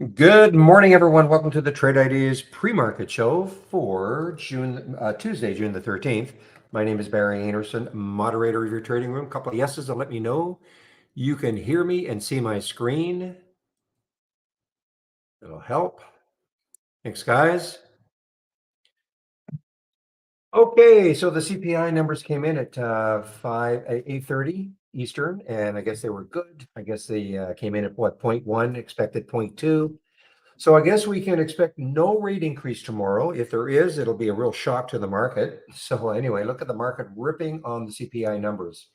Good morning, everyone. Welcome to the Trade Ideas pre-market show for Tuesday, June the 13th. My name is Barry Anderson, moderator of your trading room. A couple of yeses to let me know you can hear me and see my screen. It'll help. Thanks, guys. Okay, so the CPI numbers came in at 8:30 Eastern, and I guess they were good. I guess they came in at what, 0.1, expected 0.2. So I guess we can expect no rate increase tomorrow. If there is, it'll be a real shock to the market. So anyway, look at the market ripping on the CPI numbers.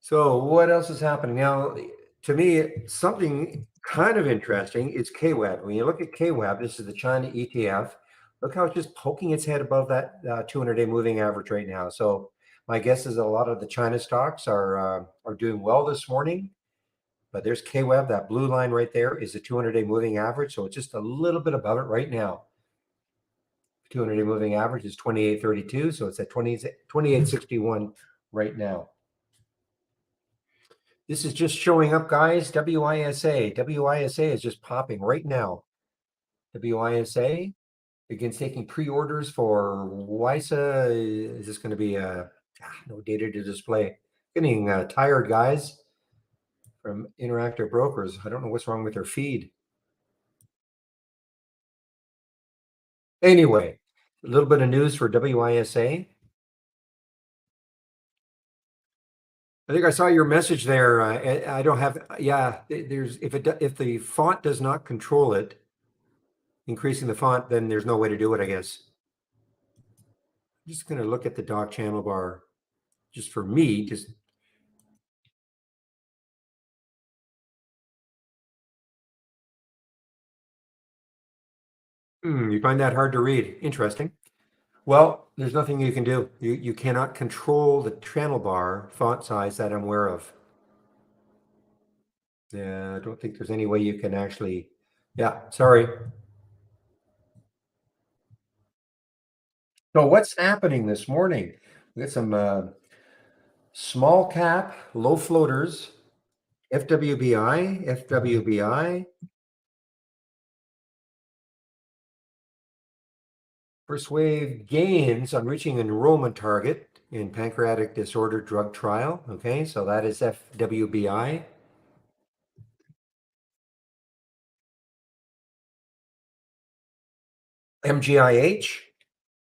So what else is happening now? To me, something kind of interesting is KWEB. When you look at KWEB, this is the China ETF. Look how it's just poking its head above that 200-day moving average right now. So my guess is a lot of the China stocks are doing well this morning. But there's KWEB, that blue line right there is the 200-day moving average. So it's just a little bit above it right now. 200-day moving average is 28.32. So it's at 28.61 right now. This is just showing up, guys. WISA. WISA is just popping right now. WISA begins taking pre-orders for WISA. Is this going to be no data to display? Getting tired, guys, from Interactive Brokers. I don't know what's wrong with their feed. Anyway, a little bit of news for WISA. I think I saw your message there. I don't have, yeah, there's, if the font does not control it, increasing the font, then there's no way to do it, I guess. I'm just going to look at the dock channel bar just for me. You find that hard to read. Interesting. Well, there's nothing you can do. You cannot control the channel bar font size that I'm aware of. Yeah, I don't think there's any way you can actually, yeah, sorry. So what's happening this morning? We got some small cap, low floaters, FWBI. First wave gains on reaching enrollment target in pancreatic disorder drug trial. Okay, so that is FWBI. MGIH.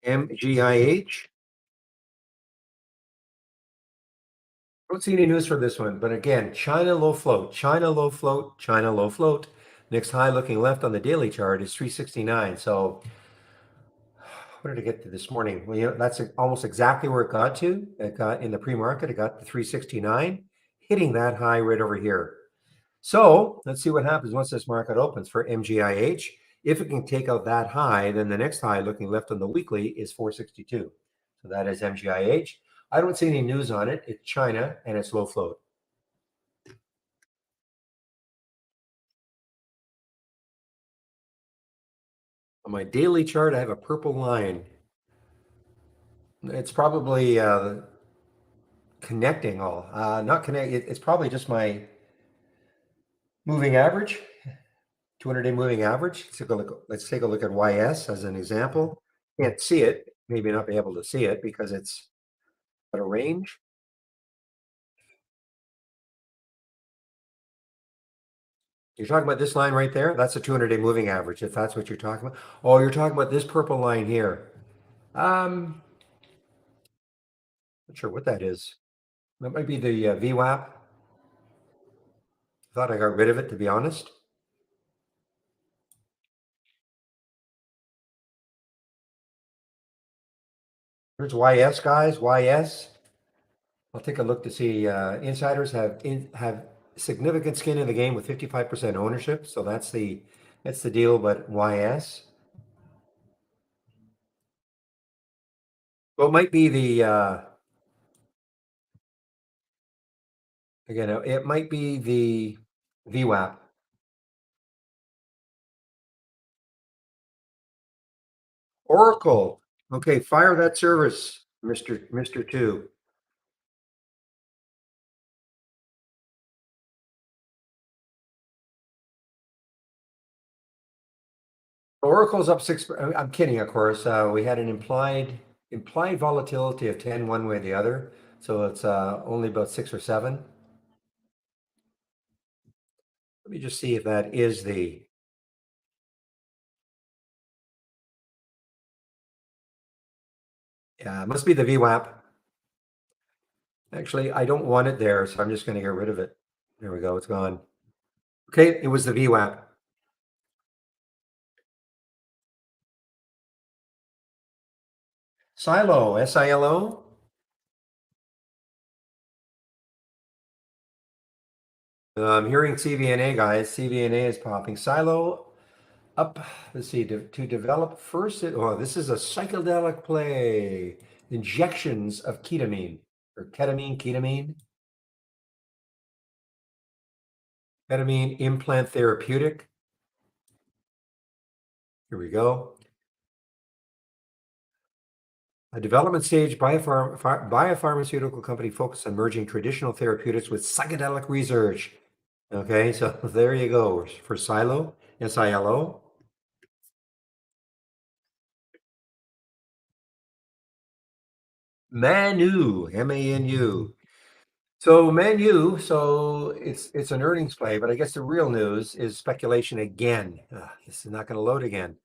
MGIH. Don't see any news for this one, but again, China low float, China low float, China low float. Next high looking left on the daily chart is 369. So what did it get to this morning? Well, that's almost exactly where it got to. It got in the pre-market, it got to 369, hitting that high right over here. So let's see what happens once this market opens for MGIH. If it can take out that high, then the next high looking left on the weekly is 462. So that is MGIH. I don't see any news on it. It's China and it's low float. On my daily chart, I have a purple line. It's probably connecting all. Not connect. It's probably just my moving average, 200-day moving average. Let's take a look at YS as an example. Can't see it. Maybe not be able to see it because it's at a range. You're talking about this line right there? That's a 200-day moving average, if that's what you're talking about. Oh, you're talking about this purple line here. Not sure what that is. That might be the VWAP. Thought I got rid of it, to be honest. Here's YS, guys. YS. I'll take a look to see. Insiders have significant skin in the game with 55% ownership, so that's the deal. But YS, well, it might be the again. It might be the VWAP. Oracle. Okay, fire that service, Mister Two. Oracle's up six. I'm kidding, of course. We had an implied volatility of 10 one way or the other. So it's only about 6 or 7. Let me just see if that is the, yeah, it must be the VWAP. Actually, I don't want it there, so I'm just going to get rid of it. There we go. It's gone. Okay, it was the VWAP. Silo, SILO. I'm hearing CVNA, guys. CVNA is popping. Silo up. Let's see. To develop first. Oh, this is a psychedelic play. Injections of ketamine or ketamine. Ketamine implant therapeutic. Here we go. A development stage biopharmaceutical company focused on merging traditional therapeutics with psychedelic research. Okay, so there you go for Silo, SILO. Manu, MANU. So Manu, so it's an earnings play, but I guess the real news is speculation again. This is not going to load again.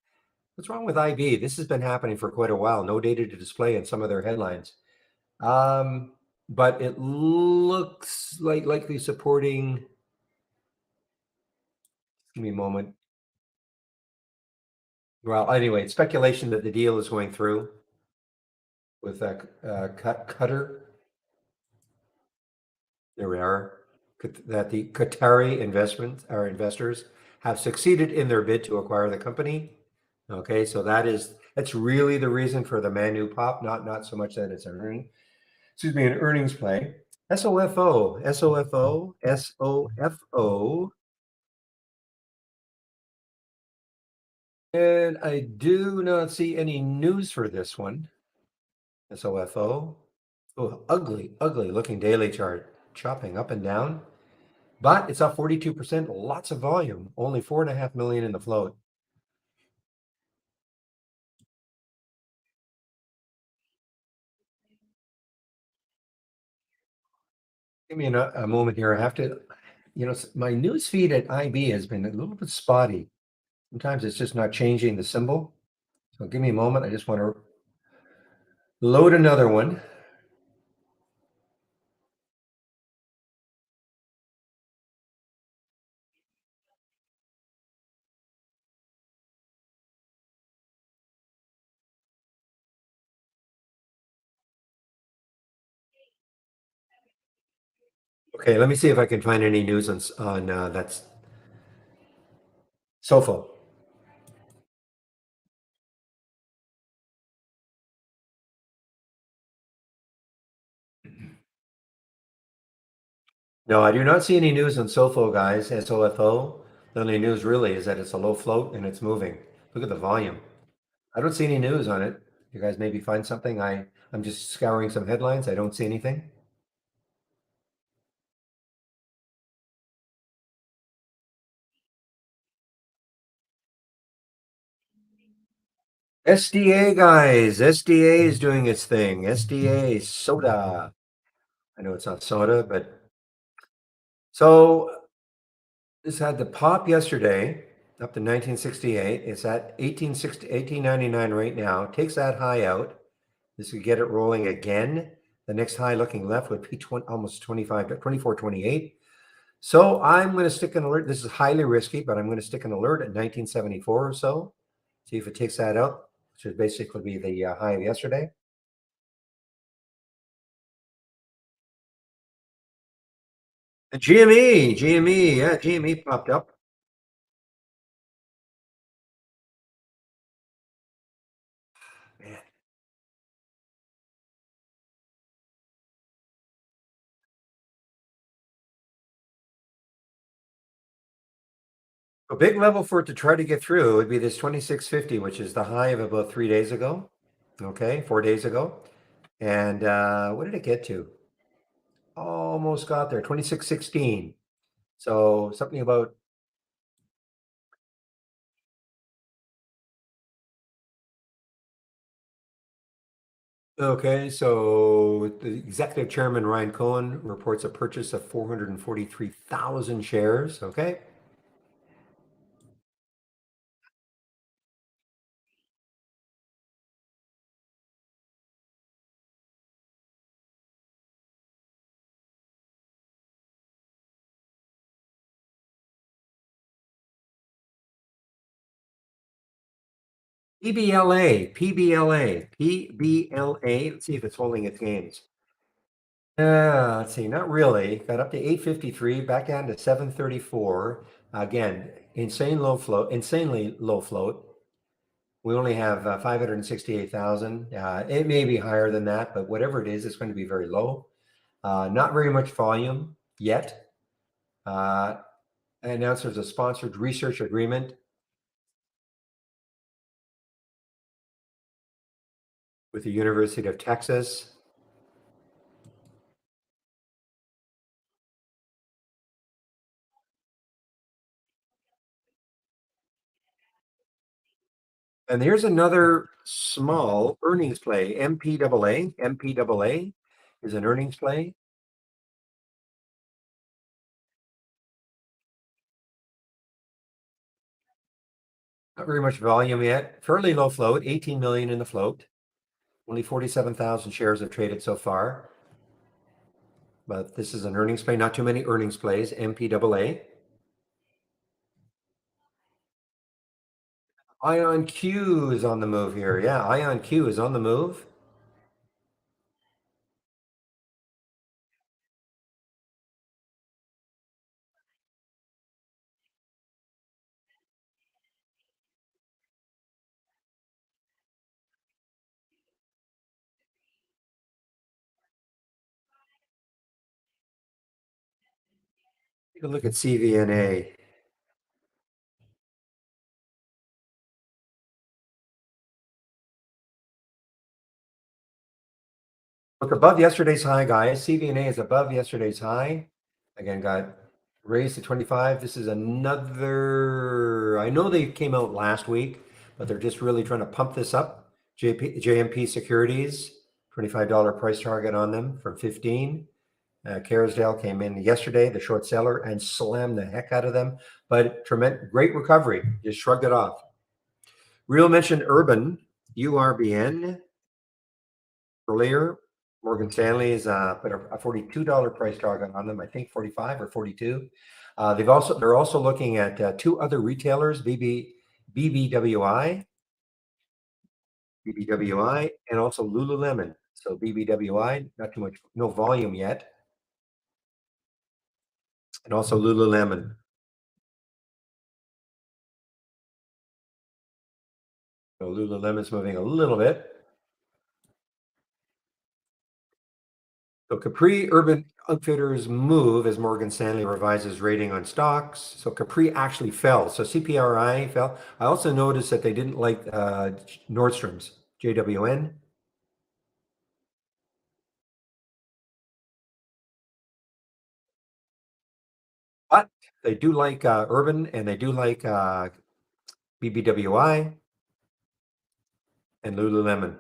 What's wrong with IB? This has been happening for quite a while. No data to display in some of their headlines. But it looks like likely supporting. Give me a moment. Well, anyway, it's speculation that the deal is going through with Qatar. There we are. That the Qatari investors have succeeded in their bid to acquire the company. Okay, so that's really the reason for the Manu pop, not so much that it's an earnings play. SOFO, SOFO, SOFO. And I do not see any news for this one. SOFO. Oh, ugly looking daily chart, chopping up and down, but it's up 42%. Lots of volume, only 4.5 million in the float. Give me a moment here. I have to, my news feed at IB has been a little bit spotty. Sometimes it's just not changing the symbol. So give me a moment. I just want to load another one. Okay, let me see if I can find any news on that's SOFO. No, I do not see any news on SOFO, guys. SOFO. The only news really is that it's a low float and it's moving. Look at the volume. I don't see any news on it. You guys maybe find something. I'm just scouring some headlines. I don't see anything. SDA, guys. SDA is doing its thing. SDA soda. I know it's not soda, but so this had the pop yesterday up to 1968. It's at 1899 right now. Takes that high out. This could get it rolling again. The next high looking left would be almost 25 to 24.28. So I'm going to stick an alert. This is highly risky, but I'm going to stick an alert at 1974 or so. See if it takes that out, which would basically be the high of yesterday. The GME, yeah, GME popped up. Man. A big level for it to try to get through would be this 2650, which is the high of about 3 days ago. Okay, 4 days ago. And what did it get to? Almost got there, 2616. So something about Okay, so the executive chairman Ryan Cohen reports a purchase of 443,000 shares. Okay. PBLA. Let's see if it's holding its gains. Let's see, not really. Got up to 853, back down to 734. Again, insanely low float. We only have 568,000. It may be higher than that, but whatever it is, it's going to be very low. Not very much volume yet. Uh, Announced there's a sponsored research agreement with the University of Texas. And here's another small earnings play, MPAA. MPAA is an earnings play. Not very much volume yet. Fairly low float, 18 million in the float. Only 47,000 shares have traded so far. But this is an earnings play. Not too many earnings plays. MPAA. IonQ is on the move here. Yeah, IonQ is on the move. Take a look at CVNA. Look above yesterday's high, guys. CVNA is above yesterday's high. Again, got raised to 25. This is another. I know they came out last week, but they're just really trying to pump this up. JMP Securities, $25 price target on them from 15. Kerrisdale came in yesterday, the short seller, and slammed the heck out of them. But tremendous, great recovery. Just shrugged it off. Real mentioned Urban, URBN earlier. Morgan Stanley is put a $42 price target on them. I think 45 or 42. They're also looking at two other retailers, BBWI, and also Lululemon. So BBWI, not too much, no volume yet, and also Lululemon. So Lululemon's moving a little bit. So Capri Urban Outfitters move as Morgan Stanley revises rating on stocks. So Capri actually fell. So CPRI fell. I also noticed that they didn't like Nordstrom's, JWN. But they do like Urban and they do like BBWI and Lululemon.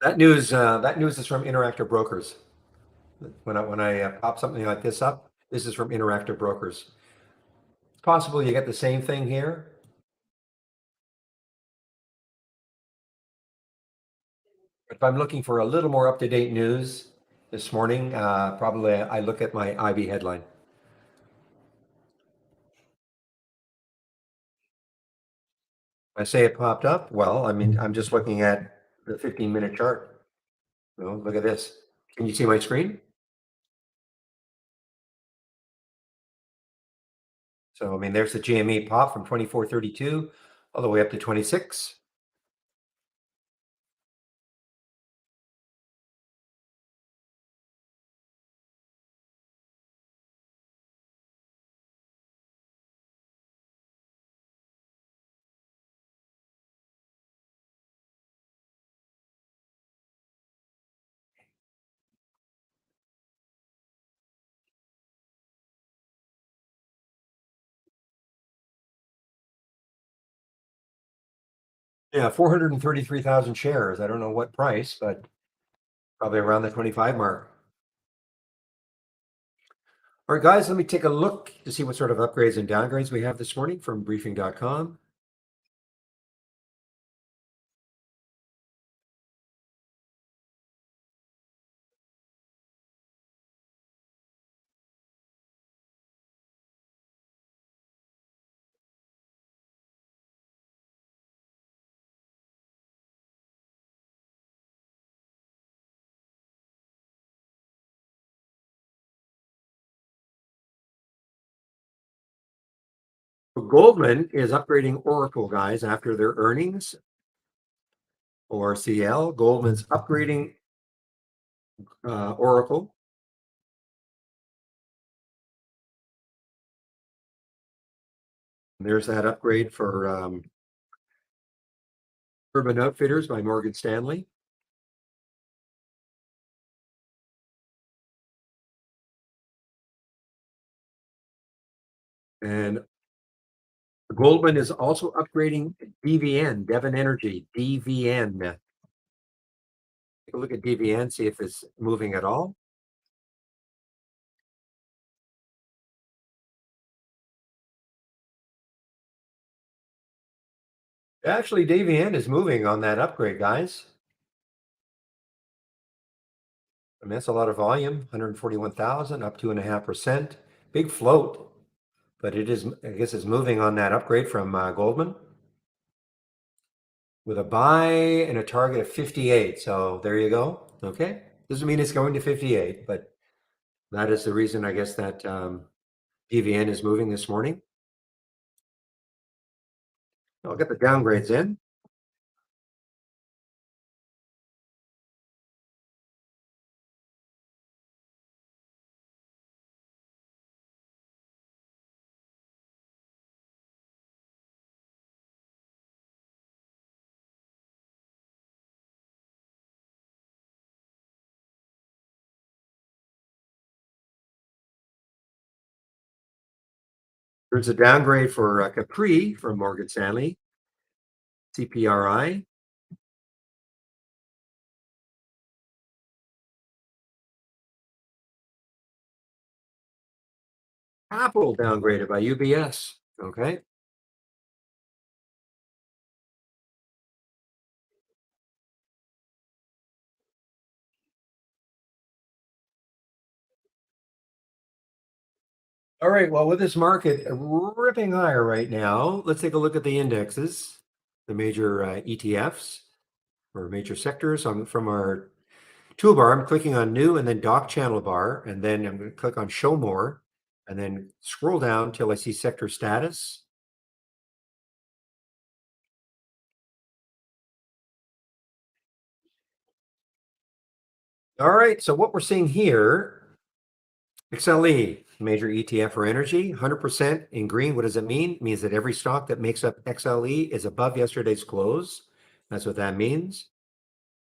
That news is from Interactive Brokers. When I pop something like this up, this is from Interactive Brokers. It's possible you get the same thing here. If I'm looking for a little more up-to-date news this morning, probably I look at my IB headline. I say it popped up. Well, I mean, I'm just looking at the 15-minute chart. Look at this. Can you see my screen? So, I mean, there's the GME pop from 24.32 all the way up to 26. Yeah, 433,000 shares. I don't know what price, but probably around the 25 mark. All right, guys, let me take a look to see what sort of upgrades and downgrades we have this morning from briefing.com. Goldman is upgrading Oracle, guys, after their earnings, or CL. Goldman's upgrading Oracle. There's that upgrade for Urban Outfitters by Morgan Stanley. And Goldman is also upgrading DVN, Devon Energy, DVN. Take a look at DVN, see if it's moving at all. Actually, DVN is moving on that upgrade, guys. I mean, that's a lot of volume, 141,000, up 2.5%. Big float, but it is, I guess it's moving on that upgrade from Goldman with a buy and a target of 58. So there you go. Okay. Doesn't mean it's going to 58, but that is the reason, I guess, that DVN is moving this morning. I'll get the downgrades in. There's a downgrade for Capri from Morgan Stanley, CPRI. Apple downgraded by UBS. Okay. All right. Well, with this market ripping higher right now, let's take a look at the indexes, the major ETFs or major sectors. From our toolbar, I'm clicking on new and then dock channel bar, and then I'm going to click on show more and then scroll down till I see sector status. All right. So what we're seeing here, XLE, major ETF for energy, 100% in green. What does it mean? It means that every stock that makes up XLE is above yesterday's close. That's what that means.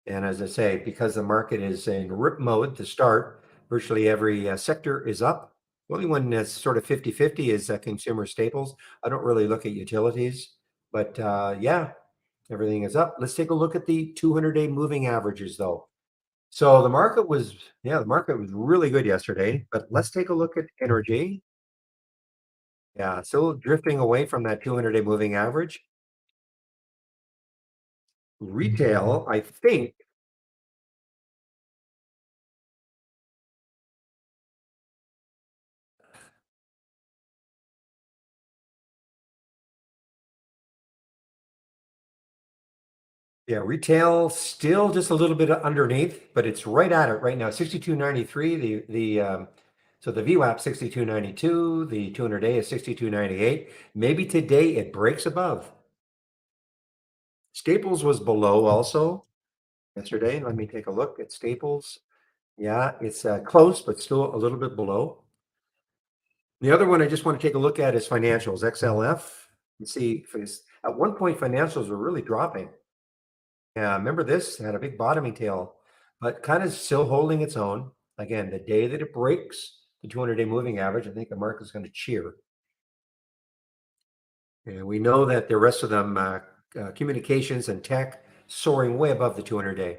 And as I say, because the market is in rip mode to start, virtually every sector is up. The only one that's sort of 50-50 is consumer staples. I don't really look at utilities, but yeah, everything is up. Let's take a look at the 200-day moving averages, though. So the market was really good yesterday, but let's take a look at energy. Yeah, still drifting away from that 200-day moving average. Retail, I think, yeah, retail still just a little bit underneath, but it's right at it right now. 62.93. So the VWAP 62.92. The 200-day is 62.98. Maybe today it breaks above. Staples was below also yesterday. Let me take a look at Staples. Yeah, it's close, but still a little bit below. The other one I just want to take a look at is financials, XLF. You see, at one point, financials were really dropping. Yeah, remember this had a big bottoming tail, but kind of still holding its own. Again, the day that it breaks the 200-day moving average, I think the market's going to cheer. And we know that the rest of them communications and tech soaring way above the 200-day.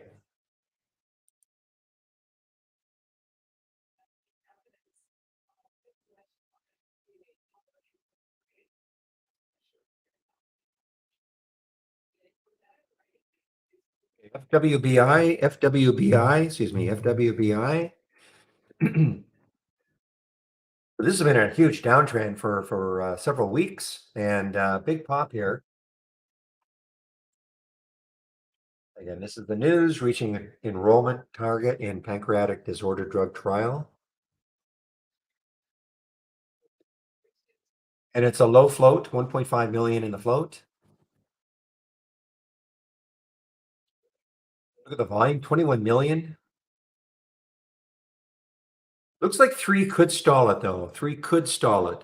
FWBI. This has been a huge downtrend for several weeks, and big pop here. Again, this is the news reaching enrollment target in pancreatic disorder drug trial. And it's a low float, 1.5 million in the float. Look at the volume, 21 million. Looks like 3 could stall it though. 3 could stall it.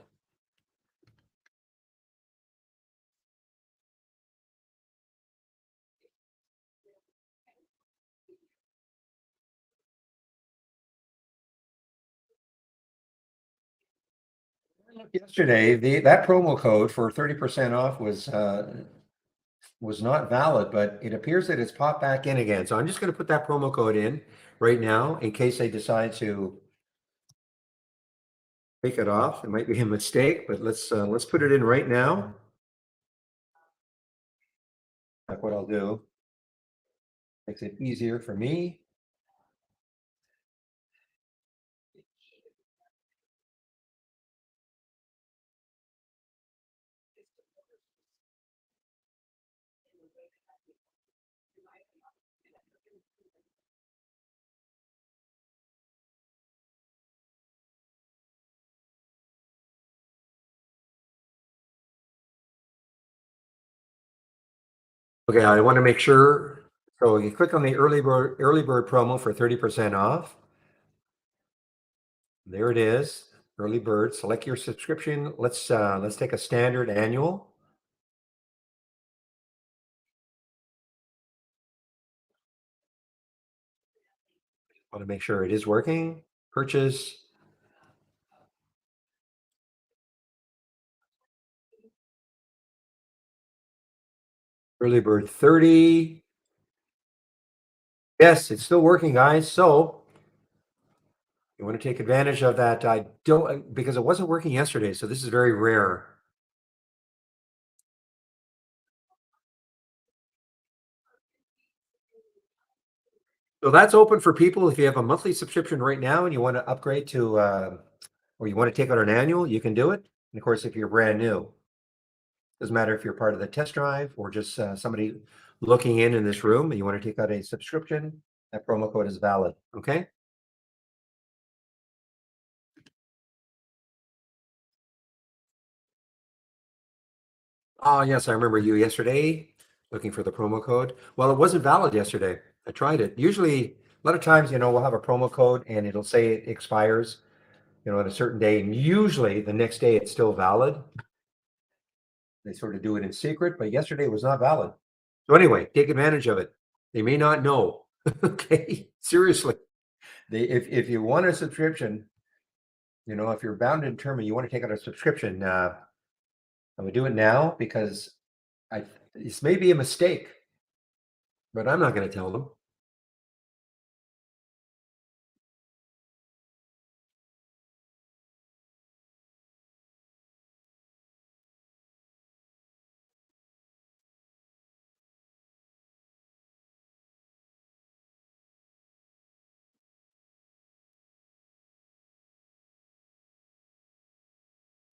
Yesterday, that promo code for 30% off was not valid, but it appears that it's popped back in again. So I'm just going to put that promo code in right now in case they decide to take it off. It might be a mistake, but let's put it in right now. That's what I'll do. Makes it easier for me. Okay, I want to make sure. So you click on the early bird promo for 30% off. There it is, early bird. Select your subscription. Let's take a standard annual. Want to make sure it is working. Purchase. Early bird 30. Yes, it's still working, guys. So you want to take advantage of that. I don't, because it wasn't working yesterday. So this is very rare. So that's open for people. If you have a monthly subscription right now and you want to upgrade to, or you want to take out an annual, you can do it. And of course, if you're brand new, doesn't matter if you're part of the test drive or just somebody looking in this room and you want to take out a subscription, that promo code is valid. Okay. Oh, yes, I remember you yesterday looking for the promo code. Well, it wasn't valid yesterday. I tried it. Usually, a lot of times, we'll have a promo code and it'll say it expires, at a certain day. And usually the next day it's still valid. They sort of do it in secret, but yesterday was not valid. So anyway, take advantage of it. They may not know. Okay. Seriously. If you want a subscription, if you're bound and determined you want to take out a subscription, I would do it now because this may be a mistake, but I'm not going to tell them.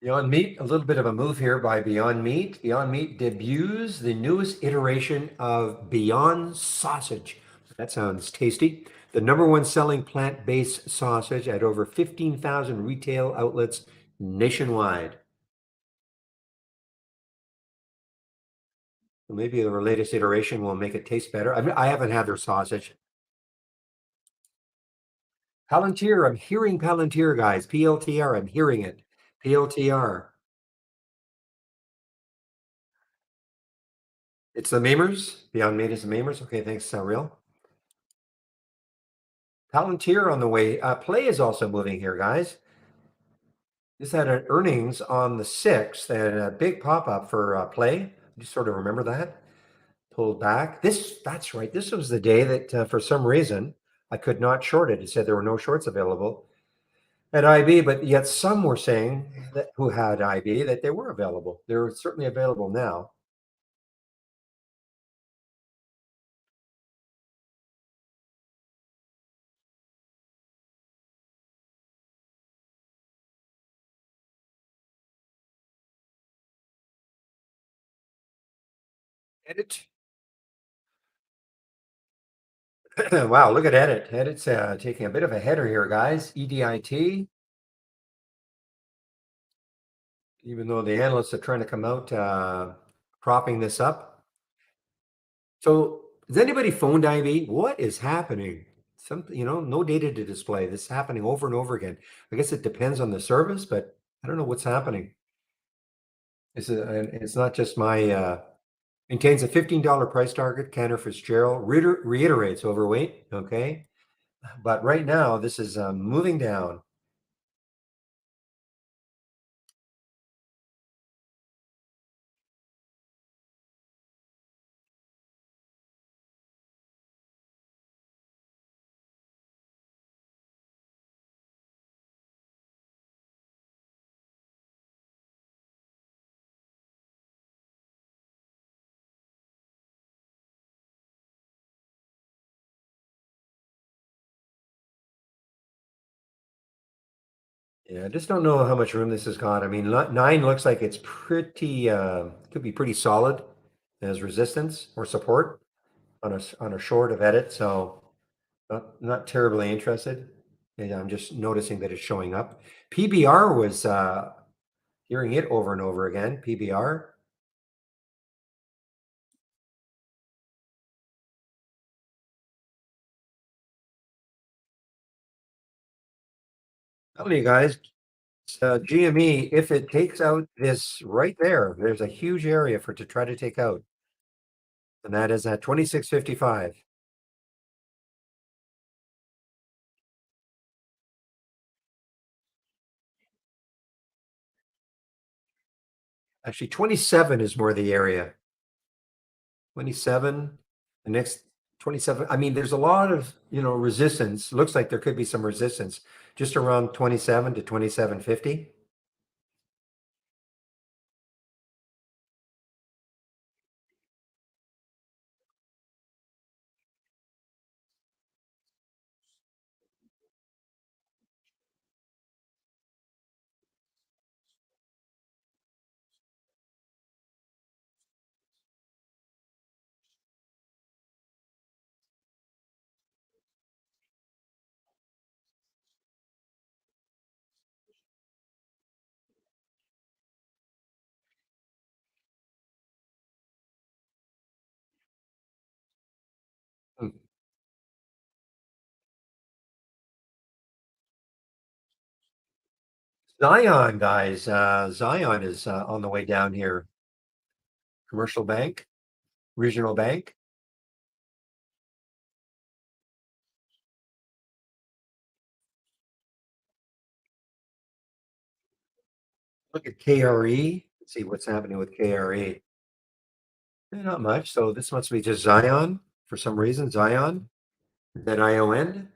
Beyond Meat, a little bit of a move here by Beyond Meat. Beyond Meat debuts the newest iteration of Beyond Sausage. That sounds tasty. The number one selling plant-based sausage at over 15,000 retail outlets nationwide. So maybe the latest iteration will make it taste better. I haven't had their sausage. Palantir, I'm hearing Palantir, guys. PLTR, I'm hearing it. PLTR. It's the Mamers. Beyond Meat is the Mamers. Okay, thanks, Real. Palantir on the way. Play is also moving here, guys. This had an earnings on the 6th and a big pop up for Play. Just sort of remember that. pulled back. That's right. This was the day that for some reason I could not short it. It said there were no shorts available at IB, but yet some were saying that who had IB that they were available. They're certainly available now. Edit. Wow, look at Edit. Edit's taking a bit of a header here, guys. EDIT, even though the analysts are trying to come out propping this up. So has anybody phoned IB? What is happening? No data to display. This is happening over and over again. I guess it depends on the service, but I don't know what's happening. And it's not just my maintains a $15 price target. Cantor Fitzgerald reiterates overweight. Okay. But right now, this is moving down. Yeah, I just don't know how much room this has got. I mean, nine looks like it's pretty, could be pretty solid as resistance or support on a short of Edit. So not terribly interested. And I'm just noticing that it's showing up. PBR was hearing it over and over again. PBR. Telling you guys, GME, if it takes out this right there, there's a huge area for it to try to take out. And that is at 26.55. Actually, 27 is more the area. 27, the next 27. I mean, there's a lot of, resistance. Looks like there could be some resistance just around 27 to 27.50. Hmm. Zion, guys. Zion is on the way down here. Commercial bank, regional bank. Look at KRE. Let's see what's happening with KRE. Not much. So this must be just Zion for some reason. Zion, ZION.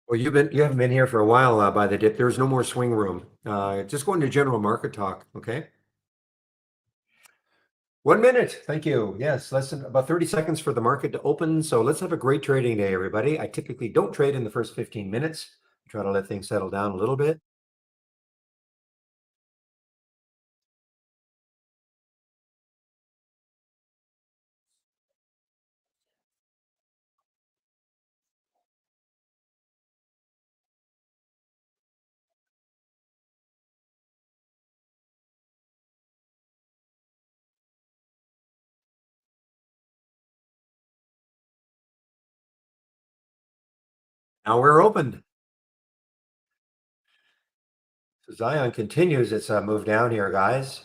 Well, you haven't been here for a while by the dip. There's no more swing room. Just going to general market talk. Okay. 1 minute. Thank you. Yes, less than about 30 seconds for the market to open. So let's have a great trading day, everybody. I typically don't trade in the first 15 minutes. Try to let things settle down a little bit. Now we're open. So Zion continues its move down here, guys.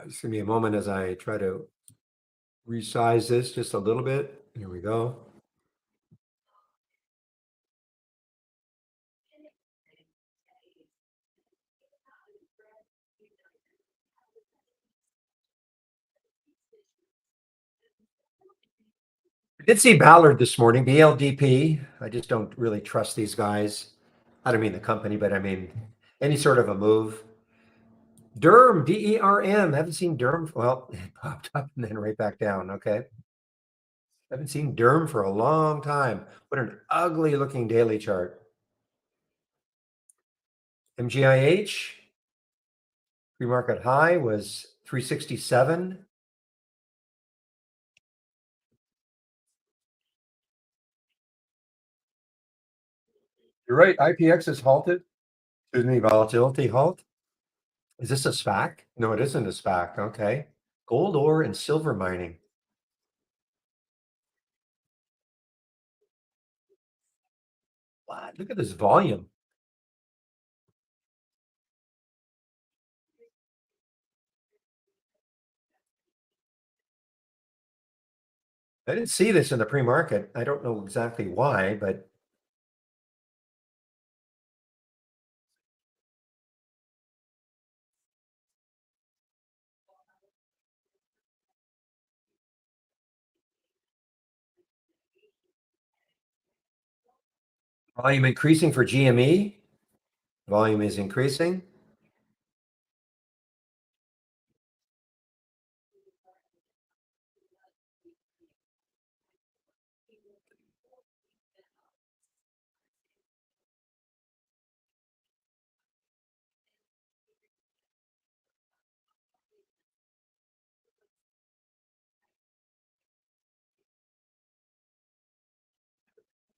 Just give me a moment as I try to resize this just a little bit. Here we go. I did see Ballard this morning, BLDP. I just don't really trust these guys. I don't mean the company, but I mean any sort of a move. Derm, DERM. Haven't seen Derm. Well, it popped up and then right back down. Okay. Haven't seen Derm for a long time. What an ugly looking daily chart. MGIH, pre-market high was 367. You're right. IPX is halted. Excuse me, volatility halt. Is this a SPAC? No, it isn't a SPAC. Okay. Gold ore and silver mining. Wow, look at this volume. I didn't see this in the pre-market. I don't know exactly why, but volume increasing for GME. Volume is increasing.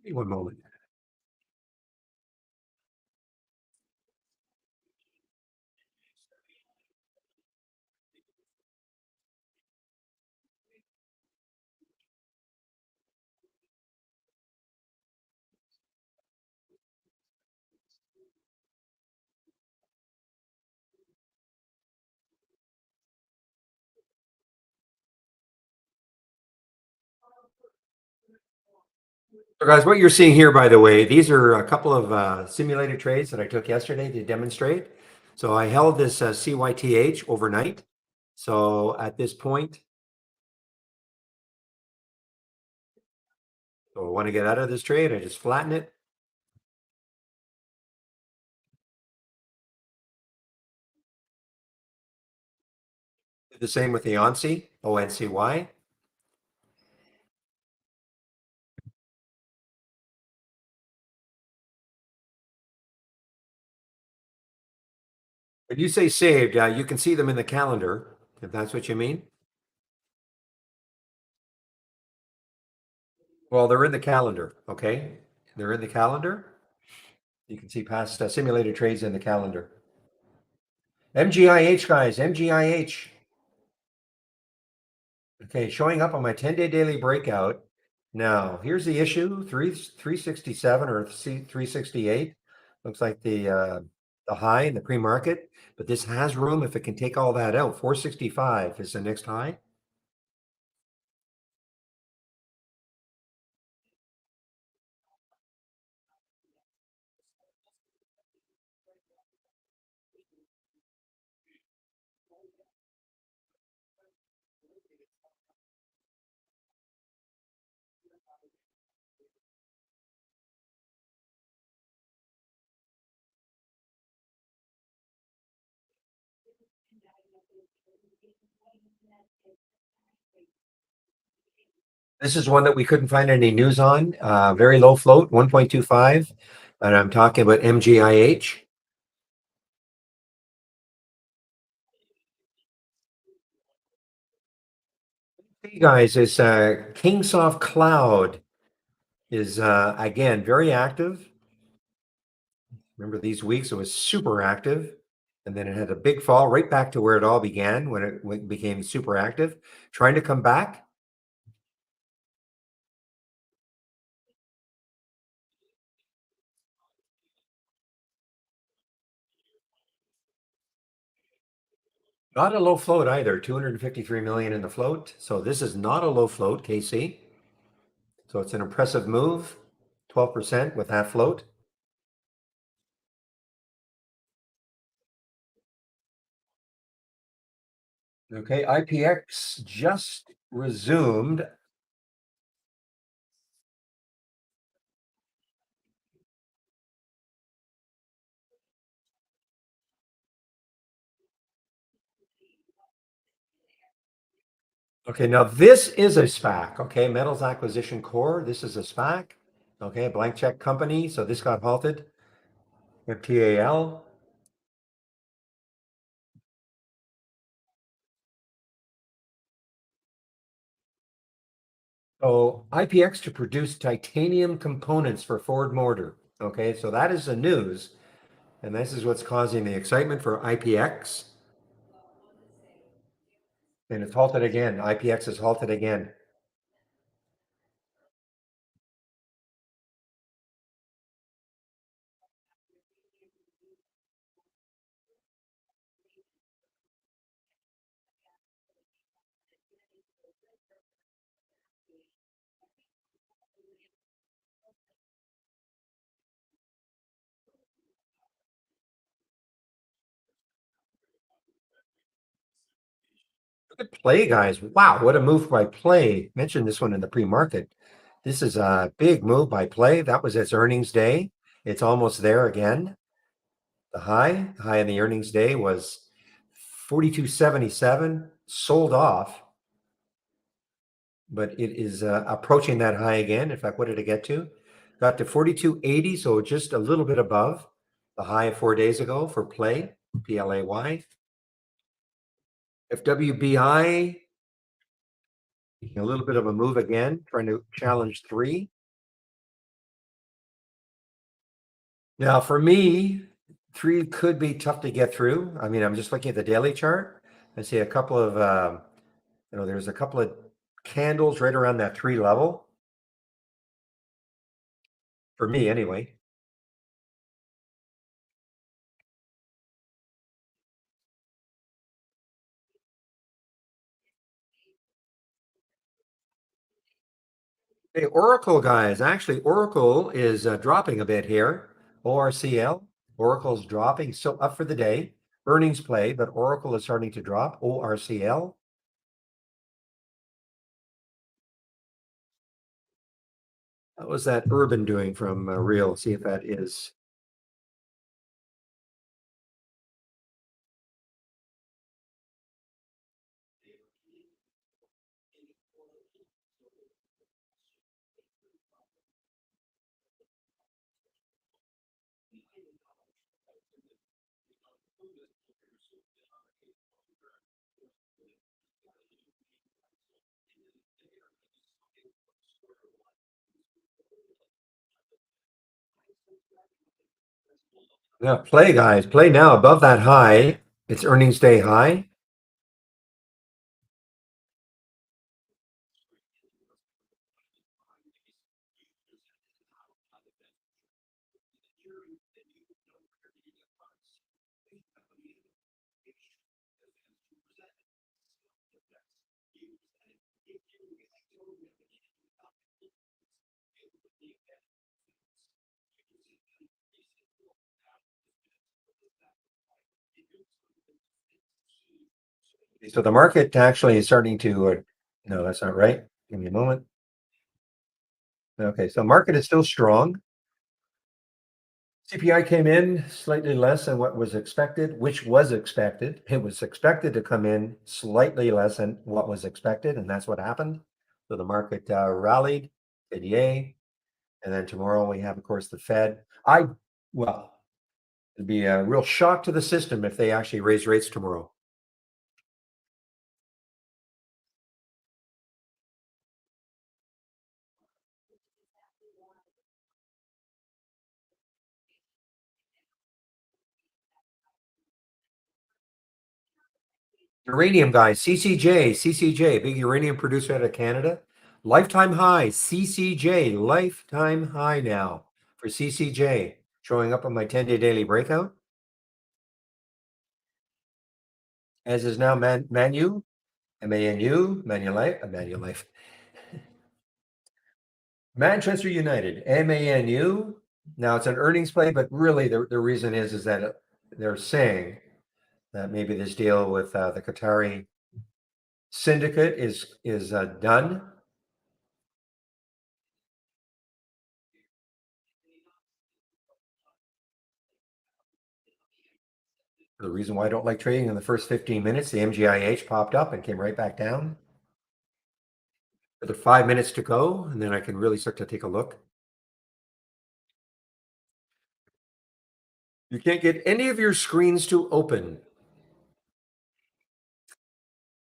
Give me one moment. So guys, what you're seeing here, by the way, these are a couple of simulated trades that I took yesterday to demonstrate. So I held this CYTH overnight. So at this point, so I want to get out of this trade. I just flatten it. Did the same with the ONCY, ONCY. When you say saved, you can see them in the calendar, if that's what you mean. Well, they're in the calendar, okay? They're in the calendar. You can see past simulated trades in the calendar. MGIH, guys, MGIH. Okay, showing up on my 10-day daily breakout. Now, here's the issue, 367 or 368. Looks like the high in the pre-market, but this has room if it can take all that out. 465 is the next high. This is one that we couldn't find any news on. Very low float, 1.25. And I'm talking about MGIH. Hey guys, this Kingsoft Cloud is again very active. Remember these weeks it was super active, and then it had a big fall right back to where it all began when it became super active, trying to come back. Not a low float either, 253 million in the float. So this is not a low float, KC. So it's an impressive move, 12% with that float. Okay, IPX just resumed. Okay, now this is a SPAC, okay? Metals Acquisition Corp. This is a SPAC, okay? Blank check company. So this got halted at TAL. So IPX to produce titanium components for Ford Motor. Okay, so that is the news. And this is what's causing the excitement for IPX. And it's halted again. IPX is halted again. Look at Play, guys. Wow, what a move by Play. Mentioned this one in the pre-market. This is a big move by Play. That was its earnings day. It's almost there again. The high in the earnings day was 42.77, sold off, but it is approaching that high again. In fact, what did it get to? Got to 42.80, so just a little bit above the high of 4 days ago for Play, PLAY. If WBI, a little bit of a move again, trying to challenge 3. Now, for me, 3 could be tough to get through. I mean, I'm just looking at the daily chart. I see a couple of, there's a couple of candles right around that 3 level. For me, anyway. Hey, Oracle guys, actually, Oracle is dropping a bit here. ORCL, Oracle's dropping, still up for the day. Earnings play, but Oracle is starting to drop. ORCL. What was that Urban doing from Real? See if that is. Yeah, play guys, play now above that high. It's earnings day high. So the market actually is starting to, no, that's not right. Give me a moment. Okay, so market is still strong. CPI came in slightly less than what was expected, which was expected. It was expected to come in slightly less than what was expected, and that's what happened. So the market rallied, said yay. And then tomorrow we have, of course, the Fed. Well, it'd be a real shock to the system if they actually raise rates tomorrow. Uranium guys, CCJ, big uranium producer out of Canada. Lifetime high, CCJ, lifetime high now for CCJ, showing up on my 10-day daily breakout. as is now Manu, MANU, Manulife, Manulife. Manchester United, MANU. Now it's an earnings play, but really the reason is that they're saying that maybe this deal with the Qatari syndicate is done. The reason why I don't like trading in the first 15 minutes, the MGIH popped up and came right back down. There 5 minutes to go, and then I can really start to take a look. You can't get any of your screens to open.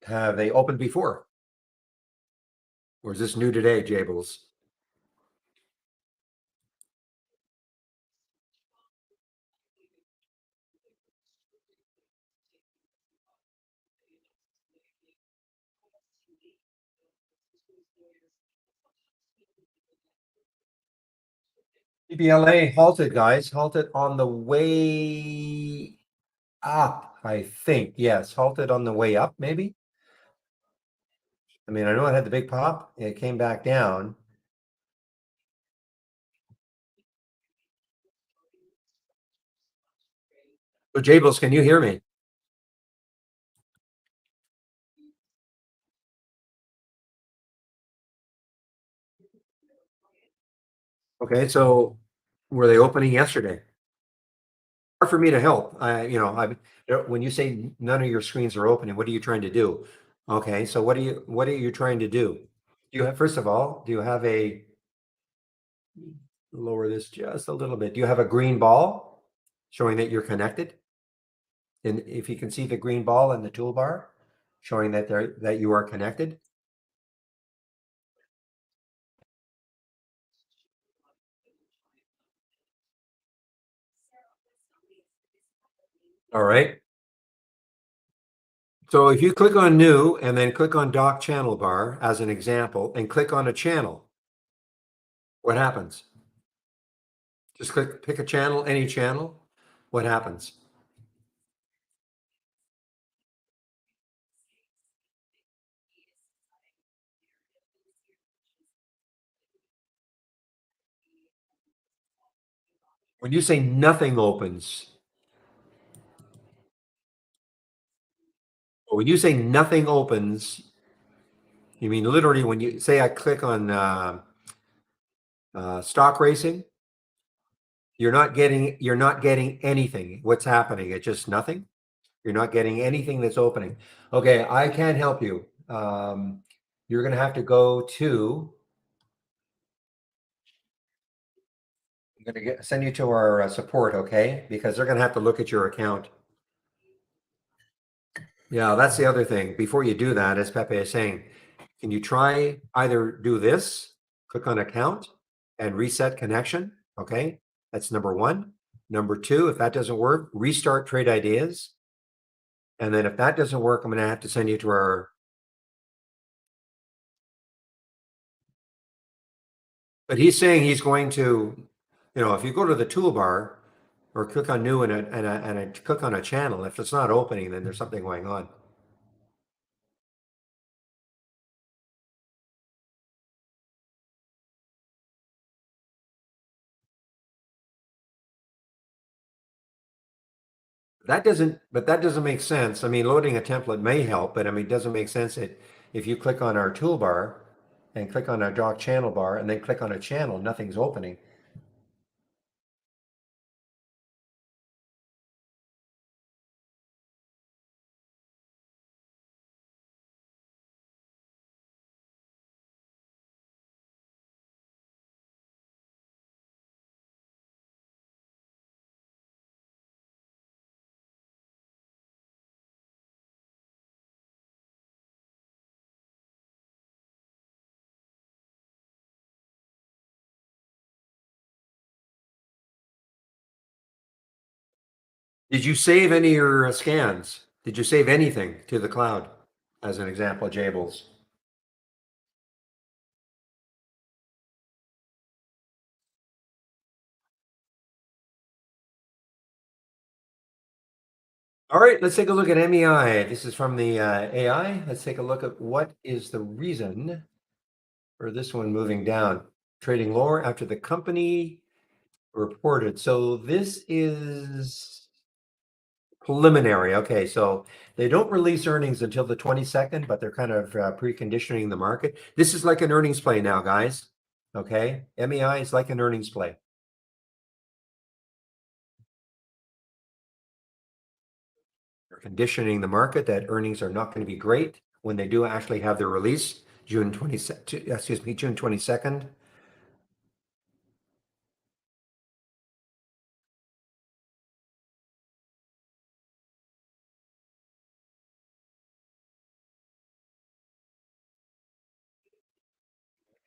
Have they opened before? Or is this new today, Jables? PBLA halted, guys. Halted on the way up, I think. Yes, halted on the way up, maybe. I mean, I know it had the big pop. It came back down. So, Jables, can you hear me? Okay, so were they opening yesterday? Hard for me to help. When you say none of your screens are opening, what are you trying to do? Okay, so what are you trying to do? You have, first of all, do you have a lower this just a little bit? Do you have a green ball showing that you're connected? And if you can see the green ball in the toolbar showing that you are connected. All right. So if you click on new and then click on dock channel bar as an example and click on a channel, what happens? Just pick a channel, any channel. What happens? When you say nothing opens, when you say nothing opens, you mean literally when you say I click on stock racing, you're not getting anything. What's happening? It's just nothing. You're not getting anything that's opening. Okay, I can't help you. You're gonna have to go to. I'm gonna send you to our support, okay? Because they're gonna have to look at your account. Yeah, that's the other thing. Before you do that, as Pepe is saying, can you try either do this, click on account and reset connection? Okay, that's number one. Number two, if that doesn't work, restart Trade Ideas. And then if that doesn't work, I'm going to have to send you to our. But he's saying he's going to, if you go to the toolbar or click on new and click on a channel, if it's not opening, then there's something going on. But that doesn't make sense. I mean, loading a template may help, but I mean, it doesn't make sense that if you click on our toolbar and click on our dock channel bar and then click on a channel, nothing's opening. Did you save any of your scans? Did you save anything to the cloud? As an example, Jables. All right, let's take a look at MEI. This is from the AI. Let's take a look at what is the reason for this one moving down, trading lower after the company reported. So this is preliminary. Okay, so they don't release earnings until the 22nd, but they're kind of preconditioning the market. This is like an earnings play now, guys. Okay, MEI is like an earnings play. They're conditioning the market that earnings are not going to be great when they do actually have their release, June 22nd, excuse me, June 22nd.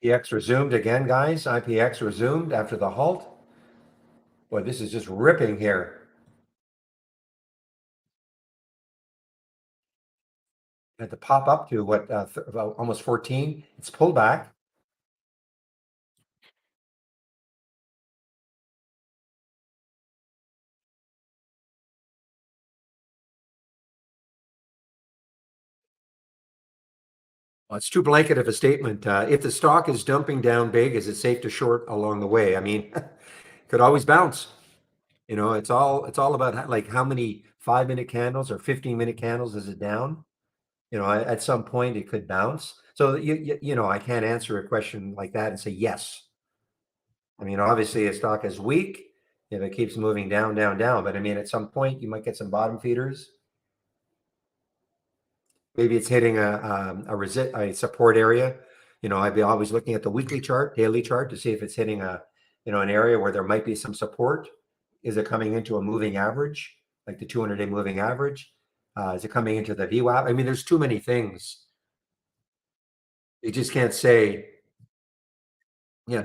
IPX resumed again, guys. IPX resumed after the halt. Boy, this is just ripping here. Had to pop up to what, about almost 14. It's pulled back. Well, it's too blanket of a statement. If the stock is dumping down big, is it safe to short along the way? I mean, could always bounce. It's all about like how many 5-minute candles or 15-minute candles is it down? At some point it could bounce. So I can't answer a question like that and say yes. I mean, obviously a stock is weak if it keeps moving down, down, down. But I mean, at some point you might get some bottom feeders. Maybe it's hitting a support area. I'd be always looking at the weekly chart, daily chart to see if it's hitting an area where there might be some support. Is it coming into a moving average, like the 200-day moving average? Is it coming into the VWAP? I mean, there's too many things. You just can't say,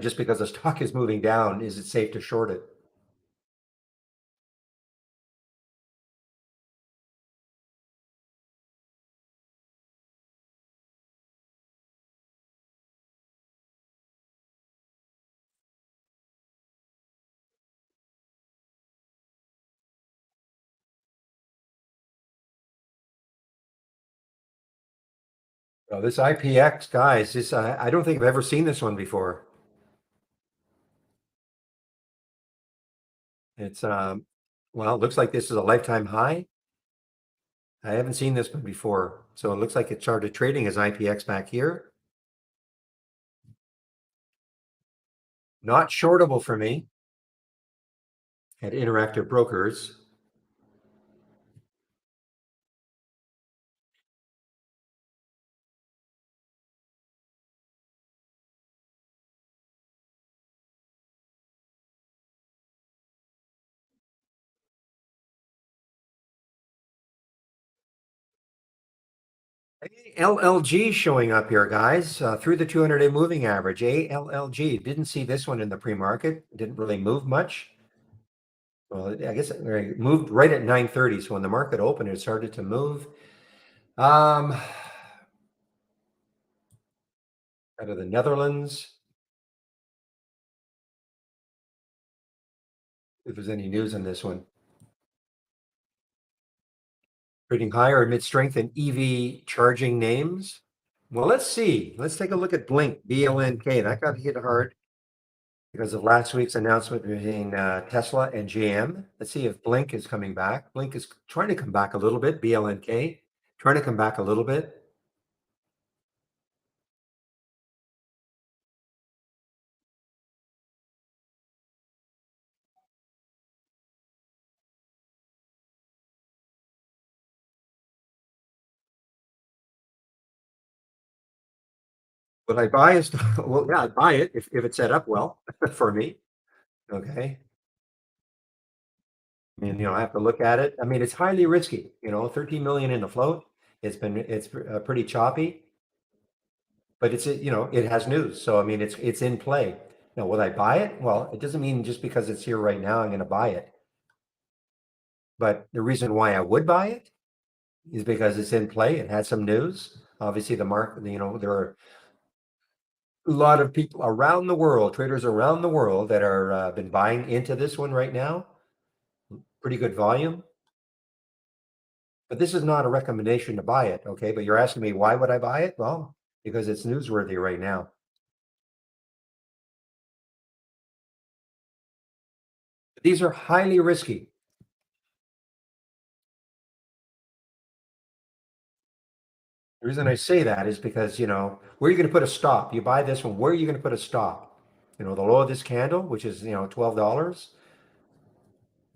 just because the stock is moving down, is it safe to short it? Well, this IPX, guys, I don't think I've ever seen this one before. It's well, it looks like this is a lifetime high. I haven't seen this one before. So it looks like it started trading as IPX back here. Not shortable for me at Interactive Brokers. ALLG showing up here, guys, through the 200-day moving average. ALLG. Didn't see this one in the pre-market. Didn't really move much. Well, I guess it moved right at 9:30. So when the market opened, it started to move. Out of the Netherlands. If there's any news on this one. Trading higher amid strength in EV charging names. Well, let's see. Let's take a look at Blink, BLNK. That got hit hard because of last week's announcement between Tesla and GM. Let's see if Blink is coming back. Blink is trying to come back a little bit. BLNK trying to come back a little bit. Would I buy it? Well, yeah, I'd buy it if it's set up well for me. Okay. And I have to look at it. I mean, it's highly risky. 13 million in the float. It's pretty choppy. But it has news. So I mean, it's in play. Now, will I buy it? Well, it doesn't mean just because it's here right now, I'm going to buy it. But the reason why I would buy it is because it's in play. It had some news. Obviously, the market, there are a lot of people around the world, traders around the world that are been buying into this one right now. Pretty good volume. But this is not a recommendation to buy it, okay? But you're asking me why would I buy it? Well, because it's newsworthy right now. These are highly risky. The reason I say that is because, where are you going to put a stop? You buy this one, where are you going to put a stop? The low of this candle, which is, $12.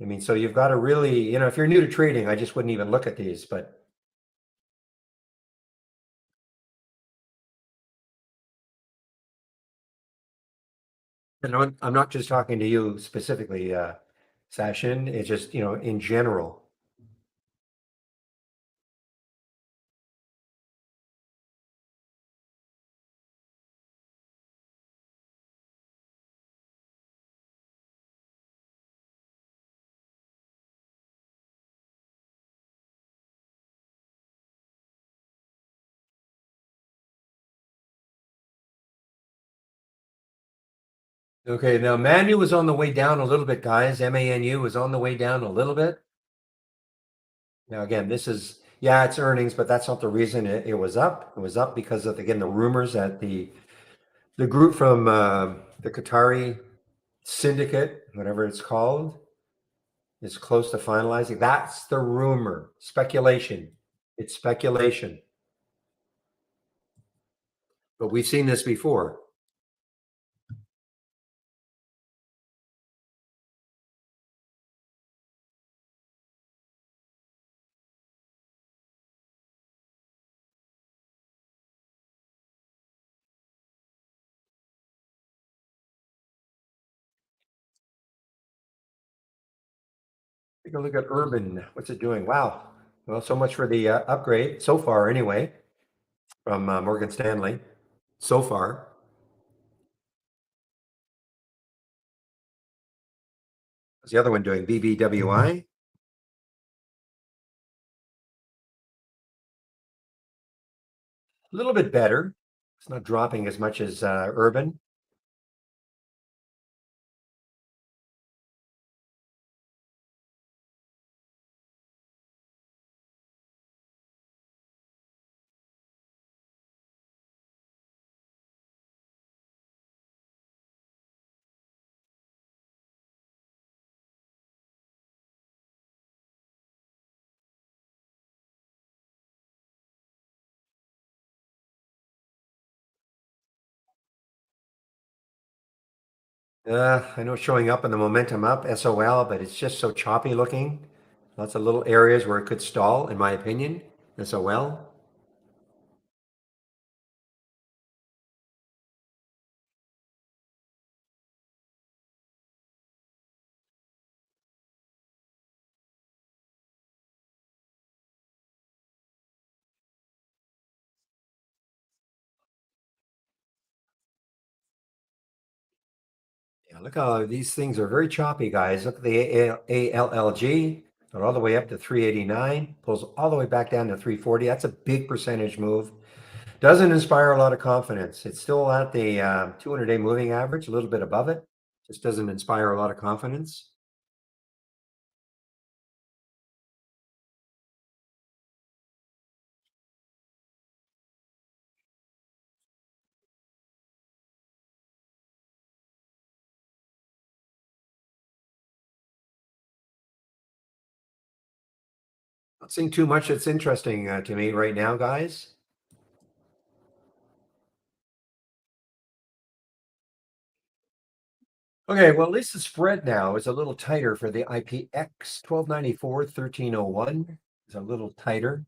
I mean, so you've got to really, if you're new to trading, I just wouldn't even look at these. But I'm not just talking to you specifically, Sachin. It's just, in general. Okay, now Manu was on the way down a little bit, guys. MANU was on the way down a little bit. Now, again, this is, yeah, it's earnings, but that's not the reason it was up. It was up because of, again, the rumors that the group from the Qatari syndicate, whatever it's called, is close to finalizing. That's the rumor, speculation. It's speculation, but we've seen this before. Take a look at Urban. What's it doing? Wow. Well, so much for the upgrade so far, anyway, from Morgan Stanley. So far. What's the other one doing? BBWI. A little bit better. It's not dropping as much as Urban. I know it's showing up in the momentum up, SOL, but it's just so choppy looking. Lots of little areas where it could stall, in my opinion. SOL. Yeah, look how these things are very choppy, guys. Look at the ALLG. They're all the way up to 389, pulls all the way back down to 340. That's a big percentage move. Doesn't inspire a lot of confidence. It's still at the 200-day moving average, a little bit above it. Just doesn't inspire a lot of confidence. Not seeing too much that's interesting to me right now, guys. Okay, well, at least the spread now is a little tighter for the IPX 1294, 1301 is a little tighter.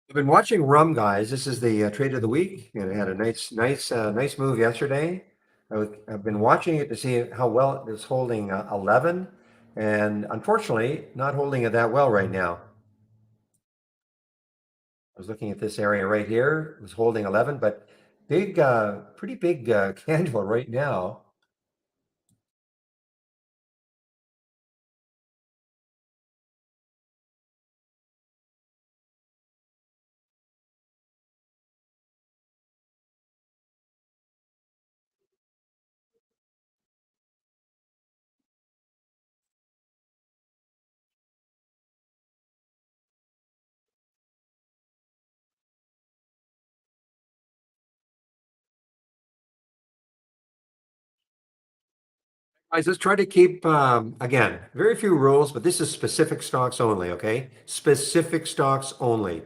I've been watching Rum, guys. This is the trade of the week, and it had a nice move yesterday. I've been watching it to see how well it is holding 11. And unfortunately, not holding it that well right now. I was looking at this area right here. It was holding 11, but big, pretty big candle right now. Guys, let's try to keep, again, very few rules, but this is specific stocks only, okay? Specific stocks only.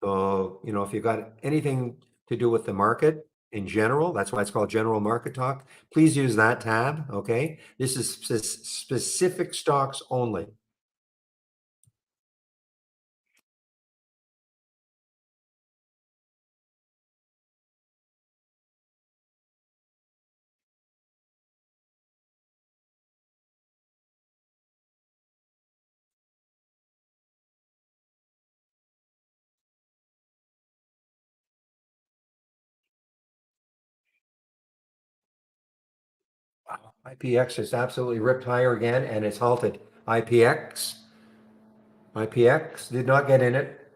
So, if you've got anything to do with the market in general, that's why it's called General Market Talk, please use that tab, okay? This is specific stocks only. Wow. IPX is absolutely ripped higher again and it's halted. IPX did not get in it.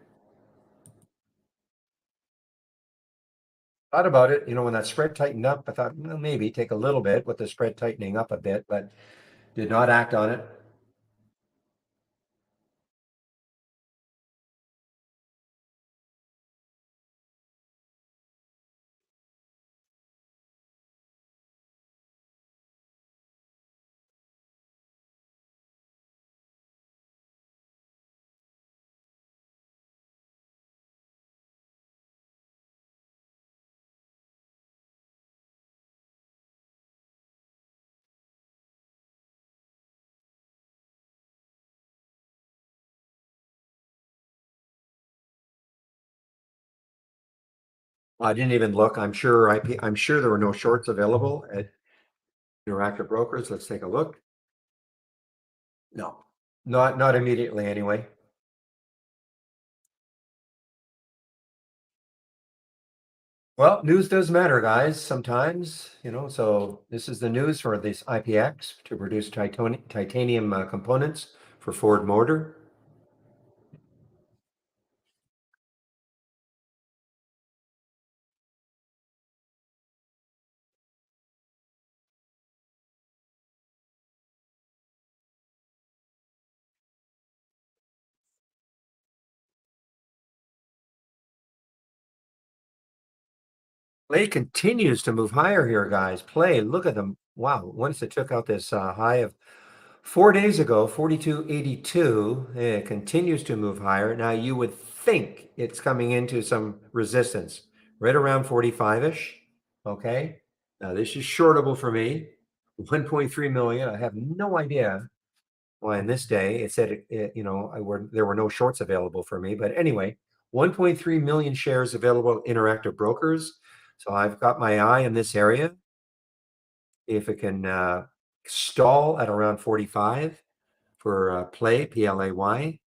Thought about it, when that spread tightened up, I thought, well, maybe take a little bit with the spread tightening up a bit, but did not act on it. I didn't even look. I'm sure there were no shorts available at Interactive Brokers. Let's take a look. No, not immediately anyway. Well, news does matter, guys, sometimes, so this is the news for this IPX to produce titanium components for Ford Motor. Play continues to move higher here, guys. Play, look at them. Wow, once it took out this high of 4 days ago, 42.82, it continues to move higher. Now you would think it's coming into some resistance right around 45-ish. Okay. Now this is shortable for me. 1.3 million. I have no idea why in this day it said there were no shorts available for me. But anyway, 1.3 million shares available at Interactive Brokers. So I've got my eye in this area. If it can stall at around 45 for play, PLAY.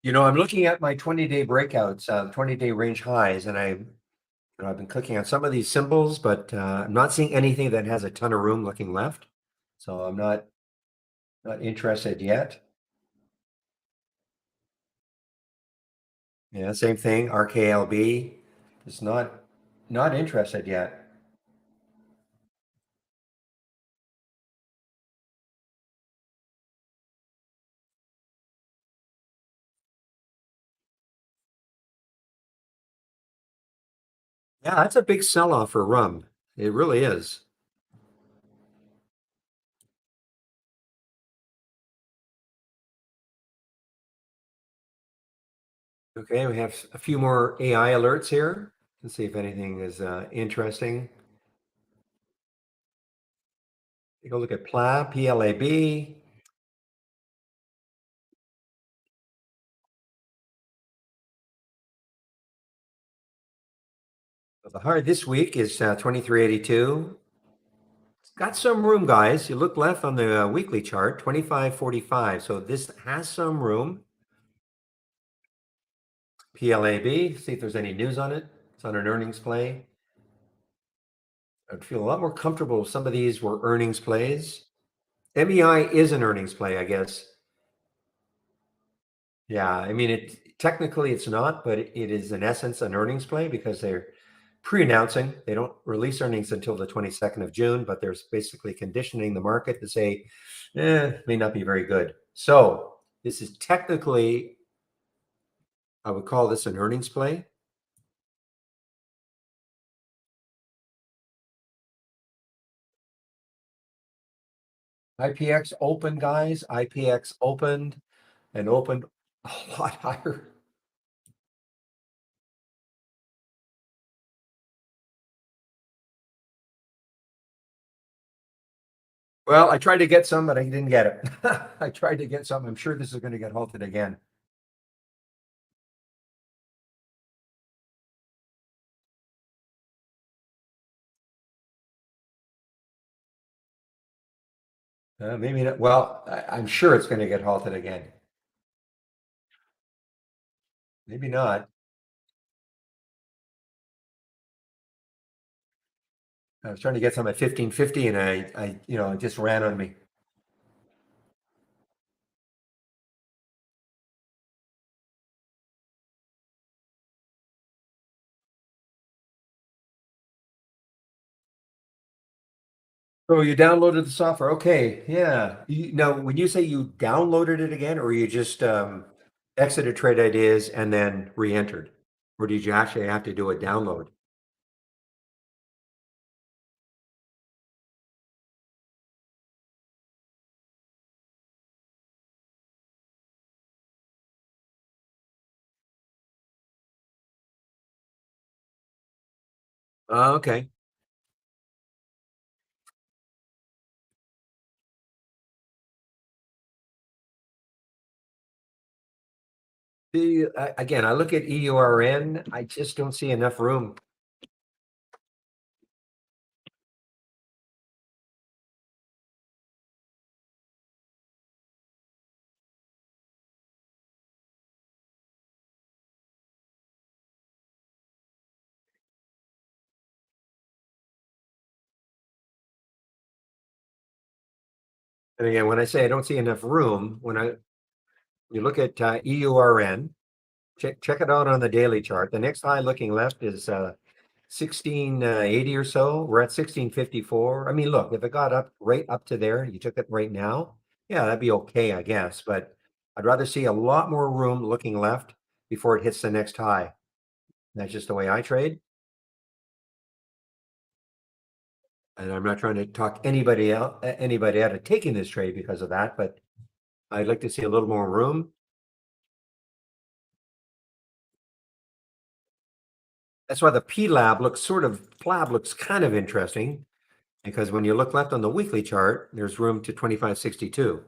I'm looking at my 20-day breakouts, 20-day range highs, and I've been clicking on some of these symbols, but I'm not seeing anything that has a ton of room looking left. So I'm not interested yet. Yeah, same thing. RKLB is not interested yet. Yeah, that's a big sell-off for rum. It really is. Okay, we have a few more AI alerts here. Let's see if anything is interesting. Take a look at PLAB, PLAB. The high this week is 2382. Got some room, guys. You look left on the weekly chart, 2545. So this has some room. PLAB, see if there's any news on it. It's on an earnings play. I'd feel a lot more comfortable if some of these were earnings plays. MEI is an earnings play, I guess. Yeah, I mean, it technically it's not, but it is in essence an earnings play because they're pre-announcing. They don't release earnings until the 22nd of June, but they're basically conditioning the market to say, may not be very good. So this is technically, I would call this an earnings play. IPX opened, guys. IPX opened and opened a lot higher. Well, I tried to get some, but I didn't get it. I tried to get some. I'm sure this is going to get halted again. Maybe not. Well, I'm sure it's going to get halted again. Maybe not. I was trying to get some at 1550 and it just ran on me. So you downloaded the software. Okay. Yeah. Now, when you say you downloaded it again, or you just exited Trade Ideas and then re-entered, or did you actually have to do a download? Okay. Again, I look at EURN. I just don't see enough room. And again, when I say I don't see enough room, you look at EURN, check it out on the daily chart. The next high looking left is 1680 or so. We're at 1654. I mean, look, if it got up right up to there, you took it right now, yeah, that'd be okay, I guess. But I'd rather see a lot more room looking left before it hits the next high. That's just the way I trade. And I'm not trying to talk anybody out of taking this trade because of that, but I'd like to see a little more room. That's why the PLAB looks kind of interesting because when you look left on the weekly chart, there's room to 2562.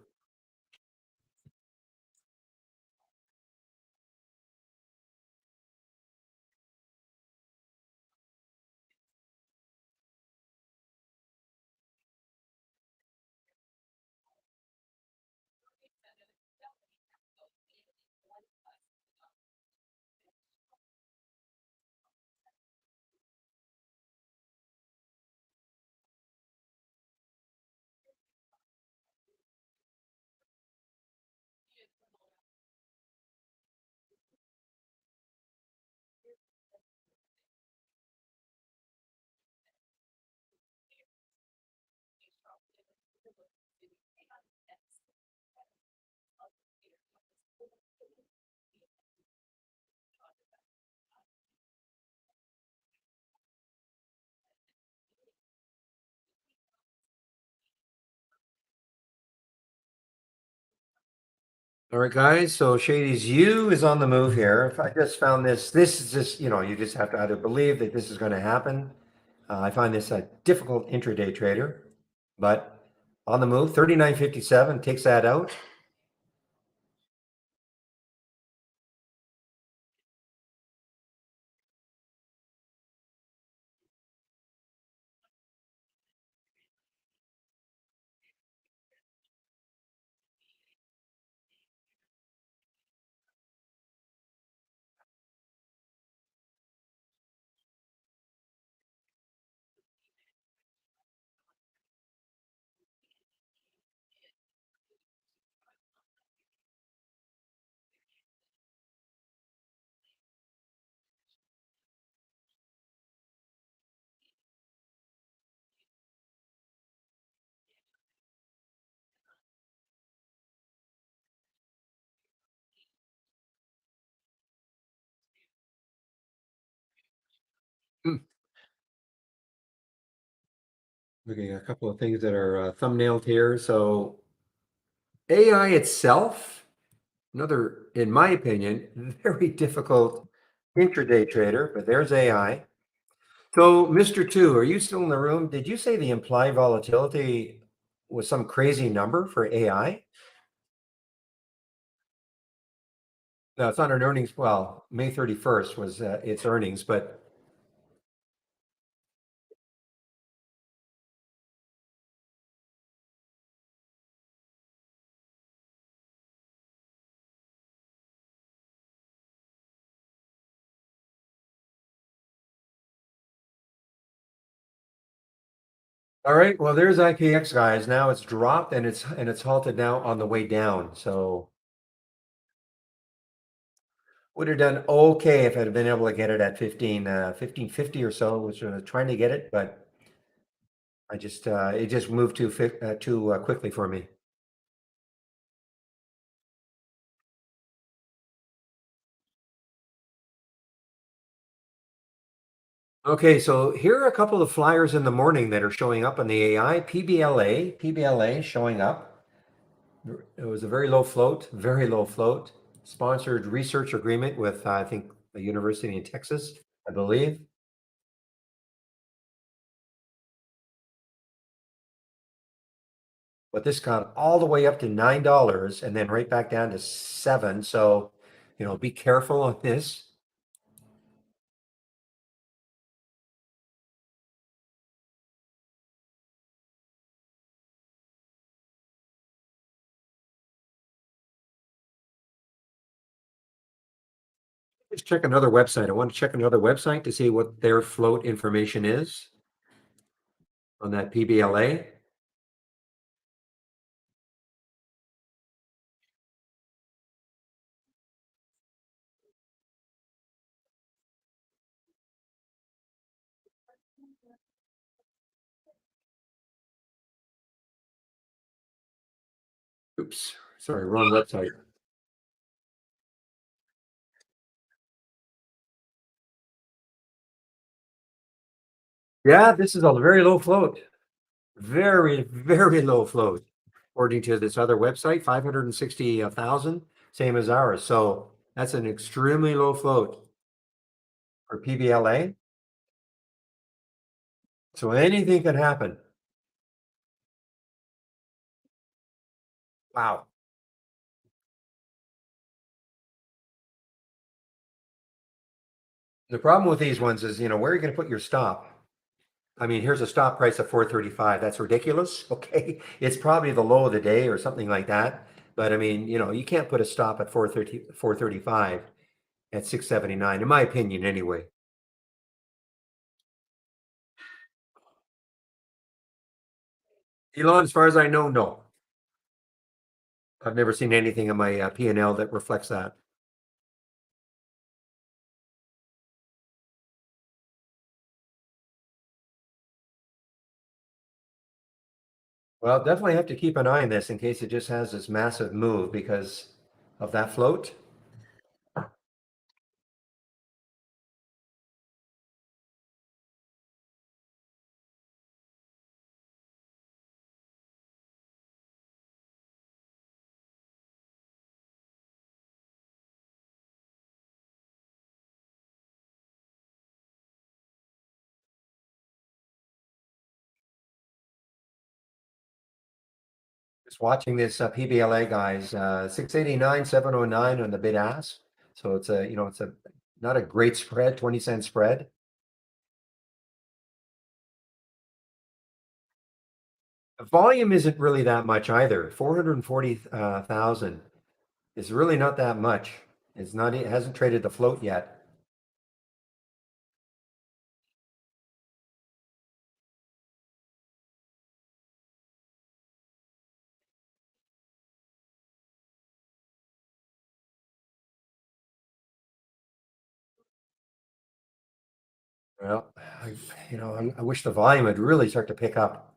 All right, guys. So Shady's U is on the move here. If I just found this, this is just, you just have to either believe that this is going to happen. I find this a difficult intraday trader, but on the move, 39.57 takes that out. Hmm. Looking at a couple of things that are thumbnailed here. So AI itself, another, in my opinion, very difficult intraday trader, but there's AI. So, Mr. Two, are you still in the room? Did you say the implied volatility was some crazy number for AI? No, it's not an earnings. Well, May 31st was its earnings, but all right. Well, there's IKX, guys. Now it's dropped and it's halted now on the way down. So would have done okay if I'd have been able to get it at 1550 or so, which I was trying to get it, but I just it just moved too quickly for me. Okay, so here are a couple of flyers in the morning that are showing up on the AI. PBLA showing up. It was a very low float. Sponsored research agreement with, I think, a university in Texas, I believe. But this got all the way up to $9 and then right back down to 7. So, be careful on this. Just check another website. I want to check another website to see what their float information is on that PBLA. Oops, sorry, wrong website. Yeah, this is a very low float. Very, very low float. According to this other website, 560,000, same as ours. So that's an extremely low float for PBLA. So anything can happen. Wow. The problem with these ones is, where are you going to put your stop? I mean, here's a stop price of 435. That's ridiculous. Okay. It's probably the low of the day or something like that. But I mean, you can't put a stop at 435 at 679, in my opinion, anyway. Elon, as far as I know, no. I've never seen anything in my P&L that reflects that. Well, definitely have to keep an eye on this in case it just has this massive move because of that float. Just watching this PBLA guys, 689, 709 on the bid ask. So it's a, it's a not a great spread, 20-cent spread. The volume isn't really that much either. 440,000 is really not that much. It hasn't traded the float yet. Well, I wish the volume would really start to pick up.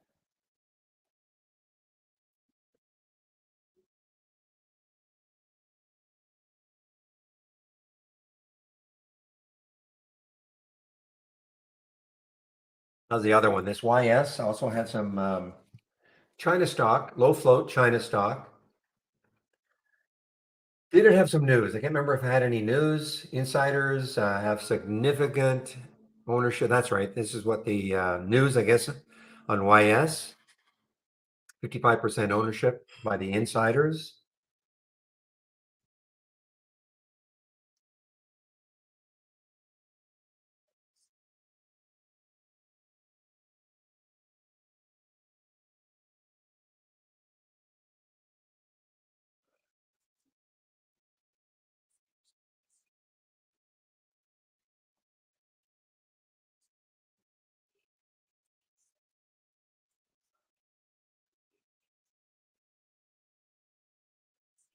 How's the other one? This YS also had some China stock, low float China stock. Did it have some news? I can't remember if it had any news. Insiders have significant ownership. That's right. This is what the news, I guess, on YS. 55% ownership by the insiders.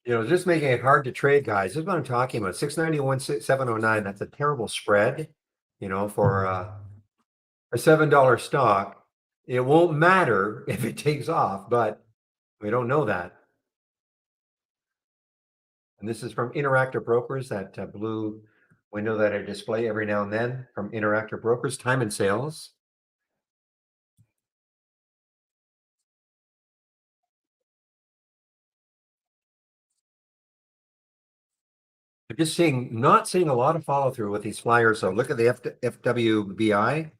Just making it hard to trade, guys. This is what I'm talking about. 691, 709. That's a terrible spread, for a $7 stock. It won't matter if it takes off, but we don't know that. And this is from Interactive Brokers, that blue window that I display every now and then from Interactive Brokers, time and sales. I'm just not seeing a lot of follow through with these flyers. So look at the FWBI.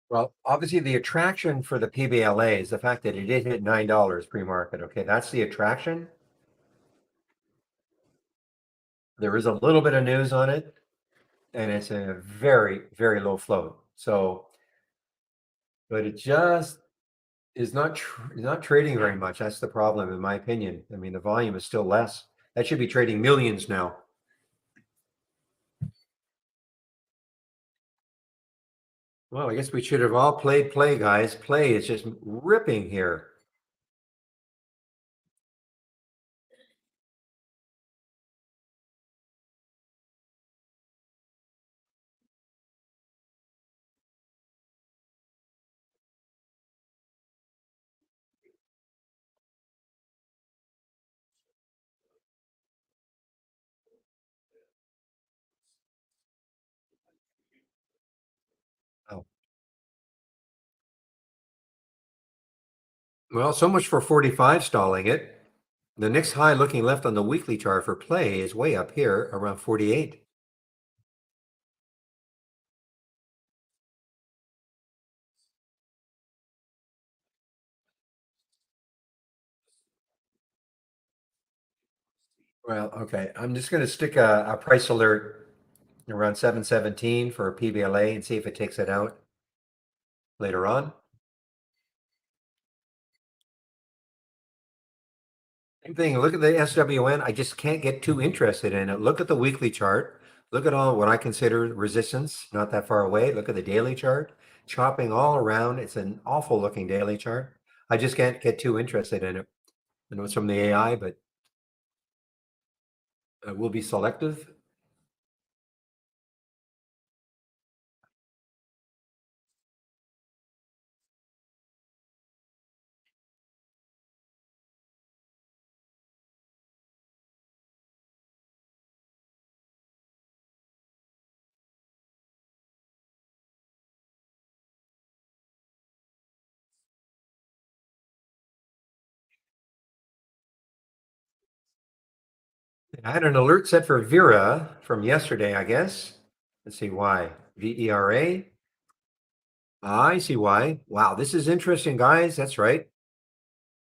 Well, obviously the attraction for the PBLA is the fact that it did hit $9 pre-market. Okay, that's the attraction. There is a little bit of news on it, and it's a very, very low float. So, but it just is not trading very much. That's the problem, in my opinion. I mean, the volume is still less. That should be trading millions now. Well, I guess we should have all played play, guys. Play is just ripping here. Oh. Well, so much for 45 stalling it. The next high looking left on the weekly chart for play is way up here around 48. Well, okay. I'm just going to stick a price alert around 717 for a PBLA and see if it takes it out later on. Same thing. Look at the SWN. I just can't get too interested in it. Look at the weekly chart. Look at all what I consider resistance, not that far away. Look at the daily chart, chopping all around. It's an awful looking daily chart. I just can't get too interested in it. I know it's from the AI, but we'll be selective. I had an alert set for Vera from yesterday, I guess. Let's see why. VERA. I see why. Wow, this is interesting, guys. That's right.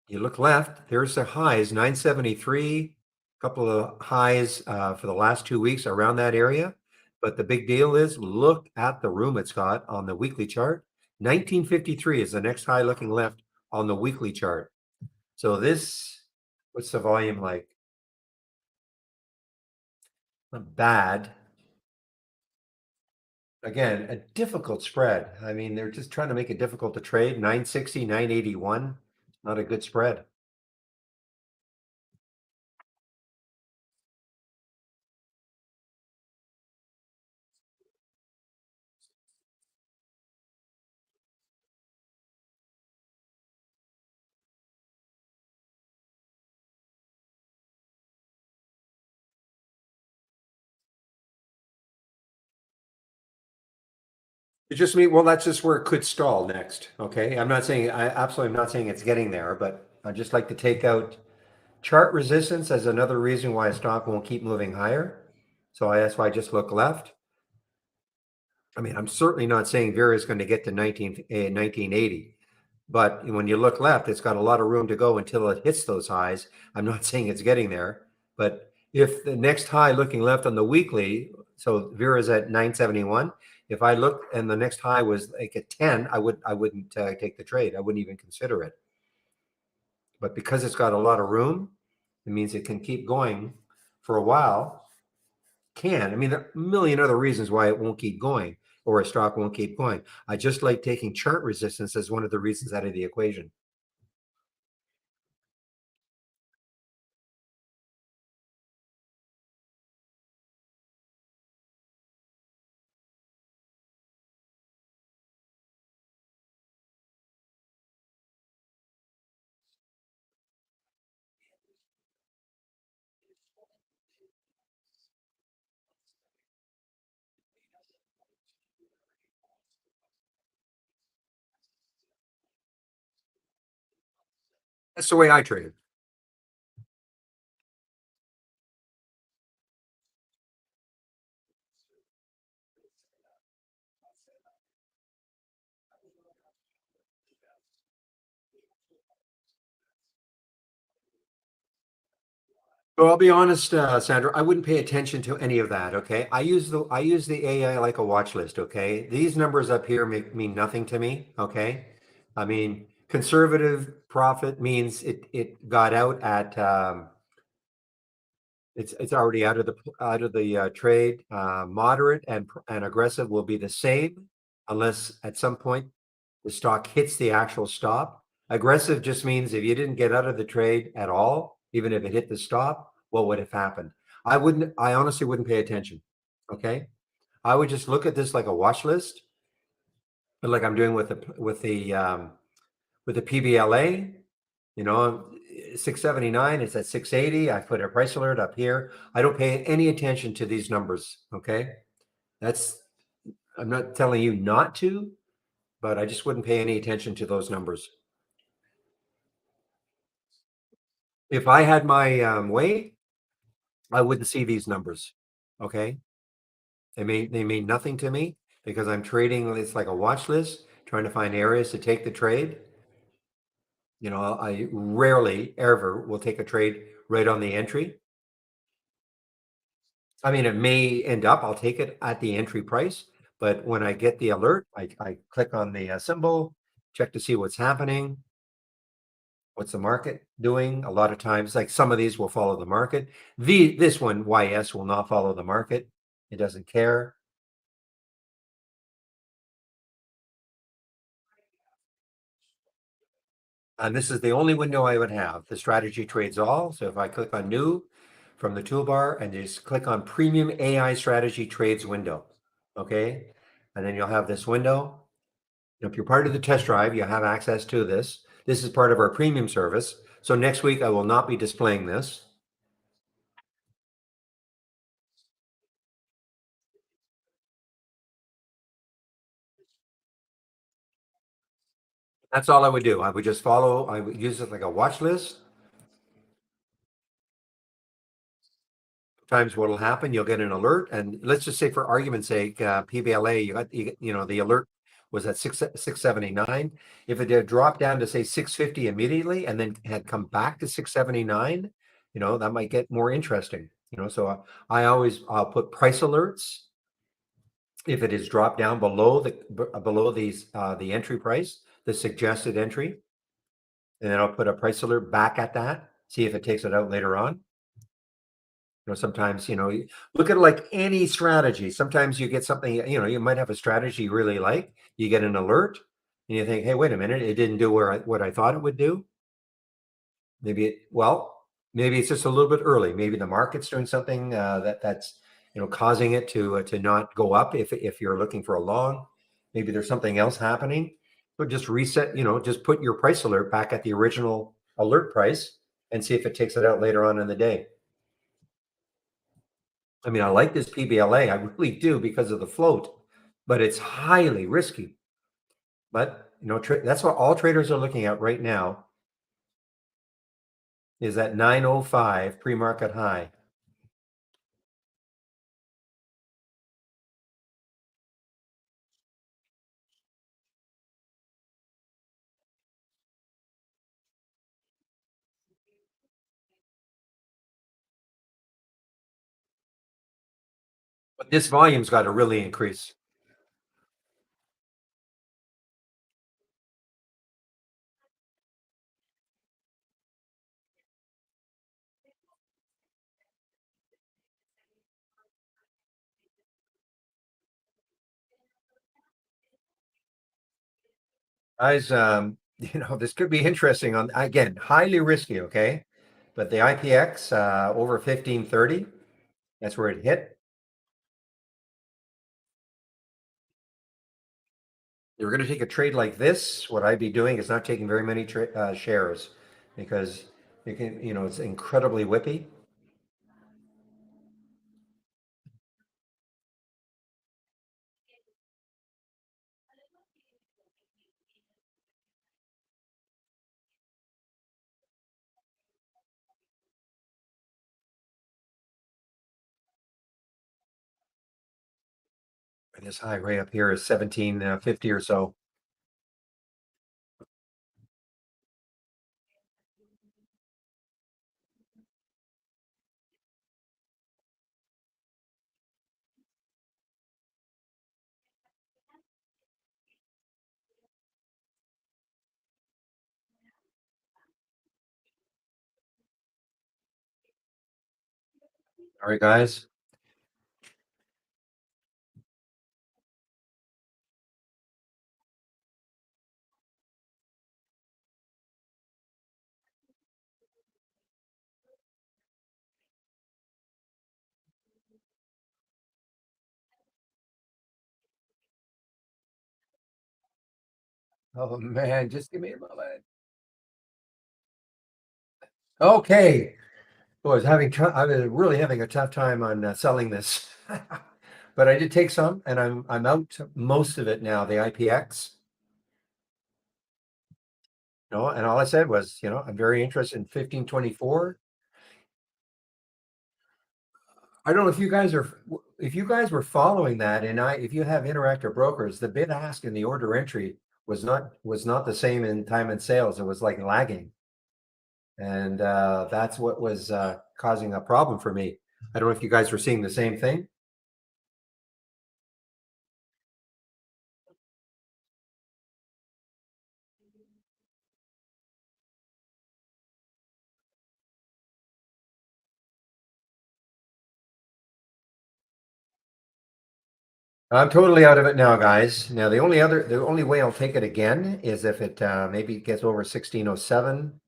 You look left, there's the highs, 973, a couple of highs for the last 2 weeks around that area. But the big deal is look at the room it's got on the weekly chart. 1953 is the next high looking left on the weekly chart. So this, what's the volume like? Not bad. Again, a difficult spread. I mean, they're just trying to make it difficult to trade. 960, 981, not a good spread. It just mean, well, that's just where it could stall next. Okay. I'm not saying, I absolutely am not saying it's getting there, but I just like to take out chart resistance as another reason why a stock won't keep moving higher. So that's why I just look left. I mean, I'm certainly not saying Vera is going to get to 1980, but when you look left, it's got a lot of room to go until it hits those highs. I'm not saying it's getting there, but if the next high looking left on the weekly, so Vera's at 971. If I look and the next high was like at 10, I wouldn't take the trade. I wouldn't even consider it. But because it's got a lot of room, it means it can keep going for a while. I mean, there are a million other reasons why it won't keep going or a stock won't keep going. I just like taking chart resistance as one of the reasons out of the equation. That's the way I trade. So I'll be honest, Sandra, I wouldn't pay attention to any of that. Okay, I use the AI like a watch list. Okay, these numbers up here mean nothing to me. Okay, I mean conservative profit means it got out at it's already out of the trade. Moderate and aggressive will be the same unless at some point the stock hits the actual stop. Aggressive just means if you didn't get out of the trade at all, even if it hit the stop, what would have happened? I honestly wouldn't pay attention. Okay. I would just look at this like a watch list, like I'm doing with the PBLA. You know, 679, it's at 680. I put a price alert up here. I don't pay any attention to these numbers. Okay. That's, I'm not telling you not to, but I just wouldn't pay any attention to those numbers. If I had my way, I wouldn't see these numbers. Okay. They mean nothing to me because I'm trading. It's like a watch list, trying to find areas to take the trade. You know, I rarely ever will take a trade right on the entry. I mean, it may end up, I'll take it at the entry price, but when I get the alert, I click on the symbol, check to see what's happening, what's the market doing. A lot of times, like some of these will follow the market. This one, YS, will not follow the market. It doesn't care. And this is the only window I would have. The strategy trades all. So if I click on new from the toolbar and just click on premium AI strategy trades window. Okay. And then you'll have this window. If you're part of the test drive, you have access to this. This is part of our premium service. So next week I will not be displaying this. That's all I would do. I would just follow, I would use it like a watch list. Times what'll happen, you'll get an alert, and let's just say for argument's sake, PBLA, the alert was at 679. If it had dropped down to say 650 immediately and then had come back to 679, that might get more interesting. So I'll put price alerts if it is dropped down below the entry price, the suggested entry, and then I'll put a price alert back at that, see if it takes it out later on. Sometimes, look at it like any strategy. Sometimes you get something, you might have a strategy you really like, you get an alert, and you think, hey, wait a minute, it didn't do what I thought it would do. Maybe it's just a little bit early. Maybe the market's doing something that's causing it to not go up if you're looking for a long. Maybe there's something else happening. But just reset, just put your price alert back at the original alert price and see if it takes it out later on in the day. I mean, I like this PBLA, I really do because of the float, but it's highly risky. But that's what all traders are looking at right now is that 905 pre-market high. But this volume's got to really increase. Guys, this could be interesting on, again, highly risky, okay? But the IPX over 1530, that's where it hit. You're going to take a trade like this, what I'd be doing is not taking very many shares because it's incredibly whippy. And this high right up here is 1750 or so. All right, guys. Oh man, just give me a moment. Okay. I was really having a tough time on selling this, but I did take some, and I'm out most of it now. The IPX, and all I said was, I'm very interested in 1524. I don't know if you guys were following that, and if you have Interactive Brokers, the bid ask and the order entry was not the same in time and sales. It was like lagging, and that's what was causing a problem for me. I don't know if you guys were seeing the same thing. I'm totally out of it now, guys. Now the only way I'll take it again is if it maybe gets over 1607,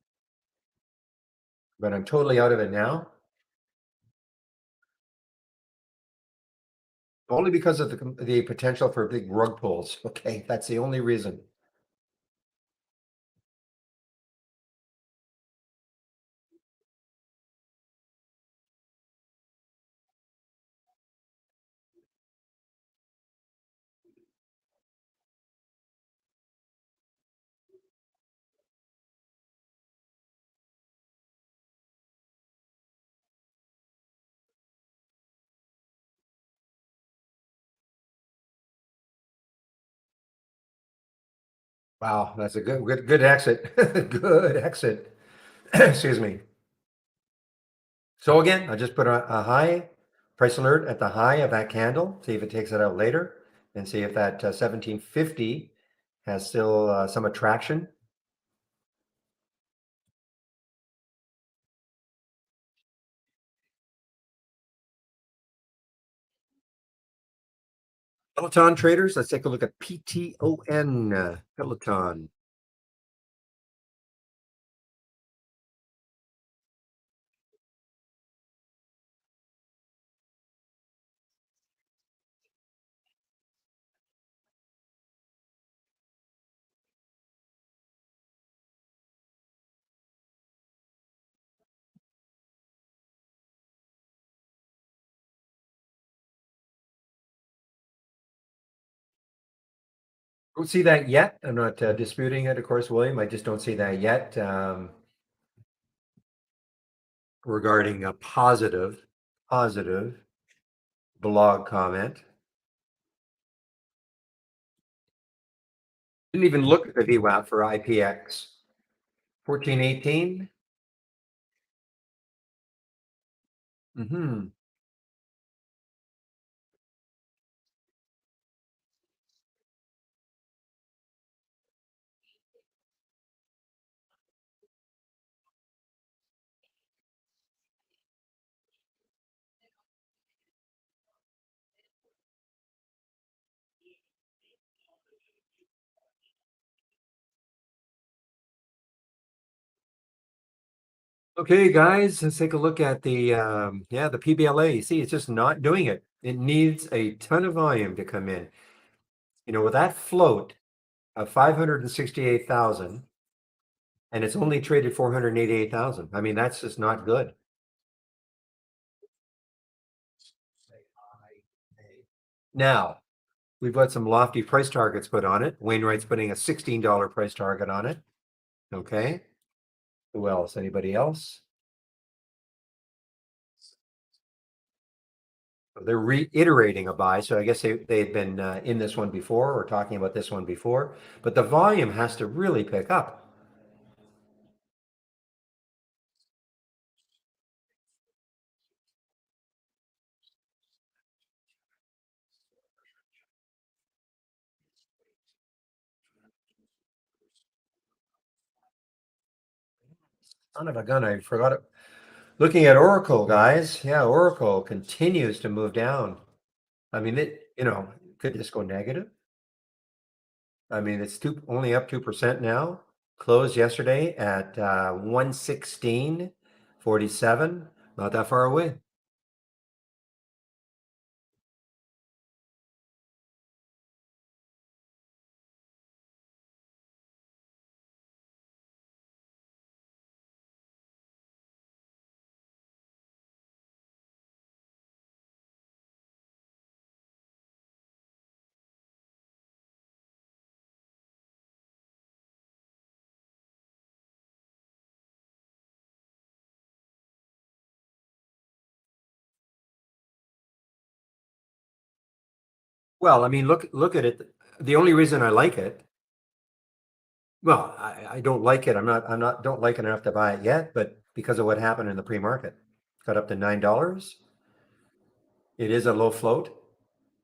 but I'm totally out of it now. Only because of the potential for big rug pulls. Okay, that's the only reason. Wow, that's a good exit. Good exit. Excuse me. So again, I just put a high price alert at the high of that candle, see if it takes it out later, and see if that 1750 has still some attraction. Peloton traders, let's take a look at PTON, Peloton. Don't see that yet. I'm not disputing it, of course, William. I just don't see that yet regarding a positive blog comment. Didn't even look at the VWAP for IPX. 1418. Hmm. Okay, guys, let's take a look at the the PBLA. You see, it's just not doing it. It needs a ton of volume to come in. You know, with that float of 568,000 and it's only traded 488,000. I mean, that's just not good. Now, we've got some lofty price targets put on it. Wainwright's putting a $16 price target on it. Okay. Who else? Anybody else? They're reiterating a buy, so I guess they've been in this one before or talking about this one before, but the volume has to really pick up. Son of a gun, I forgot it. Looking at Oracle, guys. Yeah, Oracle continues to move down. I mean, could this go negative? I mean, it's only up 2% now. Closed yesterday at 116.47. Not that far away. Well, I mean, look at it. The only reason I like it, well, I don't like it. Don't like it enough to buy it yet, but because of what happened in the pre-market, got up to $9. It is a low float.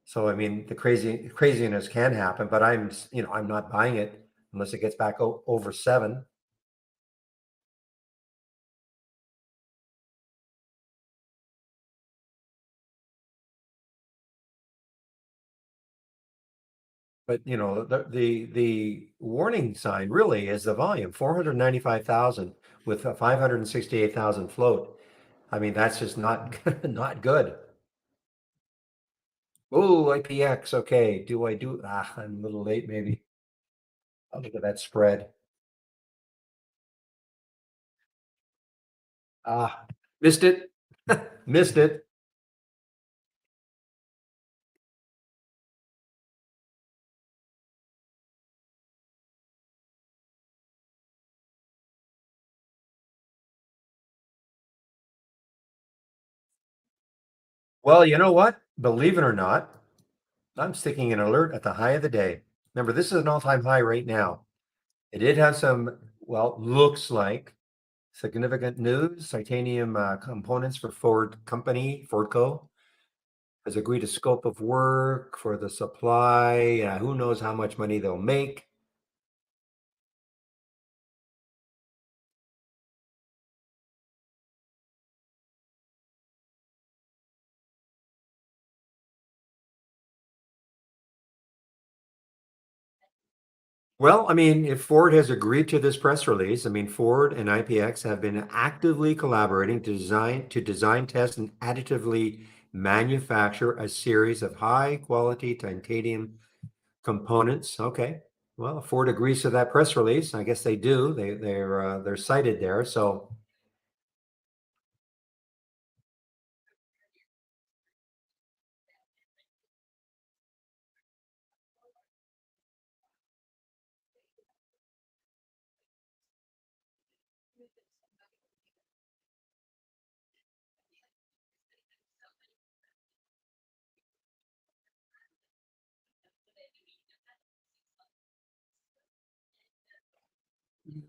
So I mean, the craziness can happen, but I'm not buying it unless it gets back over 7. But the warning sign really is the volume, 495,000 with a 568,000 float. I mean, that's just not not good. Oh, IPX. Okay. I'm a little late, maybe. I'll look at that spread. Ah, missed it. Missed it. Well, you know what? Believe it or not, I'm sticking an alert at the high of the day. Remember, this is an all-time high right now. It did have some, well, looks like significant news. Titanium components for Ford Company, Fordco, has agreed to scope of work for the supply. Who knows how much money they'll make? Well, I mean, if Ford has agreed to this press release, I mean, Ford and IPX have been actively collaborating to design, test, and additively manufacture a series of high quality titanium components. Okay. Well, if Ford agrees to that press release, I guess they do. They're cited there. So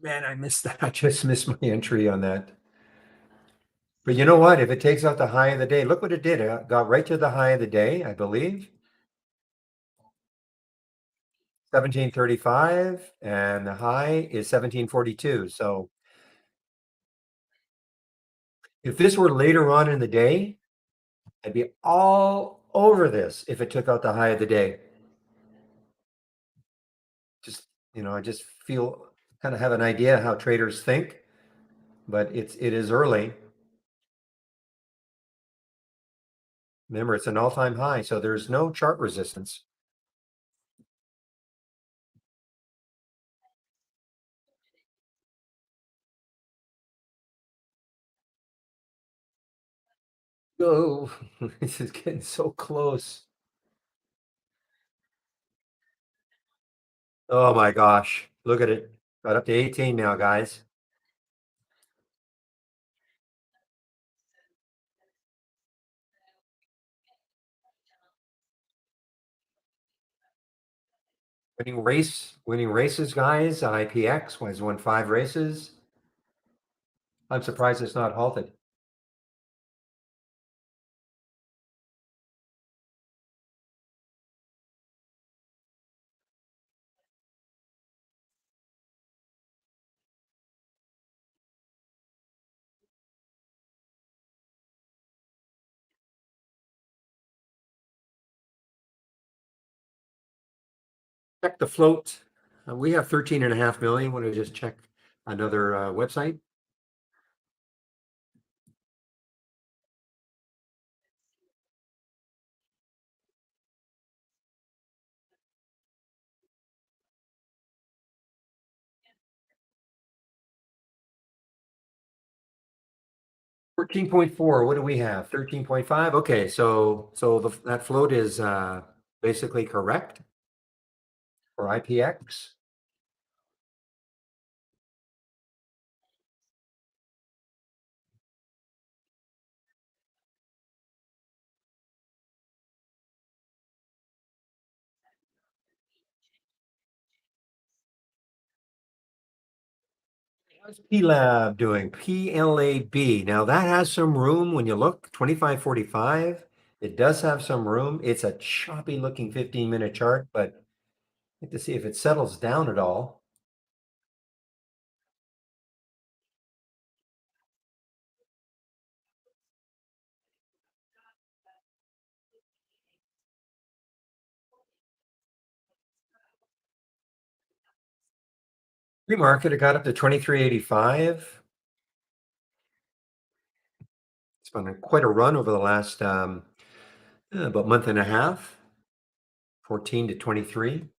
man, I missed that. I just missed my entry on that. But you know what? If it takes out the high of the day, look what it did. It got right to the high of the day, I believe, 1735, and the high is 1742. So if this were later on in the day, I'd be all over this if it took out the high of the day. Just, I just feel kind of have an idea how traders think, but it is early. Remember, it's an all-time high, so there's no chart resistance. Oh, this is getting so close. Oh my gosh. Look at it. Got up to 18 now, guys. Winning races, guys. IPX has won 5 races. I'm surprised it's not halted. Check the float. We have 13.5 million. Want to just check another website? 14.4. What do we have? 13.5. Okay, so that float is basically correct for IPX. How's PLAB doing? PLAB. Now that has some room when you look, 25.45. It does have some room. It's a choppy looking 15-minute chart, but like to see if it settles down at all. Pre-market, it got up to 23.85. It's been quite a run over the last about month and a half, 14 to 23.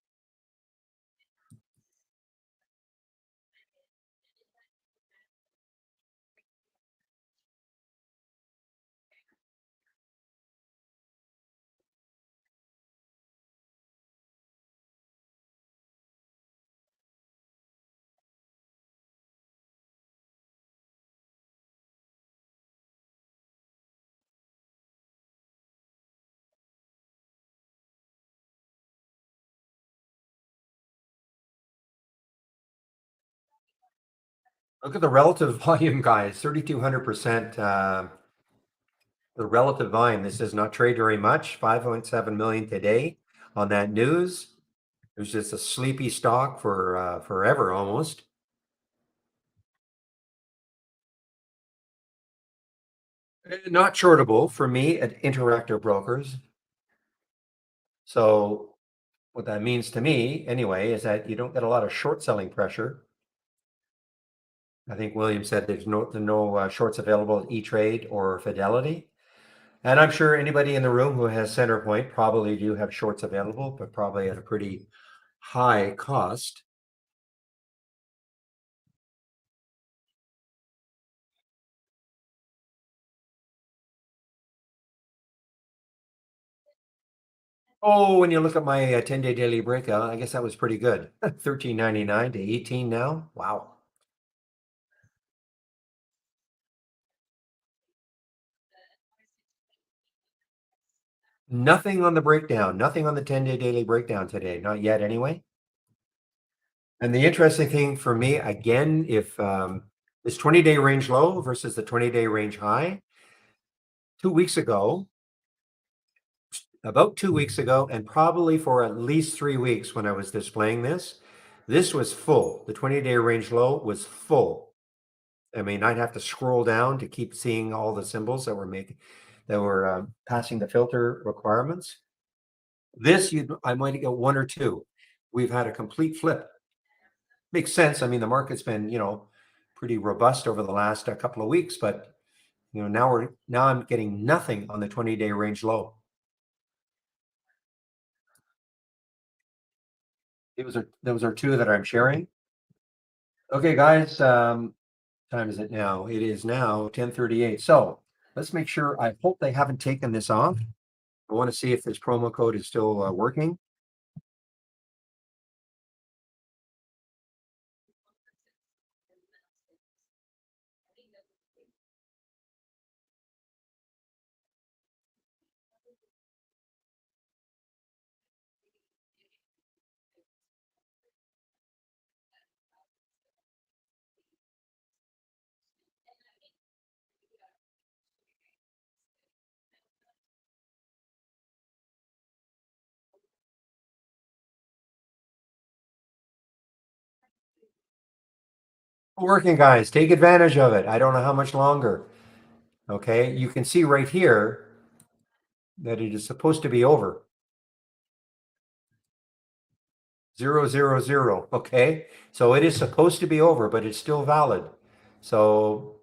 Look at the relative volume, guys. 3,200%. The relative volume. This does not trade very much. 5.7 million today on that news. It was just a sleepy stock for forever almost. Not shortable for me at Interactive Brokers. So what that means to me, anyway, is that you don't get a lot of short selling pressure. I think William said there's no shorts available at E-Trade or Fidelity. And I'm sure anybody in the room who has Centerpoint probably do have shorts available, but probably at a pretty high cost. Oh, when you look at my 10-day daily breakout, I guess that was pretty good. 13.99 to 18 now. Wow. Nothing on the breakdown, nothing on the 10-day daily breakdown today, not yet anyway. And the interesting thing for me, again, if this 20-day range low versus the 20-day range high, 2 weeks ago, about 2 weeks ago, and probably for at least 3 weeks when I was displaying this was full. The 20-day range low was full. I mean, I'd have to scroll down to keep seeing all the symbols that were passing the filter requirements. I might get one or two. We've had a complete flip. Makes sense. I mean, the market's been, pretty robust over the last couple of weeks, but now I'm getting nothing on the 20-day range low. Those are two that I'm sharing. Okay, guys, time is it now? It is now 10:38. So let's make sure. I hope they haven't taken this off. I want to see if this promo code is still working. Working, guys. Take advantage of it. I don't know how much longer. Okay, you can see right here that it is supposed to be over. 000. Okay, so it is supposed to be over, but it's still valid. So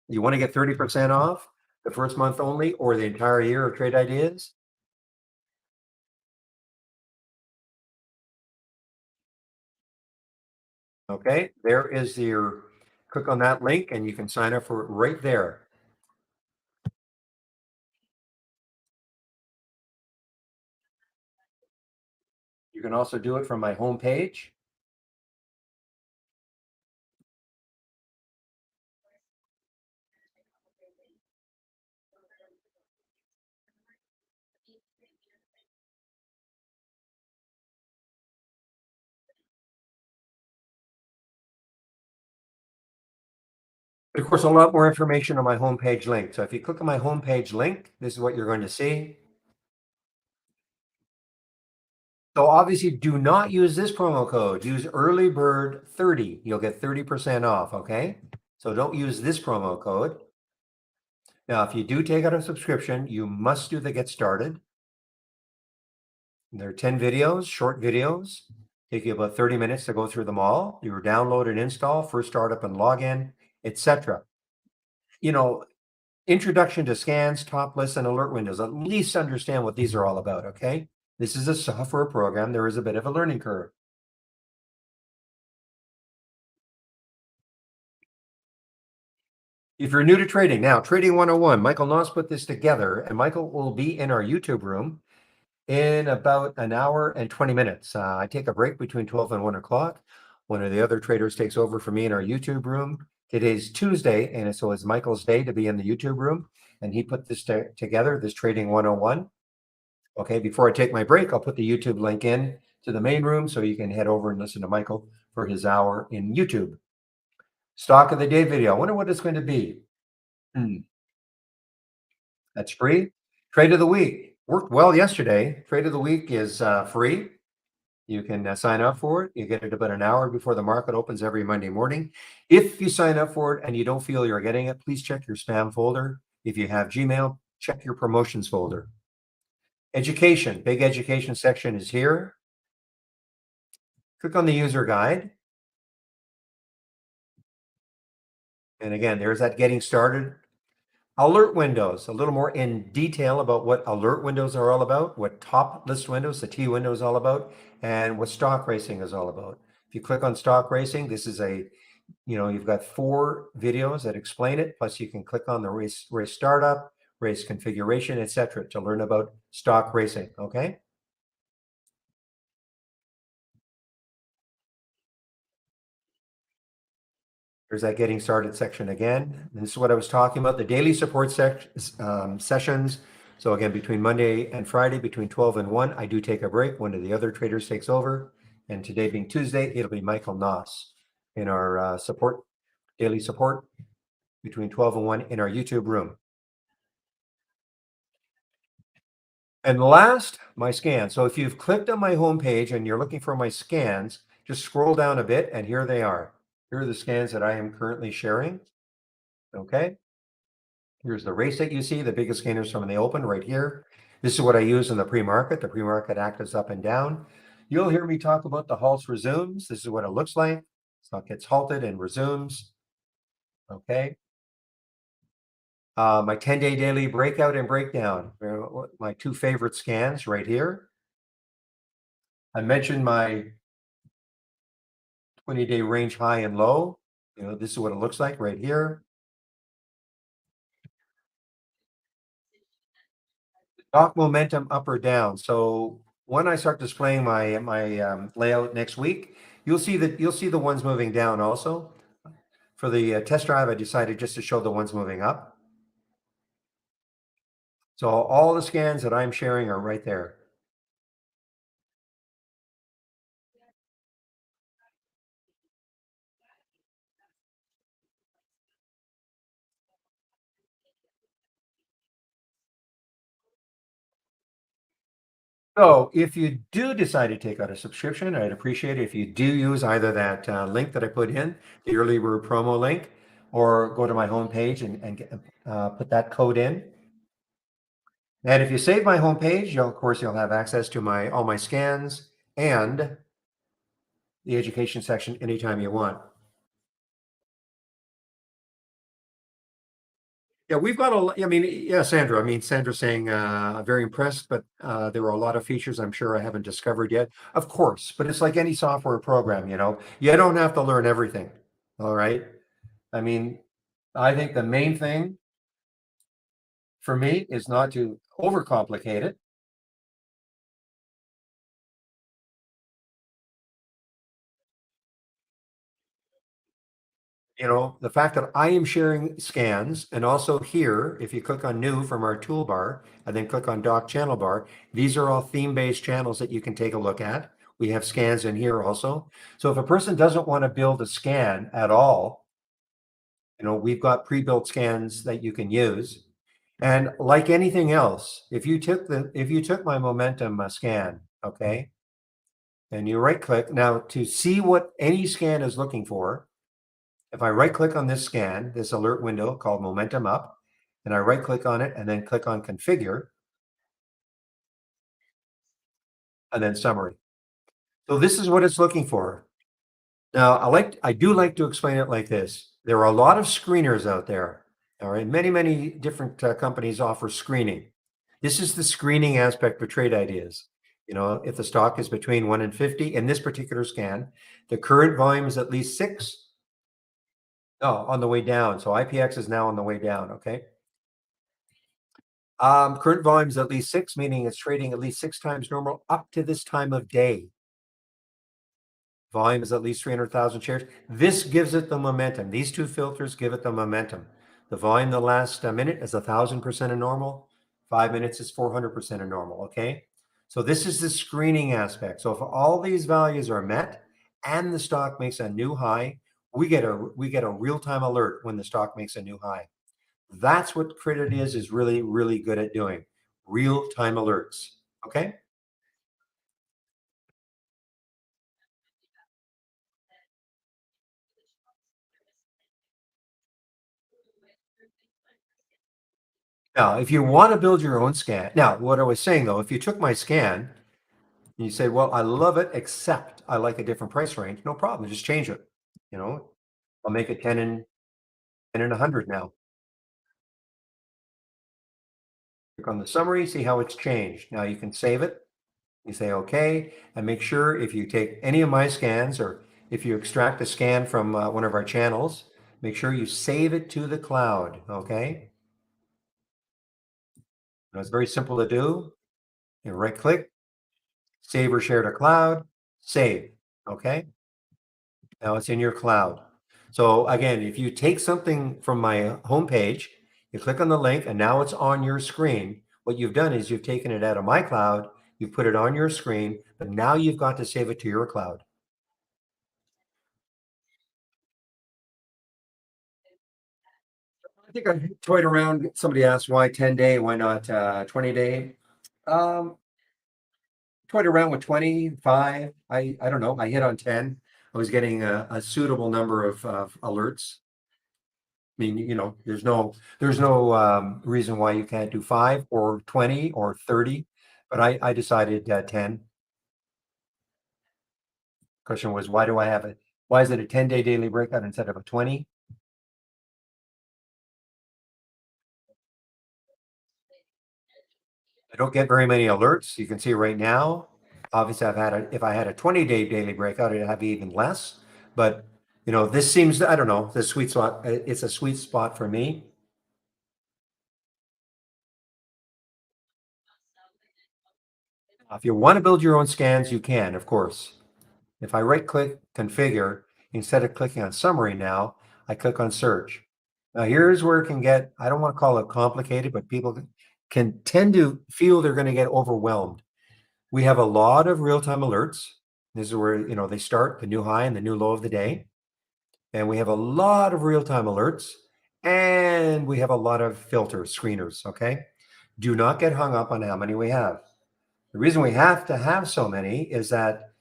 you want to get 30% off the first month only, or the entire year of Trade Ideas? Okay, there is your, click on that link and you can sign up for it right there. You can also do it from my homepage. But of course, a lot more information on my homepage link. So if you click on my homepage link, this is what you're going to see. So obviously do not use this promo code. Use early bird 30. You'll get 30% off, okay? So don't use this promo code. Now, if you do take out a subscription, you must do the get started. There are 10 videos, short videos. Take you about 30 minutes to go through them all. You download and install, first startup and login, etc. Introduction to scans, top lists, and alert windows. At least understand what these are all about, okay? This is a software program. There is a bit of a learning curve. If you're new to trading, now Trading 101, Michael Noss put this together, and Michael will be in our YouTube room in about an hour and 20 minutes. I take a break between 12 and 1 o'clock. One of the other traders takes over for me in our YouTube room. Today's Tuesday, and so it's Michael's day to be in the YouTube room, and he put this together, this Trading 101. Okay, before I take my break, I'll put the YouTube link in to the main room so you can head over and listen to Michael for his hour in YouTube. Stock of the day video. I wonder what it's going to be. That's free. Trade of the week worked well yesterday. Trade of the week is free. You can sign up for it. You get it about an hour before the market opens every Monday morning. If you sign up for it and you don't feel you're getting it, please check your spam folder. If you have Gmail, check your promotions folder. Education, big education section is here. Click on the user guide. And again, there's that getting started. Alert windows, a little more in detail about what alert windows are all about, what top list windows, the T window is all about, and what stock racing is all about. If you click on stock racing, this is you've got 4 videos that explain it. Plus you can click on the race startup, race configuration, etc. to learn about stock racing, okay? There's that getting started section again. And this is what I was talking about, the daily support sessions. So again, between Monday and Friday, between 12 and 1, I do take a break. One of the other traders takes over. And today being Tuesday, it'll be Michael Noss in our daily support between 12 and 1 in our YouTube room. And last, my scans. So if you've clicked on my homepage and you're looking for my scans, just scroll down a bit and here they are. Here are the scans that I am currently sharing. Okay. Here's the race that you see, the biggest scanners from the open right here. This is what I use in the pre-market. The pre-market actives up and down. You'll hear me talk about the halts resumes. This is what it looks like. Stock gets halted and resumes. Okay. My 10-day daily breakout and breakdown. My 2 favorite scans right here. I mentioned my 20-day range high and low. This is what it looks like right here. Stock momentum up or down. So when I start displaying my layout next week, you'll see the ones moving down also. For the test drive, I decided just to show the ones moving up. So all the scans that I'm sharing are right there. So if you do decide to take out a subscription, I'd appreciate it if you do use either that link that I put in, the early bird promo link, or go to my homepage and put that code in. And if you save my homepage, of course, you'll have access to all my scans and the education section anytime you want. Yeah, we've got Sandra. Sandra's saying very impressed, but there were a lot of features I'm sure I haven't discovered yet. Of course, but it's like any software program, you don't have to learn everything. All right. I mean, I think the main thing for me is not to overcomplicate it. The fact that I am sharing scans, and also here, if you click on new from our toolbar and then click on dock channel bar, these are all theme-based channels that you can take a look at. We have scans in here also. So if a person doesn't want to build a scan at all, we've got pre-built scans that you can use. And like anything else, if you took my momentum scan, okay, and you right click now to see what any scan is looking for. If I right click on this scan, this alert window called Momentum Up, and I right click on it and then click on Configure, and then Summary. So this is what it's looking for. Now, I do like to explain it like this. There are a lot of screeners out there. All right, many different companies offer screening. This is the screening aspect for trade ideas. If the stock is between 1 and 50 in this particular scan, the current volume is at least 6. Oh, on the way down. So IPX is now on the way down. Okay. Current volume is at least 6, meaning it's trading at least 6 times normal up to this time of day. Volume is at least 300,000 shares. This gives it the momentum. These 2 filters give it the momentum. The volume the last minute is 1,000% of normal. 5 minutes is 400% of normal. Okay. So this is the screening aspect. So if all these values are met and the stock makes a new high, we get a real-time alert when the stock makes a new high. That's what Credit is really, really good at doing. Real-time alerts. Okay? Now, if you want to build your own scan, now what I was saying though, if you took my scan and you say, well, I love it, except I like a different price range, no problem, just change it. You know, I'll make it 10 and 100 now. Click on the summary, see how it's changed. Now you can save it. You say okay, and make sure if you take any of my scans or if you extract a scan from one of our channels, make sure you save it to the cloud. Okay, now, it's very simple to do. You right click, save or share to cloud, save. Okay, now it's in your cloud. So again, if you take something from my homepage, you click on the link and now it's on your screen. What you've done is you've taken it out of my cloud, you've put it on your screen, but now you've got to save it to your cloud. I think I toyed around. Somebody asked why 10 day, why not 20 day? Um, Toyed around with 25. I don't know. I hit on 10. I was getting a suitable number of alerts. I mean, there's no reason why you can't do 5 or 20 or 30, but I decided 10. Question was, why do I have it? Why is it a 10-day daily breakout instead of a 20? I don't get very many alerts. You can see right now, obviously if I had a 20-day daily breakout, it'd have even less. But this seems, I don't know, the sweet spot. It's a sweet spot for me. If you want to build your own scans, you can, of course. If I right click configure, instead of clicking on summary now, I click on search. Now here's where it can get, I don't want to call it complicated, but people can tend to feel they're going to get overwhelmed. We have a lot of real-time alerts. This is where, they start the new high and the new low of the day. And we have a lot of real-time alerts and we have a lot of filters, screeners. Okay. Do not get hung up on how many we have. The reason we have to have so many is that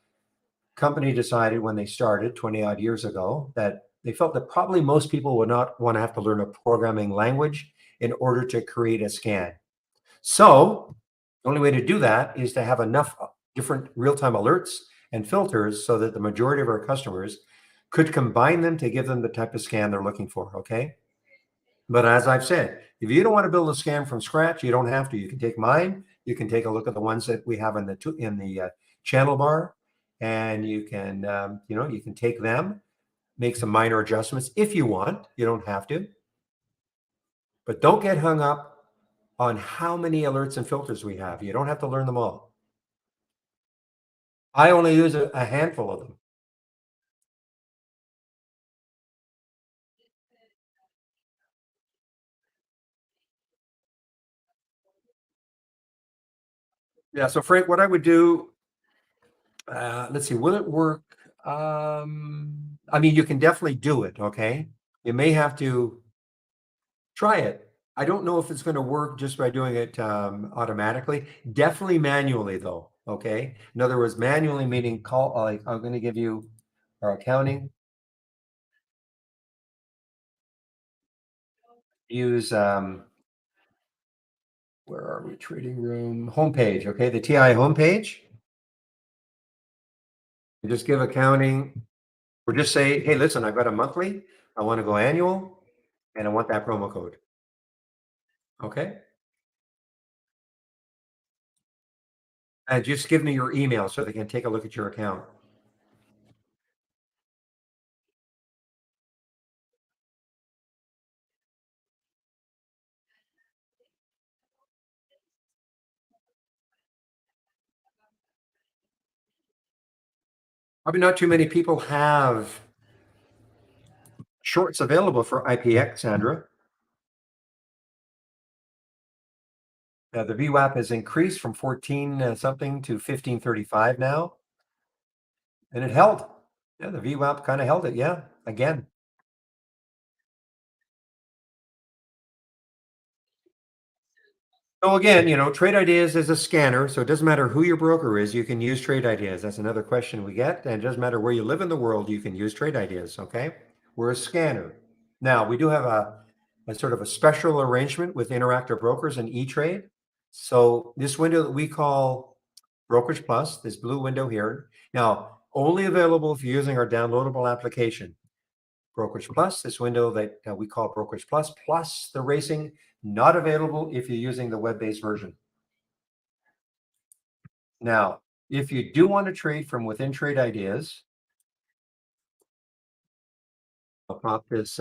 company decided when they started 20 odd years ago that they felt that probably most people would not want to have to learn a programming language in order to create a scan. So the only way to do that is to have enough different real-time alerts and filters so that the majority of our customers could combine them to give them the type of scan they're looking for. Okay. But as I've said, if you don't want to build a scan from scratch, you don't have to. You can take mine. You can take a look at the ones that we have in the channel bar, and you can take them, make some minor adjustments if you want. You don't have to, but don't get hung up on how many alerts and filters we have. You don't have to learn them all. I only use a handful of them. Yeah. So Frank, what I would do, let's see, will it work? I mean, you can definitely do it. Okay. You may have to try it. I don't know if it's going to work just by doing it automatically. Definitely manually, though. Okay. In other words, manually meaning call, like I'm going to give you our accounting. Use, where are we? Trading room homepage. Okay. The TI homepage. You just give accounting or just say, hey, listen, I've got a monthly. I want to go annual and I want that promo code. Okay. And just give me your email so they can take a look at your account. Probably not too many people have shorts available for IPX, Sandra. The VWAP has increased from 14 something to 1535 now, and it held. Yeah, the VWAP kind of held it. Yeah, again. So again, Trade Ideas is a scanner, so it doesn't matter who your broker is, you can use Trade Ideas. That's another question we get. And it doesn't matter where you live in the world, you can use Trade Ideas. Okay. We're a scanner. Now, we do have a sort of a special arrangement with Interactive Brokers and E-Trade. So this window that we call Brokerage Plus, this blue window here, now only available if you're using our downloadable application. Brokerage Plus, this window that we call Brokerage Plus, plus the racing, not available if you're using the web-based version. Now, if you do want to trade from within Trade Ideas, I'll pop this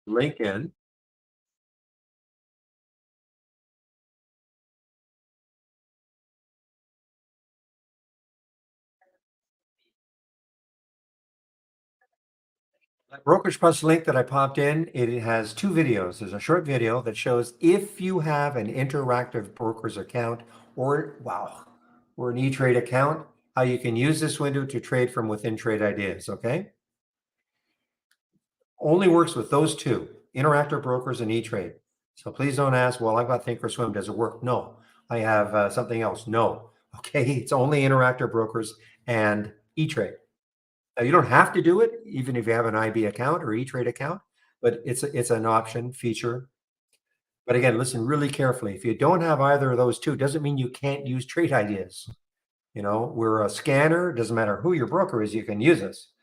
link in. That Brokerage Plus link that I popped in, it has two videos. There's a short video that shows if you have an Interactive Brokers account or, wow, or an E-Trade account, how you can use this window to trade from within Trade Ideas, okay? Only works with those two, Interactive Brokers and E-Trade. So please don't ask, well, I've got Thinkorswim, does it work? No. I have something else. No. Okay, it's only Interactive Brokers and E-Trade. Now, you don't have to do it, even if you have an IB account or E-Trade account, but it's an option feature. But again, listen really carefully. If you don't have either of those two, doesn't mean you can't use Trade Ideas. We're a scanner. Doesn't matter who your broker is, you can use us.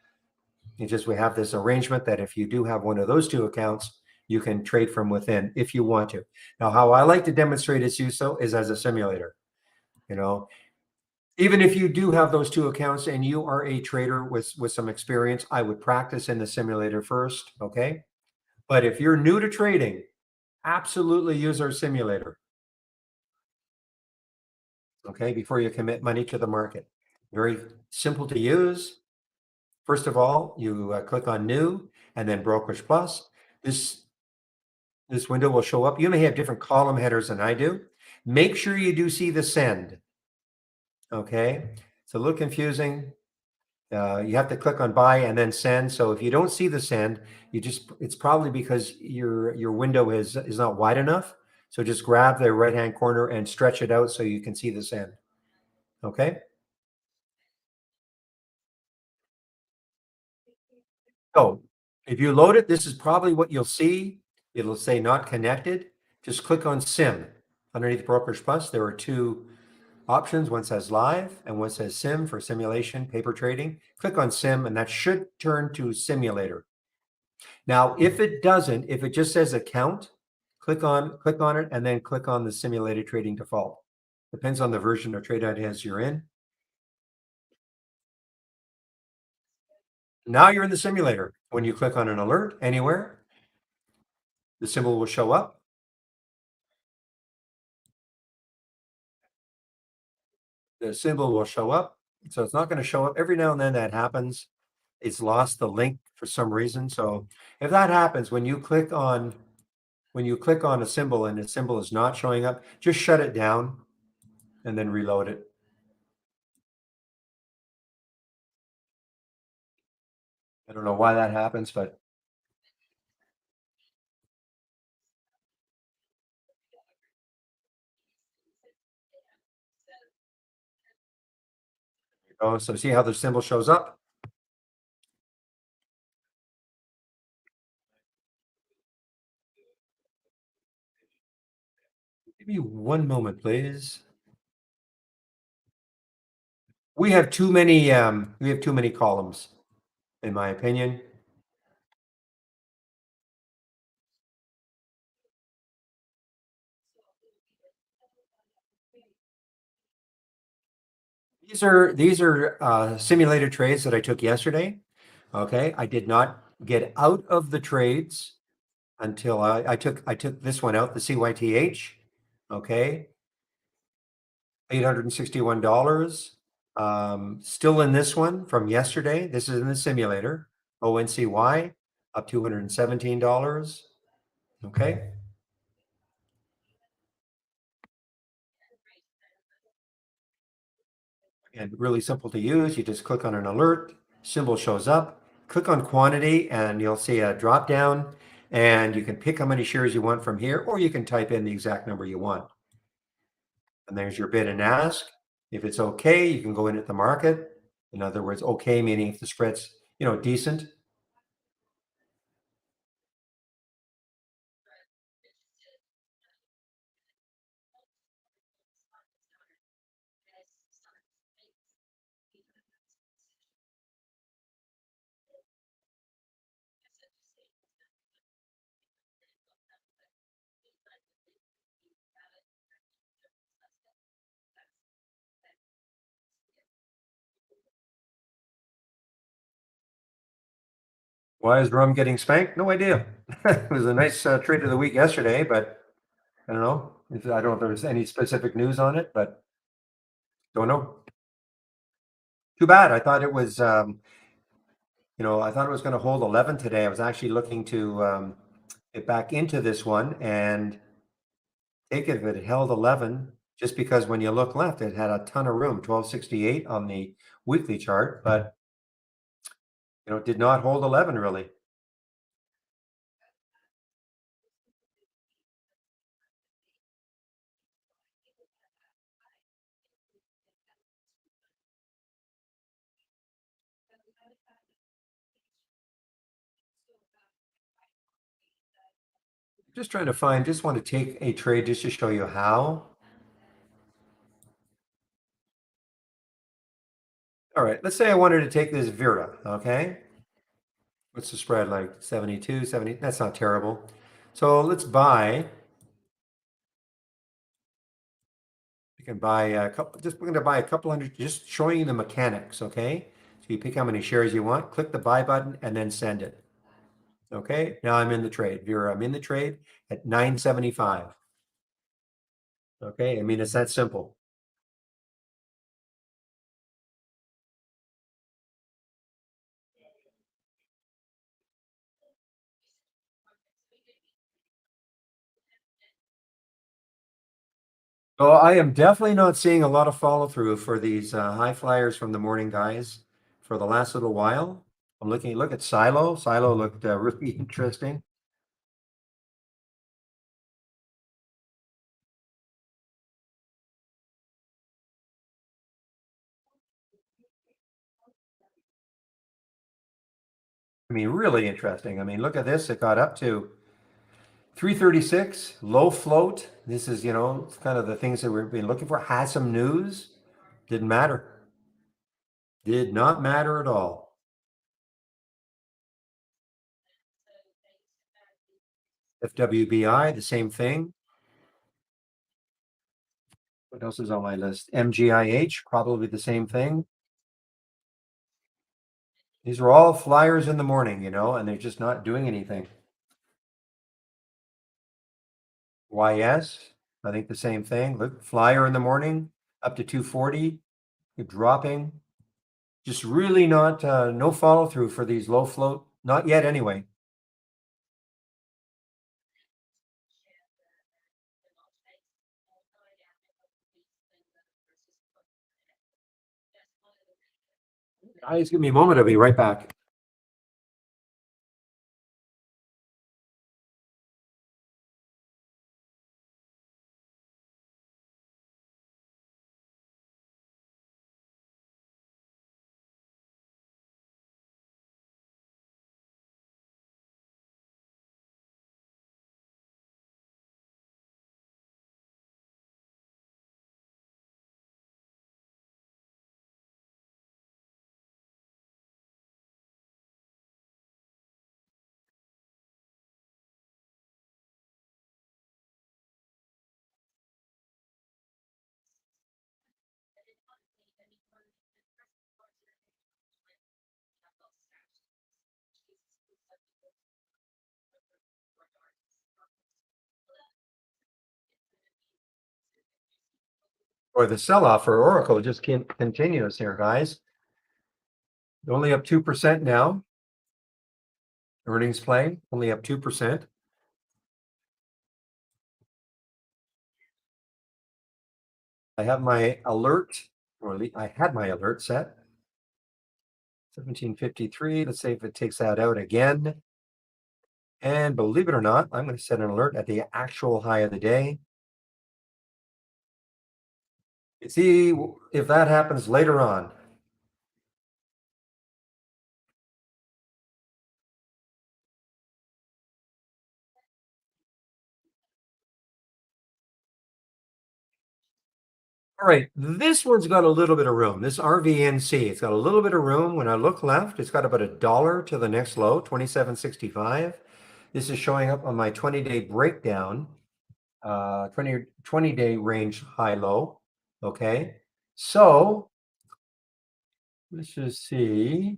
It's just we have this arrangement that if you do have one of those two accounts, you can trade from within if you want to. Now, how I like to demonstrate its use so is as a simulator. You know, Even if you do have those two accounts and you are a trader with some experience, I would practice in the simulator first, okay? But if you're new to trading, absolutely use our simulator, okay, before you commit money to the market. Very simple to use. First of all, you click on New and then Brokerage Plus. This this window will show up. You may have different column headers than I do. Make sure you do see the send, okay? It's a little confusing. You have to click on buy and then send. So if you don't see the send, it's probably because your window is not wide enough. So just grab the right hand corner and stretch it out so you can see the send. Okay. So if you load it, this is probably what you'll see. It'll say not connected. Just click on sim underneath Brokerage Plus. There are two options. One says live and one says sim for simulation, paper trading. Click on sim and that should turn to simulator. Now, if it doesn't, if it just says account, click on it and then click on the simulated trading default. Depends on the version of Trade Ideas you're in. Now you're in the simulator. When you click on an alert anywhere, the symbol will show up. The symbol will show up. So it's not going to show up. Every now and then that happens. It's lost the link for some reason. So if that happens, when you click on a symbol and the symbol is not showing up, just shut it down and then reload it. I don't know why that happens, but oh, so see how the symbol shows up? Give me one moment, please. We have too many columns, in my opinion. These are simulated trades that I took yesterday. Okay, I did not get out of the trades until I took this one out, the CYTH. Okay, $861. Still in this one from yesterday. This is in the simulator. ONCY up $217. Okay. And really simple to use. You just click on an alert, symbol shows up, click on quantity, and you'll see a drop down. And you can pick how many shares you want from here, or you can type in the exact number you want. And there's your bid and ask. If it's okay, you can go in at the market. In other words, okay meaning if the spread's, decent. Why is rum getting spanked? No idea. It was a nice trade of the week yesterday, but I don't know. I don't know if there's any specific news on it, but don't know. Too bad. I thought it was, I thought it was going to hold 11 today. I was actually looking to get back into this one and take it if it held 11, just because when you look left, it had a ton of room, 1268 on the weekly chart, but it did not hold 11 really. Just trying to find, just want to take a trade just to show you how. All right, let's say I wanted to take this Vera, okay? What's the spread like? 72, 70, that's not terrible. So let's buy. You can buy a couple, just we're going to buy a couple hundred, just showing you the mechanics, okay? So you pick how many shares you want, click the buy button, and then send it. Okay, now I'm in the trade. Vera, I'm in the trade at 975. Okay, I mean, it's that simple. So I am definitely not seeing a lot of follow through for these high flyers from the morning guys for the last little while. I'm looking, look at Silo. Silo looked really interesting. I mean, really interesting. I mean, look at this. It got up to 336, low float. This is, kind of the things that we've been looking for. Had some news. Didn't matter. Did not matter at all. FWBI, the same thing. What else is on my list? MGIH, probably the same thing. These are all flyers in the morning, and they're just not doing anything. YS, I think the same thing. Look, flyer in the morning, up to 240. You're dropping. Just really not, no follow through for these low float. Not yet, anyway. Guys, give me a moment. I'll be right back. Or the sell-off for Oracle just continues here, guys. Only up 2% now. Earnings play, only up 2%. I have my alert or I had my alert set. 1753. Let's see if it takes that out again. And believe it or not, I'm going to set an alert at the actual high of the day. See if that happens later on. All right, this one's got a little bit of room. This RVNC, it's got a little bit of room. When I look left, it's got about $1 to the next low, 27.65. This is showing up on my 20-day breakdown, 20-day range high low. Okay, so let's just see.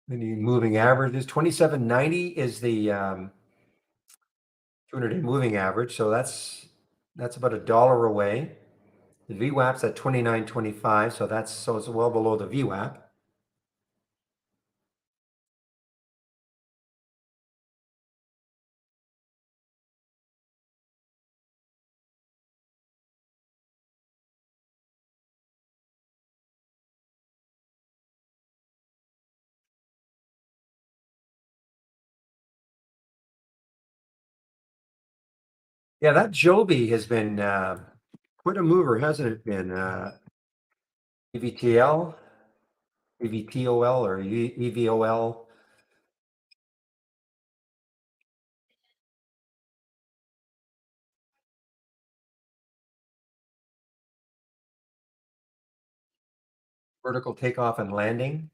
The moving average is 27.90 is the 200-day moving average. So that's about $1 away. The VWAP's at 29.25, so it's well below the VWAP. Yeah, that Joby has been quite a mover, hasn't it been? EVTL, EVTOL, or EVOL. Vertical takeoff and landing.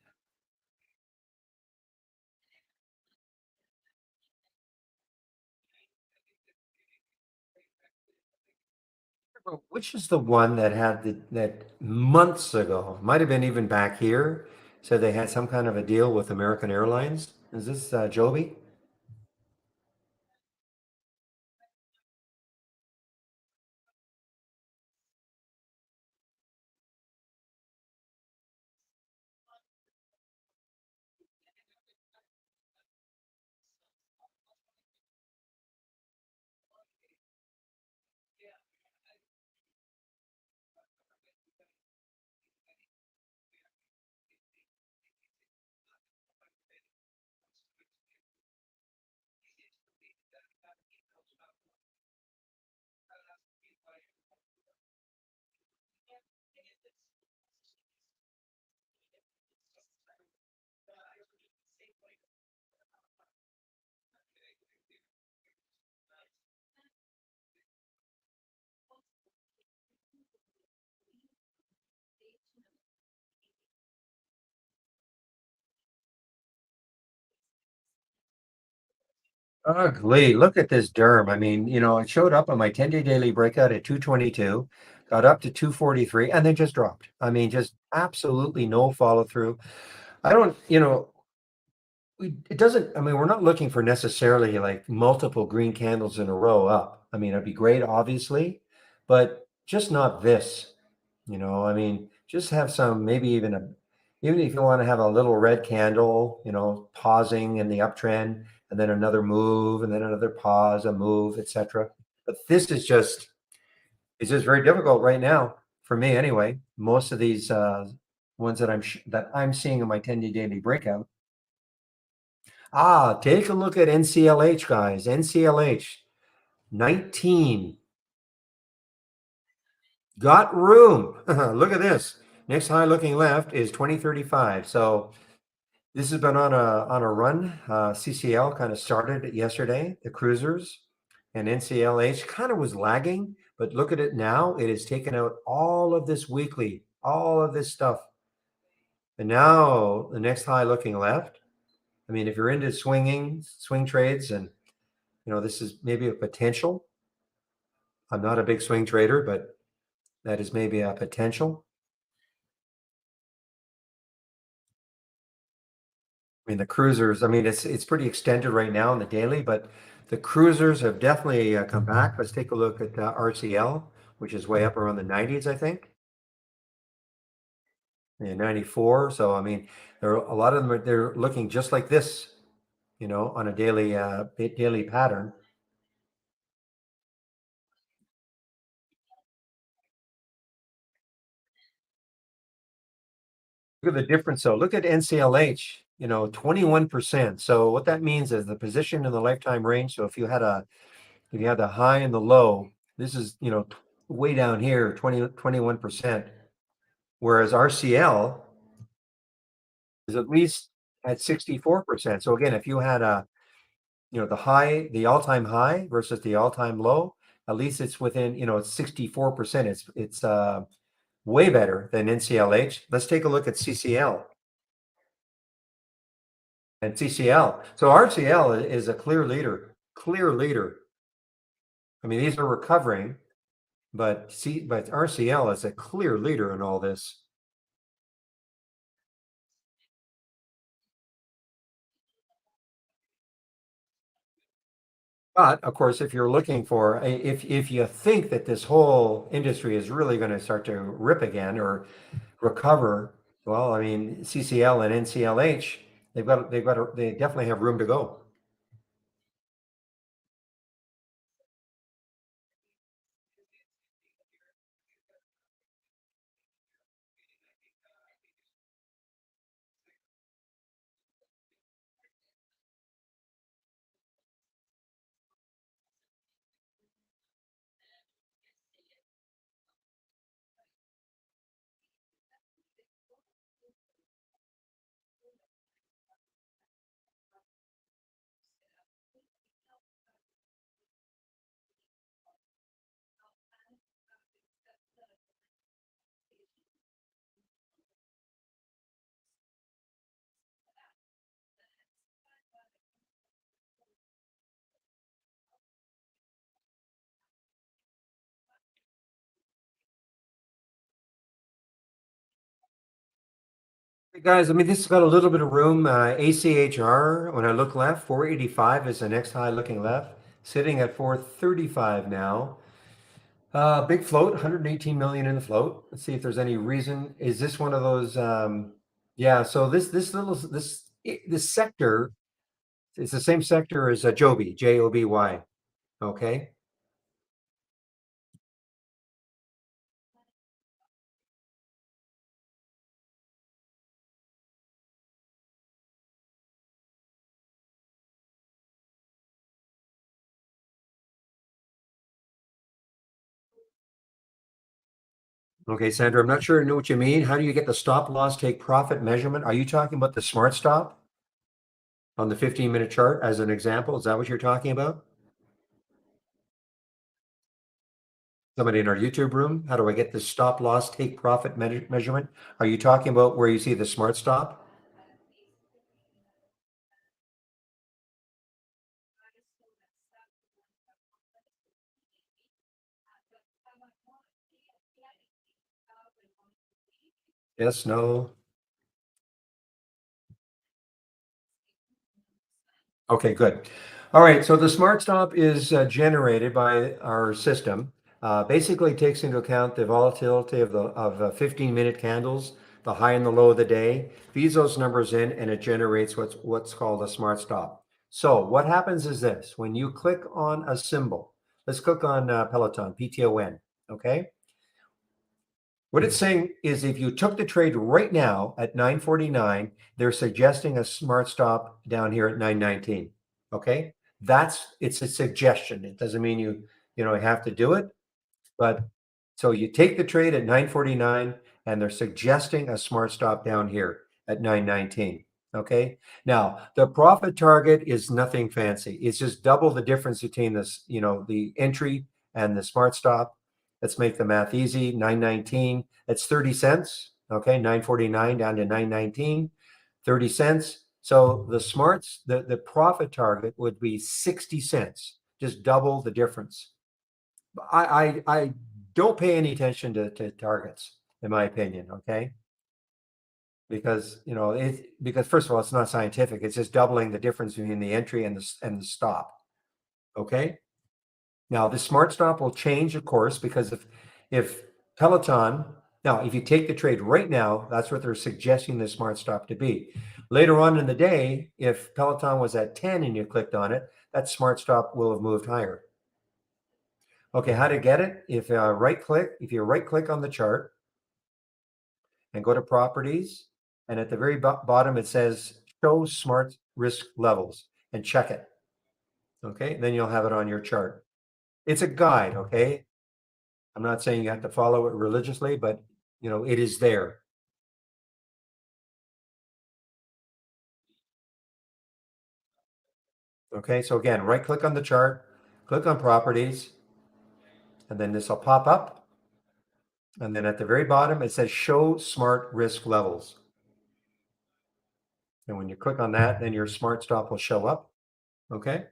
Which is the one that had that months ago, might have been even back here, said they had some kind of a deal with American Airlines? Is this Joby? Ugly. Look at this derm. I mean, it showed up on my 10-day daily breakout at 222, got up to 243, and then just dropped. I mean, just absolutely no follow through. I don't, it doesn't, I mean, we're not looking for necessarily like multiple green candles in a row up. I mean, it'd be great, obviously, but just not this, I mean, just have some, maybe even if you want to have a little red candle, pausing in the uptrend, and then another move, and then another pause, a move, etc. But this is it's just very difficult right now for me anyway. Most of these ones that I'm seeing in my 10-day daily breakout. Take a look at NCLH, guys. NCLH 19 got room. Look at this. Next high looking left is 2035. So this has been on a run. CCL kind of started yesterday, the cruisers, and NCLH kind of was lagging, but look at it now. It has taken out all of this weekly, all of this stuff. And now the next high looking left. I mean, if you're into swing trades, and this is maybe a potential. I'm not a big swing trader, but that is maybe a potential. I mean, the cruisers, I mean, it's pretty extended right now in the daily, but the cruisers have definitely come back. Let's take a look at RCL, which is way up around the 90s, I think. Yeah, 94. So, I mean, a lot of them they're looking just like this, on a daily pattern. Look at the difference though. Look at NCLH, 21%. So what that means is the position in the lifetime range. So if you had the high and the low, this is, way down here, 21%. Whereas RCL is at least at 64%. So again, if you had the all-time high versus the all-time low, at least it's within, it's 64%. It's way better than NCLH. Let's take a look at CCL and TCL. So RCL is a clear leader, clear leader. I mean, these are recovering, but RCL is a clear leader in all this. But of course, if you're looking for, if you think that this whole industry is really going to start to rip again or recover, well, I mean, CCL and NCLH, they definitely have room to go. Hey, guys, I mean, this has got a little bit of room. ACHR, when I look left, 485 is the next high looking left, sitting at 435 now. Big float, 118 million in the float. Let's see if there's any reason. Is this one of those? Yeah. So this sector is the same sector as Joby, Joby. Okay. Okay, Sandra, I'm not sure I know what you mean. How do you get the stop loss take profit measurement? Are you talking about the smart stop on the 15-minute chart as an example? Is that what you're talking about? Somebody in our YouTube room, how do I get the stop loss take profit measurement? Are you talking about where you see the smart stop? Yes, no. Okay, good. All right, so the smart stop is generated by our system. Basically takes into account the volatility of 15-minute candles, the high and the low of the day, feeds those numbers in, and it generates what's called a smart stop. So what happens is this: when you click on a symbol, let's click on Peloton, PTON. Okay, what it's saying is if you took the trade right now at 9:49, they're suggesting a smart stop down here at 9:19. Okay? It's a suggestion. It doesn't mean you have to do it, but so you take the trade at 9:49 and they're suggesting a smart stop down here at 9:19. Okay? Now, the profit target is nothing fancy. It's just double the difference between this, the entry and the smart stop. Let's make the math easy. 919, that's 30 cents. Okay, 949 down to 919, 30 cents. So the profit target would be 60 cents, just double the difference. I don't pay any attention to targets, in my opinion. Okay, because first of all, it's not scientific. It's just doubling the difference between the entry and the stop. Okay. Now the smart stop will change, of course, because if Peloton now if you take the trade right now, that's what they're suggesting the smart stop to be. Later on in the day, if Peloton was at 10 and you clicked on it, that smart stop will have moved higher. Okay, how to get it? If you right click on the chart and go to properties And at the very bottom, it says show smart risk levels and check it. Okay, then you'll have it on your chart. It's a guide, okay? I'm not saying you have to follow it religiously, but it is there. Okay, so again, right click on the chart, click on properties, and then this will pop up. And then at the very bottom, it says show smart risk levels. And when you click on that, then your smart stop will show up. Okay.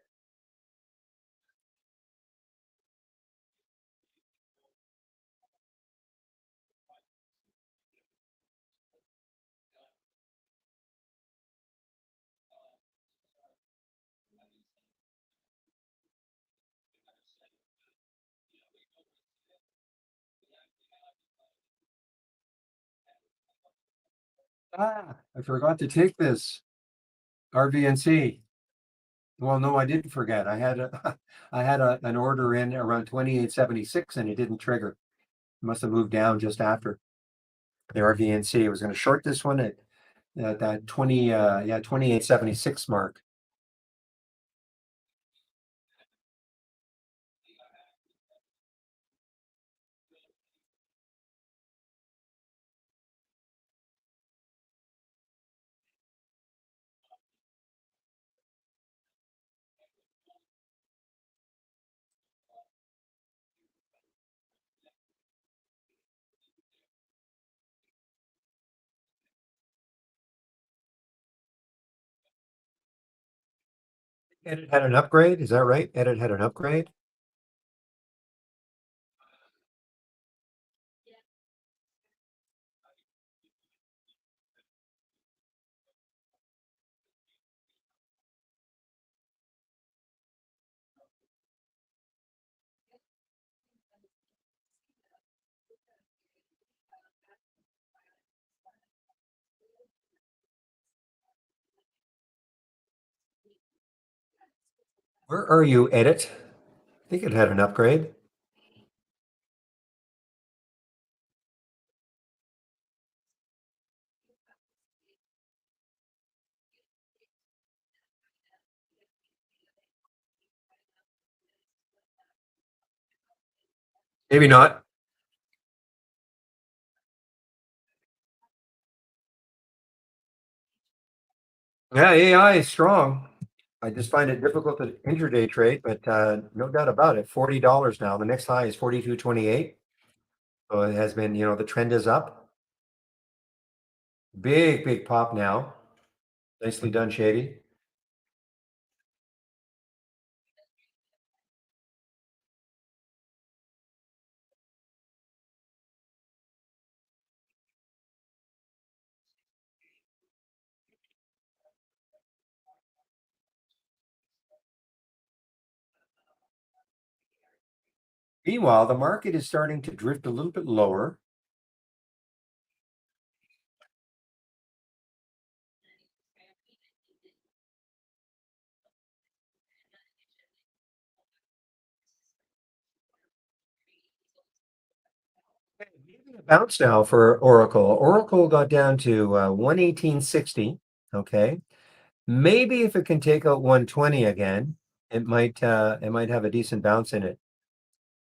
I forgot to take this RVNC. Well, no, I didn't forget. I had an order in around 28.76 and it didn't trigger. It must have moved down just after the RVNC. I was going to short this one at that 28.76 mark. Edit had an upgrade. Is that right? Edit had an upgrade. Where are you, Edit? I think it had an upgrade. Maybe not. Yeah, AI is strong. I just find it difficult to intraday trade, but no doubt about it. $40 now. The next high is 42.28. So it has been, the trend is up. Big, big pop now. Nicely done, Shady. Meanwhile, the market is starting to drift a little bit lower. Maybe a bounce now for Oracle. Oracle got down to 118.60. Okay. Maybe if it can take out 120 again, it might have a decent bounce in it.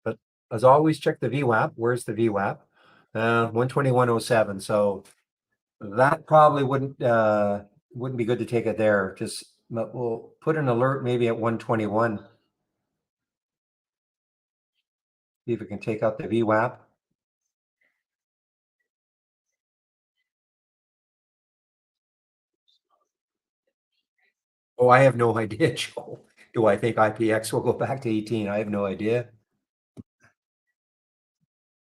But as always, check the VWAP. Where's the VWAP? 121.07. So that probably wouldn't be good to take it there. Just we'll put an alert maybe at 121. See if it can take out the VWAP. Oh, I have no idea, Joe. Do I think IPX will go back to 18? I have no idea.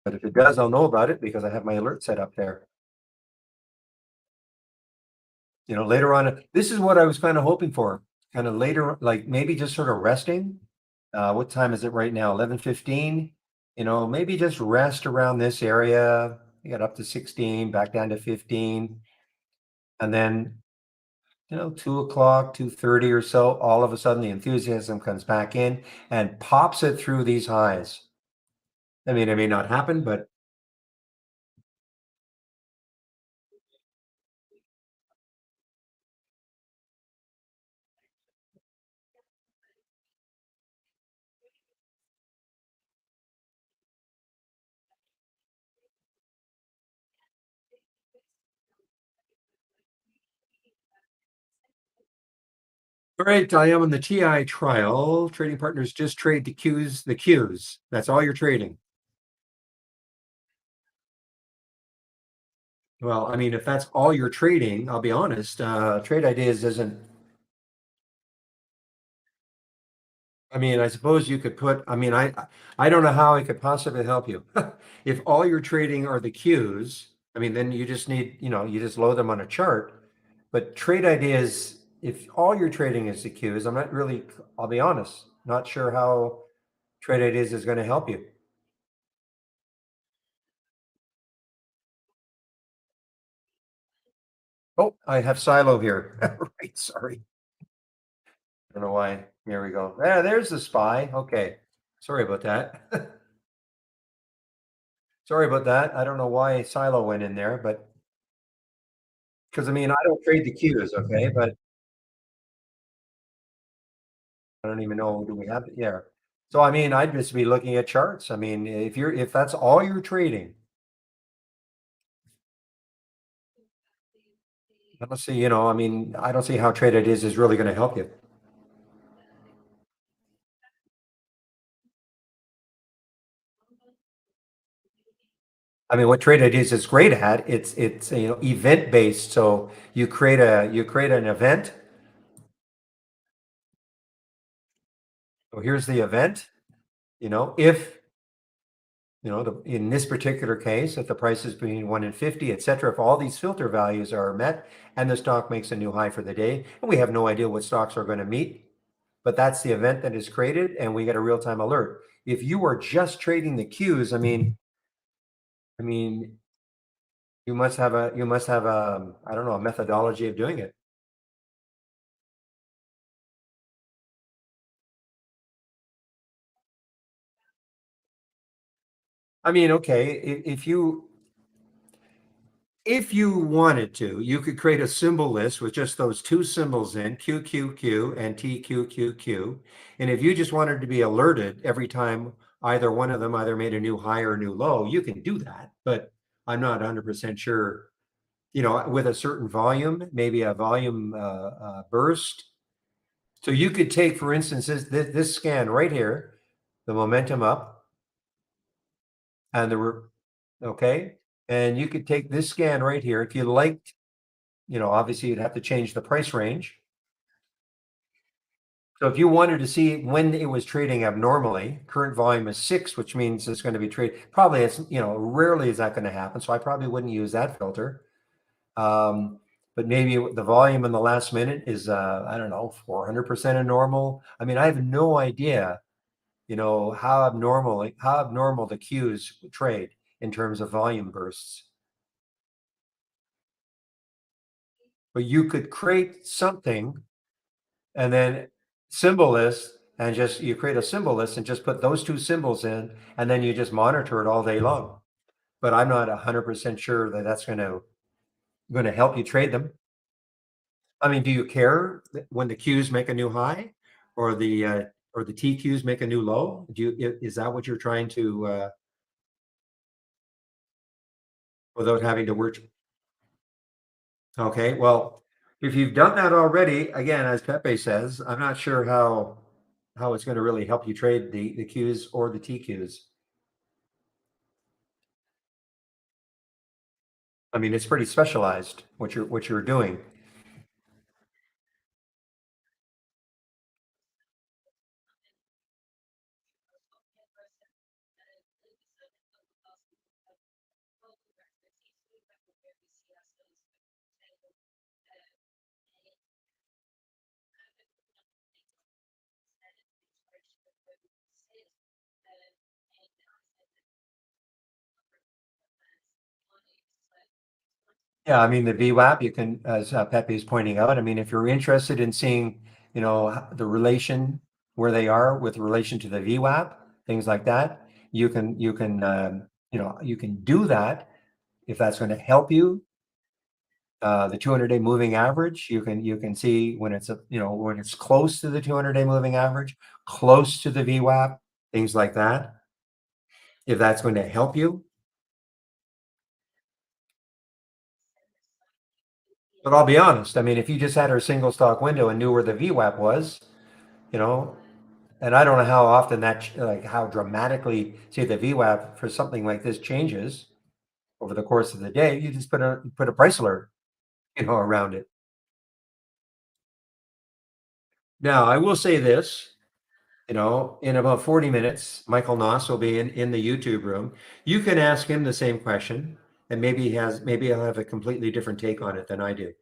But if it does, I'll know about it because I have my alert set up there. Later on, this is what I was kind of hoping for. Kind of later, like maybe just sort of resting. What time is it right now? 11:15. Maybe just rest around this area. You got up to 16, back down to 15. And then 2 o'clock, 2:30 or so, all of a sudden the enthusiasm comes back in and pops it through these highs. I mean, it may not happen, but All right, I am on the TI trial. Trading partners just trade the Qs. That's all you're trading. Well, I mean, if that's all you're trading, I'll be honest, Trade Ideas isn't. I mean, I suppose you could put, I mean, I don't know how I could possibly help you. If all you're trading are the Qs, I mean, then you just need, you just load them on a chart. But Trade Ideas, if all you're trading is the Qs, I'm not really, I'll be honest, not sure how Trade Ideas is going to help you. Oh, I have Silo here. Right, sorry. I don't know why. Here we go. Yeah, there's the SPY. Okay. Sorry about that. Sorry about that. I don't know why Silo went in there, but because I mean, I don't trade the Qs, okay, but I don't even know, do we have it? Yeah. So I mean, I'd just be looking at charts. I mean, if that's all you're trading, I don't see, I mean, I don't see how Trade Ideas is really going to help you. I mean, what Trade Ideas is great at, it's event based. So you create an event. So here's the event. If in this particular case, if the price is between 1 and 50, et cetera, if all these filter values are met and the stock makes a new high for the day, and we have no idea what stocks are going to meet, but that's the event that is created and we get a real-time alert. If you are just trading the Qs, I mean, you must have a I don't know, a methodology of doing it. I mean, okay, if you wanted to, you could create a symbol list with just those two symbols in QQQ and TQQQ. And if you just wanted to be alerted every time either one of them either made a new high or a new low, you can do that. But I'm not 100% sure, with a certain volume, maybe a volume burst. So you could take, for instance, this scan right here, the momentum up and okay. And you could take this scan right here if you liked. Obviously you'd have to change the price range. So if you wanted to see when it was trading abnormally, current volume is 6, which means it's going to be trade. Probably rarely is that going to happen. So I probably wouldn't use that filter. But maybe the volume in the last minute is, I don't know, 400% of normal. I mean, I have no idea, how abnormal the Qs trade in terms of volume bursts. But you could create something and then symbol list and just you create a symbol list and just put those two symbols in and then you just monitor it all day long. But I'm not 100% sure that that's going to help you trade them. I mean, do you care when the Qs make a new high or the TQs make a new low? Is that what you're trying to without having to work? Okay, well, if you've done that already, again, as Pepe says, I'm not sure how it's going to really help you trade the Qs or the TQs. I mean, it's pretty specialized what you're doing. Yeah, I mean, the VWAP, you can, as Pepe is pointing out, I mean, if you're interested in seeing, the relation where they are with relation to the VWAP, things like that, you can do that if that's going to help you. The 200-day moving average, you can see when it's close to the 200-day moving average, close to the VWAP, things like that. If that's going to help you. But I'll be honest, I mean, if you just had her single stock window and knew where the VWAP was, you know, and I don't know how often like how dramatically, say the VWAP for something like this changes over the course of the day, you just put a price alert, around it. Now, I will say this, in about 40 minutes, Michael Noss will be in the YouTube room. You can ask him the same question, and maybe he'll have a completely different take on it than I do.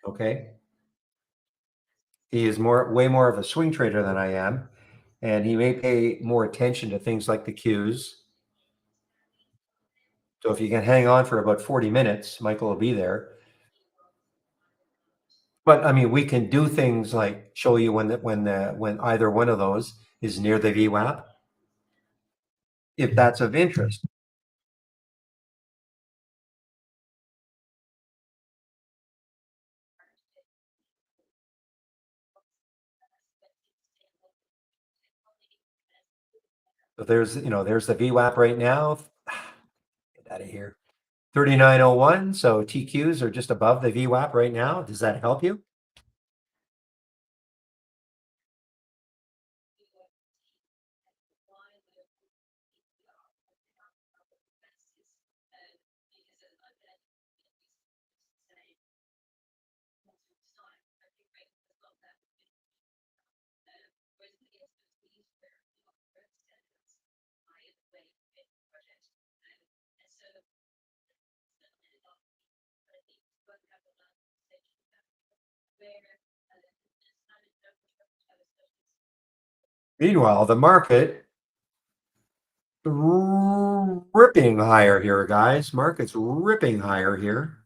Okay. He is way more of a swing trader than I am, and he may pay more attention to things like the cues. So if you can hang on for about 40 minutes, Michael will be there. But I mean, we can do things like show you when either one of those is near the VWAP, if that's of interest. So there's the VWAP right now. Get out of here. 3901. So TQs are just above the VWAP right now. Does that help you? Meanwhile, the market ripping higher here, guys. Market's ripping higher here.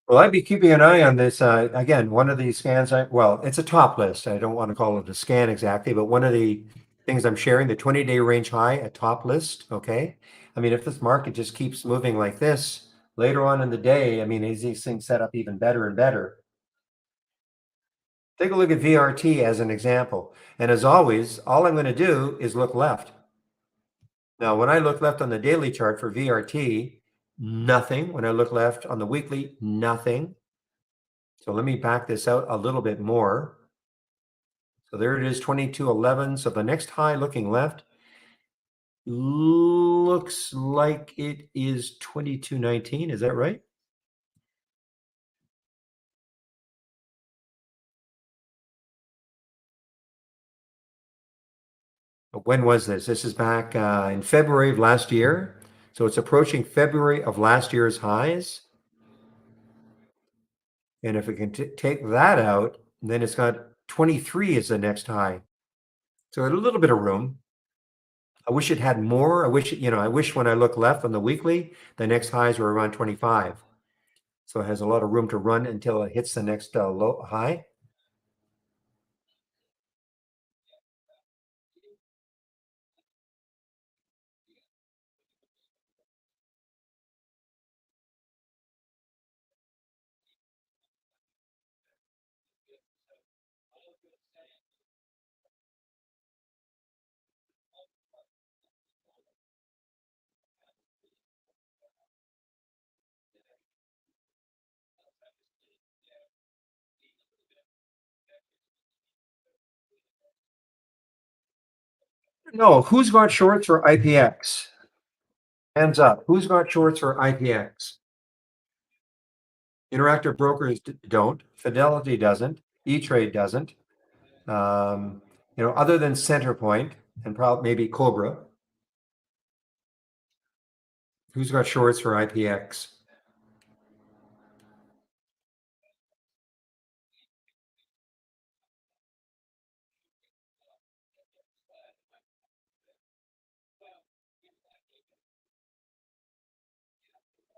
Well, I'd be keeping an eye on this. Again, one of these scans, well, it's a top list. I don't want to call it a scan exactly, but one of the things I'm sharing, the 20-day range high, a top list. Okay. I mean, if this market just keeps moving like this later on in the day, I mean, as these things set up even better and better. Take a look at VRT as an example. And as always, all I'm going to do is look left. Now, when I look left on the daily chart for VRT, nothing. When I look left on the weekly, nothing. So let me back this out a little bit more. So there it is, 2211. So the next high looking left looks like it is 2219. Is that right? When was this? This is back in February of last year. So it's approaching February of last year's highs. And if we can take that out, then it's got 23 as the next high. So a little bit of room. I wish it had more. I wish when I look left on the weekly, the next highs were around 25. So it has a lot of room to run until it hits the next low high. No, who's got shorts for IPX? Hands up. Who's got shorts for IPX? Interactive brokers don't. Fidelity doesn't. E-Trade doesn't. Other than Centerpoint and probably maybe Cobra, who's got shorts for IPX?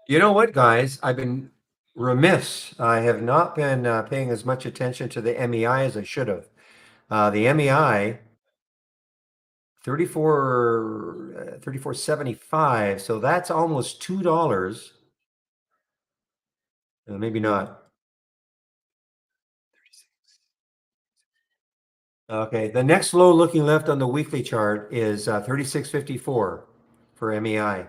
You know what, guys? I've been remiss. I have not been paying as much attention to the MEI as I should have. The MEI 34 34.75. So that's almost $2. Maybe not. Okay, the next low looking left on the weekly chart is 36.54 for MEI.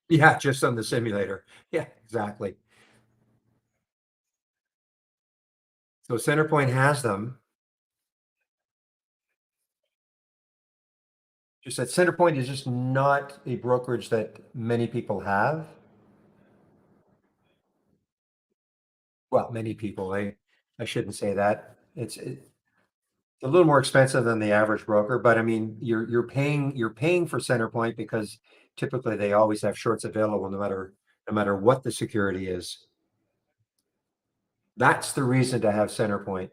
Yeah, just on the simulator. Yeah, exactly. So Centerpoint has them. Just that Centerpoint is just not a brokerage that many people have. Well, many people. I shouldn't say that. It's a little more expensive than the average broker, but I mean, you're paying for Centerpoint because typically they always have shorts available no matter what the security is. That's the reason to have Centerpoint.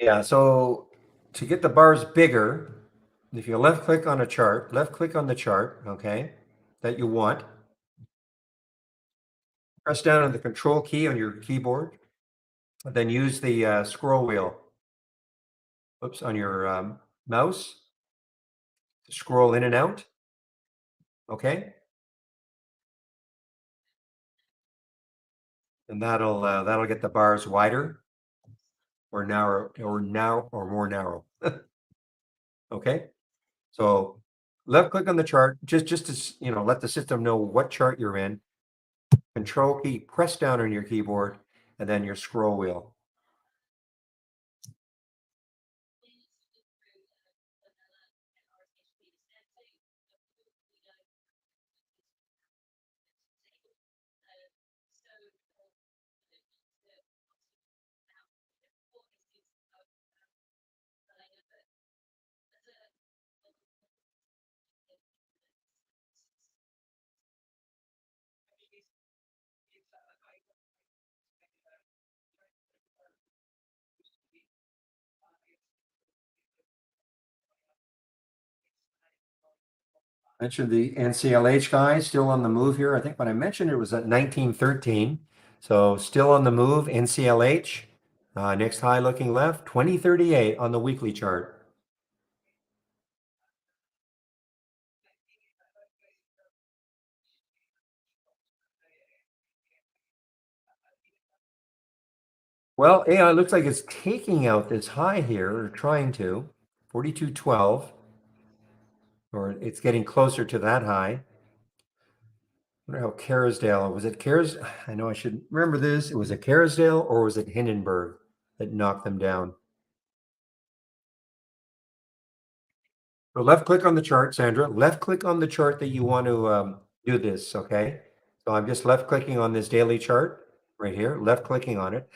Yeah, so to get the bars bigger, if you left click on a chart, left click on the chart, okay, that you want, press down on the control key on your keyboard, then use the scroll wheel, oops, on your mouse to scroll in and out, okay, and that'll get the bars wider or narrow or more narrow, okay. So left click on the chart, just to let the system know what chart you're in. Control key, press down on your keyboard, and then your scroll wheel. Mentioned the NCLH guys still on the move here. I think when I mentioned it was at 1913. So still on the move, NCLH. Next high looking left, 2038 on the weekly chart. Well, AI looks like it's taking out this high here, or trying to, 42.12, or it's getting closer to that high. I wonder how Kerrisdale, was it Kerris? I know I should remember this. It was a Kerrisdale or was it Hindenburg that knocked them down? So left click on the chart, Sandra. Left click on the chart that you want to do this, okay? So I'm just left clicking on this daily chart right here, left clicking on it.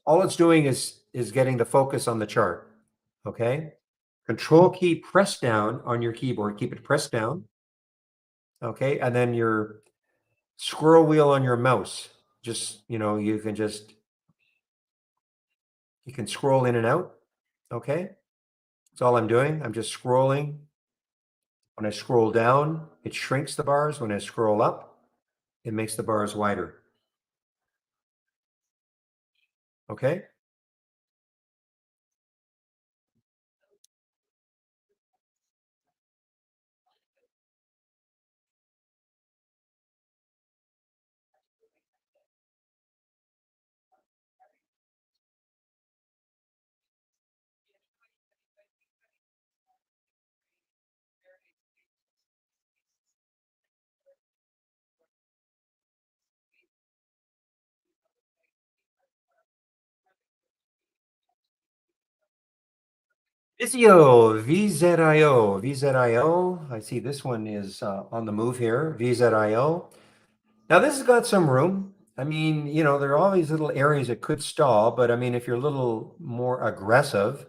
All it's doing is getting the focus on the chart, okay? Control key press down on your keyboard, keep it pressed down, okay? And then your scroll wheel on your mouse. Just, you can scroll in and out, okay? That's all I'm doing. I'm just scrolling. When I scroll down, it shrinks the bars. When I scroll up, it makes the bars wider. Okay. Vizio, VZIO, VZIO. I see this one is on the move here, VZIO. Now this has got some room. I mean, there are all these little areas that could stall, but I mean, if you're a little more aggressive,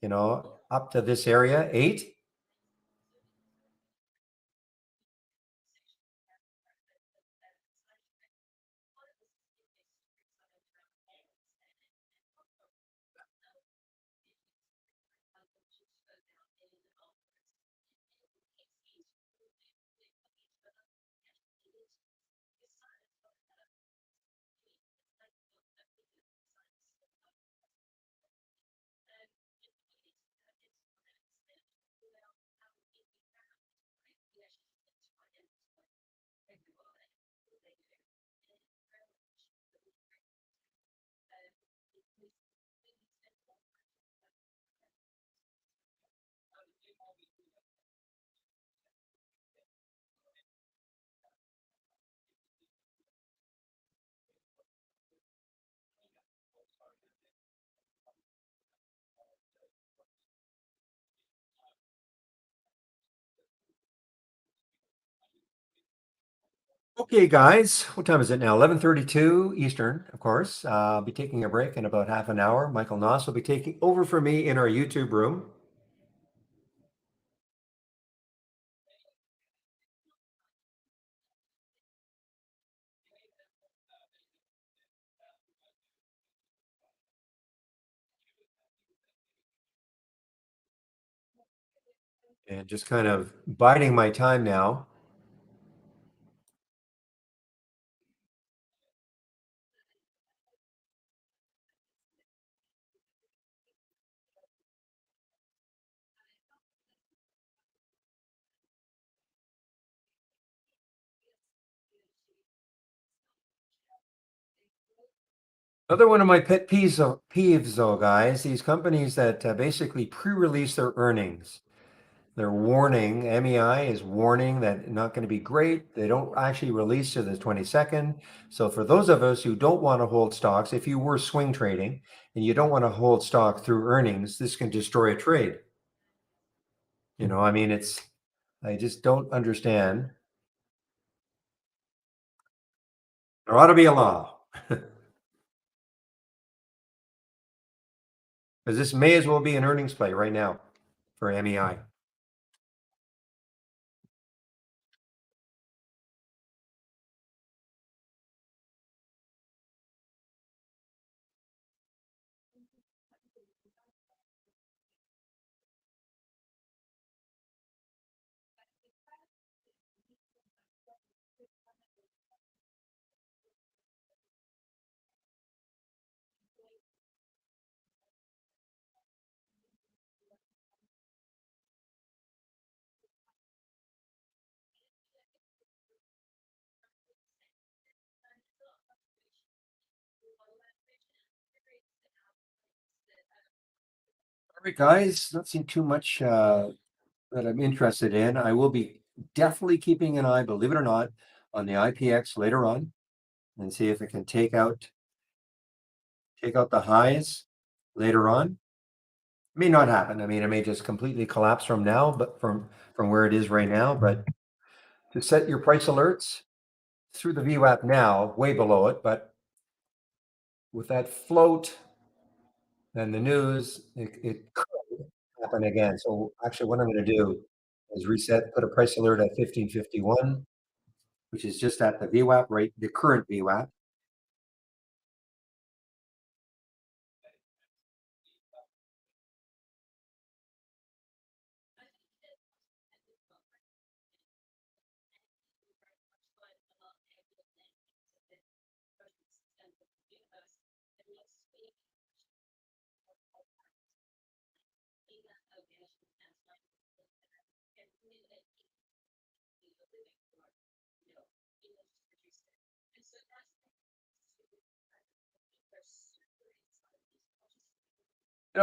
up to this area, 8. Okay, guys, what time is it now? 11:32 Eastern, of course. I'll be taking a break in about half an hour. Michael Noss will be taking over for me in our YouTube room. And just kind of biding my time now. Another one of my peeves, though, guys, these companies that basically pre-release their earnings. They're warning, MEI is warning that not going to be great. They don't actually release to the 22nd. So for those of us who don't want to hold stocks, if you were swing trading and you don't want to hold stock through earnings, this can destroy a trade. I mean, I just don't understand. There ought to be a law because this may as well be an earnings play right now for MEI. All right, guys, not seen too much that I'm interested in. I will be definitely keeping an eye, believe it or not, on the IPX later on and see if it can take out the highs later on. May not happen. I mean, it may just completely collapse from now, but from where it is right now. But to set your price alerts through the VWAP now, way below it, but with that float and the news, it could happen again. So actually, what I'm going to do is reset, put a price alert at 1551, which is just at the VWAP rate, the current VWAP.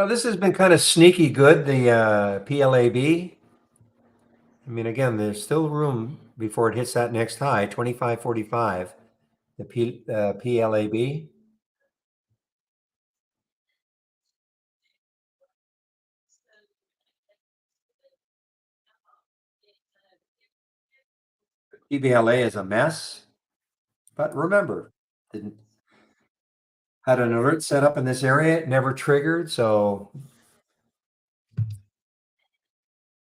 This has been kind of sneaky good, the PLAB. I mean, again, there's still room before it hits that next high, 25.45, the PLAB. PBLA is a mess, but remember, didn't had an alert set up in this area, it never triggered, so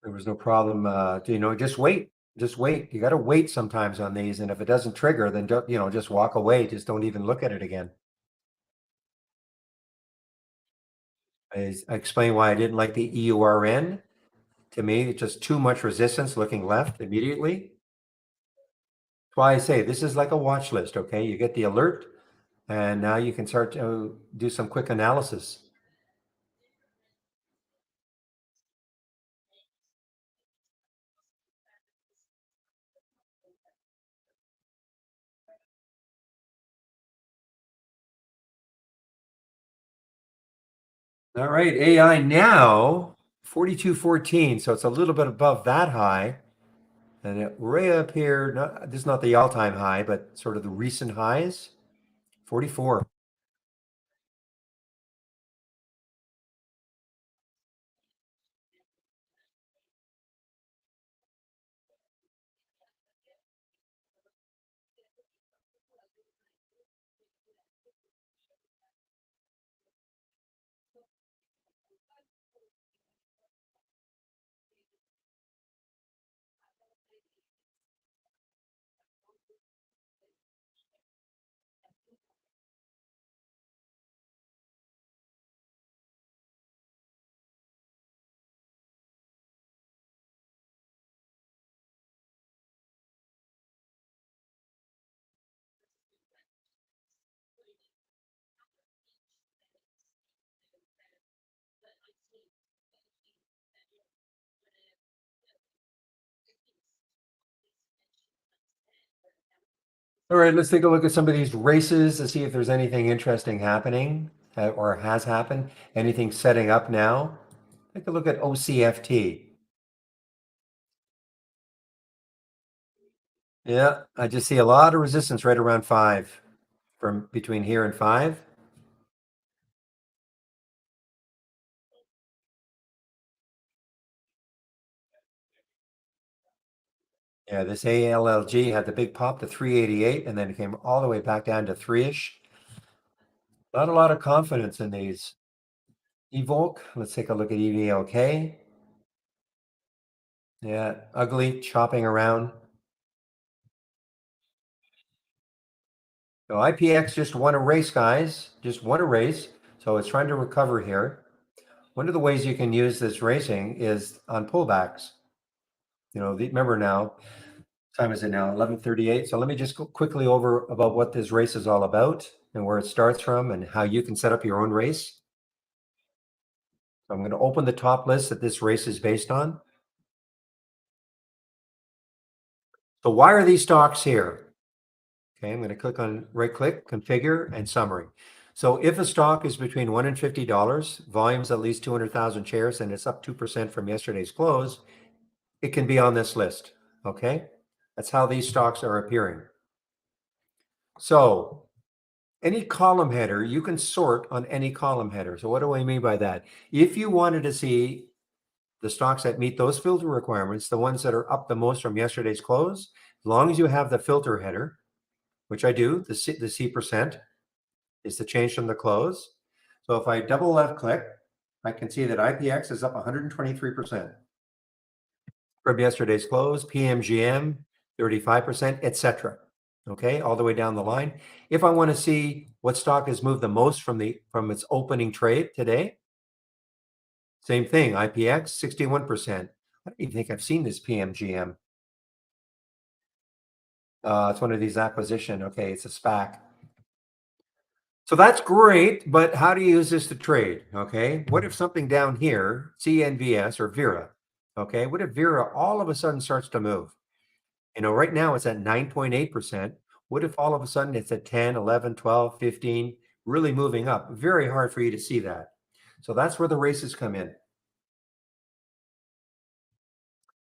there was no problem. Just wait, just wait. You got to wait sometimes on these, and if it doesn't trigger, then just walk away. Just don't even look at it again. I explained why I didn't like the EURN. To me, it's just too much resistance looking left immediately. That's why I say this is like a watch list, okay? You get the alert, and now you can start to do some quick analysis. All right, AI now 42.14, so it's a little bit above that high. And it way up here, this is not the all-time high, but sort of the recent highs, 44. All right, let's take a look at some of these races to see if there's anything interesting happening or has happened. Anything setting up now? Take a look at OCFT. Yeah, I just see a lot of resistance right around 5 from between here and 5. Yeah, this ALLG had the big pop to 388 and then it came all the way back down to 3-ish. Not a lot of confidence in these. Evolk, let's take a look at EVLK. Yeah, ugly, chopping around. So IPX just won a race, guys. Just won a race. So it's trying to recover here. One of the ways you can use this racing is on pullbacks. Remember now, time is it now? 11:38. So let me just go quickly over about what this race is all about and where it starts from and how you can set up your own race. So I'm going to open the top list that this race is based on. So why are these stocks here? Okay, I'm going to click on right click, configure, and summary. So if a stock is between $1 and $50, volume's at least 200,000 shares, and it's up 2% from yesterday's close, it can be on this list. Okay, that's how these stocks are appearing. So any column header, you can sort on any column header. So what do I mean by that? If you wanted to see the stocks that meet those filter requirements, the ones that are up the most from yesterday's close, as long as you have the filter header, which I do, the C percent is the change from the close. So if I double left click, I can see that IPX is up 123% from yesterday's close, PMGM 35%, etc. Okay, all the way down the line. If I want to see what stock has moved the most from its opening trade today, same thing, IPX 61%. I don't even think I've seen this PMGM. It's one of these acquisition. Okay, it's a SPAC. So that's great, but how do you use this to trade? Okay, what if something down here, CNVS or Vera, okay, what if Vera all of a sudden starts to move? Right now it's at 9.8%. What if all of a sudden it's at 10, 11, 12, 15, really moving up? Very hard for you to see that. So that's where the races come in.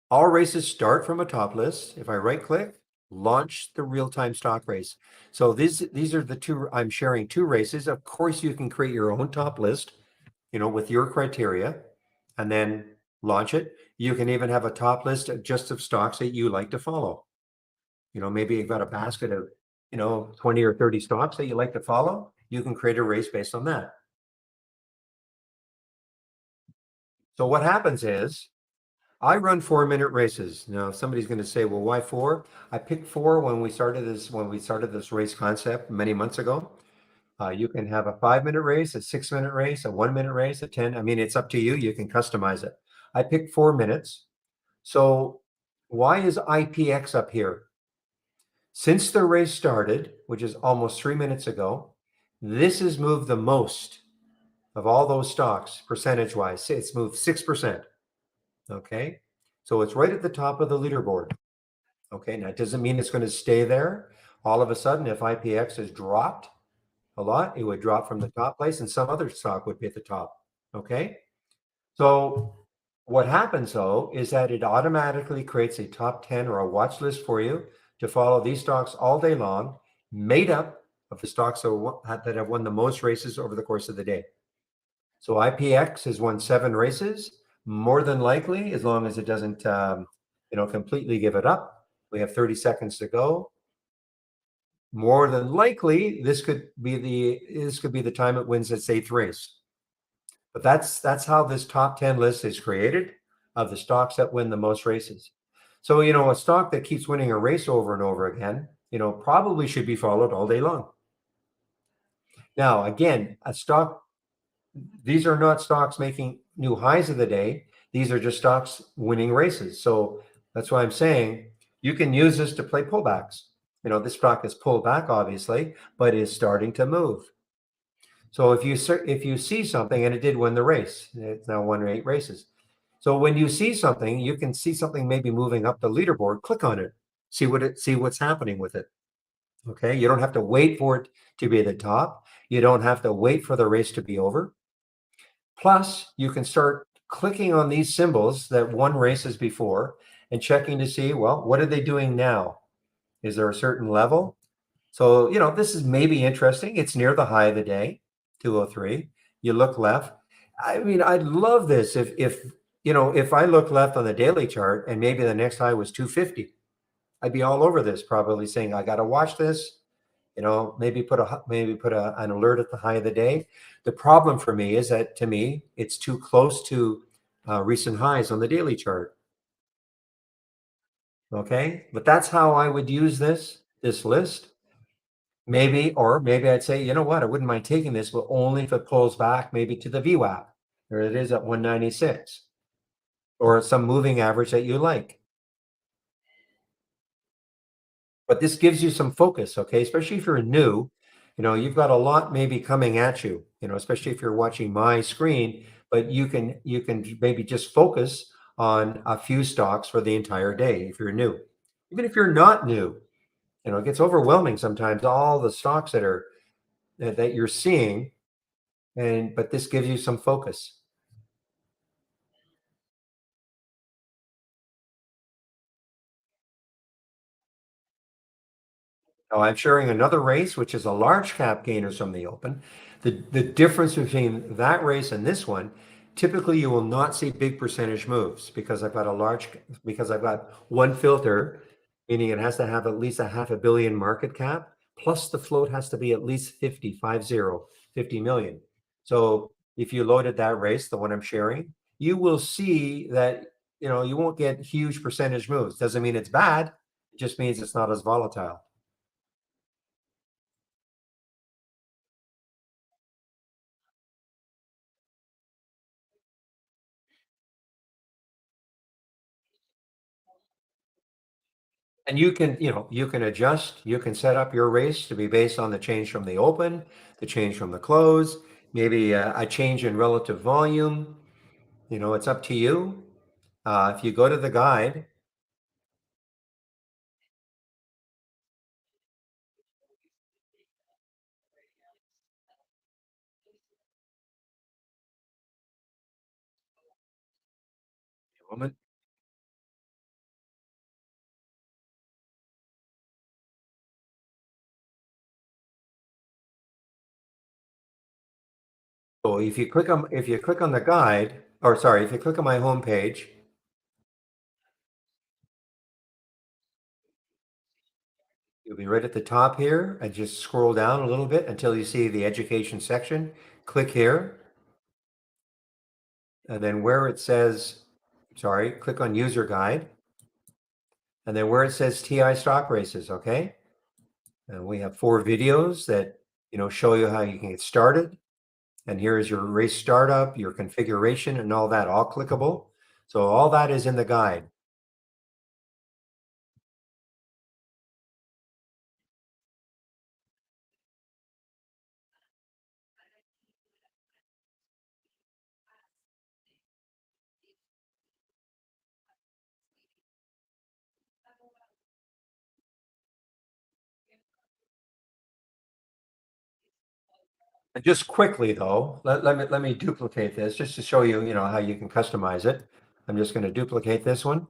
All races start from a top list. If I right click, launch the real-time stock race. So these are the two, I'm sharing two races. Of course, you can create your own top list, with your criteria and then launch it. You can even have a top list just of stocks that you like to follow. Maybe you've got a basket of, 20 or 30 stocks that you like to follow. You can create a race based on that. So what happens is I run 4-minute races. Now somebody's going to say, well, why 4? I picked 4 when we started this race concept many months ago. You can have a 5-minute race, a 6-minute race, a 1-minute race, a 10. I mean, it's up to you. You can customize it. I picked 4 minutes. So why is IPX up here? Since the race started, which is almost 3 minutes ago, this has moved the most of all those stocks, percentage-wise. It's moved 6%. Okay. So it's right at the top of the leaderboard. Okay. Now, it doesn't mean it's going to stay there. All of a sudden, if IPX has dropped a lot, it would drop from the top place and some other stock would be at the top. Okay. So what happens though is that it automatically creates a top 10 or a watch list for you to follow these stocks all day long, made up of the stocks that have won the most races over the course of the day. So IPX has won 7 races, more than likely, as long as it doesn't, completely give it up. We have 30 seconds to go. More than likely, this could be the time it wins its 8th race. But that's how this top 10 list is created of the stocks that win the most races. So, a stock that keeps winning a race over and over again, probably should be followed all day long. Now, again, these are not stocks making new highs of the day. These are just stocks winning races. So that's why I'm saying you can use this to play pullbacks. This stock has pulled back, obviously, but is starting to move. So if you see something, and it did win the race, it's now won 8 races. So when you see something, you can see something maybe moving up the leaderboard. Click on it, see what's happening with it. Okay. You don't have to wait for it to be at the top. You don't have to wait for the race to be over. Plus, you can start clicking on these symbols that won races before and checking to see, well, what are they doing now? Is there a certain level? So, this is maybe interesting. It's near the high of the day, 203. You look left. I mean, I'd love this if I look left on the daily chart and maybe the next high was 250. I'd be all over this, probably saying, I got to watch this. Maybe put an alert at the high of the day. The problem for me is that, to me, it's too close to recent highs on the daily chart. Okay, but that's how I would use this list. Maybe I'd say, you know what, I wouldn't mind taking this, but only if it pulls back maybe to the VWAP. There it is at 196, or some moving average that you like. But this gives you some focus, okay? Especially if you're new, you've got a lot maybe coming at you, especially if you're watching my screen, but you can maybe just focus on a few stocks for the entire day if you're new. Even if you're not new, it gets overwhelming sometimes, all the stocks that you're seeing, but this gives you some focus. Now I'm sharing another race, which is a large cap gainers from the open. The difference between that race and this one, typically you will not see big percentage moves because I've got one filter, meaning it has to have at least a half a billion market cap, plus the float has to be at least 50 million. So if you loaded that race, the one I'm sharing, you will see that you won't get huge percentage moves. Doesn't mean it's bad, it just means it's not as volatile. And you can adjust, you can set up your race to be based on the change from the open, the change from the close, maybe a change in relative volume. It's up to you. If you go to the guide, moment. So if you click on the guide, or sorry, if you click on my homepage, you'll be right at the top here, and just scroll down a little bit until you see the education section. Click here, and then where it says, sorry, click on user guide, and then where it says TI stock races, okay? And we have 4 videos that, show you how you can get started. And here is your race startup, your configuration, and all that, all clickable. So all that is in the guide. And just quickly though, let me duplicate this just to show you, how you can customize it. I'm just going to duplicate this one.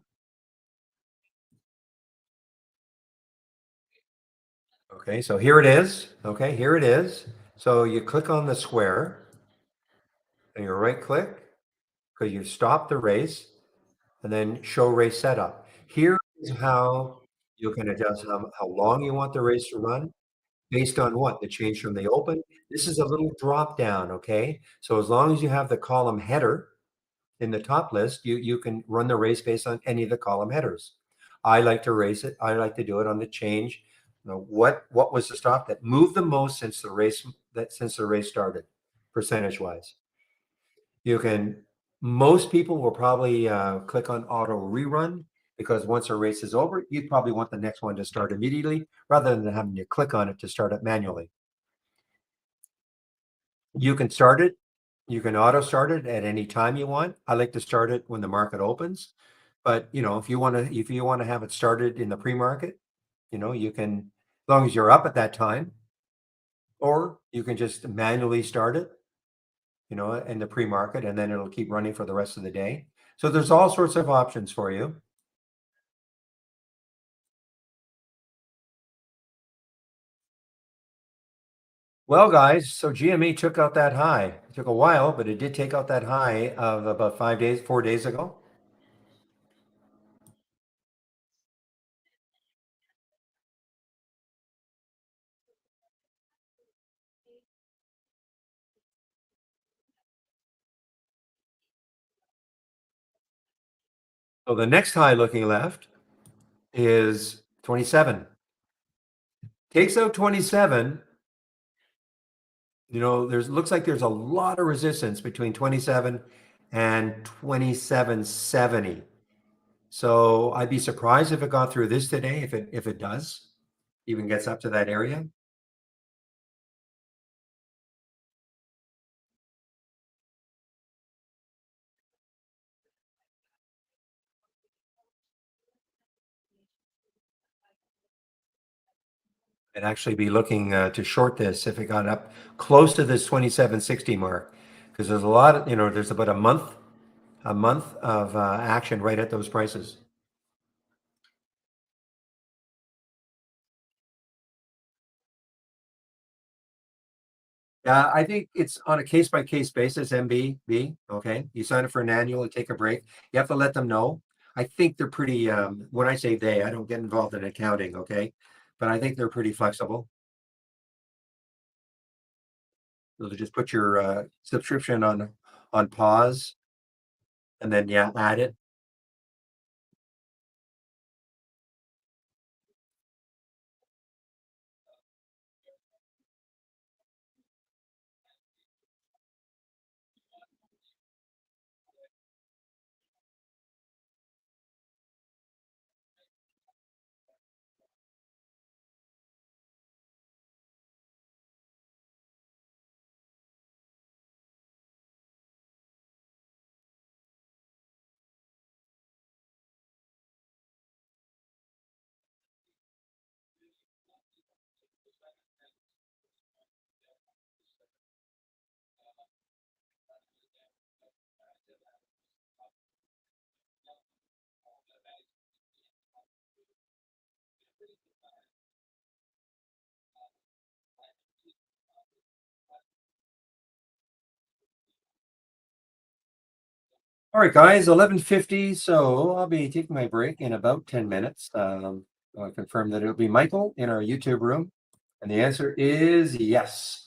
Okay, so here it is. Okay, here it is. So you click on the square and you right click because you stop the race, and then show race setup. Here is how you can adjust how long you want the race to run based on what? The change from the open. This is a little drop down, okay? So as long as you have the column header in the top list, you can run the race based on any of the column headers. I like to race it. I like to do it on the change. What was the stock that moved the most since the race started, percentage wise? You can Most people will probably click on auto rerun because once a race is over, you'd probably want the next one to start immediately rather than having to click on it to start it manually. You can start it. You can auto start it at any time you want. I like to start it when the market opens, but if you want to have it started in the pre-market, you can long as you're up at that time, or you can just manually start it, in the pre-market, and then it'll keep running for the rest of the day. So there's all sorts of options for you. Well, guys, so GME took out that high. It took a while, but it did take out that high of about 5 days, 4 days ago. So the next high looking left is 27. Takes out 27. There's looks like there's a lot of resistance between 27 and 2770. So I'd be surprised if it got through this today, if it does, even gets up to that area. I'd actually be looking to short this if it got up close to this 2760 mark, because there's a lot of, there's about a month of action right at those prices. I think it's on a case by case basis, MBB. Okay. You sign up for an annual and take a break. You have to let them know. I think they're pretty, when I say they, I don't get involved in accounting. Okay. But I think they're pretty flexible. So to just put your subscription on pause and then, yeah, add it. All right, guys, 11:50. So I'll be taking my break in about 10 minutes. I confirm that it'll be Michael in our YouTube room. And the answer is yes.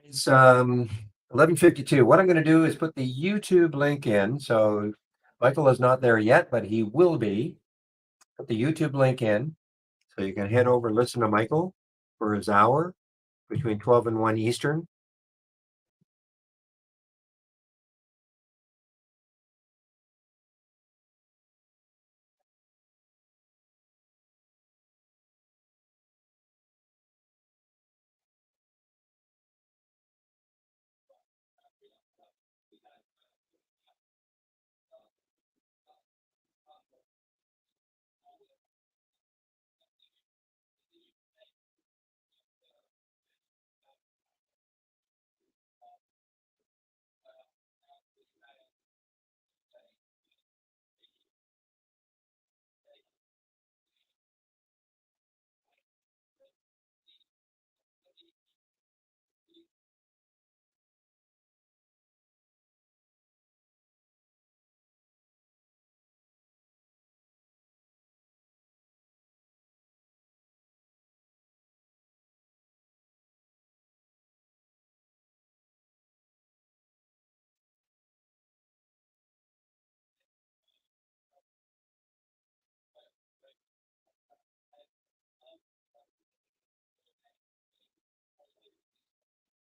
It's 11:52. What I'm going to do is put the YouTube link in. So Michael is not there yet, but he will be. Put the YouTube link in so you can head over and listen to Michael for his hour between 12 and 1 Eastern.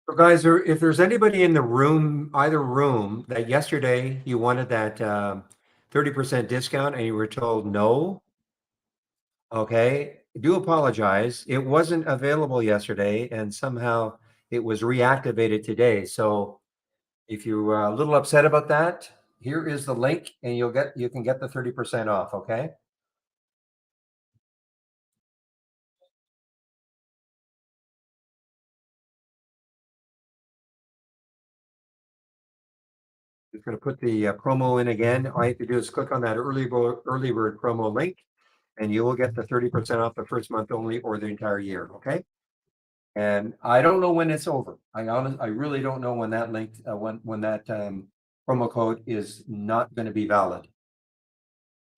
So guys, if there's anybody in the room, either room, that yesterday you wanted that 30% discount and you were told no, okay, do apologize. It wasn't available yesterday and somehow it was reactivated today. So if you're a little upset about that, here is the link and you can get the 30% off, okay? Just going to put the promo in again. All you have to do is click on that early bird promo link, and you will get the 30% off the first month only or the entire year. Okay. And I don't know when it's over. I really don't know when that link, when that promo code is not going to be valid.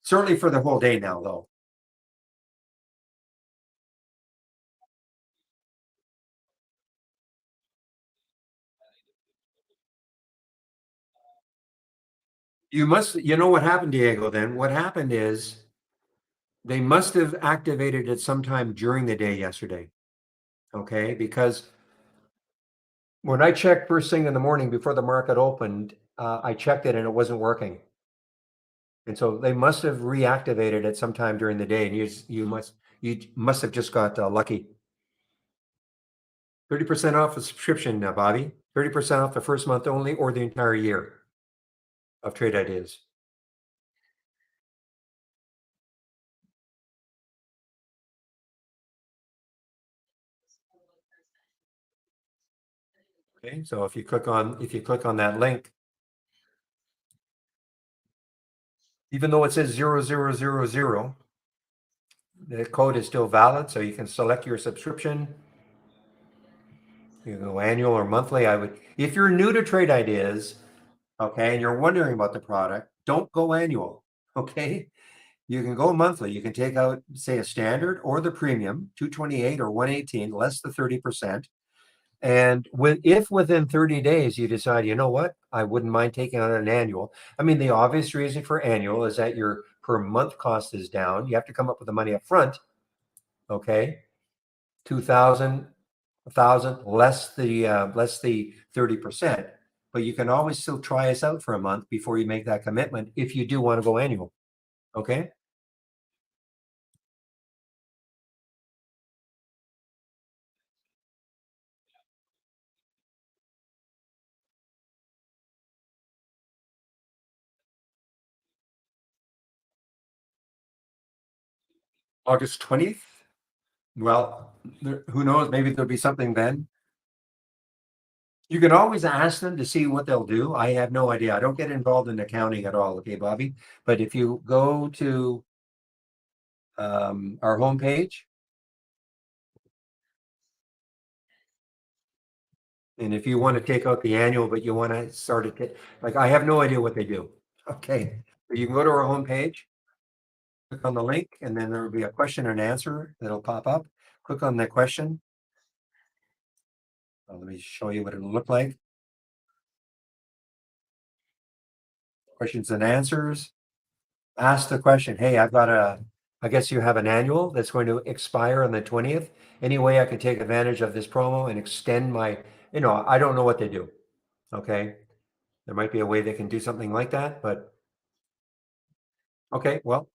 Certainly for the whole day now, though. You know what happened, Diego, then? What happened is they must have activated it sometime during the day yesterday. Okay. Because when I checked first thing in the morning before the market opened, I checked it and it wasn't working. And so they must have reactivated it sometime during the day, and you must have just got lucky. 30% off a subscription, Bobby. 30% off the first month only, or the entire year of Trade Ideas. Okay, so if you click on that link, even though it says 0000, the code is still valid, so you can select your subscription. You can go annual or monthly. If you're new to Trade Ideas, okay, and you're wondering about the product, don't go annual. Okay, you can go monthly. You can take out, say, a standard or the premium, 228 or 118, less the 30%. And if within 30 days you decide, you know what, I wouldn't mind taking on an annual. I mean, the obvious reason for annual is that your per month cost is down. You have to come up with the money up front. Okay. 2,000, 1,000, less the 30%. But you can always still try us out for a month before you make that commitment if you do want to go annual. Okay. August 20th. Well, who knows? Maybe there'll be something then. You can always ask them to see what they'll do. I have no idea. I don't get involved in accounting at all. Okay, Bobby. But if you go to our homepage, and if you want to take out the annual, but you want to start it, like I have no idea what they do. Okay. But you can go to our homepage, click on the link, and then there will be a question and answer that'll pop up. Click on the question. Let me show you what it'll look like. Questions and answers. Ask the question, hey, I guess you have an annual that's going to expire on the 20th. Any way I can take advantage of this promo and extend I don't know what they do. Okay. There might be a way they can do something like that, but okay, well,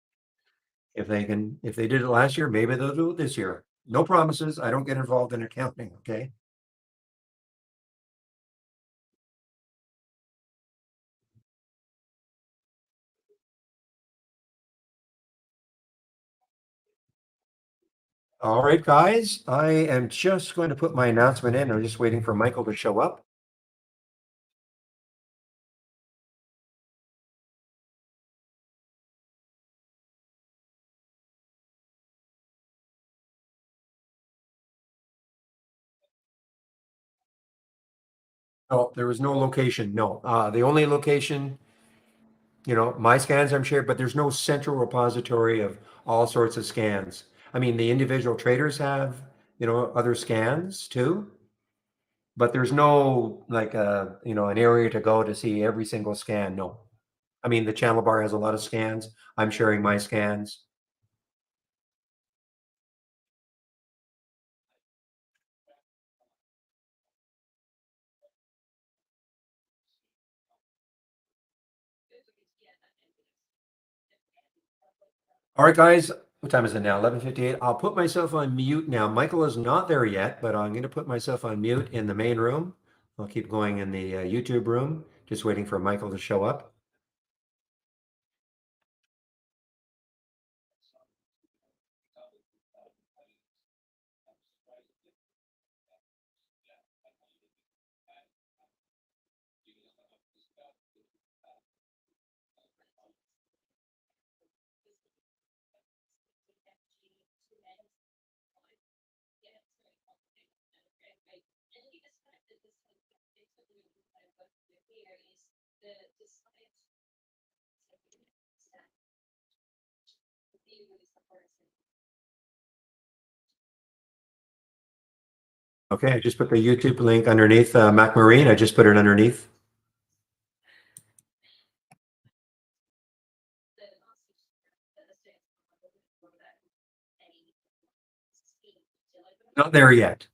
if they did it last year, maybe they'll do it this year. No promises. I don't get involved in accounting. Okay. All right, guys, I am just going to put my announcement in. I'm just waiting for Michael to show up. Oh, there was no location. No, the only location, my scans I'm shared, but there's no central repository of all sorts of scans. I mean, the individual traders have, other scans too, but there's no like an area to go to see every single scan. No. I mean, the channel bar has a lot of scans. I'm sharing my scans. All right, guys. What time is it now? 11:58. I'll put myself on mute now. Michael is not there yet, but I'm going to put myself on mute in the main room. I'll keep going in the YouTube room, just waiting for Michael to show up. Okay, I just put the YouTube link underneath Mac Marine. I just put it underneath. Not there yet.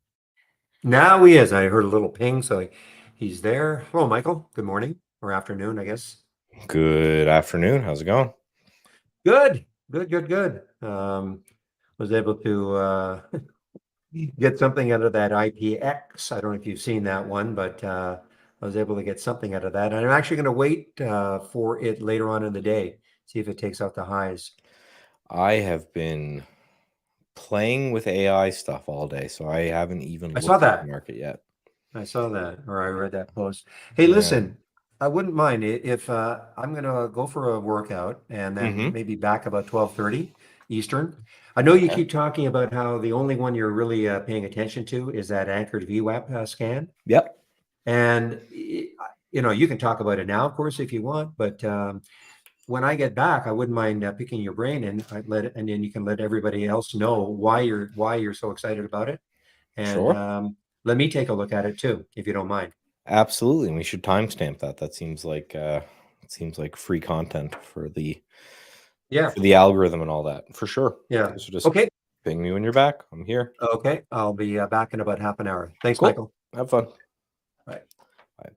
Now he is. I heard a little ping, so he's there. Hello, Michael. Good morning or afternoon, I guess. Good afternoon. How's it going? Good. Was able to get something out of that IPX. I don't know if you've seen that one, but I was able to get something out of that. And I'm actually going to wait for it later on in the day, see if it takes out the highs. I have been playing with AI stuff all day, so I haven't even I looked saw at that. the market yet. I saw that, or I read that post. Hey, Yeah. listen, I wouldn't mind if I'm going to go for a workout and then maybe back about 12:30 Eastern. I know you Okay. keep talking about how the only one you're really paying attention to is that anchored VWAP scan. Yep. And you can talk about it now, of course, if you want, but when I get back, I wouldn't mind picking your brain and and then you can let everybody else know why you're so excited about it. And Sure. let me take a look at it too, if you don't mind. Absolutely. And we should timestamp that. That seems like free content for the Yeah, algorithm and all that. For sure. yeah. So just Okay, ping me when you're back. I'm here. okay. I'll be back in about half an hour. Thanks, Cool. Michael. Have fun. Bye. Bye.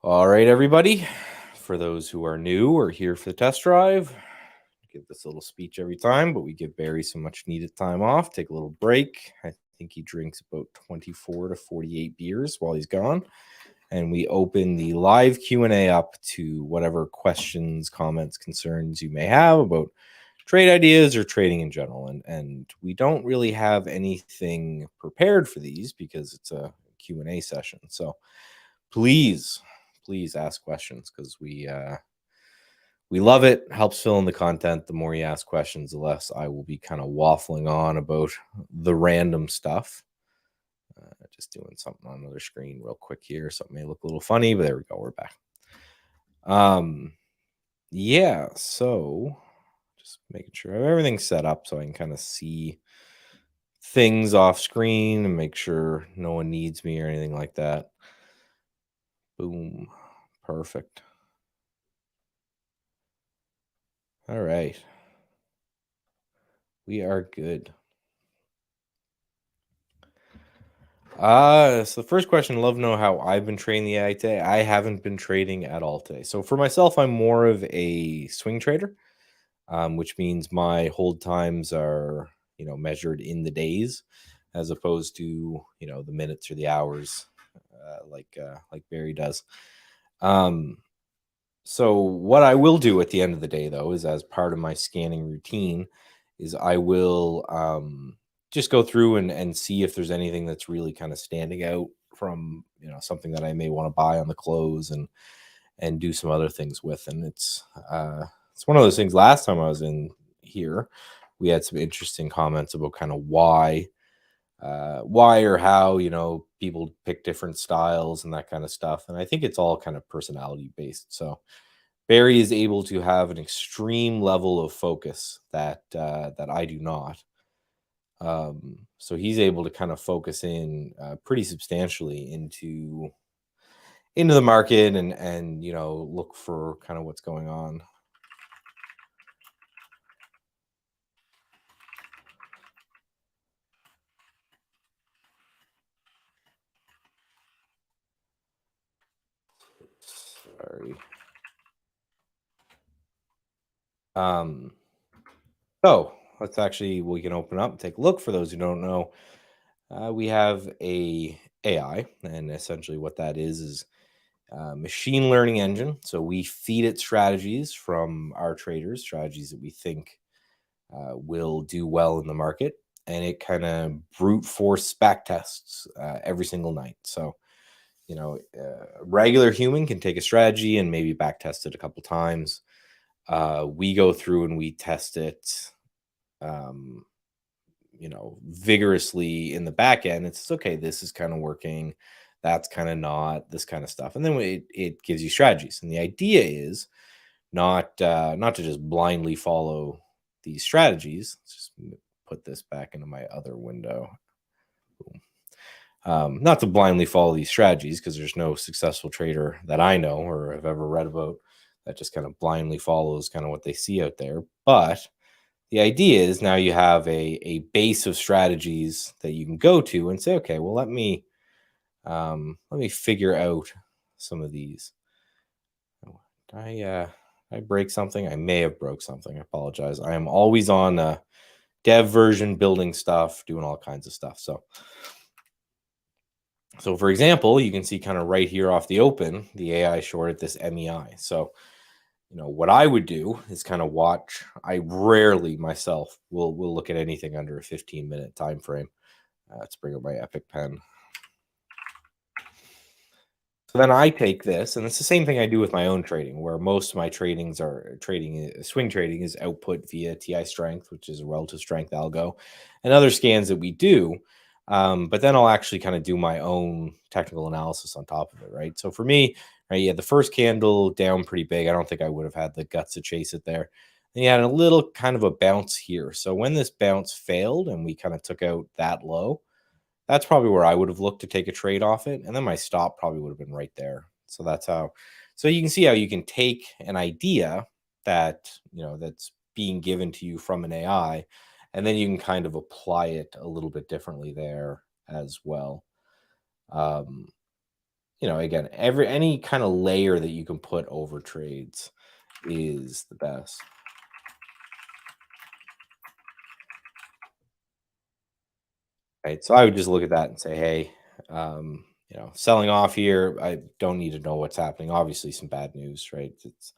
All right, everybody. For those who are new or here for the test drive, give this little speech every time, but we give Barry some much needed time off, take a little break. I think he drinks about 24 to 48 beers while he's gone. And we open the live Q&A up to whatever questions, comments, concerns you may have about trade ideas or trading in general. And we don't really have anything prepared for these because it's a Q&A session. So please ask questions because we love it. Helps fill in the content. The more you ask questions, the less I will be kind of waffling on about the random stuff. Just doing something on another screen real quick here. Something may look a little funny, but there we go. We're back. Yeah. So just making sure I have everything set up so I can kind of see things off screen and make sure no one needs me or anything like that. Boom. Perfect. All right. We are good. So the first question, love to know how I've been trading the AI today. I haven't been trading at all today. So for myself, I'm more of a swing trader, which means my hold times are, measured in the days as opposed to, the minutes or the hours, like Barry does. So what I will do at the end of the day, though, is as part of my scanning routine, is I will just go through and see if there's anything that's really kind of standing out from something that I may want to buy on the close and do some other things with. And it's one of those things. Last time I was in here, we had some interesting comments about kind of why or how people pick different styles and that kind of stuff. And I think it's all kind of personality based. So Barry is able to have an extreme level of focus that I do not. So he's able to kind of focus in pretty substantially into the market and look for kind of what's going on. Sorry. So let's actually, we can open up and take a look. For those who don't know, we have a AI, and essentially what that is machine learning engine. So we feed it strategies from our traders, strategies that we think will do well in the market, and it kind of brute force back tests every single night. So a regular human can take a strategy and maybe back test it a couple times. We go through and we test it um, vigorously in the back end. It's okay, this is kind of working, that's kind of not, this kind of stuff. And then it gives you strategies. And the idea is not to just blindly follow these strategies. Let's just put this back into my other window. Not to blindly follow these strategies, because there's no successful trader that I know or have ever read about that just kind of blindly follows kind of what they see out there. But the idea is now you have a base of strategies that you can go to and say, okay, well, let me figure out some of these. Did I break something? I may have broke something. I apologize. I am always on dev version, building stuff, doing all kinds of stuff. So for example, you can see kind of right here off the open, the AI shorted this MEI. So what I would do is kind of watch. I rarely myself will look at anything under a 15-minute time frame. Let's bring up my Epic pen. So then I take this, and it's the same thing I do with my own trading, where most of my swing trading is output via TI strength, which is a relative strength algo, and other scans that we do. But then I'll actually kind of do my own technical analysis on top of it, right? So for me, right, you had the first candle down pretty big. I don't think I would have had the guts to chase it there. Then you had a little kind of a bounce here. So when this bounce failed and we kind of took out that low, that's probably where I would have looked to take a trade off it. And then my stop probably would have been right there. So that's how, so you can see how you can take an idea that, that's being given to you from an AI, and then you can kind of apply it a little bit differently there as well. Again, any kind of layer that you can put over trades is the best. Right. So I would just look at that and say, hey, selling off here, I don't need to know what's happening. Obviously, some bad news, right? It's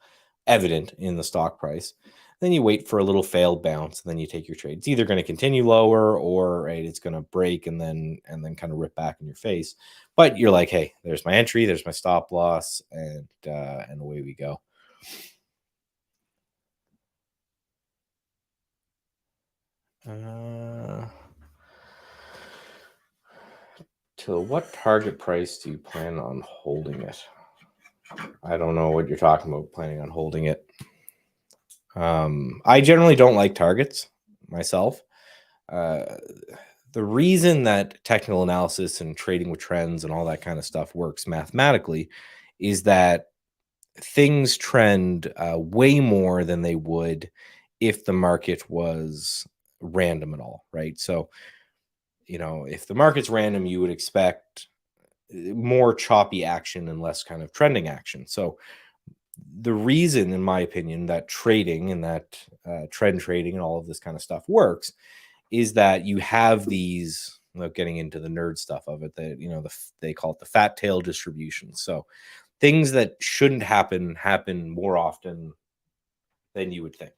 evident in the stock price. Then you wait for a little failed bounce, and then you take your trade. It's either going to continue lower, or right, it's going to break and then kind of rip back in your face. But you're like, hey, there's my entry, there's my stop loss, and away we go. To what target price do you plan on holding it? I don't know what you're talking about, planning on holding it. I generally don't like targets myself. The reason that technical analysis and trading with trends and all that kind of stuff works mathematically is that things trend way more than they would if the market was random at all, right? So, if the market's random, you would expect more choppy action and less kind of trending action. So the reason, in my opinion, that trading and that trend trading and all of this kind of stuff works is that you have these, without getting into the nerd stuff of it, that they call it the fat tail distribution. So things that shouldn't happen more often than you would think.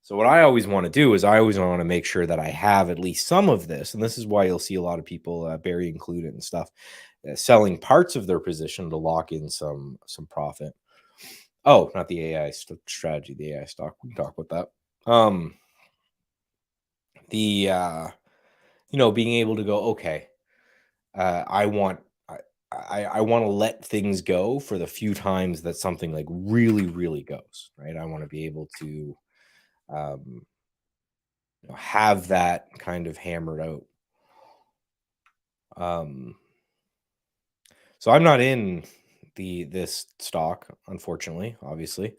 So what I always want to do is I always want to make sure that I have at least some of this, and this is why you'll see a lot of people, Barry included and stuff, selling parts of their position to lock in some profit. Oh, not the AI strategy, the AI stock. We can talk about that. Being able to go, okay, I want to let things go for the few times that something like really, really goes, right? I want to be able to have that kind of hammered out. So I'm not in this stock, unfortunately. Obviously,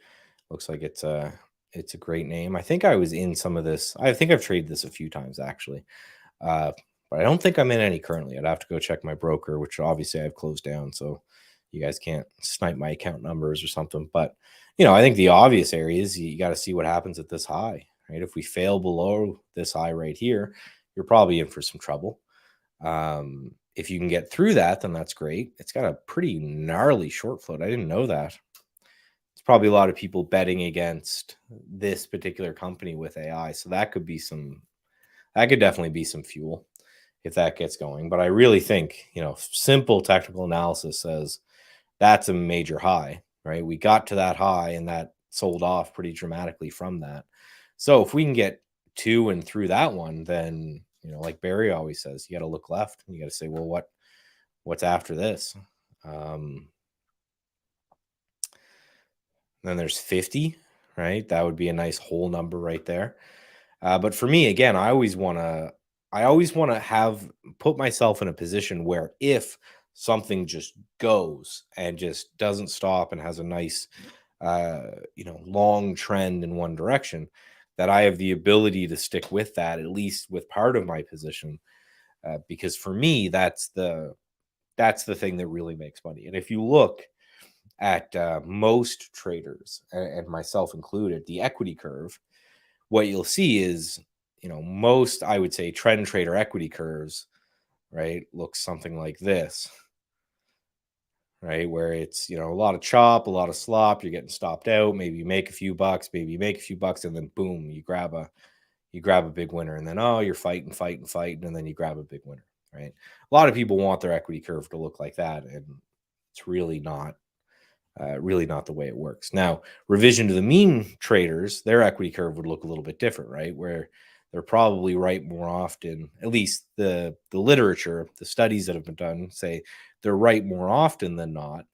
looks like it's a great name. I think I was in some of this. I think I've traded this a few times actually, but I don't think I'm in any currently. I'd have to go check my broker, which obviously I've closed down. So you guys can't snipe my account numbers or something. But, I think the obvious area is you got to see what happens at this high, right? If we fail below this high right here, you're probably in for some trouble. If you can get through that, then that's great. It's got a pretty gnarly short float. I didn't know that. It's probably a lot of people betting against this particular company with AI. So that could definitely be some fuel if that gets going. But I really think, simple technical analysis says that's a major high, right? We got to that high and that sold off pretty dramatically from that. So if we can get to and through that one, then, like Barry always says, you got to look left and you got to say, well, what's after this? Then there's 50, right? That would be a nice whole number right there. But for me, again, I always want to put myself in a position where if something just goes and just doesn't stop and has a nice, long trend in one direction, that I have the ability to stick with that, at least with part of my position. Because for me, that's the thing that really makes money. And if you look at most traders, and myself included, the equity curve, what you'll see is, most, I would say, trend trader equity curves, right, looks something like this, right, where it's, a lot of chop, a lot of slop, you're getting stopped out, maybe you make a few bucks, and then boom, you grab a big winner, and then, oh, you're fighting, and then you grab a big winner, right? A lot of people want their equity curve to look like that, and it's really not the way it works. Now, revision to the mean traders, their equity curve would look a little bit different, right? Where they're probably right more often, at least the literature, the studies that have been done say they're right more often than not.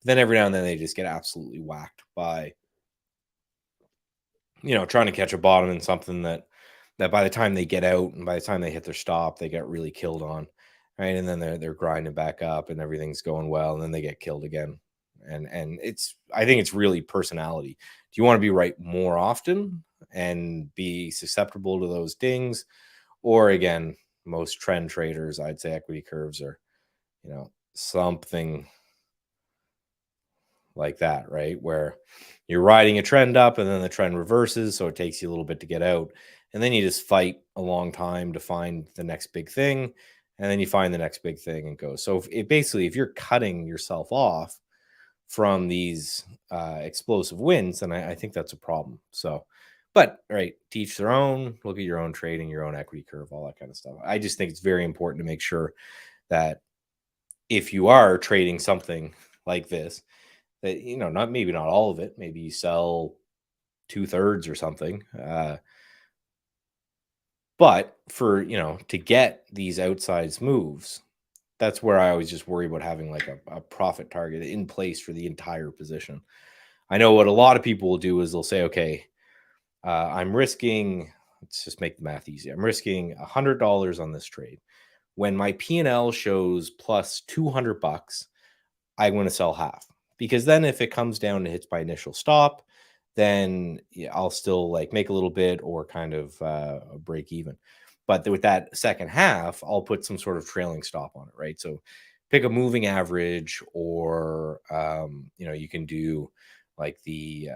Then every now and then they just get absolutely whacked by, trying to catch a bottom in something that by the time they get out and by the time they hit their stop, they get really killed on, right? And then they're grinding back up and everything's going well, and then they get killed again. And I think it's really personality. Do you want to be right more often and be susceptible to those dings? Or again, most trend traders, I'd say equity curves are, something like that, right? Where you're riding a trend up and then the trend reverses. So it takes you a little bit to get out. And then you just fight a long time to find the next big thing. And then you find the next big thing and go. So if you're cutting yourself off from these explosive wins, then I think that's a problem. So, but right, teach their own, look at your own trading, your own equity curve, all that kind of stuff. I just think it's very important to make sure that if you are trading something like this, that, not all of it, maybe you sell 2/3 or something. But for, to get these outsized moves, that's where I always just worry about having like a profit target in place for the entire position. I know what a lot of people will do is they'll say, okay, I'm risking, let's just make the math easy. I'm risking $100 on this trade. When my P&L shows plus $200, I'm going to sell half, because then if it comes down and hits my initial stop, then I'll still like make a little bit or kind of break even. But with that second half, I'll put some sort of trailing stop on it, right? So pick a moving average, or you can do like the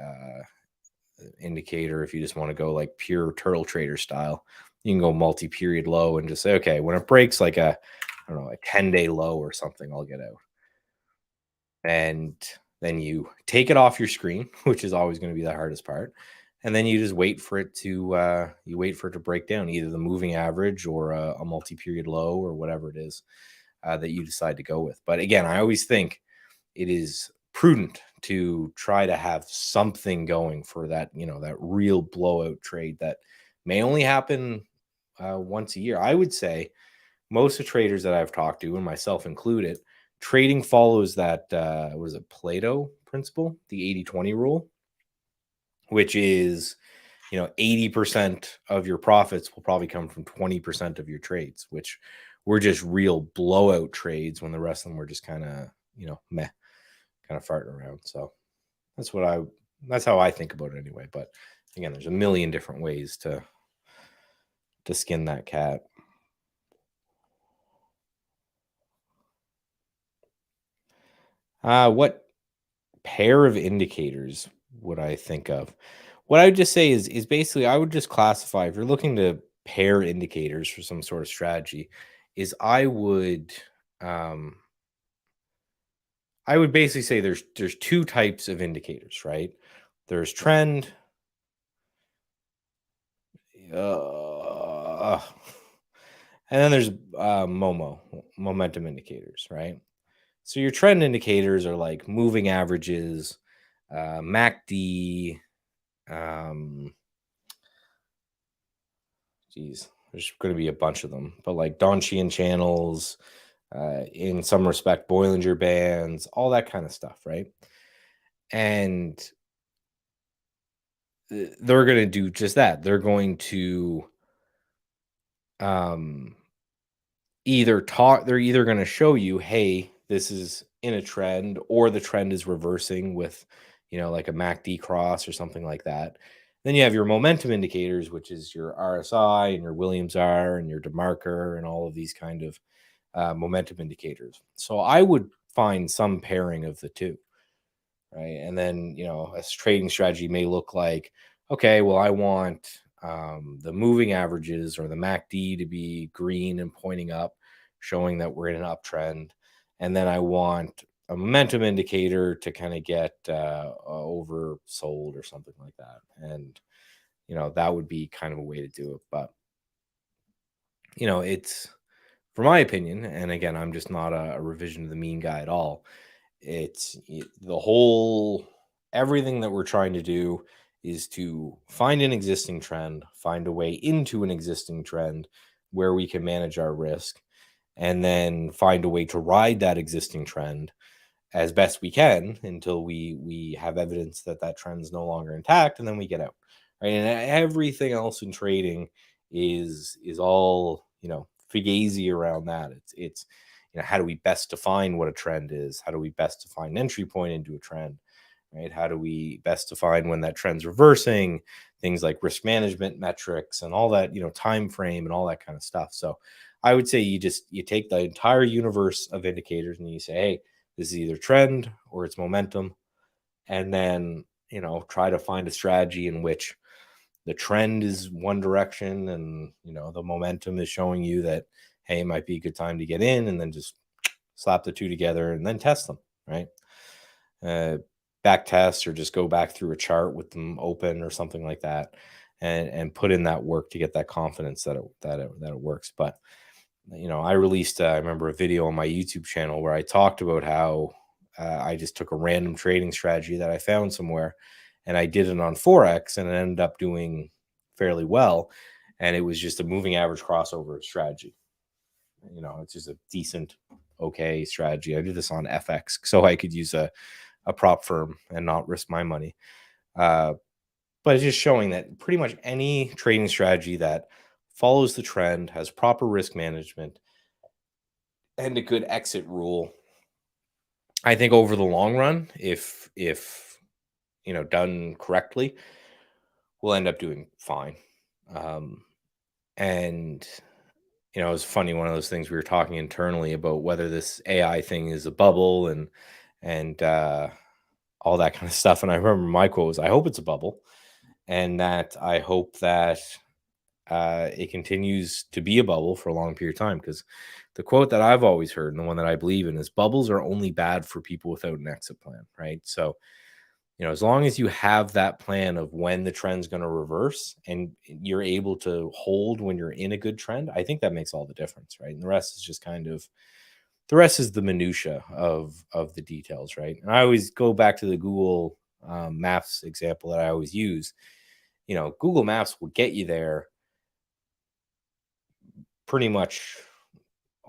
indicator if you just want to go like pure turtle trader style. You can go multi-period low and just say, okay, when it breaks like a 10-day low or something, I'll get out. And then you take it off your screen, which is always going to be the hardest part. And then you just wait for it to break down, either the moving average or a multi-period low or whatever it is that you decide to go with. But again, I always think it is prudent to try to have something going for that, that real blowout trade that may only happen once a year. I would say most of the traders that I've talked to, and myself included, trading follows that what is it, Pareto principle, the 80-20 rule, which is 80% of your profits will probably come from 20% of your trades, which were just real blowout trades when the rest of them were just kind of meh, kind of farting around. So that's how I think about it anyway. But again, there's a million different ways to skin that cat. What pair of indicators would I think of? What I would just say is basically I would just classify if you're looking to pair indicators for some sort of strategy, is um I would basically say there's two types of indicators, right? There's trend, uh, and then there's momentum indicators, right? So your trend indicators are like moving averages, MACD, um, geez, there's going to be a bunch of them, but like Donchian channels, in some respect, Bollinger Bands, all that kind of stuff, right? And they're going to do just that. They're going to um, they're either going to show you, hey, this is in a trend, or the trend is reversing with, like a MACD cross or something like that. Then you have your momentum indicators, which is your RSI and your Williams R and your DeMarker and all of these kind of momentum indicators. So I would find some pairing of the two, right? And then, a trading strategy may look like, okay, well, I want the moving averages or the MACD to be green and pointing up, showing that we're in an uptrend. And then I want a momentum indicator to kind of get oversold or something like that. And, that would be kind of a way to do it. But, it's, for my opinion, and again, I'm just not a revision of the mean guy at all. The whole everything that we're trying to do is to find an existing trend, find a way into an existing trend where we can manage our risk, and then find a way to ride that existing trend as best we can until we have evidence that that trend is no longer intact, and then we get out, right? And everything else in trading is all fugazi around that. It's how do we best define what a trend is? How do we best define an entry point into a trend? Right? How do we best define when that trend's reversing? Things like risk management metrics and all that, time frame and all that kind of stuff. So I would say you take the entire universe of indicators and you say, hey, this is either trend or it's momentum, and then try to find a strategy in which the trend is one direction and the momentum is showing you that, hey, it might be a good time to get in, and then just slap the two together and then test them, right? Back test, or just go back through a chart with them open or something like that, and put in that work to get that confidence that it works. But I released I remember a video on my YouTube channel where I talked about how I just took a random trading strategy that I found somewhere, and I did it on Forex, and it ended up doing fairly well. And it was just a moving average crossover strategy. It's just a decent, okay strategy. I did this on FX so I could use a prop firm and not risk my money. But it's just showing that pretty much any trading strategy that follows the trend, has proper risk management, and a good exit rule, I think over the long run, if done correctly, we'll end up doing fine. And it's funny, one of those things we were talking internally about whether this AI thing is a bubble and all that kind of stuff. And I remember my quote was, I hope it's a bubble, and that I hope that it continues to be a bubble for a long period of time. Because the quote that I've always heard, and the one that I believe in, is bubbles are only bad for people without an exit plan, right? So, as long as you have that plan of when the trend's going to reverse and you're able to hold when you're in a good trend, I think that makes all the difference, right? And the rest is just the rest is the minutia of the details, right? And I always go back to the Google Maps example that I always use. Google Maps will get you there pretty much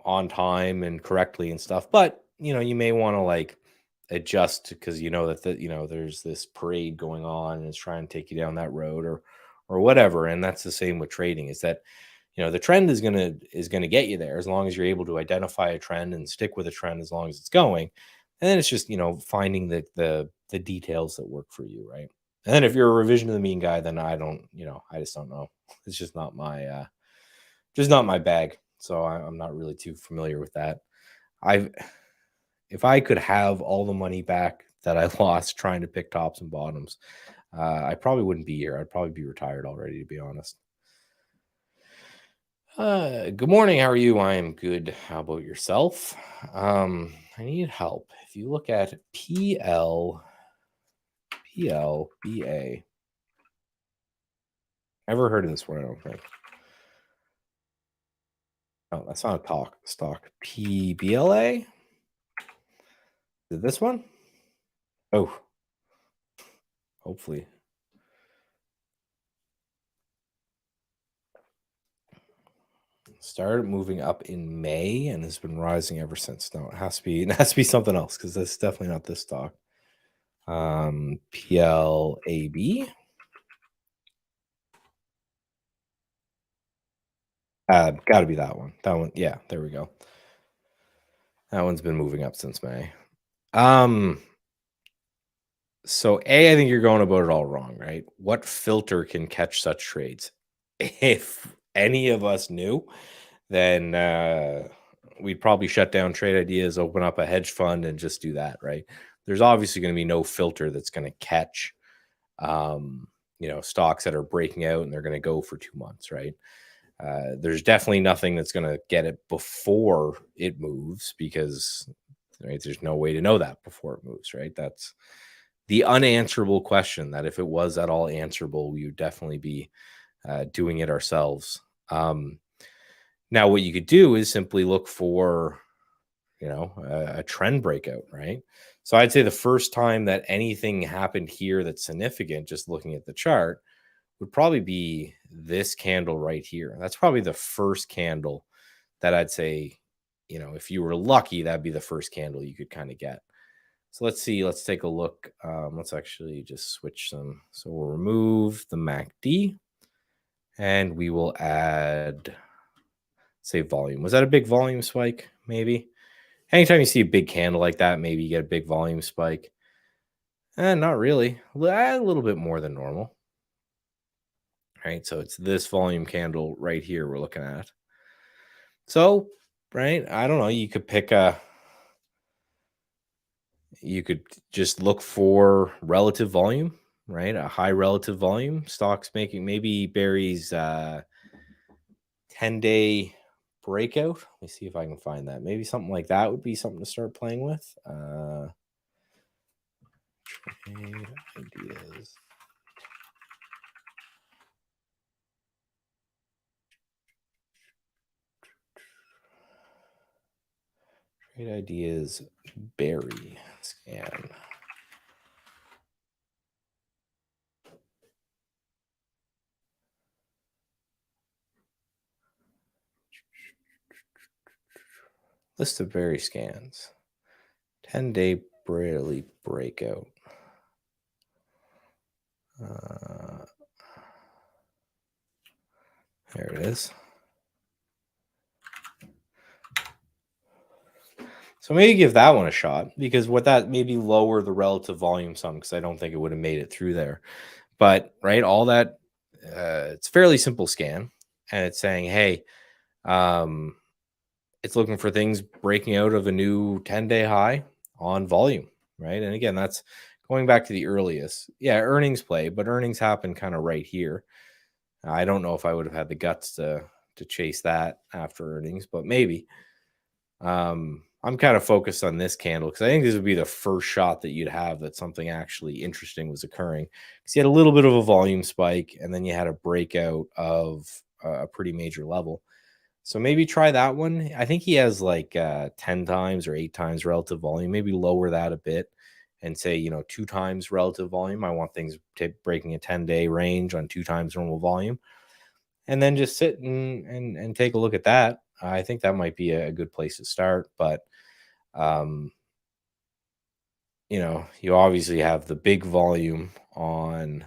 on time and correctly and stuff, but you may want to like adjust because there's this parade going on and it's trying to take you down that road or whatever. And that's the same with trading, is that the trend is gonna get you there as long as you're able to identify a trend and stick with a trend as long as it's going. And then it's just finding the details that work for you, right? And then if you're a revision of the mean guy, then I just don't know. It's just not my bag. So I'm not really too familiar with that. I've if I could have all the money back that I lost trying to pick tops and bottoms, I probably wouldn't be here. I'd probably be retired already, to be honest. Good morning. How are you? I am good. How about yourself? I need help. If you look at PLBA, never heard of this one, I don't think. Oh, that's not a stock. PBLA? Is it this one? Oh, hopefully. Started moving up in May and has been rising ever since. No, it has to be something else because that's definitely not this stock. PLAB. Got to be that one. That one, yeah, there we go. That one's been moving up since May. So I think you're going about it all wrong, right? What filter can catch such trades? If any of us knew, then we'd probably shut down Trade Ideas, open up a hedge fund, and just do that, right? There's obviously going to be no filter that's going to catch, stocks that are breaking out and they're going to go for 2 months, right? There's definitely nothing that's going to get it before it moves because there's no way to know that before it moves, right? That's the unanswerable question that if it was at all answerable, we would definitely be doing it ourselves. Now, what you could do is simply look for, a trend breakout, right? So I'd say the first time that anything happened here that's significant, just looking at the chart, would probably be this candle right here. That's probably the first candle that I'd say, if you were lucky, that'd be the first candle you could kind of get. So let's see. Let's take a look. Let's actually just switch them. So we'll remove the MACD and we will add, say, volume. Was that a big volume spike? Maybe. Anytime you see a big candle like that, maybe you get a big volume spike. Not really. A little bit more than normal. Right. So it's this volume candle right here we're looking at. So, right. I don't know. You could just look for relative volume, right? A high relative volume. Stocks making maybe Barry's 10-day breakout. Let me see if I can find that. Maybe something like that would be something to start playing with. Trade ideas. Trade ideas. Barry scan. List of Barry scans. 10-day Braille breakout. There it is. So maybe give that one a shot because what that maybe lower the relative volume some because I don't think it would have made it through there. But right, all that it's fairly simple scan and it's saying, hey, it's looking for things breaking out of a new 10-day high on volume, right? And again, that's going back to the earliest. Yeah, earnings play, but earnings happen kind of right here. I don't know if I would have had the guts to chase that after earnings, but maybe. I'm kind of focused on this candle because I think this would be the first shot that you'd have that something actually interesting was occurring. Because you had a little bit of a volume spike and then you had a breakout of a pretty major level. So maybe try that one. I think he has like 10 times or 8 times relative volume. Maybe lower that a bit and say, 2 times relative volume. I want things breaking a 10-day range on 2 times normal volume. And then just sit and take a look at that. I think that might be a good place to start. But, you obviously have the big volume on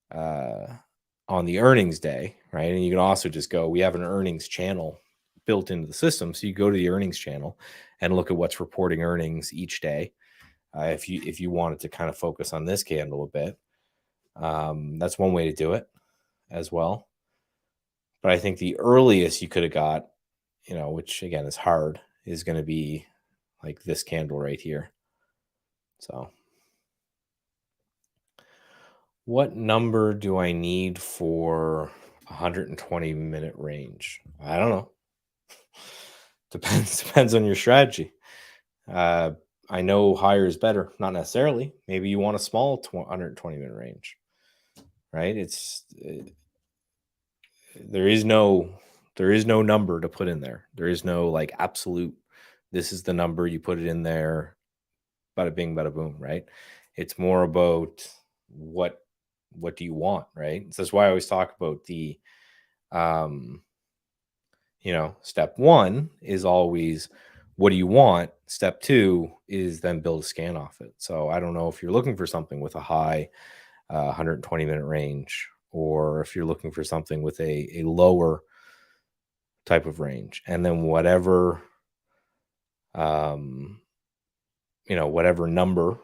the earnings day, right? And you can also just go, we have an earnings channel built into the system. So you go to the earnings channel and look at what's reporting earnings each day. If you wanted to kind of focus on this candle a bit, that's one way to do it as well. But I think the earliest you could have got, which again is hard, is going to be like this candle right here. So what number do I need for 120-minute range? I don't know. Depends on your strategy. I know higher is better, not necessarily. Maybe you want a small 120-minute range, right? There is no number to put in there. There is no like absolute. This is the number, you put it in there. Bada bing, bada boom, right? It's more about what do you want, right? So that's why I always talk about the step one is always what do you want? Step two is then build a scan off it. So I don't know if you're looking for something with a high 120-minute range, or if you're looking for something with a lower type of range, and then whatever whatever number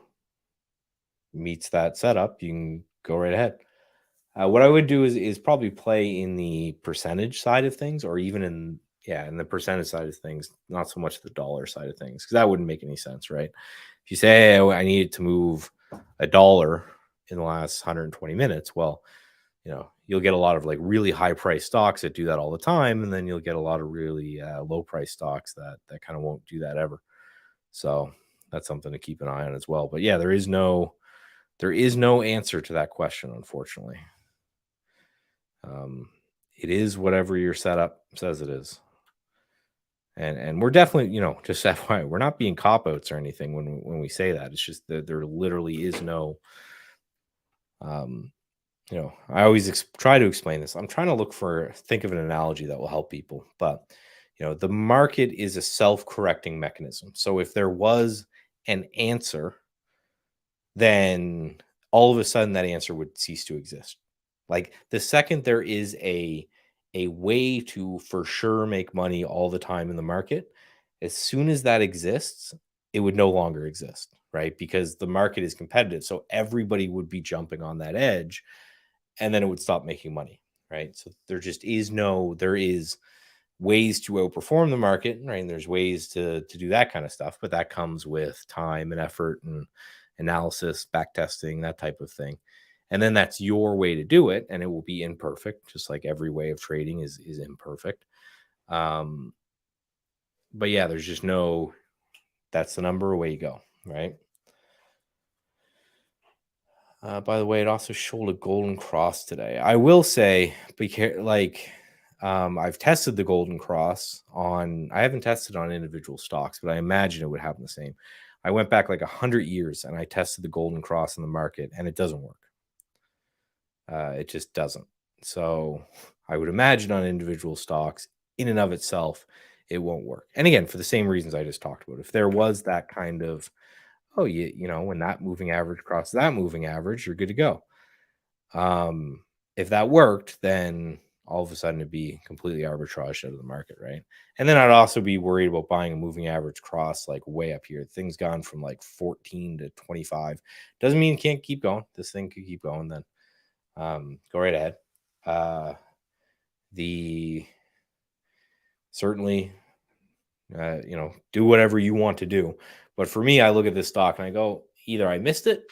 meets that setup, you can go right ahead. What I would do is probably play in the percentage side of things, or even in the percentage side of things, not so much the dollar side of things, because that wouldn't make any sense, right? If you say, hey, I needed to move $1 in the last 120 minutes, well, you'll get a lot of like really high price stocks that do that all the time, and then you'll get a lot of really low price stocks that kind of won't do that ever. So that's something to keep an eye on as well. But yeah, there is no answer to that question, unfortunately. It is whatever your setup says it is. And we're definitely, just FYI, we're not being cop-outs or anything when we say that. It's just that there literally is no, I always try to explain this. I'm trying to think of an analogy that will help people. But, the market is a self-correcting mechanism. So if there was an answer, then all of a sudden that answer would cease to exist. Like the second there is a way to for sure make money all the time in the market, as soon as that exists, it would no longer exist, right? Because the market is competitive. So everybody would be jumping on that edge, and then it would stop making money, right? So there is ways to outperform the market, right? And there's ways to do that kind of stuff, but that comes with time and effort and analysis, back testing, that type of thing. And then that's your way to do it, and it will be imperfect, just like every way of trading is imperfect. But yeah, there's just that's the number, away you go, right? By the way, it also showed a golden cross today. I will say, I've tested the golden cross I haven't tested on individual stocks, but I imagine it would happen the same. I went back like 100 years and I tested the golden cross in the market, and it doesn't work. It just doesn't. So I would imagine on individual stocks in and of itself, it won't work. And again, for the same reasons I just talked about, if there was that kind of, when that moving average crosses that moving average, you're good to go. If that worked, then all of a sudden it'd be completely arbitraged out of the market, right? And then I'd also be worried about buying a moving average cross like way up here. Things gone from like 14 to 25. Doesn't mean it can't keep going. This thing could keep going then. Go right ahead. Certainly, do whatever you want to do. But for me, I look at this stock and I go, either I missed it.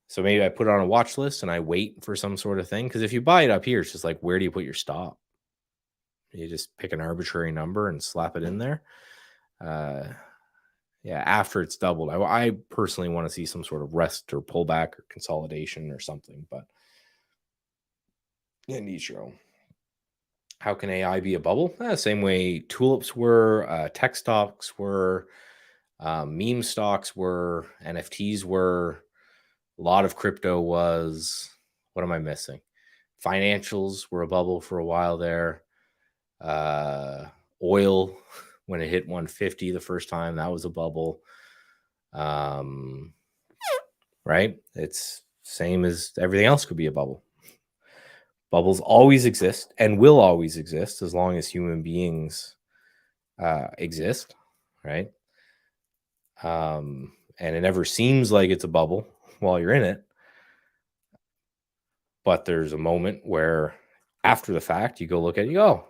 So maybe I put it on a watch list and I wait for some sort of thing. Because if you buy it up here, it's just like, where do you put your stop? You just pick an arbitrary number and slap it in there. After it's doubled, I personally want to see some sort of rest or pullback or consolidation or something. But yeah, needs your own. How can AI be a bubble? Same way tulips were, tech stocks were, meme stocks were, NFTs were, a lot of crypto was. What am I missing? Financials were a bubble for a while there. Oil, when it hit 150 the first time, that was a bubble. Right? It's same as everything else could be a bubble. Bubbles always exist and will always exist as long as human beings exist, right? And it never seems like it's a bubble while you're in it. But there's a moment where after the fact, you go look at it, you go,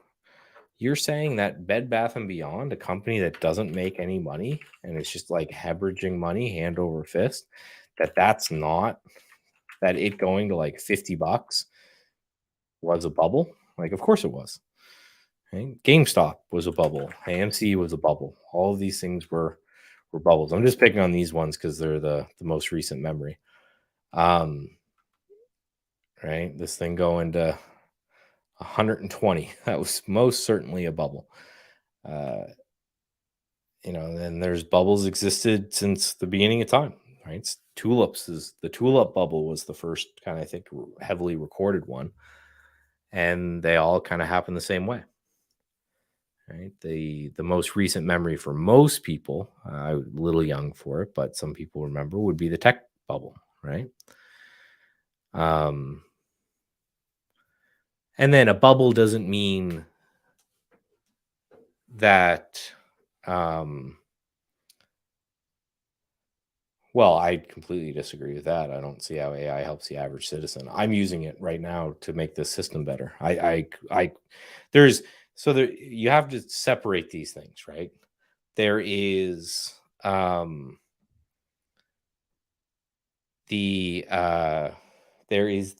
You're saying that Bed Bath and Beyond, a company that doesn't make any money and it's just like hemorrhaging money hand over fist, that's not, that it going to like $50 was a bubble? Like, of course it was. Right? GameStop was a bubble. AMC was a bubble. All of these things were bubbles. I'm just picking on these ones because they're the most recent memory. Right? This thing going to 120. That was most certainly a bubble. And there's bubbles existed since the beginning of time, right? The tulip bubble was the first kind of, I think, heavily recorded one, and they all kind of happen the same way, right? The most recent memory for most people, I'm a little young for it, but some people remember, would be the tech bubble, right? And then a bubble doesn't mean that well, I completely disagree with that. I don't see how AI helps the average citizen. I'm using it right now to make this system better. There's so there you have to separate these things, right? There is the there is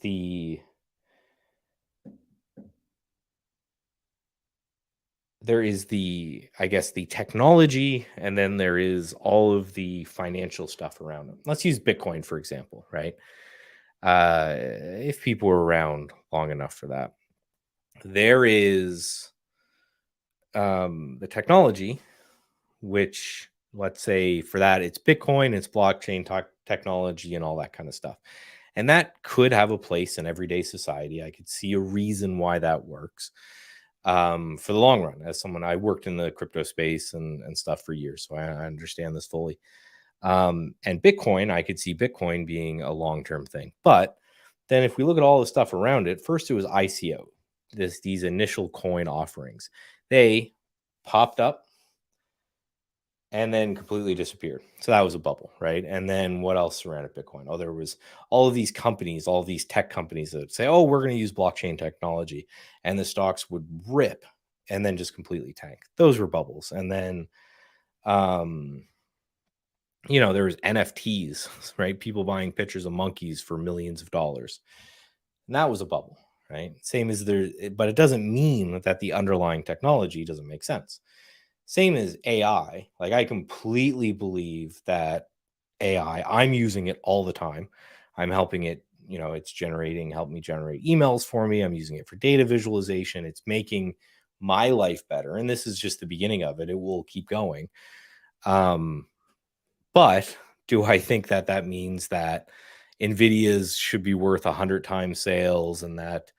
the I guess the technology, and then there is all of the financial stuff around it. Let's use Bitcoin for example, right? If people were around long enough for that, there is the technology, which, let's say for that, it's Bitcoin, it's blockchain technology, and all that kind of stuff. And that could have a place in everyday society. I could see a reason why that works for the long run. As someone, I worked in the crypto space and stuff for years, so I understand this fully. And Bitcoin, I could see Bitcoin being a long-term thing. But then if we look at all the stuff around it, first it was ICO, these initial coin offerings. They popped up and then completely disappeared. So that was a bubble, right? And then what else surrounded Bitcoin? Oh, there was all of these companies, all of these tech companies that say, oh, we're going to use blockchain technology. And the stocks would rip and then just completely tank. Those were bubbles. And then there was NFTs, right? People buying pictures of monkeys for millions of dollars. And that was a bubble, right? Same as but it doesn't mean that the underlying technology doesn't make sense. Same as AI. Like, I completely believe that AI, I'm using it all the time. I'm helping it, it's help me generate emails for me. I'm using it for data visualization. It's making my life better. And this is just the beginning of it. It will keep going. But do I think that means that NVIDIA's should be worth 100 times sales, and that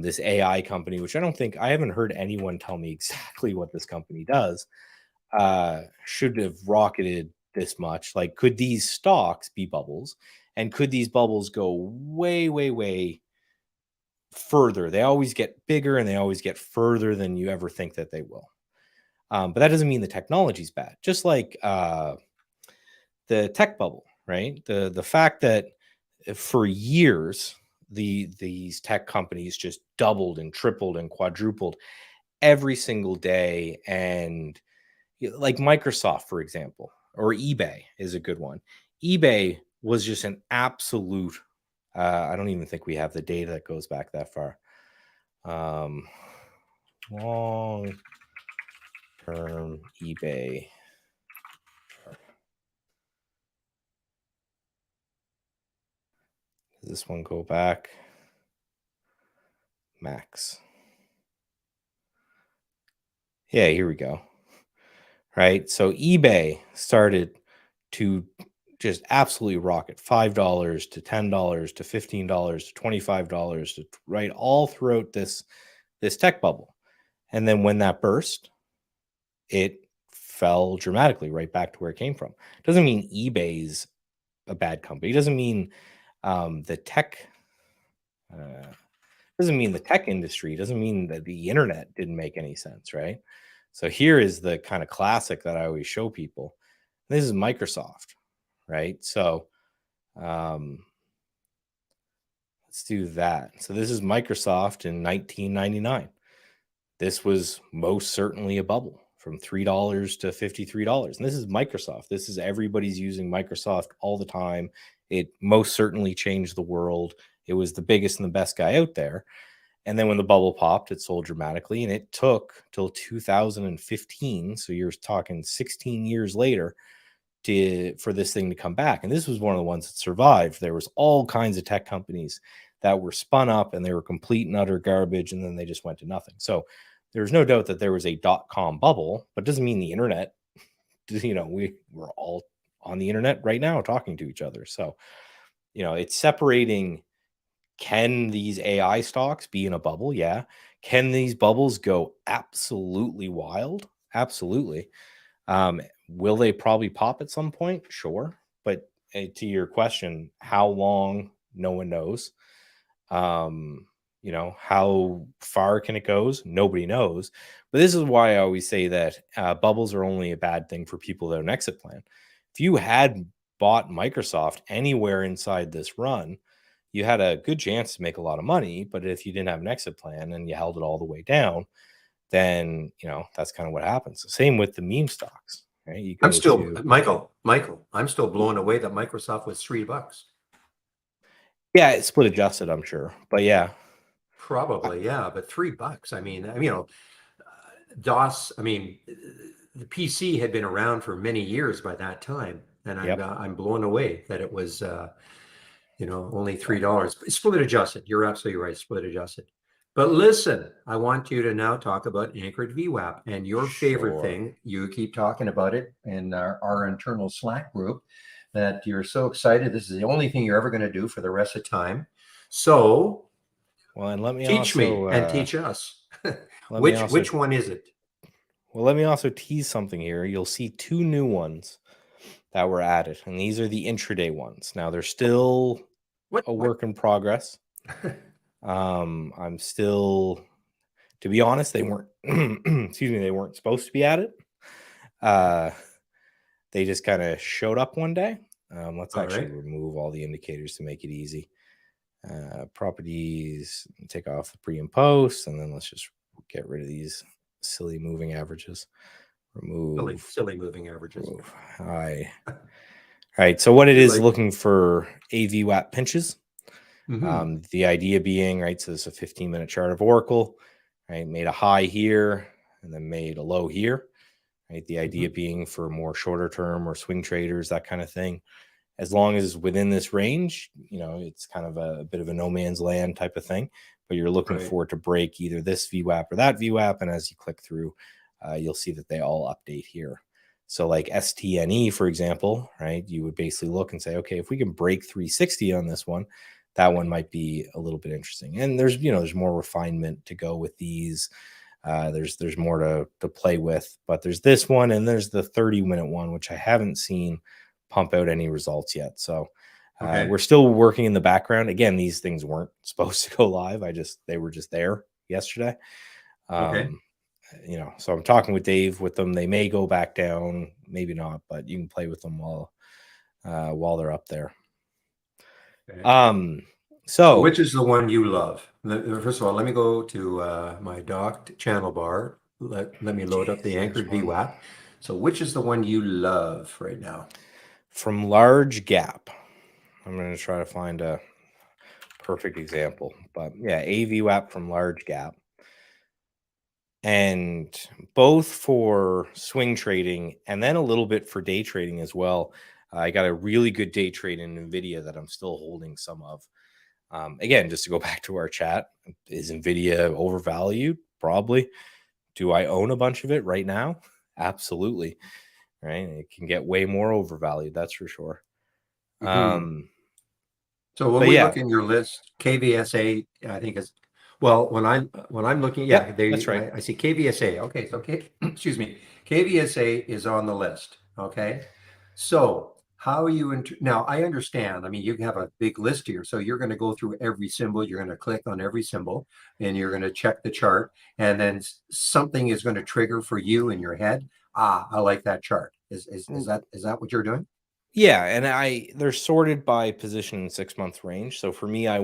this AI company, which I haven't heard anyone tell me exactly what this company does, should have rocketed this much? Like, could these stocks be bubbles? And could these bubbles go way, way, way further? They always get bigger and they always get further than you ever think that they will. But that doesn't mean the technology's bad. Just like the tech bubble, right? The fact that for years these tech companies just doubled and tripled and quadrupled every single day, and like Microsoft, for example, or eBay is a good one. eBay was just an absolute. I don't even think we have the data that goes back that far. Long term eBay. Does this one go back? Max. Yeah, here we go. Right. So eBay started to just absolutely rocket, $5 to $10 to $15 to $25 to, right, all throughout this tech bubble. And then when that burst, it fell dramatically right back to where it came from. Doesn't mean eBay's a bad company. Doesn't mean the tech doesn't mean the tech industry, doesn't mean that the internet didn't make any sense, right? So here is the kind of classic that I always show people. This is Microsoft, right? So let's do that. So this is Microsoft in 1999. this was most certainly a bubble from $3 to $53. And this is Microsoft. This is everybody's using Microsoft all the time. It most certainly changed the world. It was the biggest and the best guy out there. And then when the bubble popped, it sold dramatically. And it took till 2015. So you're talking 16 years later for this thing to come back. And this was one of the ones that survived. There was all kinds of tech companies that were spun up and they were complete and utter garbage. And then they just went to nothing. So there's no doubt that there was a .com bubble, but it doesn't mean the internet, we're all on the internet right now talking to each other. So, it's separating. Can these AI stocks be in a bubble? Yeah. Can these bubbles go absolutely wild? Absolutely. Will they probably pop at some point? Sure. But to your question, how long? No one knows. How far can it goes? Nobody knows. But this is why I always say that bubbles are only a bad thing for people that have an exit plan. If you had bought Microsoft anywhere inside this run, you had a good chance to make a lot of money. But if you didn't have an exit plan and you held it all the way down, then, that's kind of what happens. Same with the meme stocks, right? I'm still, Michael, I'm still blown away that Microsoft was $3. Yeah, it's split adjusted, I'm sure. But yeah. Probably, yeah. But $3. I mean, DOS, the PC had been around for many years by that time. And I'm blown away that it was, only $3. Split adjusted. You're absolutely right. Split adjusted. But listen, I want you to now talk about anchored VWAP and your favorite thing. You keep talking about it in our internal Slack group that you're so excited. This is the only thing you're ever going to do for the rest of time. So, well, and let me teach me and teach us. Which one is it? Well, let me also tease something here. You'll see two new ones that were added, and these are the intraday ones. Now they're still a work in progress. I'm still, to be honest, they weren't they weren't supposed to be added. They just kind of showed up one day. Let's actually remove all the indicators to make it easy. Properties, take off the pre and post, and then let's just get rid of these silly moving averages. Remove silly moving averages. All right. So what it is, looking for AVWAP pinches. Mm-hmm. The idea being, right, so this is a 15-minute chart of Oracle, right, made a high here and then made a low here, right? The idea being for more shorter term or swing traders, that kind of thing. As long as within this range, it's kind of a bit of a no man's land type of thing, but you're looking for it to break either this VWAP or that VWAP. And as you click through, you'll see that they all update here. So like STNE, for example, right, you would basically look and say, okay, if we can break 360 on this one, that one might be a little bit interesting. And there's, there's more refinement to go with these. There's more to play with, but there's this one and there's the 30-minute one, which I haven't seen pump out any results yet. So we're still working in the background. Again, these things weren't supposed to go live. They were just there yesterday. So I'm talking with Dave with them. They may go back down, maybe not, but you can play with them while they're up there. So which is the one you love? First of all, let me go to my docked channel bar. Let me load up the anchored VWAP. So which is the one you love right now? From Large Gap. I'm going to try to find a perfect example, but yeah, AVWAP from Large Gap. And both for swing trading and then a little bit for day trading as well. I got a really good day trade in NVIDIA that I'm still holding some of. Again, just to go back to our chat, is NVIDIA overvalued? Probably. Do I own a bunch of it right now? Absolutely. Right. It can get way more overvalued. That's for sure. So when we look in your list, KVSA, I think is, well, when I'm looking, that's right. I see KVSA. Okay. So excuse me. KVSA is on the list. Okay. So how are you now? I understand. I mean, you have a big list here, so you're going to go through every symbol. You're going to click on every symbol, and you're going to check the chart, and then something is going to trigger for you in your head. I like that chart. Is that what you're doing? Yeah, and they're sorted by position in 6-month range. So for me, I'll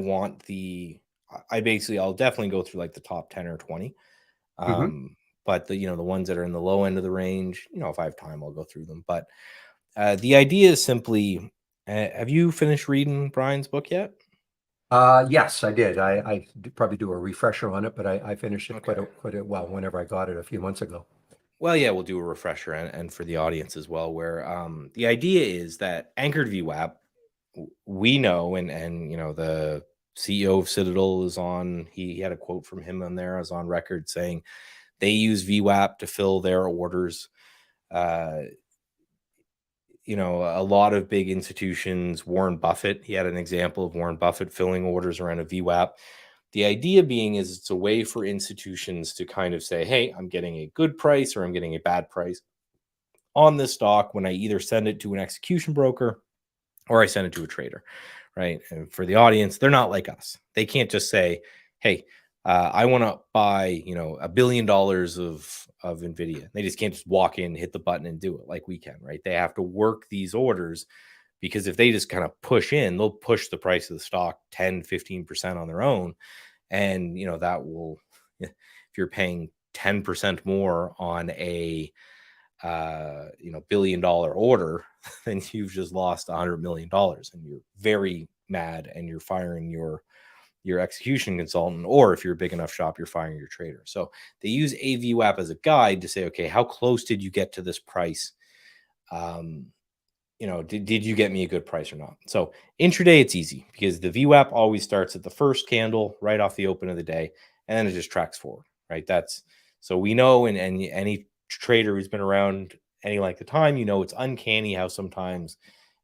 definitely go through like the top 10 or 20. But the ones that are in the low end of the range, if I have time, I'll go through them. But the idea is simply, have you finished reading Brian's book yet? Yes, I did. I probably do a refresher on it, but I finished it Okay. quite a well whenever I got it a few months ago. Well, yeah, we'll do a refresher and for the audience as well, where the idea is that anchored VWAP, we know, and the CEO of Citadel is on. He had a quote from him on there. I was on record saying they use VWAP to fill their orders. Uh, a lot of big institutions, Warren Buffett, he had an example of Warren Buffett filling orders around a VWAP. The idea being is it's a way for institutions to kind of say, hey, I'm getting a good price or I'm getting a bad price on this stock when I either send it to an execution broker or I send it to a trader, right? And for the audience, they're not like us. They can't just say, hey, I want to buy, $1 billion of NVIDIA. They just can't just walk in, hit the button and do it like we can, right? They have to work these orders, because if they just kind of push in, they'll push the price of the stock 10, 15% on their own. And, that will, if you're paying 10% more on a $1 billion order, then you've just lost $100 million, and you're very mad, and you're firing your execution consultant, or if you're a big enough shop, you're firing your trader. So they use AVWAP as a guide to say, okay, how close did you get to this price? Did you get me a good price or not? So intraday, it's easy because the VWAP always starts at the first candle right off the open of the day, and then it just tracks forward, right? So we know, and any trader who's been around any length of time, it's uncanny how sometimes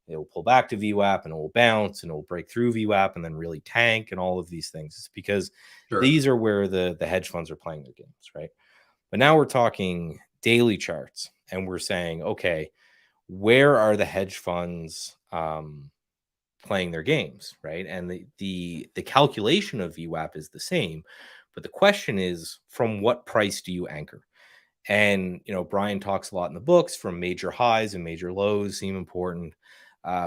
it will pull back to VWAP and it will bounce and it will break through VWAP and then really tank and all of these things. It's because these are where the hedge funds are playing their games, right? But now we're talking daily charts, and we're saying, okay, where are the hedge funds playing their games, right? And the calculation of VWAP is the same, but the question is, from what price do you anchor? And Brian talks a lot in the books, from major highs and major lows seem important,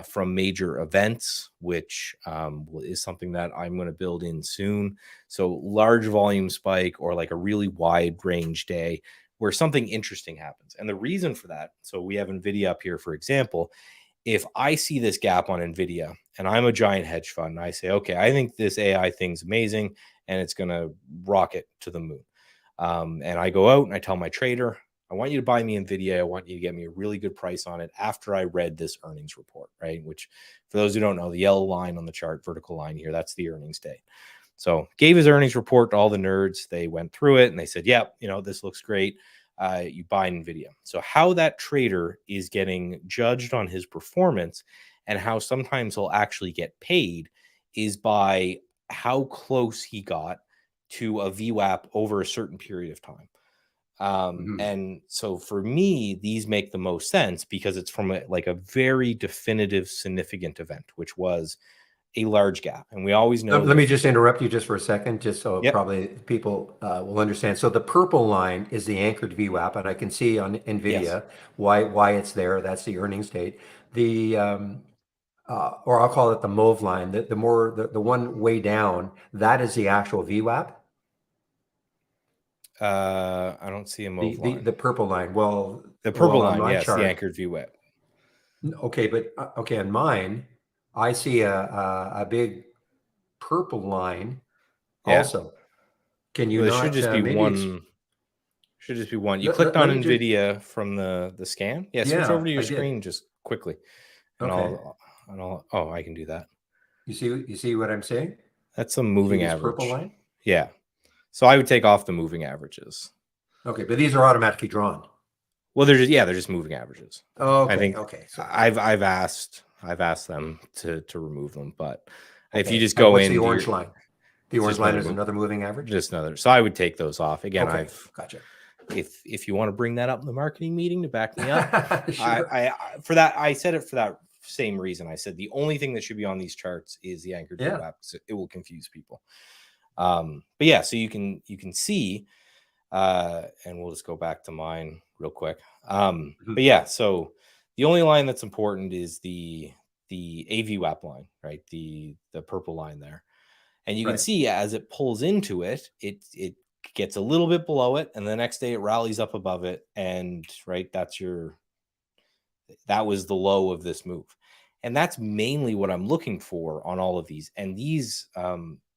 from major events, which is something that I'm going to build in soon. So large volume spike, or like a really wide range day where something interesting happens. And the reason for that, so we have NVIDIA up here, for example. If I see this gap on NVIDIA and I'm a giant hedge fund, and I say, okay, I think this AI thing's amazing and it's going to rocket to the moon. And I go out and I tell my trader, I want you to buy me NVIDIA. I want you to get me a really good price on it after I read this earnings report, right? Which, for those who don't know, the yellow line on the chart, vertical line here, that's the earnings day. So gave his earnings report to all the nerds. They went through it and they said, yeah, this looks great. You buy NVIDIA. So how that trader is getting judged on his performance, and how sometimes he'll actually get paid, is by how close he got to a VWAP over a certain period of time. And so for me, these make the most sense because it's from a very definitive, significant event, which was a large gap. And we always know. Let me just interrupt you just for a second, just so Yep. probably people will understand. So the purple line is the anchored VWAP, and I can see on NVIDIA why it's there. That's the earnings date. The or I'll call it the mauve line. The one way down, that is the actual VWAP. I don't see a mauve line. The purple line. Well, the purple on line, my yes, chart, the anchored VWAP. Okay, but okay, on mine, I see a big purple line also. Can you Well, there not? should just be Maybe one. Should just be one. You let, clicked let, on let me just. NVIDIA from the scan. Yeah, switch Yeah, over to your I did. screen just quickly, and Okay. I'll. Oh, I can do that. You see what I'm saying? That's a moving See this average. purple line? Yeah. So I would take off the moving averages. Okay, but these are automatically drawn. Well, they're just moving averages. Oh, okay. I think Okay. So I've asked them to remove them, but if okay. you just go what's in the orange line? The it's orange just line is another moving average. just another. So I would take those off again. Okay, gotcha. If you want to bring that up in the marketing meeting to back me up, Sure. I for that, I said it for that same reason. I said the only thing that should be on these charts is the anchored VWAP. So it will confuse people. But yeah, so you can see, and we'll just go back to mine real quick. But yeah, so the only line that's important is the AVWAP line, right? The purple line there. And you can see as it pulls into it, it gets a little bit below it, and the next day it rallies up above it, and right, that was the low of this move. And that's mainly what I'm looking for on all of these. And these,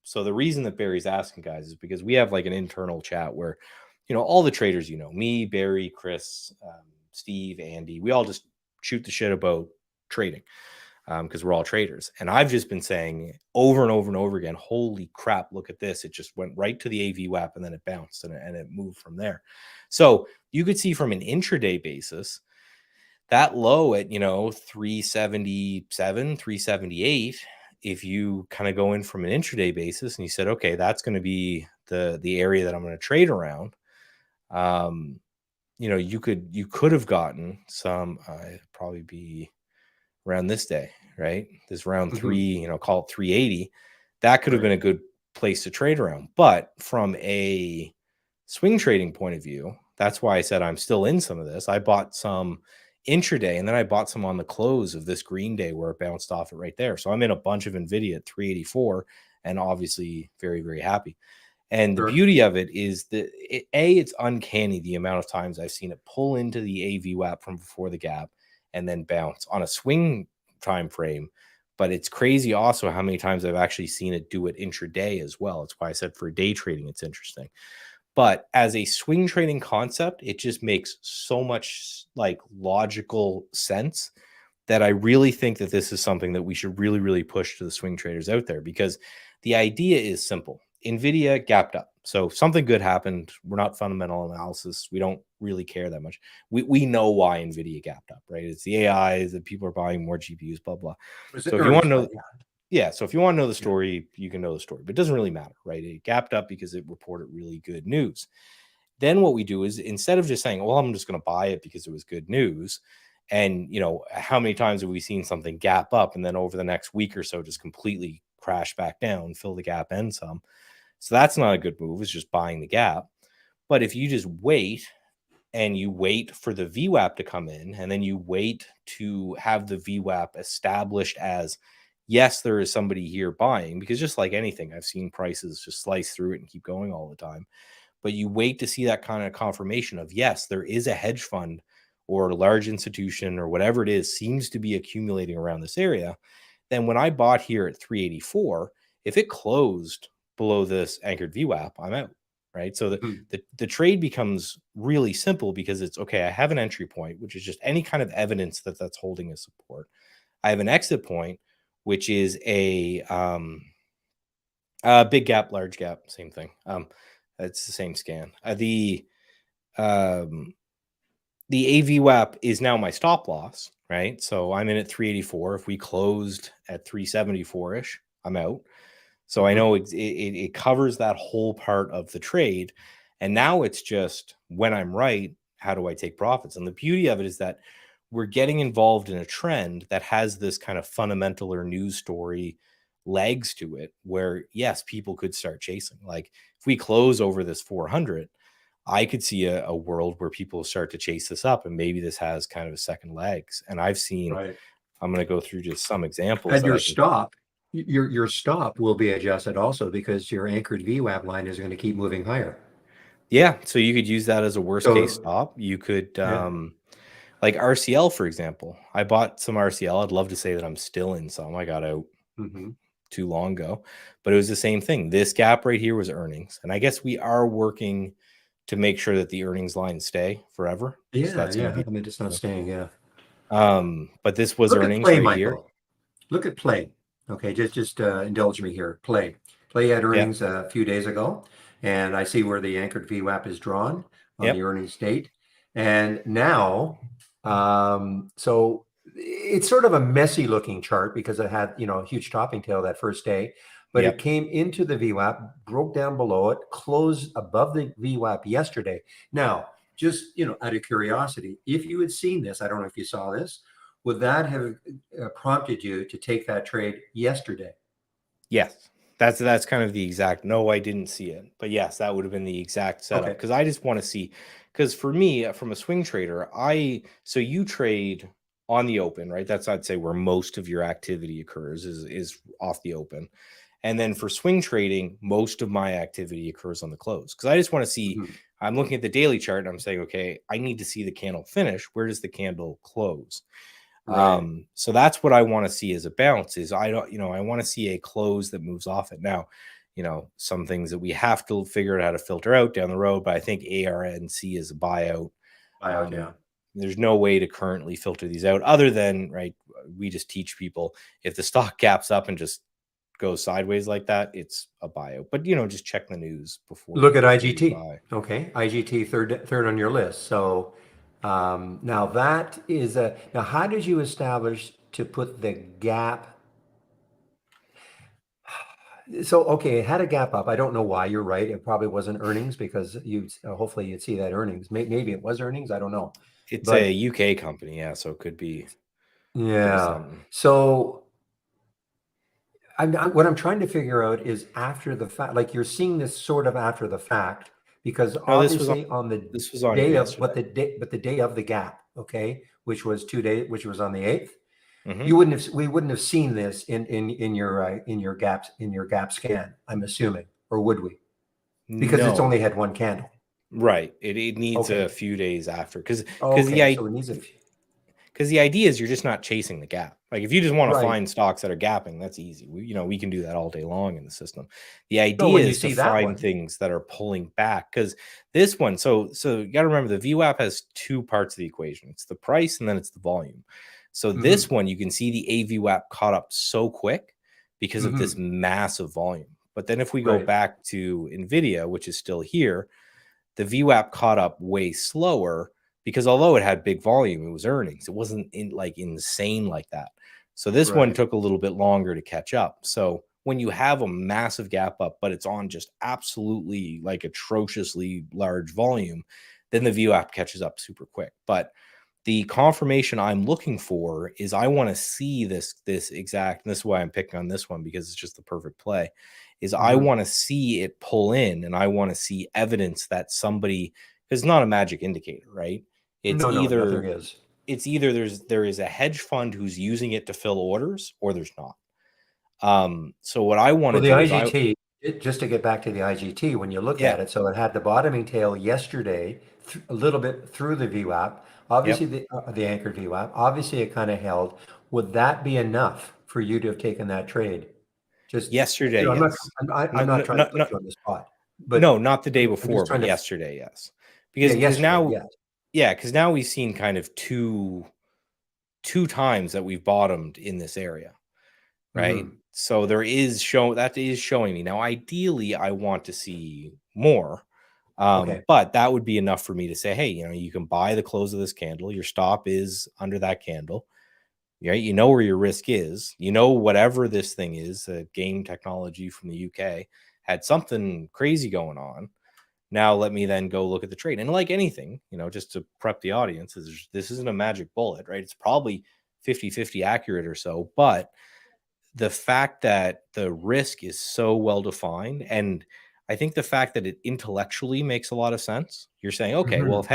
so the reason that Barry's asking, guys, is because we have like an internal chat where, all the traders, me, Barry, Chris, Steve, Andy, we all just shoot the shit about trading because we're all traders. And I've just been saying over and over and over again, holy crap, look at this. It just went right to the AVWAP and then it bounced and it moved from there. So you could see from an intraday basis, that low at 377, 378, if you kind of go in from an intraday basis and you said, okay, that's going to be the area that I'm going to trade around, you could have gotten some probably be around this day, right? This round three, call it 380. That could have been a good place to trade around. But from a swing trading point of view, that's why I said I'm still in some of this. I bought some intraday, and then I bought some on the close of this green day where it bounced off it right there. So I'm in a bunch of NVIDIA at 384 and obviously very, very happy. And the beauty of it is that it's uncanny the amount of times I've seen it pull into the AVWAP from before the gap and then bounce on a swing time frame. But it's crazy also how many times I've actually seen it do it intraday as well. That's why I said for day trading, it's interesting. But as a swing trading concept, it just makes so much like logical sense that I really think that this is something that we should really, really push to the swing traders out there, because the idea is simple. NVIDIA gapped up. So something good happened. We're not fundamental analysis. We don't really care that much. We know why NVIDIA gapped up, right? It's the AI, that people are buying more GPUs, blah, blah. So if you want to know, so if you want to know the story, you can know the story, but it doesn't really matter, right? It gapped up because it reported really good news. Then what we do is, instead of just saying, well, I'm just going to buy it because it was good news, and how many times have we seen something gap up and then over the next week or so just completely crash back down, fill the gap and some? So that's not a good move. It's just buying the gap. But if you just wait and you wait for the VWAP to come in, and then you wait to have the VWAP established as, yes, there is somebody here buying, because just like anything, I've seen prices just slice through it and keep going all the time. But you wait to see that kind of confirmation of, yes, there is a hedge fund or a large institution or whatever it is seems to be accumulating around this area. Then when I bought here at 384, if it closed below this anchored VWAP, I'm out, right? So the trade becomes really simple, because it's, okay, I have an entry point, which is just any kind of evidence that that's holding a support. I have an exit point, which is a big gap, large gap, same thing. It's the same scan. The AVWAP is now my stop loss, right? So I'm in at 384. If we closed at 374-ish, I'm out. So I know it covers that whole part of the trade. And now it's just, when I'm right, how do I take profits? And the beauty of it is that we're getting involved in a trend that has this kind of fundamental or news story legs to it, where, yes, people could start chasing. Like if we close over this 400, I could see a world where people start to chase this up, and maybe this has kind of a second legs. And I've seen, I'm going to go through just some examples. And your stop will be adjusted also, because your anchored VWAP line is going to keep moving higher. Yeah. So you could use that as a worst case stop. You could, like RCL, for example. I bought some RCL. I'd love to say that I'm still in some. I got out too long ago, but it was the same thing. This gap right here was earnings. And I guess we are working to make sure that the earnings lines stay forever. Yeah. So that's I mean, it's not staying. Yeah. But this was earnings right here. Look at Play. Okay. Just indulge me here. Play had earnings a few days ago, and I see where the anchored VWAP is drawn on the earnings date. And now, so it's sort of a messy looking chart, because it had, a huge topping tail that first day, but it came into the VWAP, broke down below it, closed above the VWAP yesterday. Now, just, out of curiosity, if you had seen this, I don't know if you saw this, would that have prompted you to take that trade yesterday? Yes. That's kind of the exact, no, I didn't see it, but yes, that would have been the exact setup. Because I just want to see, because for me, from a swing trader, so you trade on the open, right? That's, I'd say, where most of your activity occurs is off the open. And then for swing trading, most of my activity occurs on the close because I just want to see. I'm looking at the daily chart and I'm saying, okay, I need to see the candle finish. Where does the candle close? Right. So that's what I want to see as a bounce. Is I don't, I want to see a close that moves off it. Now, some things that we have to figure out how to filter out down the road, but I think ARNC is a buyout. Yeah. There's no way to currently filter these out other than, right, we just teach people if the stock gaps up and just goes sideways like that, it's a buyout. But just check the news before. Look at you IGT. buy. Okay, IGT third on your list. So now that is now how did you establish to put the gap? So okay, it had a gap up. I don't know why. You're right. It probably wasn't earnings because you hopefully you'd see that earnings. Maybe it was earnings. I don't know. It's But a UK company, yeah, so it could be yeah. something. So what I'm trying to figure out is after the fact, like you're seeing this sort of after the fact, because No, this was obviously on the on day of yesterday. but the day of the gap, okay, which was 2 days, which was on the 8th, Mhm. we wouldn't have seen this in your gap scan, I'm assuming, or would we? Because it's No, only had one candle. right. It needs Okay. a few days after because Okay, so it needs a few. because the idea is you're just not chasing the gap. Like if you just want to Right. find stocks that are gapping, that's easy. We can do that all day long in the system. The No, idea when you is to see that find one. things that are pulling back because this one. So you got to remember the VWAP has two parts of the equation. It's the price and then it's the volume. So this one you can see the AVWAP caught up so quick because of this massive volume. But then if we go Right. back to Nvidia, which is still here, the VWAP caught up way slower because although it had big volume, it was earnings. It wasn't insane like that. So this one Right. took a little bit longer to catch up. So when you have a massive gap up, but it's on just absolutely like atrociously large volume, then the VWAP catches up super quick. But the confirmation I'm looking for is I want to see this exact, and this is why I'm picking on this one because it's just the perfect play, is I want to see it pull in and I want to see evidence that somebody, because it's not a magic indicator, right? It's No, either nothing is. there is a hedge fund who's using it to fill orders or there's not. So what I want to Well, the do is IGT, just to get back to the IGT, when you look at it, so it had the bottoming tail yesterday, a little bit through the VWAP, obviously the anchored VWAP, obviously it kind of held. Would that be enough for you to have taken that trade? Just, yesterday, I'm not, yes. I'm not trying to put you on the spot, but No, not the day I'm before, just but trying to, yesterday, yes. yeah, Because yesterday, now, yeah. yeah, because now we've seen kind of two times that we've bottomed in this area, right? So that is showing me. Now, ideally, I want to see more. Okay. But that would be enough for me to say, hey, you can buy the close of this candle. Your stop is under that candle. Right? You know where your risk is. Whatever this thing is, game technology from the UK had something crazy going on. Now let me then go look at the trade. And like anything, just to prep the audience, this isn't a magic bullet, right? It's probably 50-50 accurate or so, but the fact that the risk is so well defined, and I think the fact that it intellectually makes a lot of sense. You're saying, okay, well,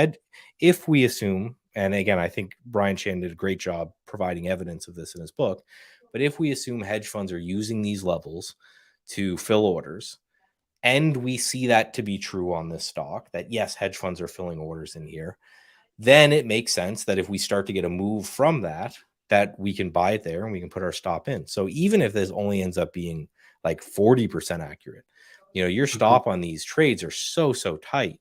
if we assume, and again, I think Brian Chan did a great job providing evidence of this in his book, but if we assume hedge funds are using these levels to fill orders, and we see that to be true on this stock, that yes, hedge funds are filling orders in here, then it makes sense that if we start to get a move from that we can buy it there and we can put our stop in. So even if this only ends up being like 40% accurate, your stop on these trades are so tight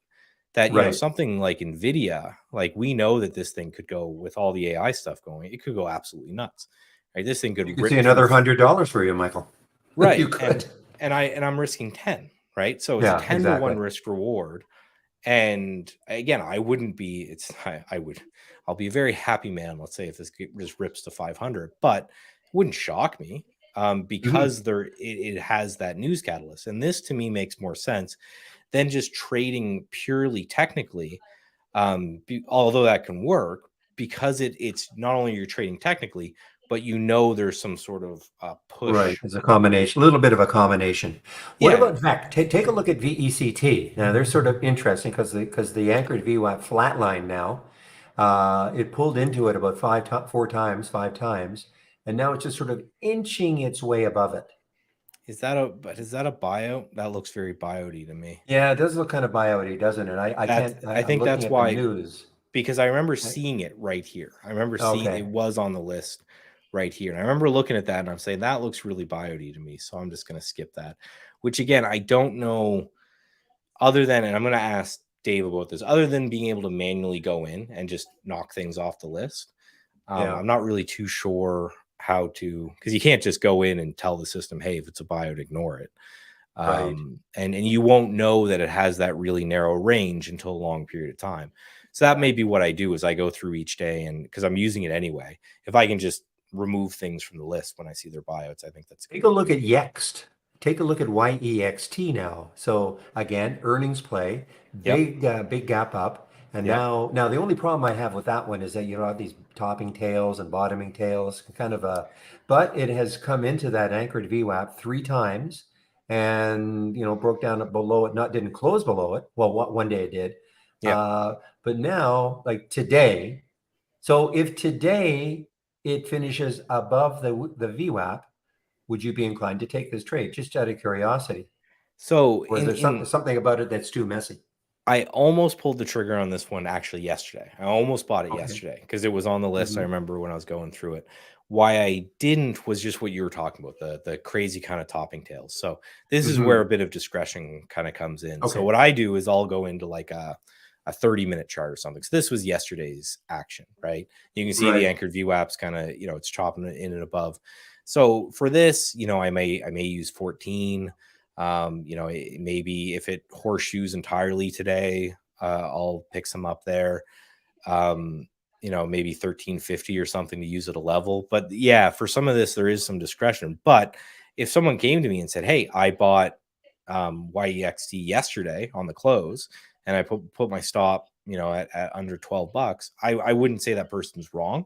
that, something like Nvidia, like we know that this thing could go with all the AI stuff going, it could go absolutely nuts. Right? This thing could You could rip see another $100 for you, Michael. right. You could. And I'm risking 10, right? So it's Yeah, a 10 to 1 risk reward. And again, I wouldn't be, I'll be a very happy man, let's say, if this just rips to 500, but it wouldn't shock me because it has that news catalyst. And this to me makes more sense than just trading purely technically. Although that can work because it's not only you're trading technically, but there's some sort of push. Right, it's a combination, a little bit of a combination. What Yeah. about VEC? Take a look at VECT. Now they're sort of interesting because the anchored VWAP flatline now. It pulled into it about five times, and now it's just sort of inching its way above it. Is that a buyout? That looks very buyout-y to me. Yeah, it does look kind of buyout-y, doesn't it? I can't. I I'm think looking that's at the why, news. because I remember I- seeing it right here. I remember seeing it Okay. was on the list right here. And I remember looking at that and I'm saying that looks really buyout-y to me. So I'm just going to skip that. Which again, I don't know, other than, and I'm going to ask Dave about this, other than being able to manually go in and just knock things off the list. Yeah. I'm not really too sure how to, because you can't just go in and tell the system, hey, if it's a buyout, ignore it. Right. And you won't know that it has that really narrow range until a long period of time. So that may Right. be what I do is I go through each day, and because I'm using it anyway, if I can just remove things from the list when I see their buyouts, I think that's Take good. a look at Yext. Take a look at YEXT now. So again, earnings play, Yep. big gap up, and Yep. now the only problem I have with that one is that you know have these topping tails and bottoming tails, kind of a, but it has come into that anchored VWAP 3 times, and you know broke down below it, not didn't close below it. Well, one day it did, Yep. but now like today. So if today it finishes above the VWAP, would you be inclined to take this trade just out of curiosity? So Or is there something about it that's too messy? I almost pulled the trigger on this one actually yesterday. I almost bought it Okay. yesterday because it was on the list. I Hmm. remember when I was going through it. Why I didn't was just what you were talking about, the crazy kind of topping tails. So this is where a Hmm. bit of discretion kind of comes in. So Okay. what I do is I'll go into like a 30-minute chart or something. So this was yesterday's action, right? You can see the Right. anchored VWAPs kind of, it's chopping it in and above. So for this, I may use 14. Maybe if it horseshoes entirely today, I'll pick some up there. Um, maybe 1350 or something to use at a level. But yeah, for some of this, there is some discretion. But if someone came to me and said, hey, I bought YEXT yesterday on the close and I put my stop, at under $12, I wouldn't say that person's wrong.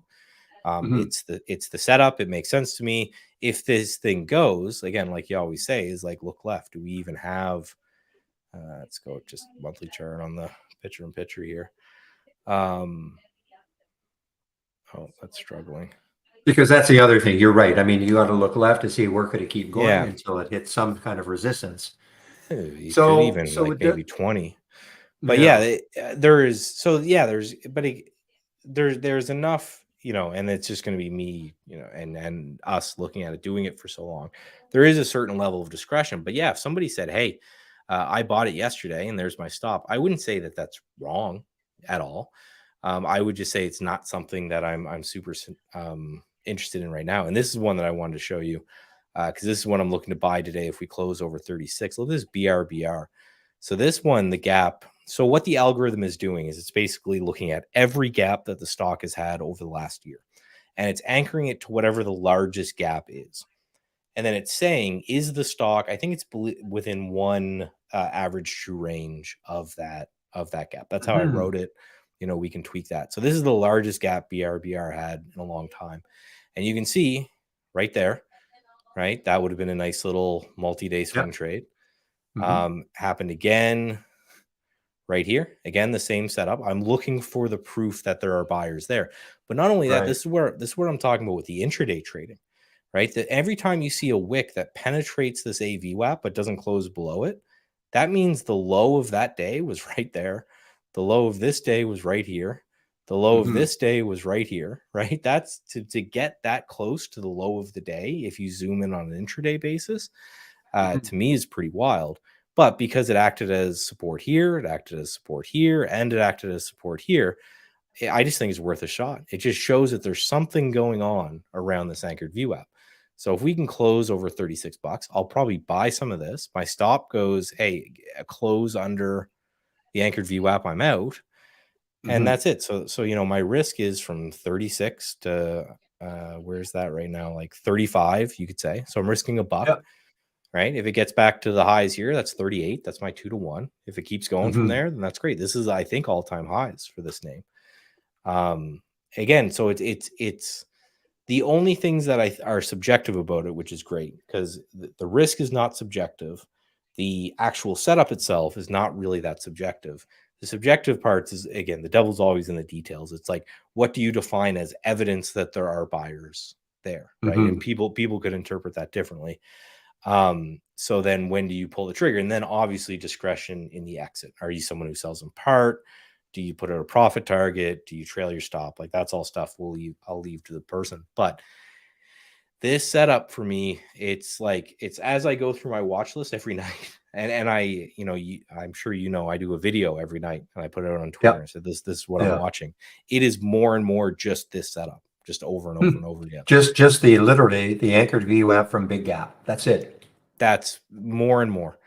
Hmm. It's the setup. It makes sense to me. If this thing goes again, like you always say, is like look left. Do we even have? Let's go just monthly chart on the picture in picture here. Oh, that's struggling. Because that's the other thing. You're right. I mean, you got to look left to see where could it keep going Yeah, until it hits some kind of resistance. you could So, even so like it does. maybe 20. But yeah, Yeah. there is. So yeah, there's enough, and it's just going to be me, and us looking at it, doing it for so long. There is a certain level of discretion. But yeah, if somebody said, "Hey, I bought it yesterday, and there's my stop," I wouldn't say that that's wrong at all. I would just say it's not something that I'm super interested in right now. And this is one that I wanted to show you because this is what I'm looking to buy today. If we close over 36, look at this BRBR. So this one, the gap. So what the algorithm is doing is it's basically looking at every gap that the stock has had over the last year, and it's anchoring it to whatever the largest gap is. And then it's saying, is the stock? I think it's within one average true range of that gap. That's how I Hmm. wrote it. We can tweak that. So this is the largest gap BRBR had in a long time, and you can see right there, right? That would have been a nice little multi-day Yeah. swing trade. Hmm. Happened again right here. Again, the same setup. I'm looking for the proof that there are buyers there. But not only that, Right. this is where I'm talking about with the intraday trading, right? That every time you see a wick that penetrates this AVWAP but doesn't close below it, that means the low of that day was right there. The low of this day was right here. The low of Hmm. this day was right here, right? That's to get that close to the low of the day. If you zoom in on an intraday basis, Hmm. to me is pretty wild. But because it acted as support here, it acted as support here, and it acted as support here, I just think it's worth a shot. It just shows that there's something going on around this anchored VWAP. So if we can close over $36, I'll probably buy some of this. My stop goes, hey, a close under the anchored VWAP, I'm out. And Hmm. that's it. So my risk is from 36 to where's that right now? Like 35, you could say. So I'm risking a buck, Yeah. right? If it gets back to the highs here, that's 38. That's my 2-1. If it keeps going from Hmm. there, then that's great. This is, I think, all-time highs for this name. Um, Again, so it's the only things that are subjective about it, which is great because the risk is not subjective. The actual setup itself is not really that subjective. The subjective parts is again the devil's always in the details. It's like what do you define as evidence that there are buyers there, right? And Hmm. people could interpret that differently. So then when do you pull the trigger? And then obviously discretion in the exit. Are you someone who sells in part? Do you put out a profit target? Do you trail your stop? Like that's all stuff I'll leave to the person. But this setup for me, it's like it's as I go through my watch list every night, and I, I'm sure I do a video every night and I put it out on Twitter. Yep. And said this is what I'm watching. It is more and more just this setup, just over and over and over again. Just literally the anchored VWAP from Big Gap. That's it. That's more and more.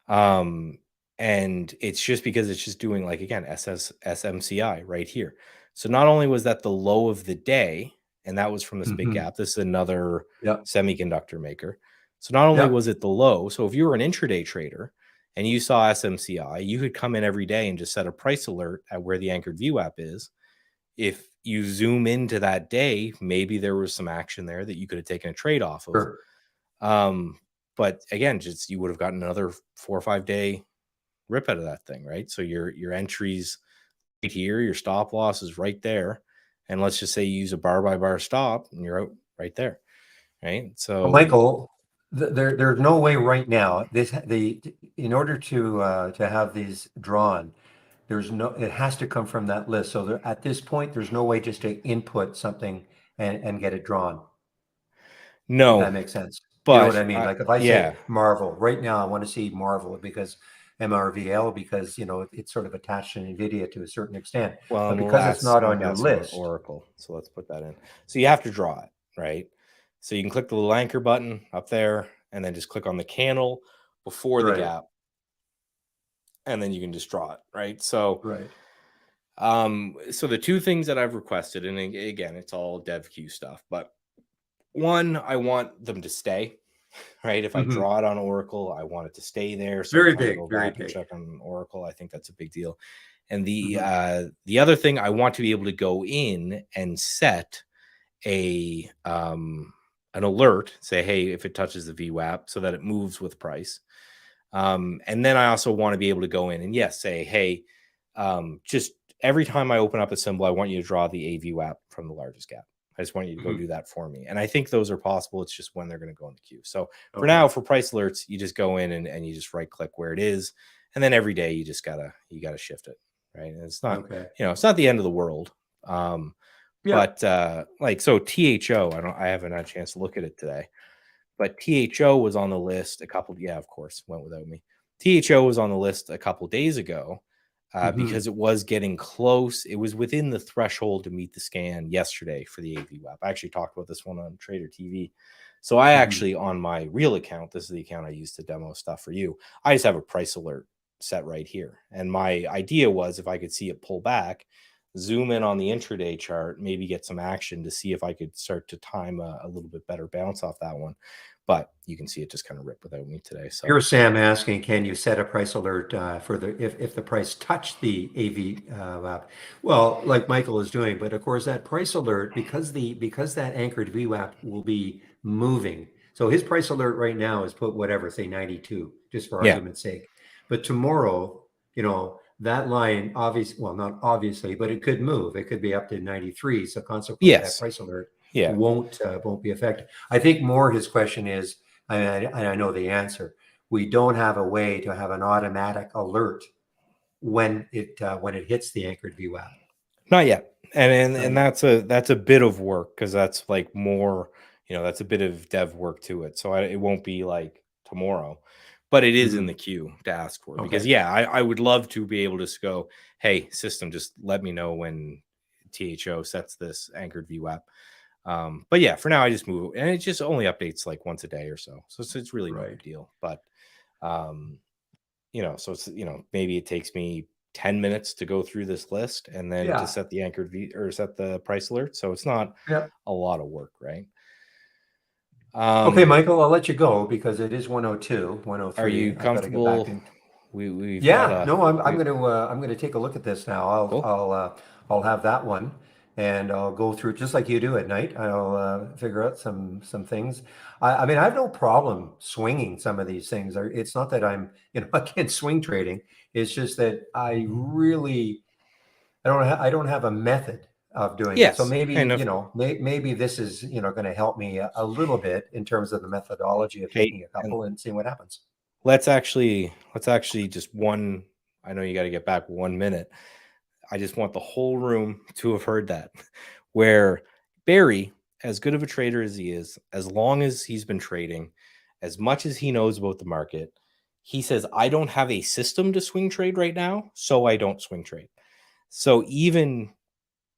And it's just because it's just doing like again SMCI right here. So not only was that the low of the day, and that was from this Big Gap. This is another semiconductor maker. So not only was it the low, so if you were an intraday trader and you saw SMCI, you could come in every day and just set a price alert at where the anchored VWAP is. If you zoom into that day, maybe there was some action there that you could have taken a trade off of. Sure. But again, just you would have gotten another 4 or 5 day rip out of that thing, right? So your entries right here, your stop loss is right there. And let's just say you use a bar by bar stop and you're out right there. Right. So well, Michael, there's no way right now in order to have these drawn, it has to come from that list. So at this point, there's no way just to input something and get it drawn. No, if that makes sense. But you know what I mean? Like if I say Marvel right now, I want to see Marvel because MRVL because it's sort of attached to NVIDIA to a certain extent. Well, but because it's not on your list, Oracle. So let's put that in. So you have to draw it, right? So you can click the little anchor button up there, and then just click on the candle before the gap, and then you can just draw it, right? So so the two things that I've requested, and again, it's all dev queue stuff, but one, I want them to stay, right? If I draw it on Oracle, I want it to stay there. So very if I big, go very back big. And check on Oracle, I think that's a big deal. And the other thing, I want to be able to go in and set an alert, say, hey, if it touches the VWAP, so that it moves with price. And then I also want to be able to go in and say, hey, just every time I open up a symbol, I want you to draw the AVWAP from the largest gap. I just want you to go do that for me. And I think those are possible. It's just when they're going to go in the queue. So for now, for price alerts, you just go in and you just right click where it is. And then every day you just gotta shift it. Right. And it's not, it's not the end of the world. But like, so THO, I haven't had a chance to look at it today, but THO was on the list of course, went without me. THO was on the list a couple days ago. Because it was getting close. It was within the threshold to meet the scan yesterday for the AVWAP. I actually talked about this one on Trader TV. So I actually, on my real account, this is the account I use to demo stuff for you, I just have a price alert set right here. And my idea was if I could see it pull back, zoom in on the intraday chart, maybe get some action to see if I could start to time a little bit better bounce off that one. But you can see it just kind of ripped without me today. So here's Sam asking, can you set a price alert for if the price touched the AV well, like Michael is doing, but of course that price alert because that anchored VWAP will be moving. So his price alert right now is put whatever, say 92, just for argument's sake. But tomorrow, that line not obviously, but it could move. It could be up to 93. So consequently, that price alert won't be affected. I think more his question is, and I know the answer. We don't have a way to have an automatic alert when it hits the anchored VWAP. Not yet, and that's a bit of work because that's like more, that's a bit of dev work to it. So it won't be like tomorrow, but it is in the queue to ask for because I would love to be able to just go, hey, system, just let me know when THO sets this anchored VWAP. But for now I just move and it just only updates like once a day or so. So it's really no big deal. But so it's maybe it takes me 10 minutes to go through this list and then to set the anchored or set the price alert. So it's not a lot of work, right? Okay, Michael, I'll let you go because it is 102, 103. Are you comfortable? I'm going to take a look at this now. I'll have that one. And I'll go through just like you do at night. I'll figure out some things. I mean, I have no problem swinging some of these things. It's not that I'm against swing trading. It's just that I don't have a method of doing it. So Yes, maybe, and if, maybe this is, going to help me a little bit in terms of the methodology of hey, taking a and couple and seeing what happens. let's actually just one. I know you got to get back 1 minute. I just want the whole room to have heard that. Where Barry, as good of a trader as he is, as long as he's been trading, as much as he knows about the market, he says, I don't have a system to swing trade right now, so I don't swing trade. So even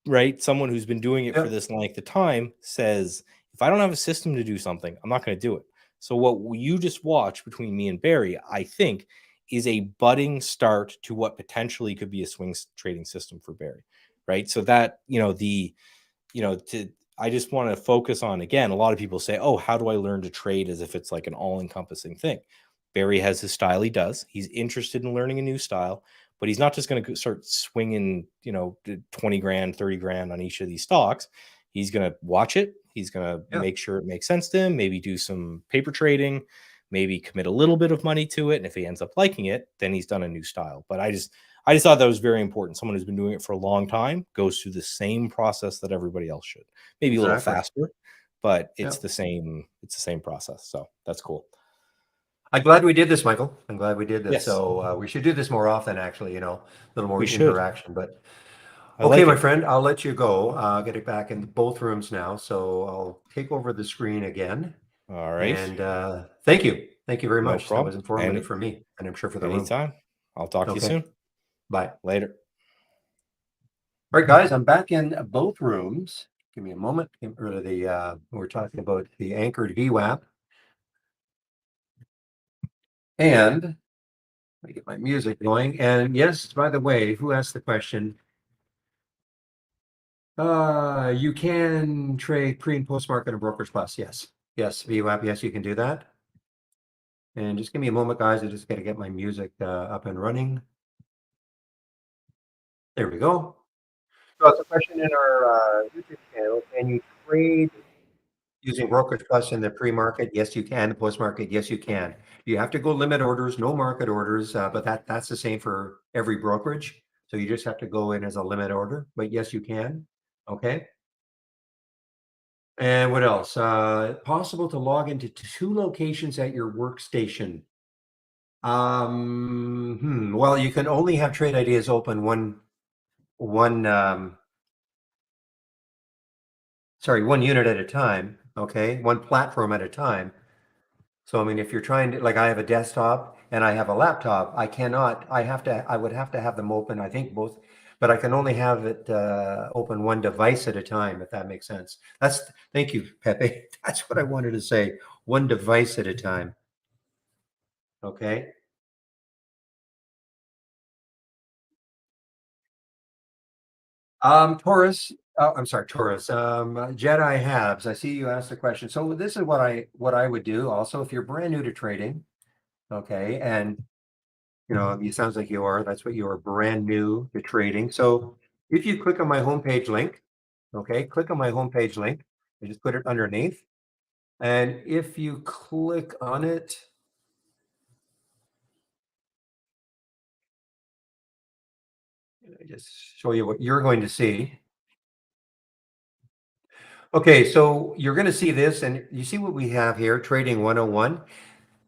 right, someone who's been doing it for Yeah, this length of time says, if I don't have a system to do something, I'm not going to do it. So what you just watched between me and Barry, I think, is a budding start to what potentially could be a swing trading system for Barry, right? So that to I just want to focus on, again, a lot of people say, oh, how do I learn to trade, as if it's like an all-encompassing thing. Barry has his style. He does. He's interested in learning a new style, but he's not just going to start swinging, 20 grand, 30 grand on each of these stocks. He's going to watch it. He's going to yeah, make sure it makes sense to him, maybe do some paper trading, maybe commit a little bit of money to it. And if he ends up liking it, then he's done a new style. But I just thought that was very important. Someone who's been doing it for a long time goes through the same process that everybody else should. Maybe a little exactly. faster, but Yeah. it's the same process. So that's cool. I'm glad we did this, Michael. I'm glad we did this. Yes, So we should do this more often, actually, a little more we should. interaction. But I okay, like my it. friend, I'll let you go. Get it back in both rooms now. So I'll take over the screen again. All right. And thank you. Thank you very No much. That problem. was informative for me, and I'm sure for the room. Anytime. I'll talk to you Okay, soon. bye. Later. All right, guys, I'm back in both rooms. Give me a moment. We're talking about the anchored VWAP. And let me get my music going. And yes, by the way, who asked the question? You can trade pre and post market and brokers plus. Yes. Yes, VWAP. Yes, you can do that. And just give me a moment, guys. I just got to get my music up and running. There we go. So it's a question in our YouTube channel. Can you trade using Brokers Plus in the pre-market? Yes, you can. The post-market? Yes, you can. You have to go limit orders, no market orders, but that's the same for every brokerage. So you just have to go in as a limit order, but yes, you can. Okay. And what else? Possible to log into two locations at your workstation. Well, you can only have trade ideas open one one unit at a time. Okay, one platform at a time. So I mean, if you're trying to, like, I have a desktop and I have a laptop, I would have to have them open, I think both, but I can only have it open one device at a time, if that makes sense. Thank you, Pepe. That's what I wanted to say. One device at a time. Okay. Taurus. Oh, I'm sorry, Taurus. Jedi Habs. I see you asked the question. So this is what I would do. Also, if you're brand new to trading, okay, and it sounds like you are. That's what you are, brand new to trading. So if you click on my homepage link, okay, click on my homepage link and just put it underneath. And if you click on it, I just show you what you're going to see. Okay, so you're going to see this, and you see what we have here, Trading 101.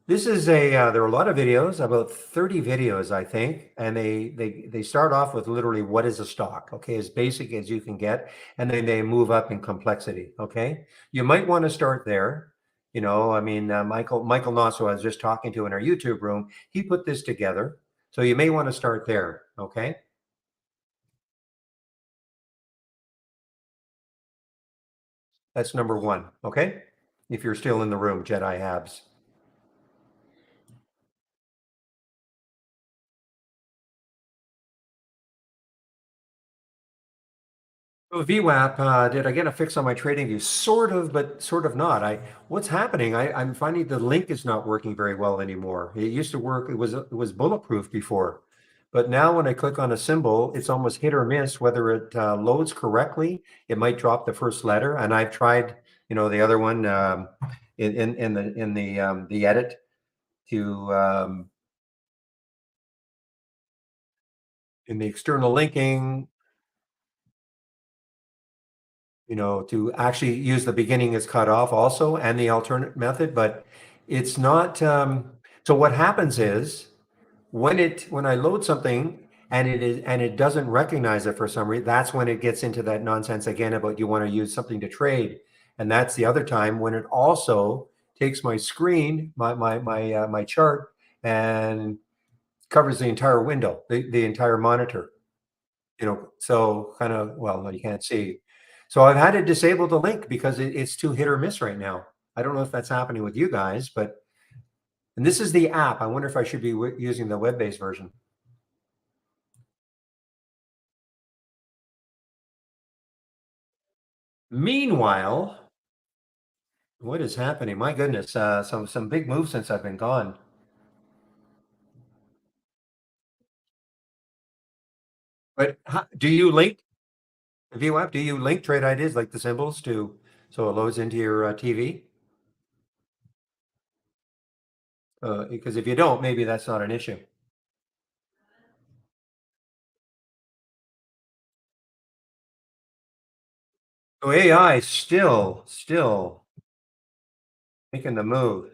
This is there are a lot of videos, about 30 videos, I think, and they start off with literally what is a stock, okay, as basic as you can get, and then they move up in complexity, okay? You might want to start there. I mean, Michael Nosso, I was just talking to in our YouTube room, he put this together, so you may want to start there, okay? That's number one, okay? If you're still in the room, Jedi Habs. So VWAP, did I get a fix on my trading view? Sort of, but sort of not. What's happening? I'm finding the link is not working very well anymore. It used to work. It was bulletproof before, but now when I click on a symbol, it's almost hit or miss whether it loads correctly. It might drop the first letter, and I've tried, the other one in the edit to in the external linking. to actually use the beginning is cut off also and the alternate method, but it's not. So what happens is when I load something and it doesn't recognize it for some reason, that's when it gets into that nonsense again about you want to use something to trade, and that's the other time when it also takes my screen, my chart, and covers the entire window, the entire monitor. So kind of, well, no, you can't see. So I've had to disable the link because it's too hit or miss right now. I don't know if that's happening with you guys, but and this is the app. I wonder if I should be using the web-based version. Meanwhile, what is happening? My goodness, some big moves since I've been gone. But do you link View app? Do you link trade ideas like the symbols to so it loads into your TV? Because if you don't, maybe that's not an issue. So AI still making the move.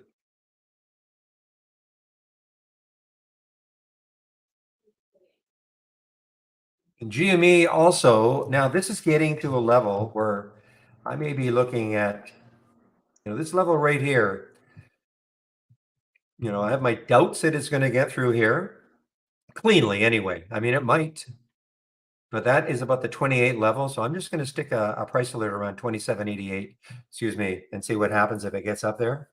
And GME also, now this is getting to a level where I may be looking at, this level right here. I have my doubts that it's going to get through here cleanly anyway. I mean, it might, but that is about the 28 level. So I'm just going to stick a price alert around 27.88, excuse me, and see what happens if it gets up there.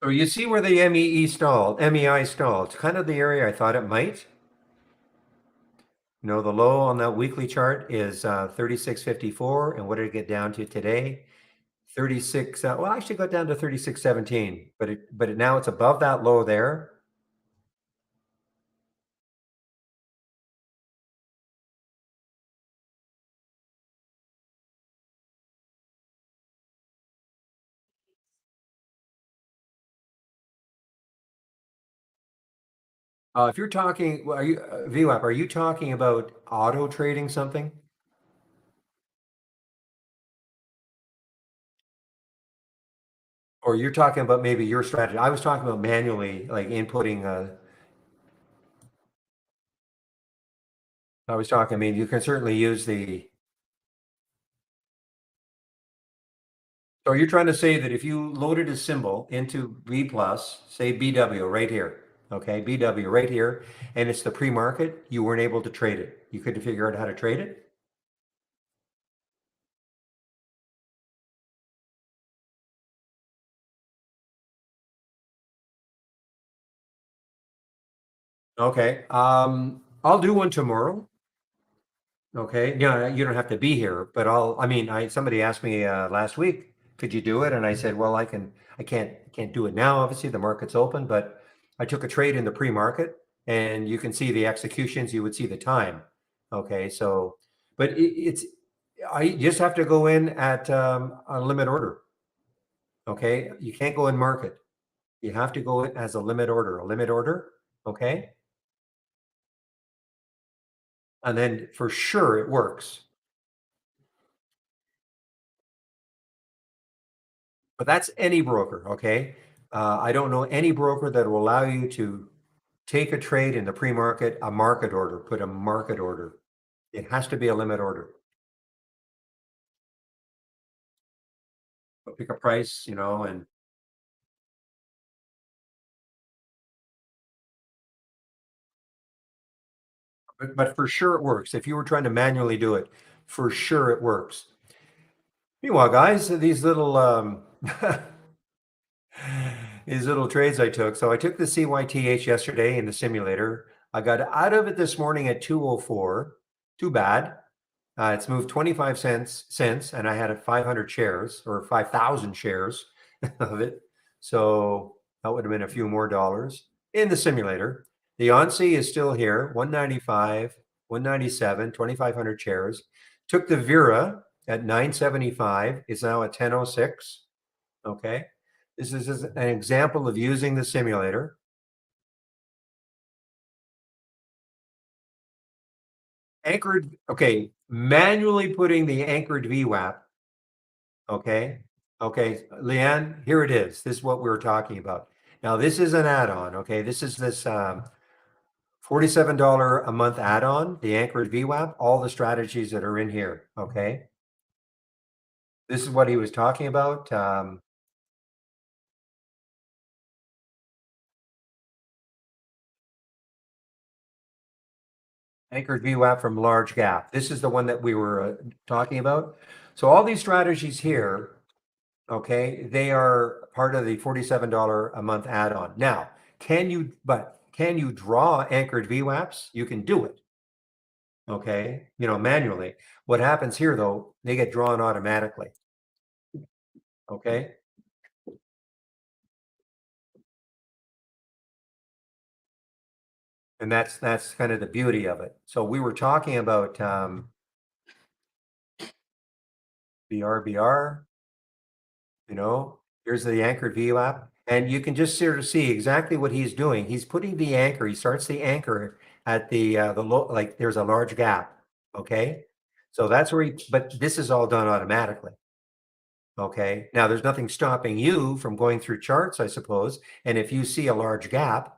So you see where the MEI stalled. It's kind of the area I thought it might. The low on that weekly chart is 36.54. And what did it get down to today? 36. Well, actually got down to 36.17, but now it's above that low there. If you're talking, are you VWAP? Are you talking about auto trading something? Or you're talking about maybe your strategy? I was talking about manually, like inputting. I was talking. I mean, you can certainly use the. So you're trying to say that if you loaded a symbol into B plus, say BW right here, okay, BW right here, and it's the pre-market, you weren't able to trade it. You couldn't figure out how to trade it. Okay. I'll do one tomorrow. Okay. Yeah, you don't have to be here, but I mean, somebody asked me last week, could you do it? And I said, well, I can't do it now. Obviously, the market's open, but I took a trade in the pre-market and you can see the executions, you would see the time. Okay. So, but I just have to go in at a limit order. Okay. You can't go in market. You have to go in as a limit order. Okay. And then for sure it works. But that's any broker, okay? I don't know any broker that will allow you to take a trade in the pre-market, a market order, put a market order. It has to be a limit order. Pick a price, and but for sure it works. If you were trying to manually do it, for sure it works. Meanwhile, guys, these little these little trades I took. So I took the CYTH yesterday in the simulator. I got out of it this morning at 204. Too bad. It's moved 25 cents since, and I had 500 shares or 5,000 shares of it. So that would have been a few more dollars in the simulator. The ONSI is still here, 195, 197, 2,500 shares. Took the Vera at 975, is now at 1006. Okay. This is an example of using the simulator. Anchored, okay, manually putting the anchored VWAP. Okay. Okay, Leanne, here it is. This is what we were talking about. Now, this is an add-on. Okay. This is this $47 a month add-on, the anchored VWAP, all the strategies that are in here. Okay. This is what he was talking about. Anchored VWAP from large gap. This is the one that we were talking about. So all these strategies here, okay, they are part of the $47 a month add-on. Now, can you draw anchored VWAPs? You can do it. Okay, manually. What happens here though, they get drawn automatically. Okay. And that's kind of the beauty of it. So we were talking about BRBR, here's the anchored VWAP, and you can just sort of see exactly what he's doing. He's putting the anchor, he starts the anchor at the low, like there's a large gap. Okay. So that's where but this is all done automatically. Okay. Now there's nothing stopping you from going through charts, I suppose. And if you see a large gap,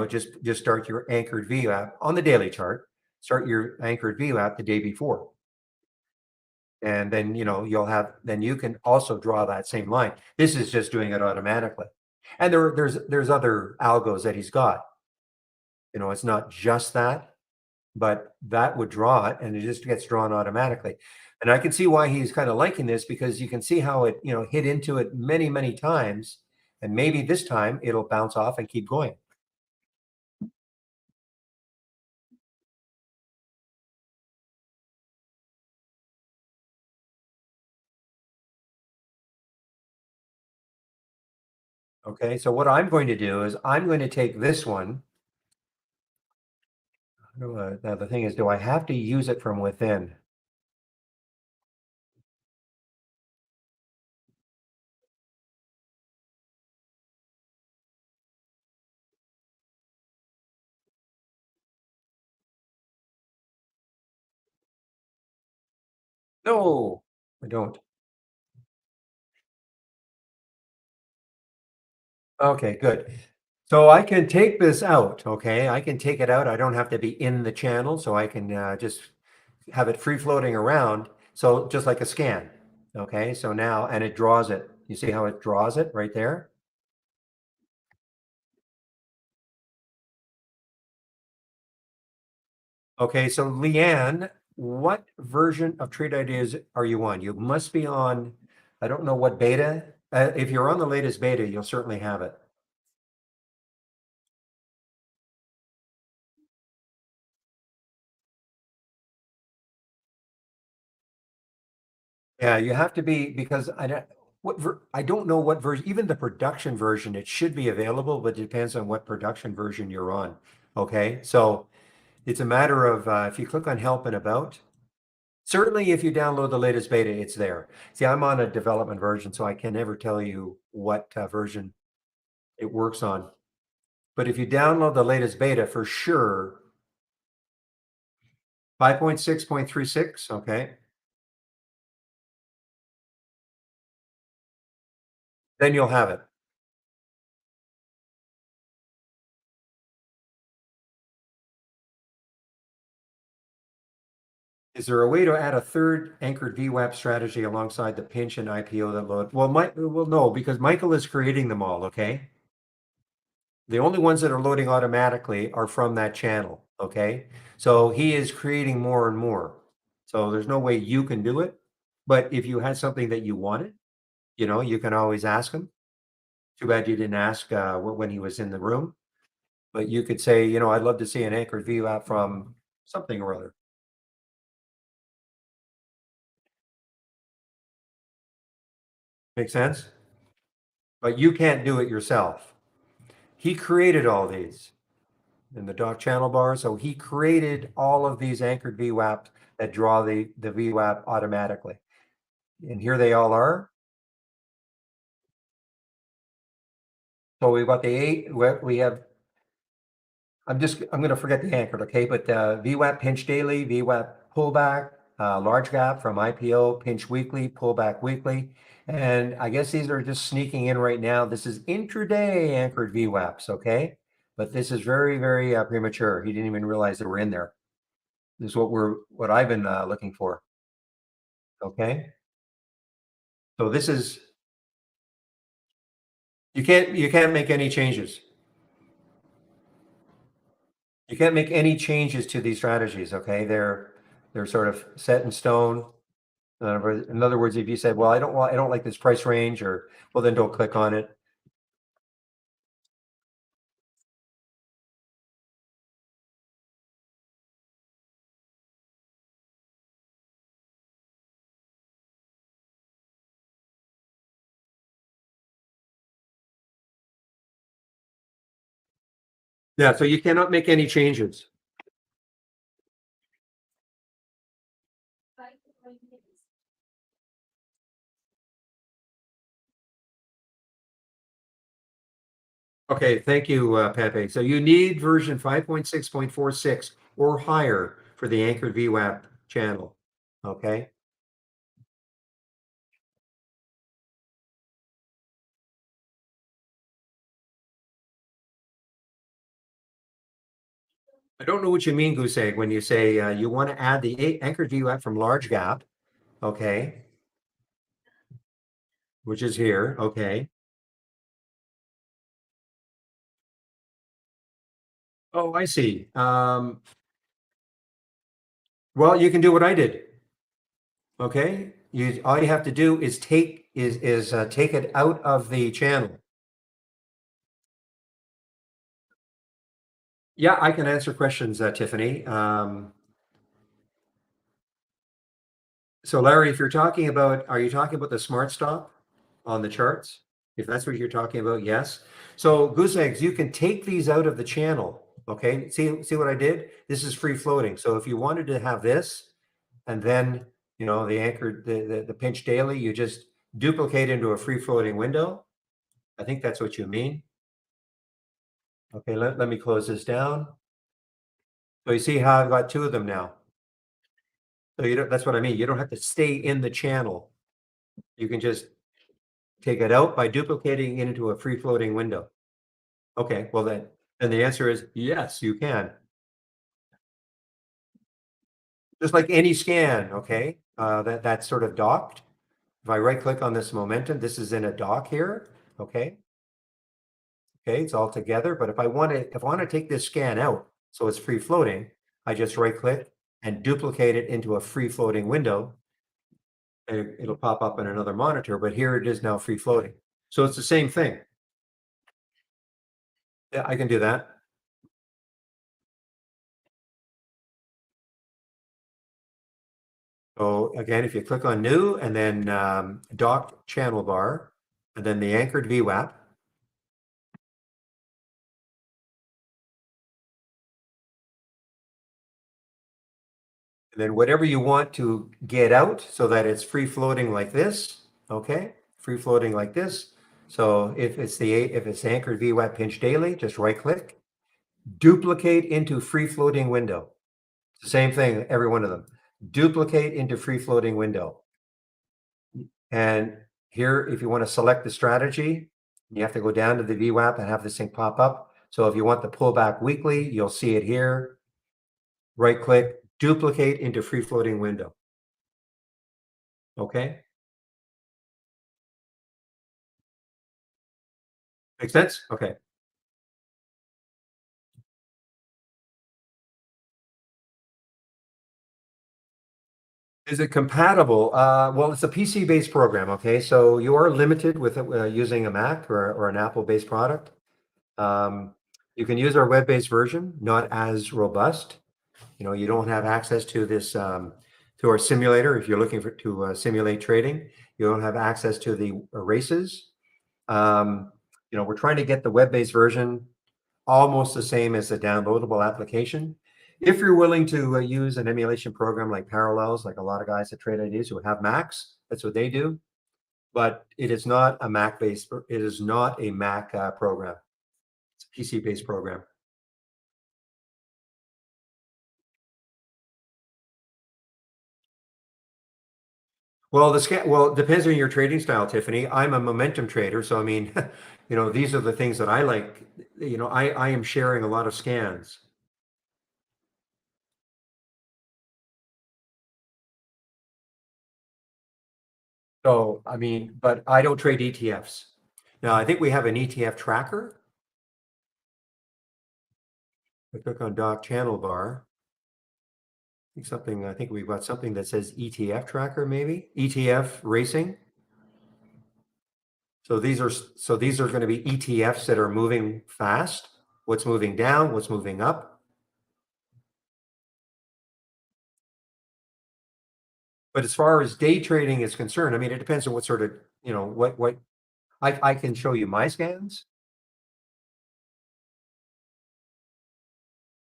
just start your anchored VWAP on the daily chart, start your anchored VWAP the day before. And then, then you can also draw that same line. This is just doing it automatically. And there's other algos that he's got. It's not just that, but that would draw it and it just gets drawn automatically. And I can see why he's kind of liking this, because you can see how it, hit into it many, many times. And maybe this time it'll bounce off and keep going. Okay, so what I'm going to do is I'm going to take this one. Now the thing is, do I have to use it from within? No, I don't. Okay, good. So I can take this out, okay? I can take it out. I don't have to be in the channel, so I can just have it free floating around. So just like a scan, okay? So now, and it draws it. You see how it draws it right there? Okay, so Leanne, what version of Trade Ideas are you on? You must be on, I don't know what beta. If you're on the latest beta, you'll certainly have it. Yeah, you have to be, because I don't know what version, even the production version, it should be available, but it depends on what production version you're on. Okay, so it's a matter of if you click on help and about, certainly if you download the latest beta, it's there. See, I'm on a development version, so I can never tell you what version it works on. But if you download the latest beta, for sure, 5.6.36, okay, then you'll have it. Is there a way to add a third anchored VWAP strategy alongside the pinch and IPO that load? Well, no, because Michael is creating them all, okay? The only ones that are loading automatically are from that channel, okay? So he is creating more and more. So there's no way you can do it. But if you had something that you wanted, you can always ask him. Too bad you didn't ask when he was in the room. But you could say, I'd love to see an anchored VWAP from something or other. Make sense? But you can't do it yourself. He created all these in the doc channel bar. So he created all of these anchored VWAP that draw the VWAP automatically. And here they all are. So we've got the 8, we have, I'm going to forget the anchored, okay? But VWAP pinch daily, VWAP pullback, large gap from IPO, pinch weekly, pullback weekly. And I guess these are just sneaking in right now. This is intraday anchored VWAPs, okay? But this is very, very premature. He didn't even realize they were in there. This is what I've been looking for. Okay. So this is, you can't make any changes. You can't make any changes to these strategies. Okay. They're sort of set in stone. In other words, if you said, well, I don't like this price range, or, well, then don't click on it. Yeah. So you cannot make any changes. Okay, thank you, Pepe. So you need version 5.6.46 or higher for the anchored VWAP channel. Okay. I don't know what you mean, Goose Egg, when you say you want to add the anchored VWAP from large gap. Okay. Which is here. Okay. Oh, I see. Well, you can do what I did. Okay. All you have to do is take it out of the channel. Yeah, I can answer questions, Tiffany. So Larry, if you're talking about, are you talking about the smart stop on the charts? If that's what you're talking about, yes. So goose eggs, you can take these out of the channel. Okay. See what I did? This is free floating. So if you wanted to have this, and then, the anchored, the pinch daily, you just duplicate into a free floating window. I think that's what you mean. Okay. Let me close this down. So you see how I've got 2 of them now. So that's what I mean. You don't have to stay in the channel. You can just take it out by duplicating it into a free floating window. Okay, well then the answer is yes, you can. Just like any scan, okay? That's sort of docked. If I right click on this momentum, this is in a dock here, okay? Okay, it's all together, but if I want to take this scan out so it's free floating, I just right click and duplicate it into a free floating window. And it'll pop up in another monitor, but here it is now free floating. So it's the same thing. Yeah, I can do that. So again, if you click on new and then dock channel bar, and then the anchored VWAP. And then whatever you want to get out so that it's free floating like this, okay? Free floating like this. So if it's anchored VWAP pinch daily, just right click, duplicate into free floating window. It's the same thing, every one of them. Duplicate into free floating window. And here, if you want to select the strategy, you have to go down to the VWAP and have this thing pop up. So if you want the pullback weekly, you'll see it here. Right click, duplicate into free floating window. Okay. Make sense? Okay. Is it compatible? Well, it's a PC-based program. Okay, so you are limited with using a Mac or an Apple-based product. You can use our web-based version, not as robust. You don't have access to this to our simulator. If you're looking to simulate trading, you don't have access to the races. We're trying to get the web-based version almost the same as the downloadable application. If you're willing to use an emulation program like Parallels, like a lot of guys at Trade Ideas who have Macs, that's what they do. But it is not a Mac based. It is not a Mac program. It's a PC based program. Well, it depends on your trading style, Tiffany. I'm a momentum trader, so I mean, these are the things that I like. I am sharing a lot of scans. So, I mean, but I don't trade ETFs. Now, I think we have an ETF tracker. I click on Doc Channel Bar. I think we've got something that says ETF tracker, maybe ETF racing. So these are going to be ETFs that are moving fast. What's moving down? What's moving up? But as far as day trading is concerned, I mean, it depends on what sort of, what I can show you my scans.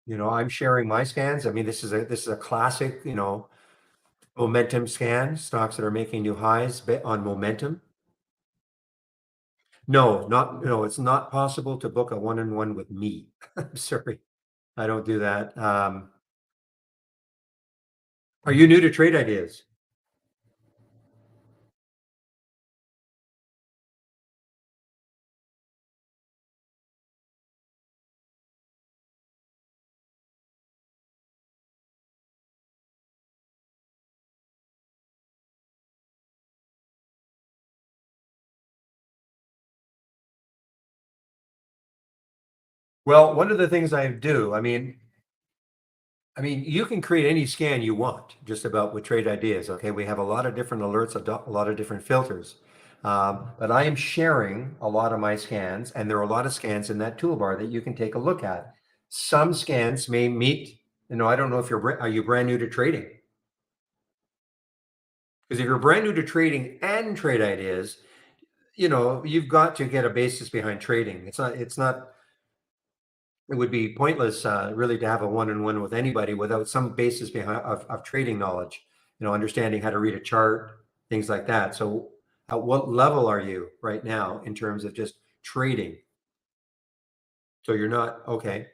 I'm sharing my scans. I mean, this is a classic, momentum scan, stocks that are making new highs on momentum. No, it's not possible to book a one-on-one with me. I'm sorry, I don't do that. Are you new to Trade Ideas? Well, one of the things I do, I mean, you can create any scan you want, just about with Trade Ideas. Okay, we have a lot of different alerts, a lot of different filters. But I am sharing a lot of my scans, and there are a lot of scans in that toolbar that you can take a look at. Some scans may meet. I don't know if are you brand new to trading? Because if you're brand new to trading and Trade Ideas, you've got to get a basis behind trading. It's not. It would be pointless, really, to have a one-on-one with anybody without some basis behind of trading knowledge. Understanding how to read a chart, things like that. So, at what level are you right now in terms of just trading? So you're not okay.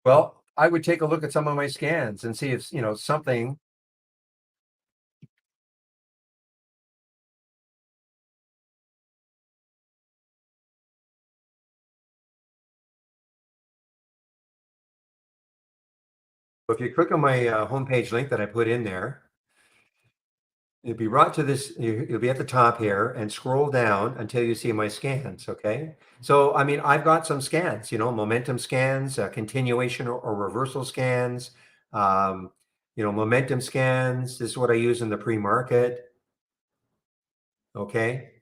Well, I would take a look at some of my scans and see if something. If you click on my homepage link that I put in there, you'll be brought to this. You'll be at the top here and scroll down until you see my scans. Okay. So, I mean, I've got some scans, momentum scans, continuation or reversal scans, um, momentum scans. This is what I use in the pre market. Okay.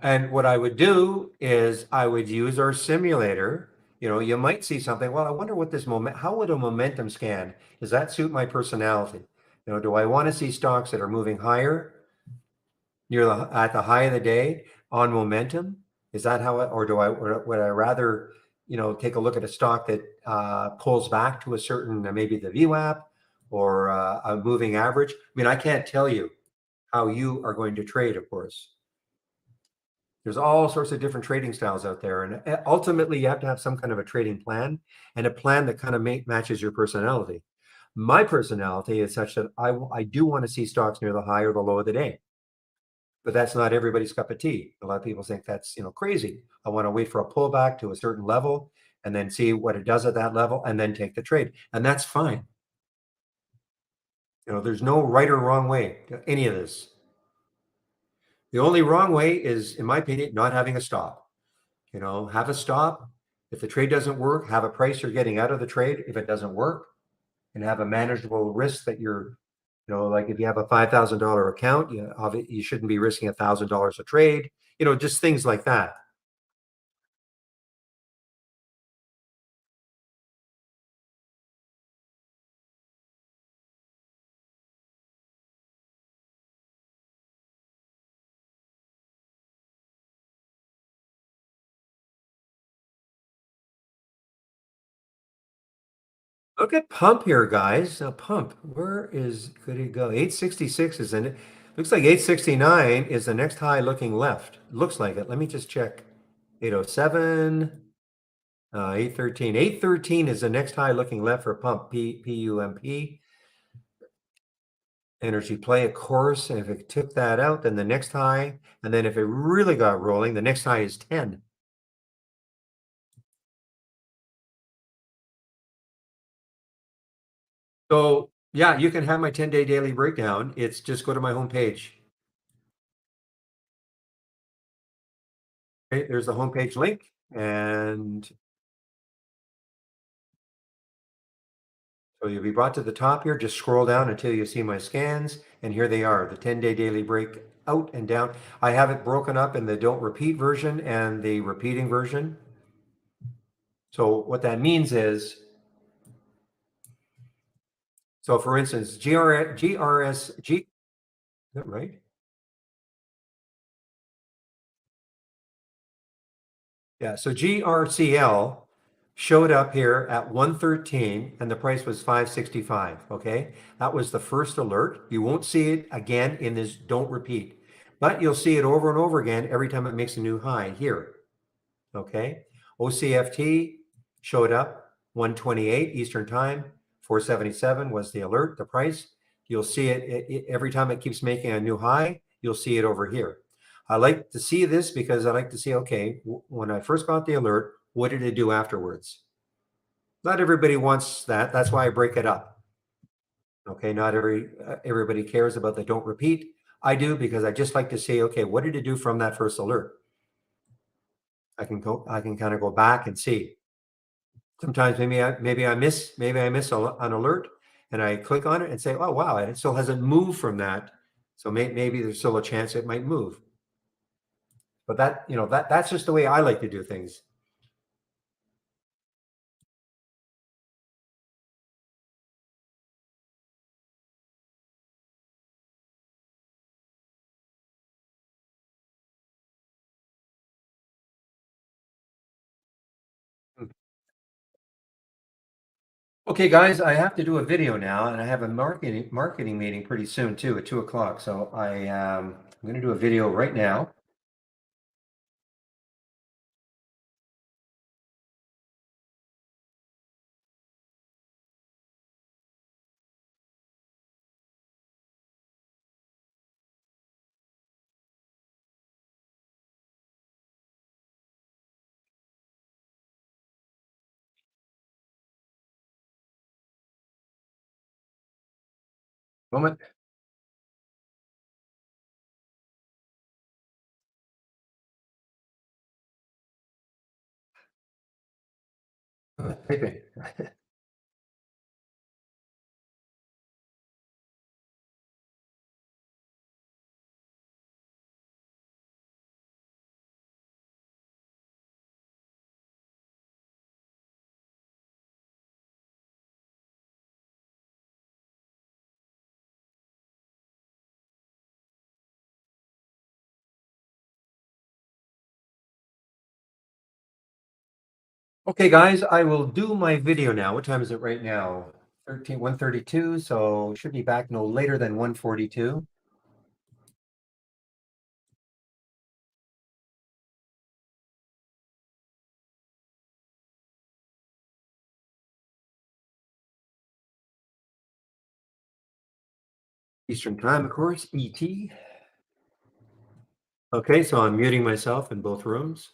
And what I would do is I would use our simulator. You might see something. Well, I wonder what how would a momentum scan, does that suit my personality? Do I want to see stocks that are moving higher at the high of the day on momentum? Is that or would I rather, take a look at a stock that pulls back to a certain, maybe the VWAP or a moving average? I mean, I can't tell you how you are going to trade, of course. There's all sorts of different trading styles out there, and ultimately, you have to have some kind of a trading plan and a plan that kind of matches your personality. My personality is such that I do want to see stocks near the high or the low of the day, but that's not everybody's cup of tea. A lot of people think that's crazy. I want to wait for a pullback to a certain level and then see what it does at that level and then take the trade, and that's fine. There's no right or wrong way to any of this. The only wrong way is, in my opinion, not having a stop. Have a stop. If the trade doesn't work, have a price you're getting out of the trade if it doesn't work, and have a manageable risk that like if you have a $5,000 account, you shouldn't be risking $1,000 a trade, just things like that. Look at Pump here, guys. Now, Pump, could it go? 866 is in it. Looks like 869 is the next high looking left. Looks like it. Let me just check. 807, 813. 813 is the next high looking left for Pump, P-U-M-P. Energy play, of course. And if it took that out, then the next high, and then if it really got rolling, the next high is 10. So yeah, you can have my 10-day daily breakdown. It's just go to my homepage. Okay, there's the homepage link, and so you'll be brought to the top here. Just scroll down until you see my scans, and here they are, the 10-day daily break out and down. I have it broken up in the don't repeat version and the repeating version. So what that means is, so for instance, GRSG, is that right? Yeah, so GRCL showed up here at 113 and the price was 565. Okay, that was the first alert. You won't see it again in this don't repeat, but you'll see it over and over again every time it makes a new high here. Okay, OCFT showed up 128 Eastern Time, 477 was the alert, the price. You'll see it every time it keeps making a new high, you'll see it over here. I like to see this because I like to see, okay, when I first got the alert, what did it do afterwards? Not everybody wants that. That's why I break it up. Okay, not everybody cares about the don't repeat. I do because I just like to see, okay, what did it do from that first alert? I can kind of go back and see. Sometimes maybe I miss an alert, and I click on it and say, oh wow, it still hasn't moved from that. So maybe there's still a chance it might move. But that's just the way I like to do things. Okay, guys, I have to do a video now, and I have a marketing meeting pretty soon too at 2 o'clock. So I'm going to do a video right now. Moment. Typing. Okay, guys, I will do my video now. What time is it right now? 132. So should be back no later than 142. Eastern time, of course, ET. Okay, so I'm muting myself in both rooms.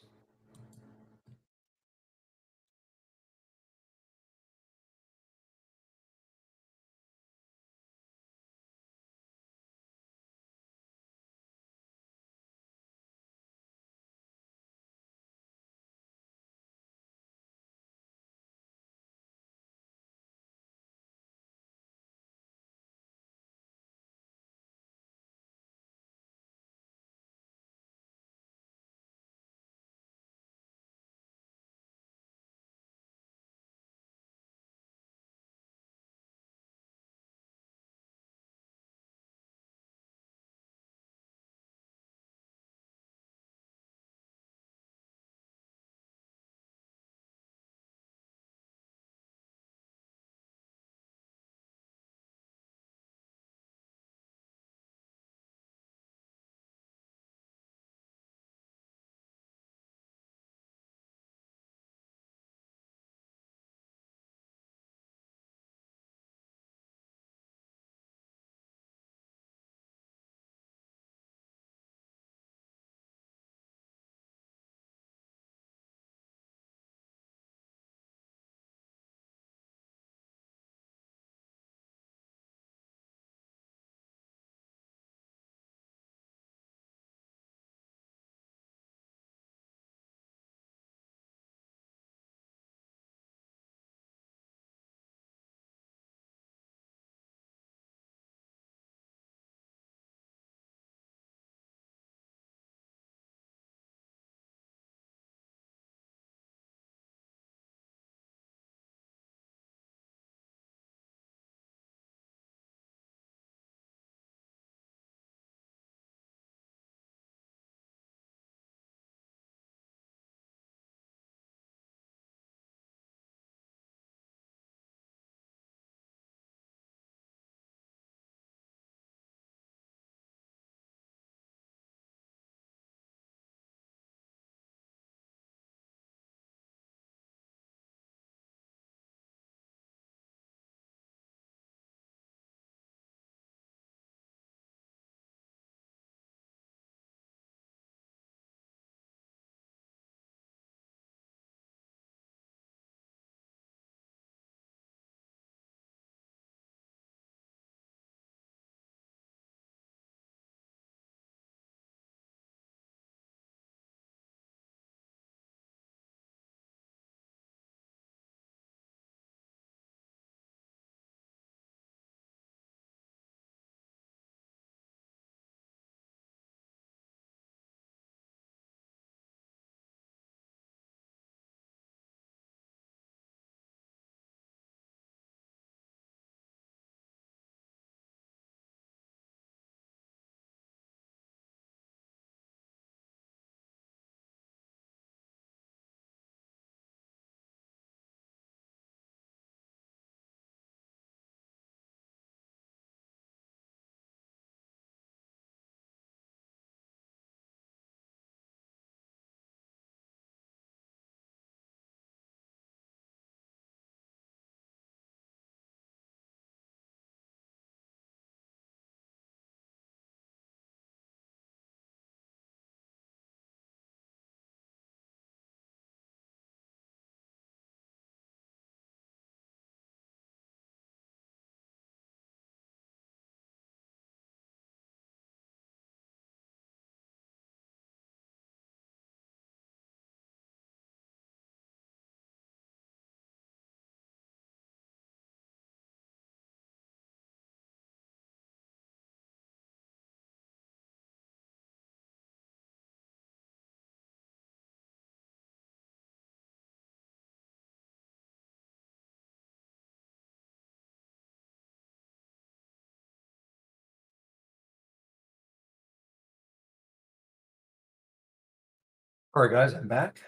All right, guys, I'm back.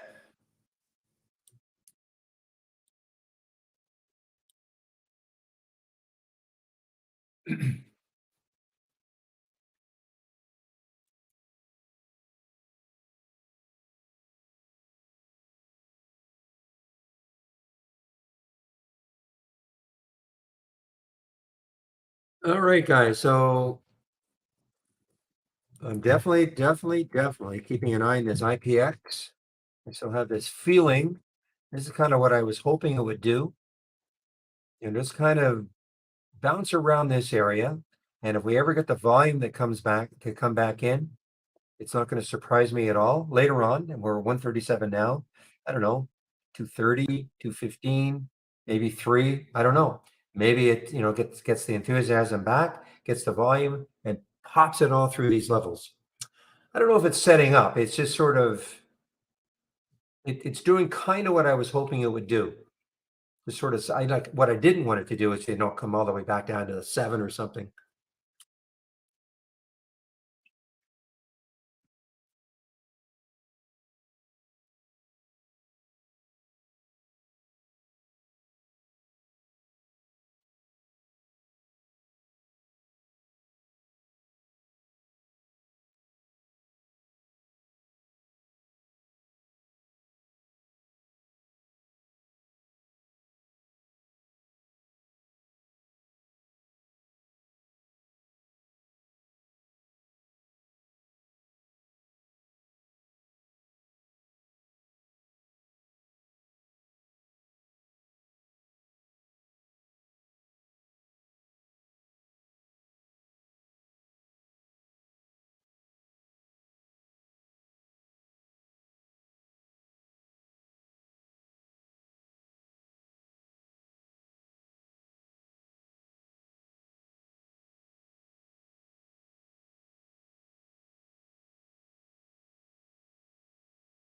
All right, guys. So I'm definitely keeping an eye on this IPX. I still have this feeling. This is kind of what I was hoping it would do. And just kind of bounce around this area. And if we ever get the volume that comes back to come back in, it's not going to surprise me at all later on. And we're 137 now. I don't know, 230, 215, maybe 3. I don't know. Maybe it, gets the enthusiasm back, gets the volume, and pops it all through these levels. I don't know if it's setting up. It's just sort of it's doing kind of what I was hoping it would do. The sort of I like what I didn't want it to do is come all the way back down to the 7 or something.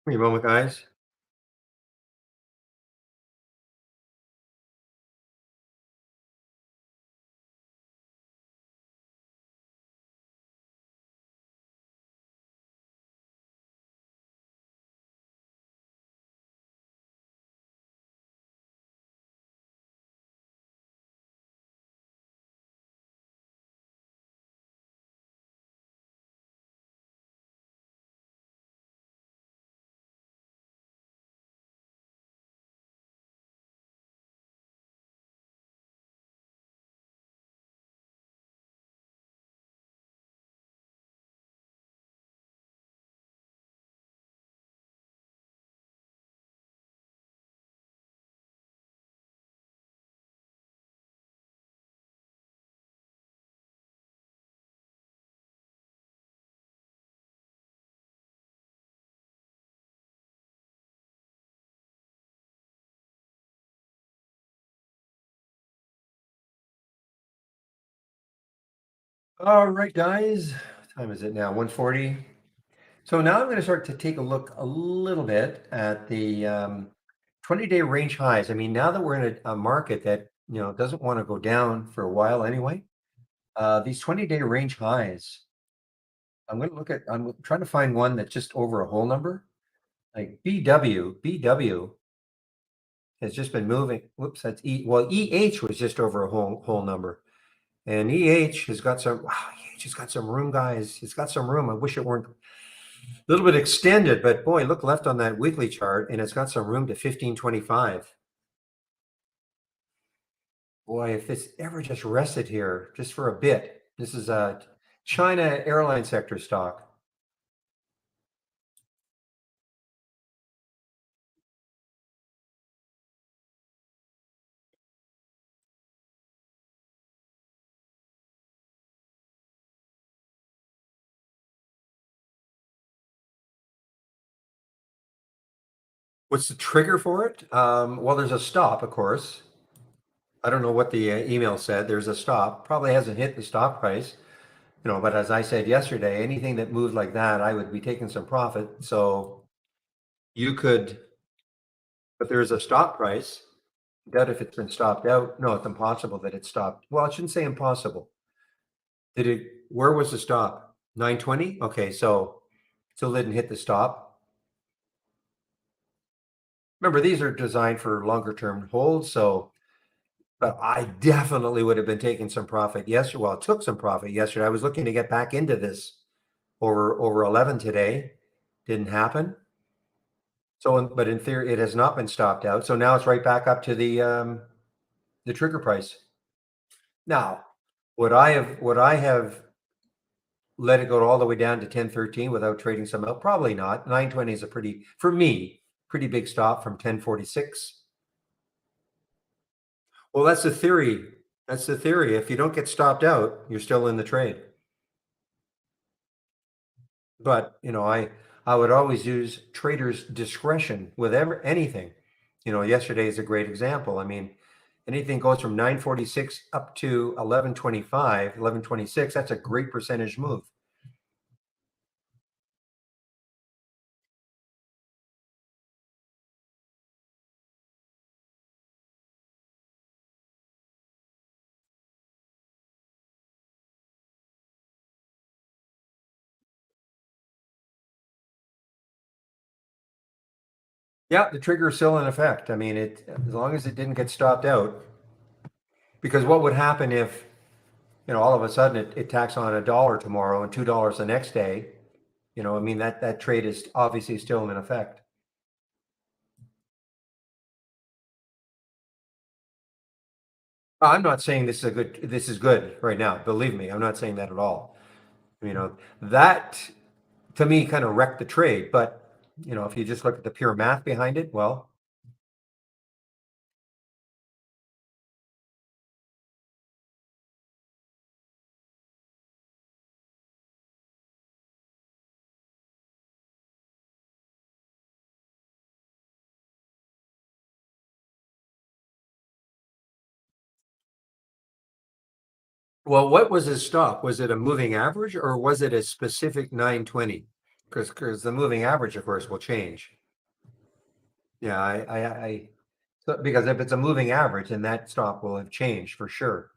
Give me a moment, guys. All right, guys. What time is it now? 1:40. So now I'm going to start to take a look a little bit at the 20-day range highs. I mean, now that we're in a market that doesn't want to go down for a while anyway, these 20-day range highs. I'm trying to find one that's just over a whole number. Like BW has just been moving. Whoops, that's E. Well, EH was just over a whole number. And EH has got some, wow, EH has got some room, guys. It's got some room. I wish it weren't a little bit extended, but boy, look left on that weekly chart, and it's got some room to 1525. Boy, if this ever just rested here just for a bit, this is a China airline sector stock. What's the trigger for it? Well, there's a stop, of course. I don't know what the email said. There's a stop. Probably hasn't hit the stop price, but as I said yesterday, anything that moved like that, I would be taking some profit. So you could, but there's a stop price. Doubt if it's been stopped out. No, it's impossible that it stopped. Well, I shouldn't say impossible. Where was the stop? 920? Okay, so still didn't hit the stop. Remember, these are designed for longer term holds, so but I definitely would have been taking some profit yesterday. Well, took some profit yesterday. I was looking to get back into this over 11 today. Didn't happen. So, but in theory, it has not been stopped out. So now it's right back up to the trigger price. Now, would I have let it go all the way down to 1013 without trading some out? Probably not. 920 is a pretty, for me, pretty big stop from 1046. Well, that's the theory. That's the theory. If you don't get stopped out, you're still in the trade. But I would always use traders' discretion with anything. Yesterday is a great example. I mean, anything goes from 946 up to 1125, 1126. That's a great percentage move. Yeah, the trigger is still in effect. I mean, as long as it didn't get stopped out. Because what would happen if, all of a sudden it tacks on $1 tomorrow and $2 the next day? I mean, that trade is obviously still in effect. I'm not saying this is good right now. Believe me, I'm not saying that at all. That to me kind of wrecked the trade. But, if you just look at the pure math behind it, well, what was his stop? Was it a moving average or was it a specific 920? Because the moving average, of course, will change. Yeah, because if it's a moving average, then that stop will have changed for sure.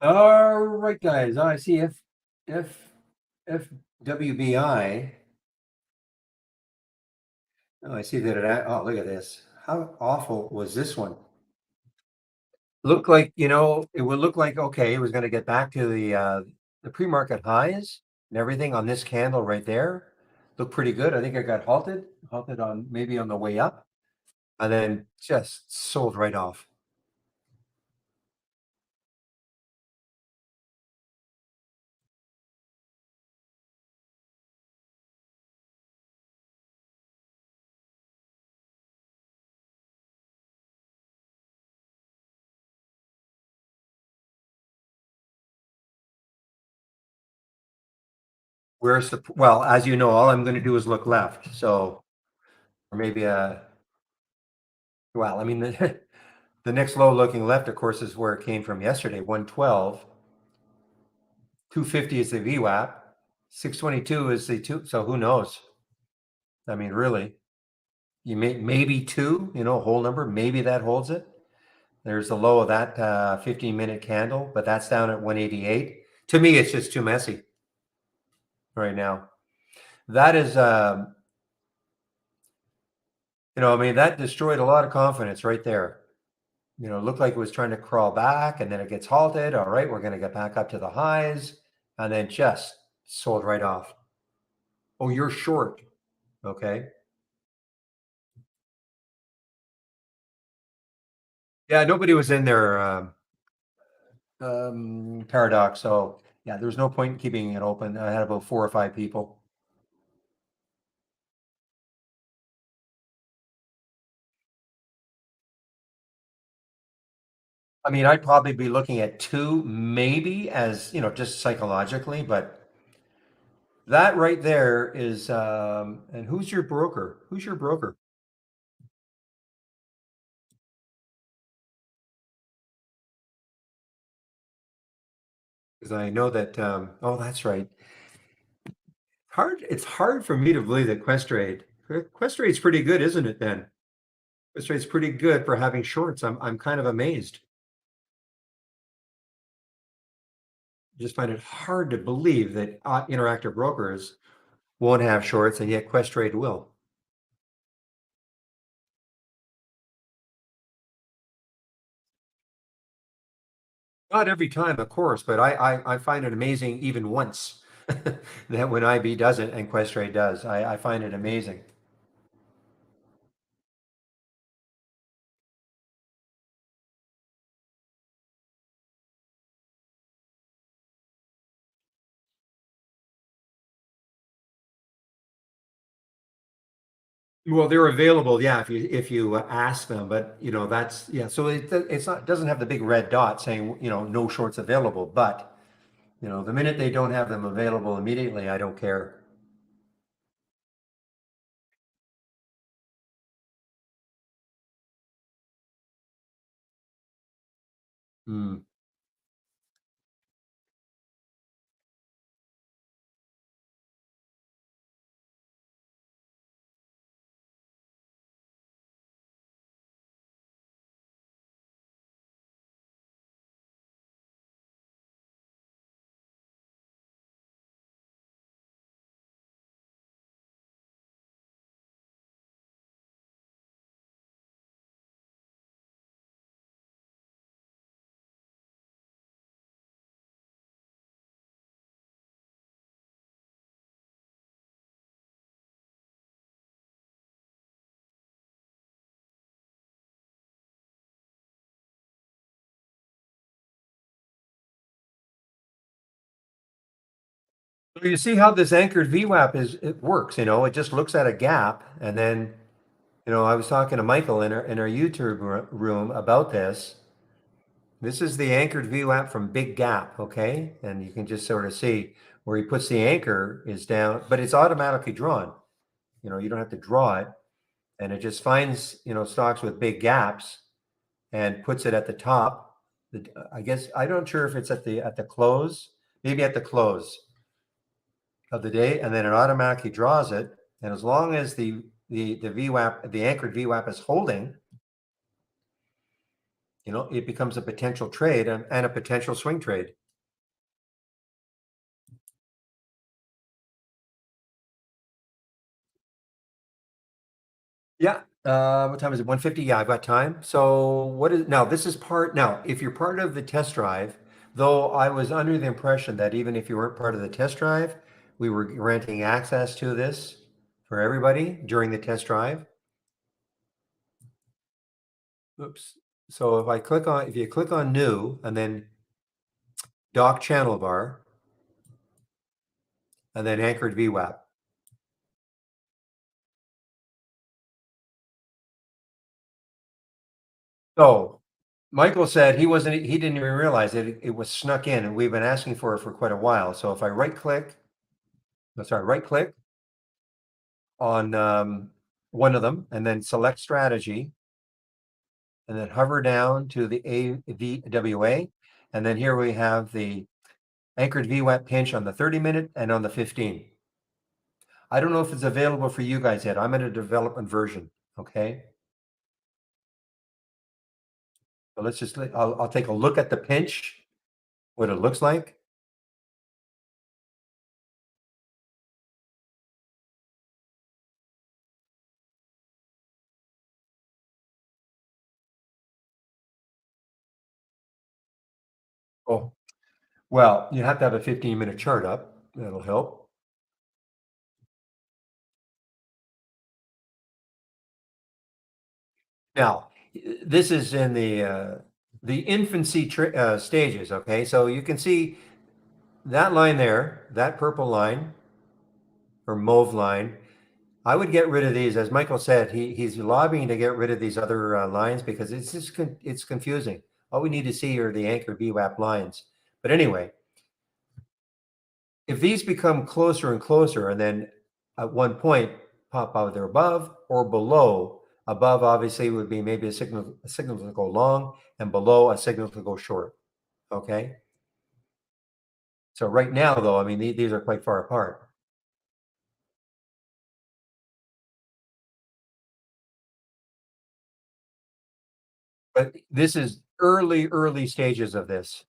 All right, guys. I see if WBI. Oh, I see that oh, look at this. How awful was this one? Looked like, it would look like, okay, it was going to get back to the pre-market highs and everything on this candle right there. Looked pretty good. I think I got halted on maybe on the way up, and then just sold right off. Well, as you know, all I'm going to do is look left. So, or maybe well, I mean, the next low looking left, of course, is where it came from yesterday, 112. 250 is the VWAP. 622 is the two. So who knows? I mean, really, you maybe two, whole number, maybe that holds it. There's the low of that 15-minute candle, but that's down at 188. To me, it's just too messy right now. That is, I mean, that destroyed a lot of confidence right there. It looked like it was trying to crawl back and then it gets halted. All right, we're going to get back up to the highs and then just sold right off. Oh, you're short. Okay. Yeah, nobody was in there, Paradox. So yeah, there's no point in keeping it open. I had about 4 or 5 people. I mean, I'd probably be looking at two, maybe as, just psychologically, but that right there is, and who's your broker? Who's your broker? Because I know that, oh, that's right. It's hard for me to believe that Questrade's pretty good, isn't it, Ben? Questrade's pretty good for having shorts. I'm kind of amazed. Just find it hard to believe that Interactive Brokers won't have shorts, and yet Questrade will. Not every time, of course, but I find it amazing even once that when IB does it and Questrade does. I find it amazing. Well, they're available, yeah, if you ask them, but that's yeah. So it's not doesn't have the big red dot saying no shorts available, but the minute they don't have them available immediately, I don't care. Hmm. So you see how this anchored VWAP it works. It just looks at a gap, and then I was talking to Michael in our YouTube room about this. This is the anchored VWAP from Big Gap, okay? And you can just sort of see where he puts the anchor is down, but it's automatically drawn. You don't have to draw it, and it just finds stocks with big gaps and puts it at the top. I guess I'm not sure if it's at the close, maybe at the close of the day, and then it automatically draws it. And as long as the VWAP, the anchored VWAP is holding, it becomes a potential trade and a potential swing trade. Yeah. What time is it? 1:50. Yeah, I've got time. So what is now? This is part now. If you're part of the test drive, though, I was under the impression that even if you weren't part of the test drive, we were granting access to this for everybody during the test drive. Oops. So if you click on new and then dock channel bar and then anchored VWAP. So Michael said he didn't even realize it was snuck in, and we've been asking for it for quite a while. So if I right click on one of them and then select strategy and then hover down to the AVWA. And then here we have the anchored VWAP pinch on the 30-minute and on the 15. I don't know if it's available for you guys yet. I'm in a development version. Okay. So I'll take a look at the pinch, what it looks like. Well, you have to have a 15-minute chart up. That'll help. Now, this is in the infancy stages, okay? So you can see that line there, that purple line or mauve line. I would get rid of these. As Michael said, he's lobbying to get rid of these other lines because it's just it's confusing. All we need to see are the anchor VWAP lines. But anyway, if these become closer and closer, and then at one point pop either above or below, above obviously would be maybe a signal to go long, and below a signal to go short. Okay. So right now, though, I mean, these are quite far apart. But this is early stages of this.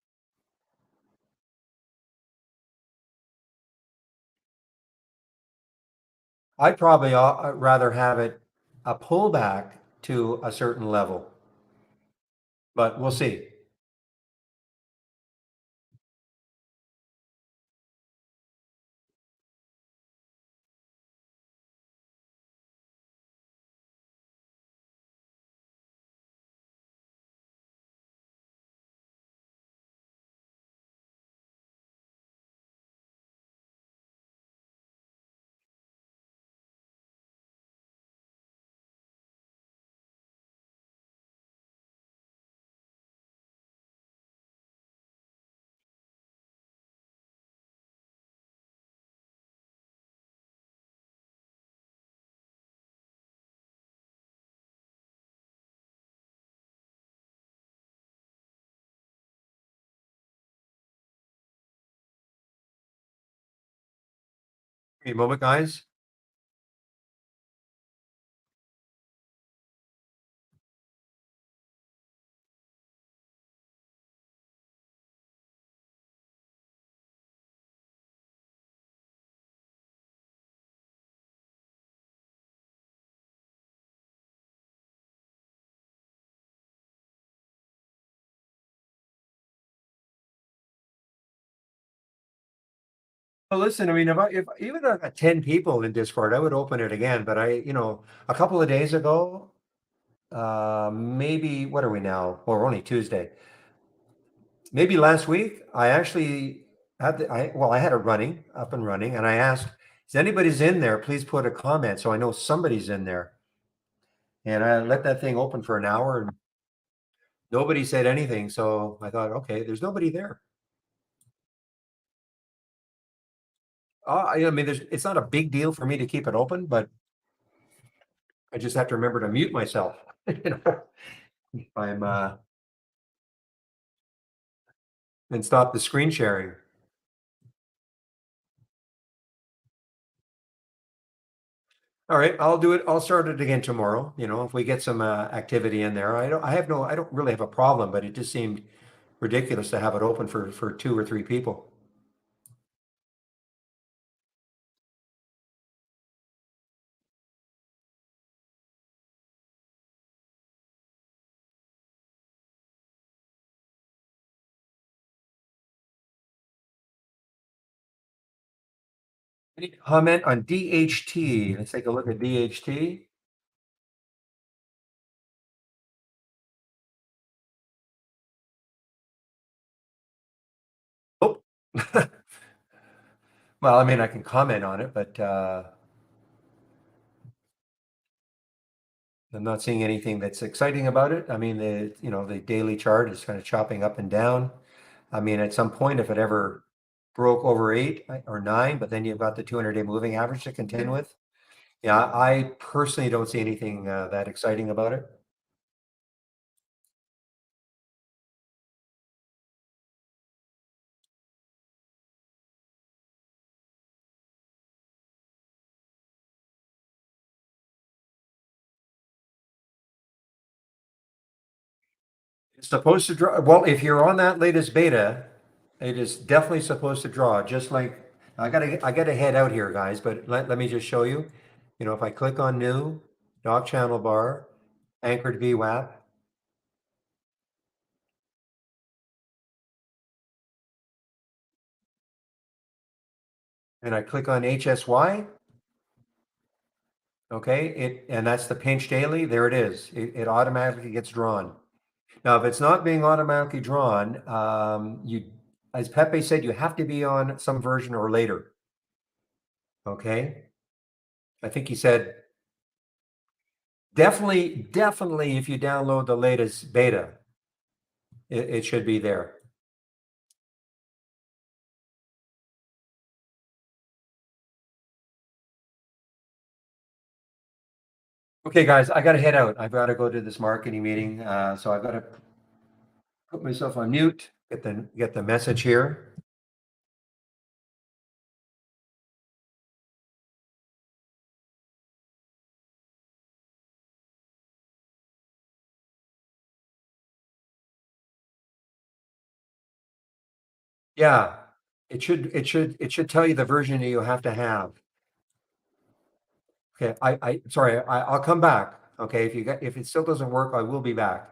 I'd probably rather have it a pullback to a certain level, but we'll see. Give me a moment, guys. Well, listen, I mean, if even at 10 people in Discord, I would open it again. But a couple of days ago, maybe what are we now? Well, we're only Tuesday. Maybe last week, I actually I had it running, up and running, and I asked, "Is anybody's in there? Please put a comment so I know somebody's in there." And I let that thing open for an hour, and nobody said anything. So I thought, okay, there's nobody there. I mean, it's not a big deal for me to keep it open, but I just have to remember to mute myself. you know, if I'm and stop the screen sharing. All right, I'll do it. I'll start it again tomorrow. If we get some activity in there, I don't really have a problem, but it just seemed ridiculous to have it open for two or three people. Any comment on DHT? Let's take a look at DHT. Nope. Well, I mean, I can comment on it, but I'm not seeing anything that's exciting about it. I mean, the daily chart is kind of chopping up and down. I mean, at some point, if it ever broke over 8 or 9, but then you've got the 200-day moving average to contend with. Yeah, I personally don't see anything that exciting about it. It's supposed to draw. Well, if you're on that latest beta, it is definitely supposed to draw. Just like I gotta head out here, guys. But let me just show you. If I click on new, dock channel bar, anchored VWAP, and I click on HSY. Okay, and that's the pinch daily. There it is. It automatically gets drawn. Now, if it's not being automatically drawn, as Pepe said, you have to be on some version or later. Okay, I think he said definitely if you download the latest beta, it should be there. Okay, guys, I got to head out. I've got to go to this marketing meeting, so I've got to put myself on mute. Get the message here. Yeah, it should tell you the version that you have to have. Okay, sorry, I'll come back. Okay, if it still doesn't work, I will be back.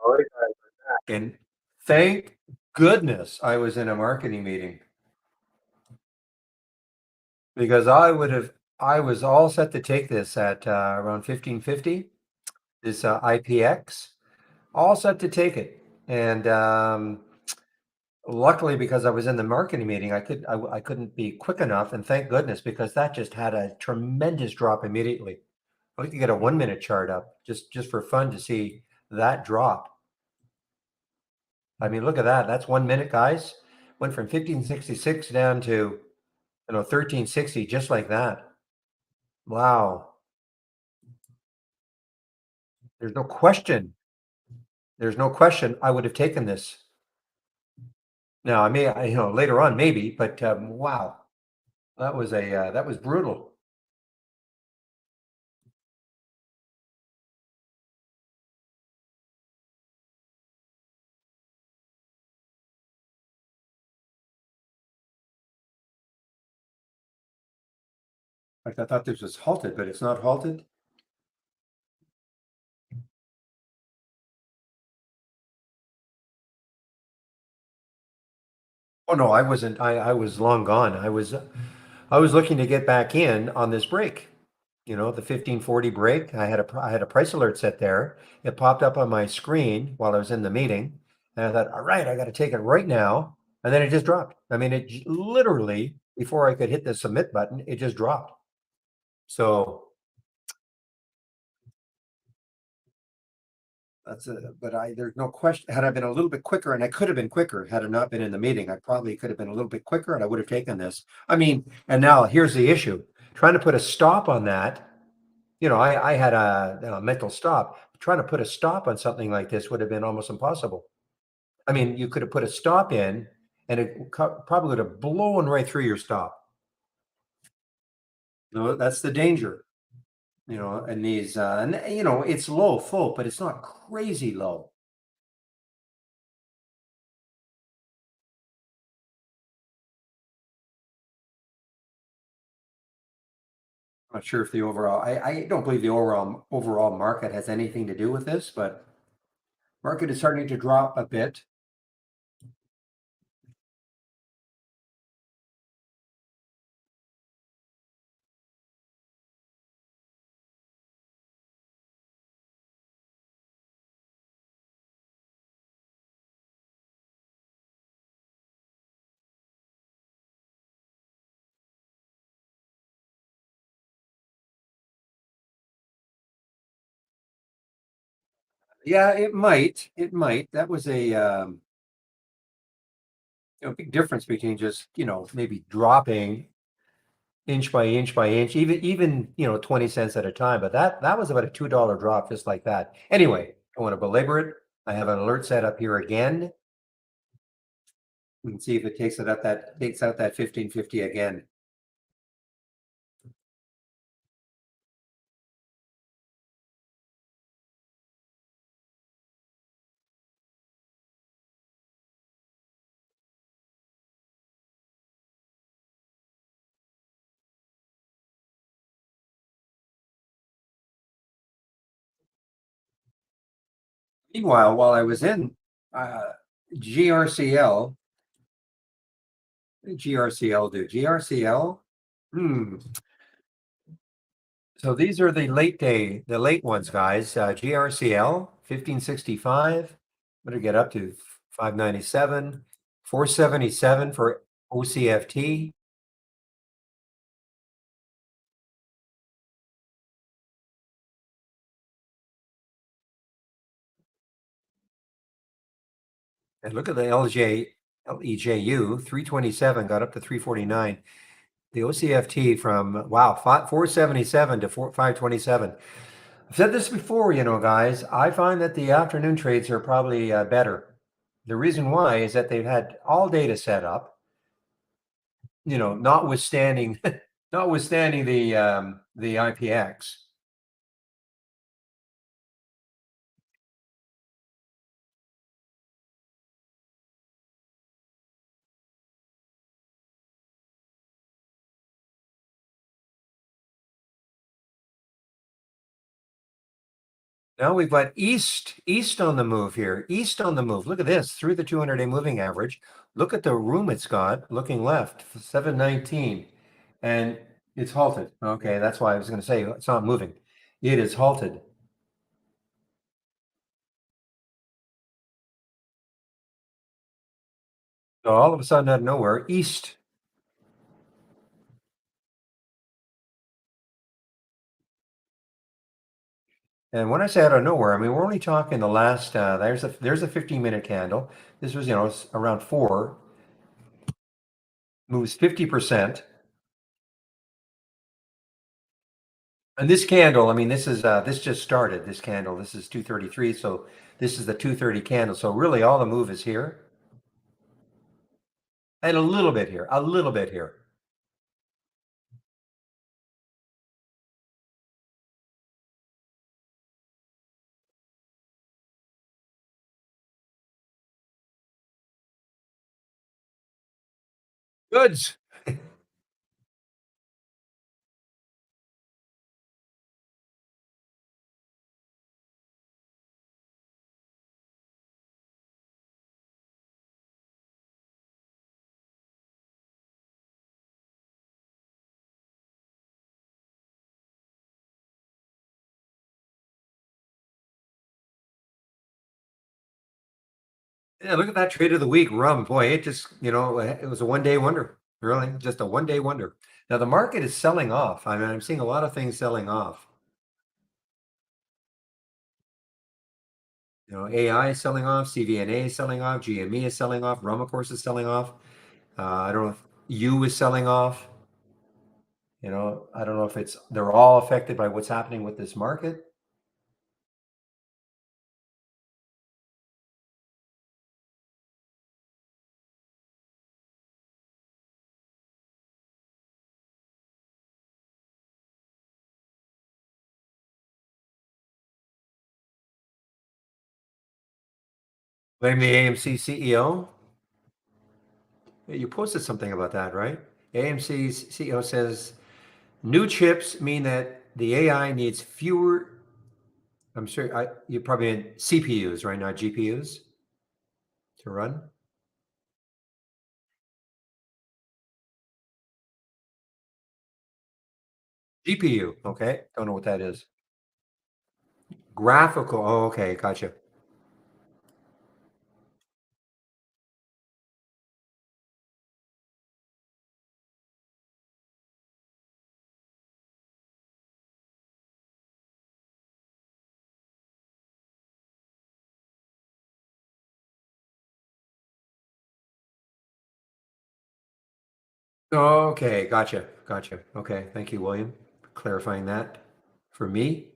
All right, guys, we're back. And thank goodness I was in a marketing meeting because I was all set to take this at around 1550, this IPX, all set to take it. And luckily, because I was in the marketing meeting, I couldn't be quick enough. And thank goodness, because that just had a tremendous drop immediately. I'd like to get a 1 minute chart up just for fun to see that drop. I mean, look at that. That's 1 minute, guys. Went from 1566 down to 1360, just like that. Wow. There's no question. There's no question I would have taken this. Now, later on maybe, but wow, that was brutal. In fact, I thought this was halted, but it's not halted. Oh no, I wasn't. I was long gone. I was looking to get back in on this break. The 1540 break. I had a price alert set there. It popped up on my screen while I was in the meeting, and I thought, all right, I got to take it right now. And then it just dropped. I mean, literally before I could hit the submit button, it just dropped. So there's no question. Had I been a little bit quicker, and I could have been quicker had I not been in the meeting, I probably could have been a little bit quicker and I would have taken this. I mean, and now here's the issue, trying to put a stop on that. I had a mental stop. Trying to put a stop on something like this would have been almost impossible. I mean, you could have put a stop in and it probably would have blown right through your stop. That's the danger, and these, and it's low full, but it's not crazy low. I'm not sure if I don't believe the overall market has anything to do with this, but market is starting to drop a bit. Yeah, it might. It might. That was a big difference between just maybe dropping inch by inch by inch, even 20 cents at a time. But that was about a $2 drop, just like that. Anyway, I want to belabor it. I have an alert set up here again. We can see if it takes out that 1550 again. Meanwhile, while I was in uh, GRCL, GRCL. Hmm. So these are the late ones, guys. GRCL 1565. What did it get up to? 597, 477 for OCFT. And look at the LEJU 327 got up to 349. The OCFT from 477 to 527. I've said this before, guys. I find that the afternoon trades are probably better. The reason why is that they've had all data set up. Notwithstanding notwithstanding the IPX. Now we've got east on the move here. East on the move. Look at this through the 200-day moving average. Look at the room it's got looking left, 719. And it's halted. Okay, that's why I was going to say it's not moving. It is halted. So all of a sudden, out of nowhere, east. And when I say out of nowhere, I mean we're only talking the last. There's a 15-minute candle. This was around 4, moves 50%. And this candle, I mean, this just started. This candle, this is 233, so this is the 230 candle. So really, all the move is here, and a little bit here, a little bit here. Goods. Yeah, look at that trade of the week, rum. Boy, it just it was a 1-day wonder. Really, just a 1-day wonder. Now the market is selling off. I mean, I'm seeing a lot of things selling off. AI is selling off, CVNA is selling off, GME is selling off, rum, of course, is selling off. I don't know if U is selling off. I don't know if they're all affected by what's happening with this market. Blame the AMC CEO. You posted something about that, right? AMC's CEO says new chips mean that the AI needs fewer. I'm sure you probably mean CPUs, right? Not GPUs to run. GPU. Okay. Don't know what that is. Graphical. Oh, okay. Gotcha. Okay. Gotcha. Gotcha. Okay. Thank you, William, for clarifying that for me.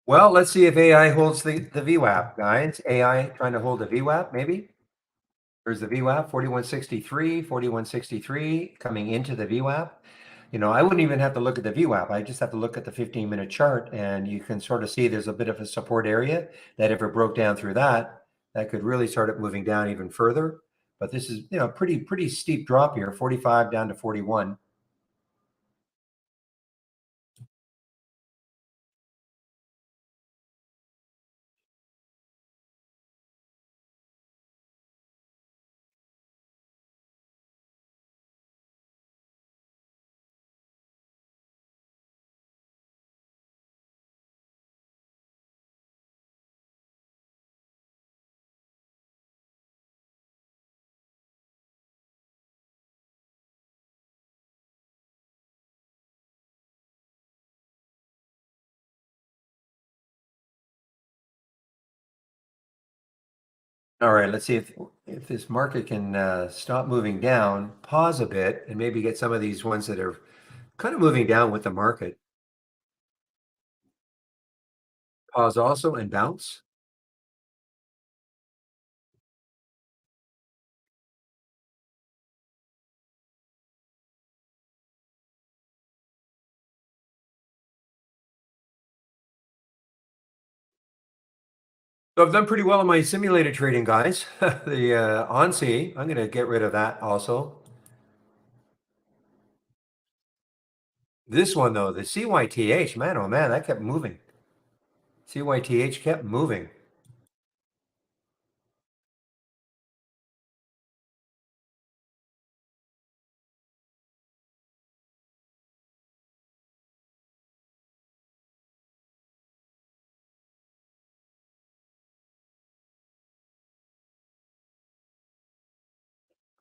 Well, let's see if AI holds the VWAP, guys. AI trying to hold the VWAP, maybe? There's the VWAP, 4163, 4163 coming into the VWAP. I wouldn't even have to look at the VWAP. I just have to look at the 15-minute chart, and you can sort of see there's a bit of a support area that if it broke down through that, that could really start it moving down even further. But this is, pretty steep drop here, 45 down to 41. All right, let's see if this market can stop moving down, pause a bit, and maybe get some of these ones that are kind of moving down with the market. Pause also and bounce. So I've done pretty well in my simulated trading, guys. The ONSI, I'm going to get rid of that also. This one though, the CYTH, man, oh man, that kept moving. CYTH kept moving.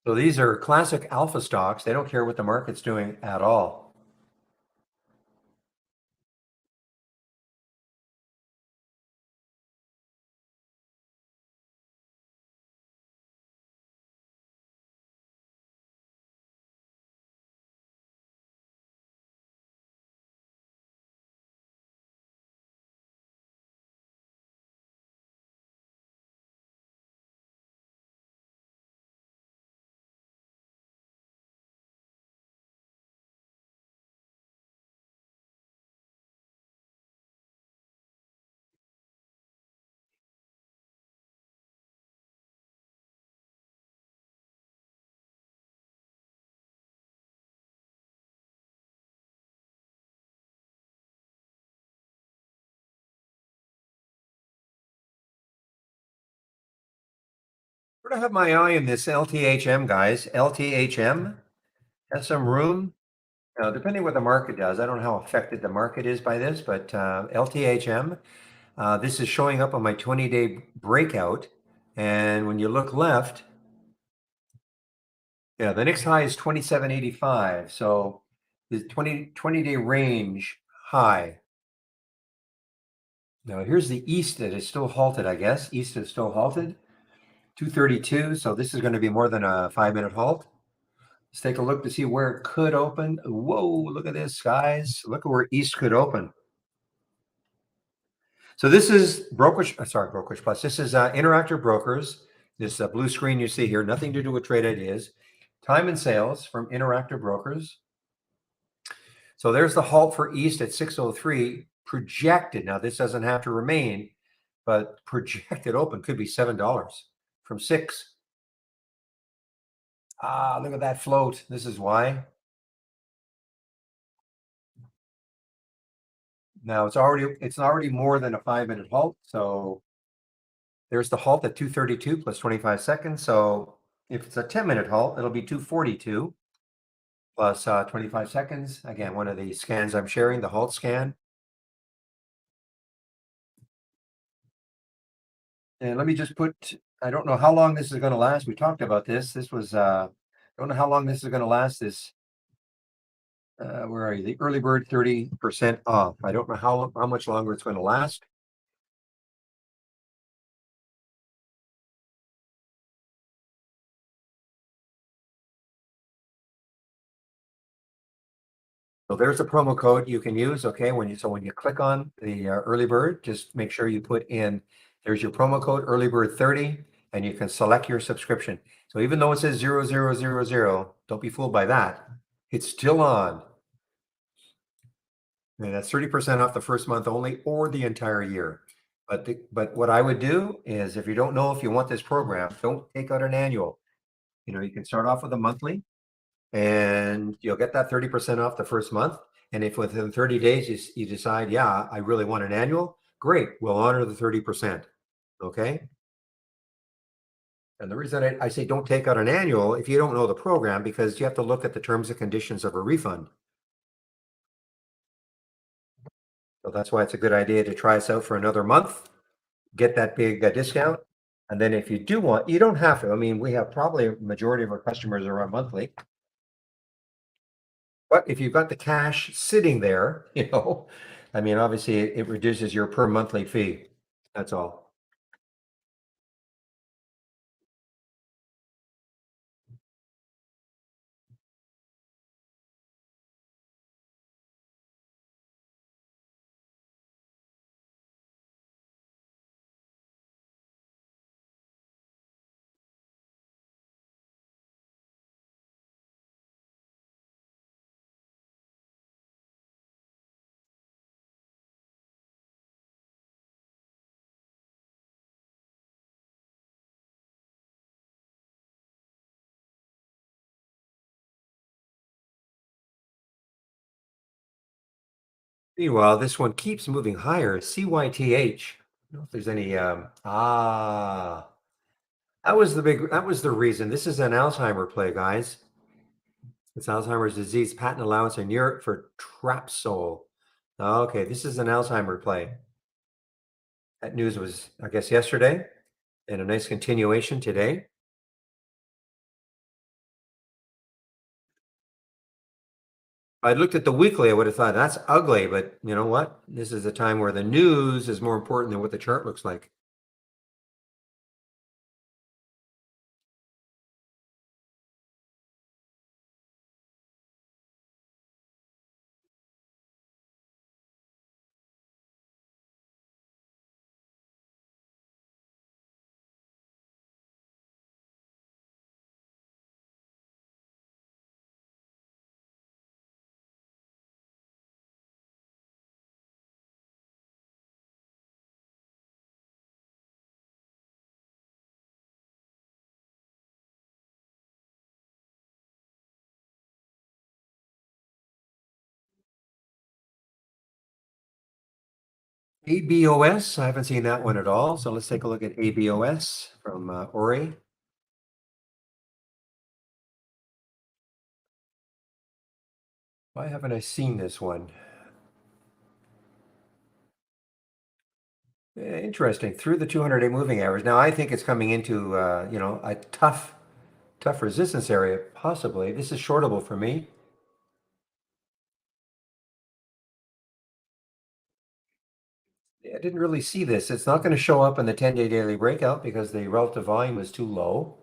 So these are classic alpha stocks. They don't care what the market's doing at all. Where do I have my eye in this LTHM, guys? LTHM has some room. Now, depending what the market does, I don't know how affected the market is by this, but LTHM, this is showing up on my 20-day breakout. And when you look left, yeah, the next high is 27.85. So the 20-day range high. Now here's the east that is still halted, I guess. East is still halted. 232. So this is going to be more than a 5-minute halt. Let's take a look to see where it could open. Whoa, look at this, guys. Look at where east could open. So this is brokerage, sorry, Brokerage Plus. This is Interactive Brokers. This blue screen you see here, nothing to do with trade ideas. Time and sales from Interactive Brokers. So there's the halt for East at 603 projected. Now this doesn't have to remain, but projected open could be $7 from 6. Ah, look at that float. This is why. Now it's already more than a 5-minute halt. So there's the halt at 232 plus 25 seconds. So if it's a 10-minute halt, it'll be 242 plus 25 seconds. Again, one of the scans I'm sharing, the halt scan. And let me just put, I don't know how long this is going to last. We talked about this. This was, I don't know how long this is going to last. This, where are you? The early bird 30% off. I don't know how much longer it's going to last. So there's a promo code you can use. Okay, when you click on the early bird, just make sure you put in. There's your promo code early bird 30, and you can select your subscription. So even though it says 0000, don't be fooled by that. It's still on. And that's 30% off the first month only or the entire year. But what I would do is if you don't know if you want this program, don't take out an annual. You can start off with a monthly and you'll get that 30% off the first month. And if within 30 days you decide, yeah, I really want an annual, great, we'll honor the 30%. Okay. And the reason I say don't take out an annual if you don't know the program, because you have to look at the terms and conditions of a refund. So that's why it's a good idea to try us out for another month, get that big discount. And then if you do want, you don't have to. I mean, we have probably a majority of our customers are on monthly. But if you've got the cash sitting there, I mean, obviously it reduces your per monthly fee. That's all. Meanwhile, this one keeps moving higher. CYTH. I don't know if there's any. That was the reason. This is an Alzheimer play, guys. It's Alzheimer's disease patent allowance in Europe for Trapsol. Okay, this is an Alzheimer play. That news was, I guess, yesterday, and a nice continuation today. If I looked at the weekly, I would have thought that's ugly, but you know what? This is a time where the news is more important than what the chart looks like. ABOS, I haven't seen that one at all. So let's take a look at ABOS from Ori. Why haven't I seen this one? Interesting. Through the 200-day moving average. Now I think it's coming into a tough resistance area, possibly. This is shortable for me. I didn't really see this. It's not going to show up in the 10-day daily breakout because the relative volume is too low.